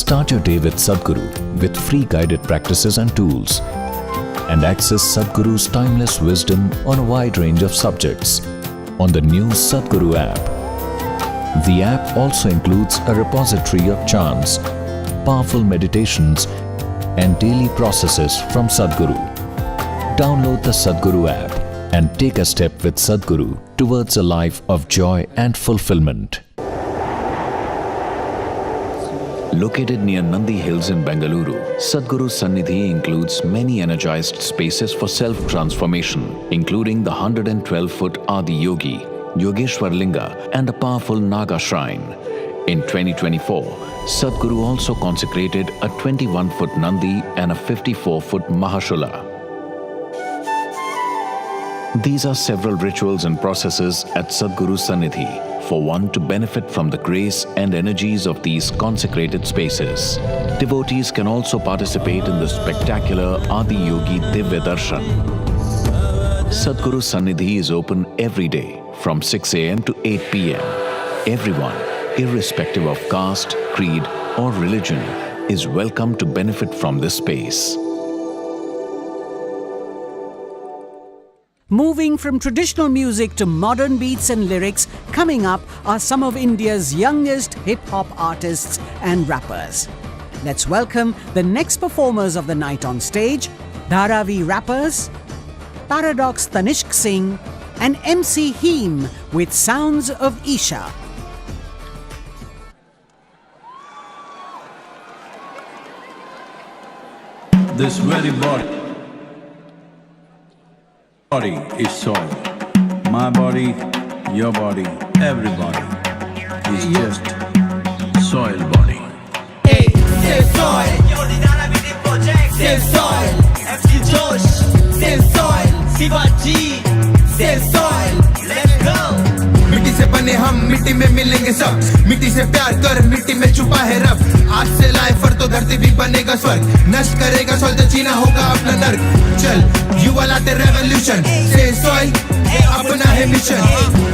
Start your day with Sadhguru with free guided practices and tools, and access Sadhguru's timeless wisdom on a wide range of subjects on the new Sadhguru app. The app also includes a repository of chants, powerful meditations, and daily processes from Sadhguru. Download the Sadhguru app and take a step with Sadhguru towards a life of joy and fulfillment. Located near Nandi Hills in Bengaluru, Sadhguru Sannidhi includes many energized spaces for self-transformation, including the 112-foot Adi Yogi, Yogeshwar Linga and a powerful Naga shrine. In 2024, Sadhguru also consecrated a 21-foot Nandi and a 54-foot Mahashula. These are several rituals and processes at Sadhguru Sannidhi for one to benefit from the grace and energies of these consecrated spaces. Devotees can also participate in the spectacular Adi Yogi Divya Darshan. Sadhguru Sannidhi is open every day from 6 a.m. to 8 p.m. Everyone, irrespective of caste, creed or religion, is welcome to benefit from this space. Moving from traditional music to modern beats and lyrics, coming up are some of India's youngest hip-hop artists and rappers. Let's welcome the next performers of the night on stage, Dharavi rappers, Paradox Tanishq Singh and MC Heem with Sounds of Isha. This very body is soul. My body, your body, everybody is just soil body. Hey, c'est soil. C'est soil. MC Josh. C'est soil. Shivaji. C'est soil. Let's go. मिट्टी से बने हम मिट्टी में मिलेंगे सब, मिट्टी से प्यार कर, मिट्टी में छुपा है रब। आज से लाए फर तो धरती भी बनेगा स्वर्ग, नष्ट करेगा सोल तो जीना होगा अपना नर्क। चल युवा लाते रेवोल्यूशन से सोई अपना है मिशन।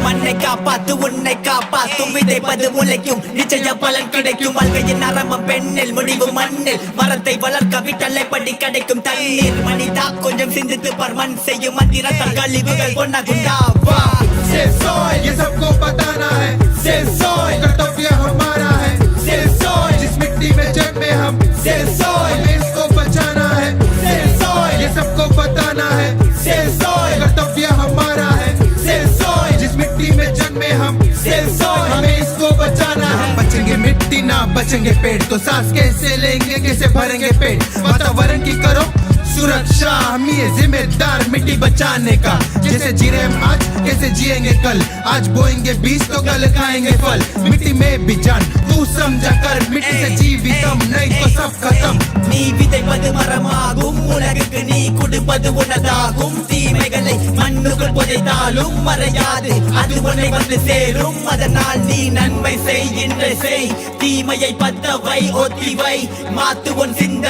மண்ணை காப்பாத்து உன்னை காப்பாத்தும் விதைப்பது முளைக்கும் நிச்சய பலன் கிடைக்கும் வாழ்க்கையின் ஆரம்பம் பெண்ணில் முடிவு மண்ணில் மரத்தை வளர்க்க விட்டலை படி கிடைக்கும் தண்ணீர் மனிதா கொஞ்சம் சிந்தித்து பார் மண் செய்யும் மந்திரத்தால் கழிவுகள் பொன்னாகுண்டா வா Save soil ये सबको बताना है, Save soil कर्तव्य हमारा है, Save soil जिस मिट्टी में जन्मे हम, Save soil हमें इसको बचाना है, Save soil ये सबको बताना है, Save soil कर्तव्य हमारा है, Save soil जिस मिट्टी में जन्मे हम, Save soil हमें इसको बचाना है। बचेंगे मिट्टी ना बचेंगे पेड़, तो सांस कैसे लेंगे कैसे भरेंगे पेट। वातावरण की करो सुरक्षा, हम ही है जिम्मेदार मिट्टी बचाने का। जैसे जी रहे हम आज कैसे जिएंगे कल, आज बोएंगे बीज तो कल खाएंगे फल। मिट्टी में भी जान तू समझा कर, मिट्टी से जीवितम नहीं तो सब खत्म। நீ விதைப்பது மரமாகும் உலகுக்கு நீ கொடுப்பது உனதாகும் தீமைகளை மண்ணுக்குள் புதைத்தாலும் மறையாது அது உன்னை வந்து சேரும் அதனால் நீ நன்மை செய் இன்று செய் தீமையை பத்த வை ஒத்தி வை மாத்து உன் சிந்த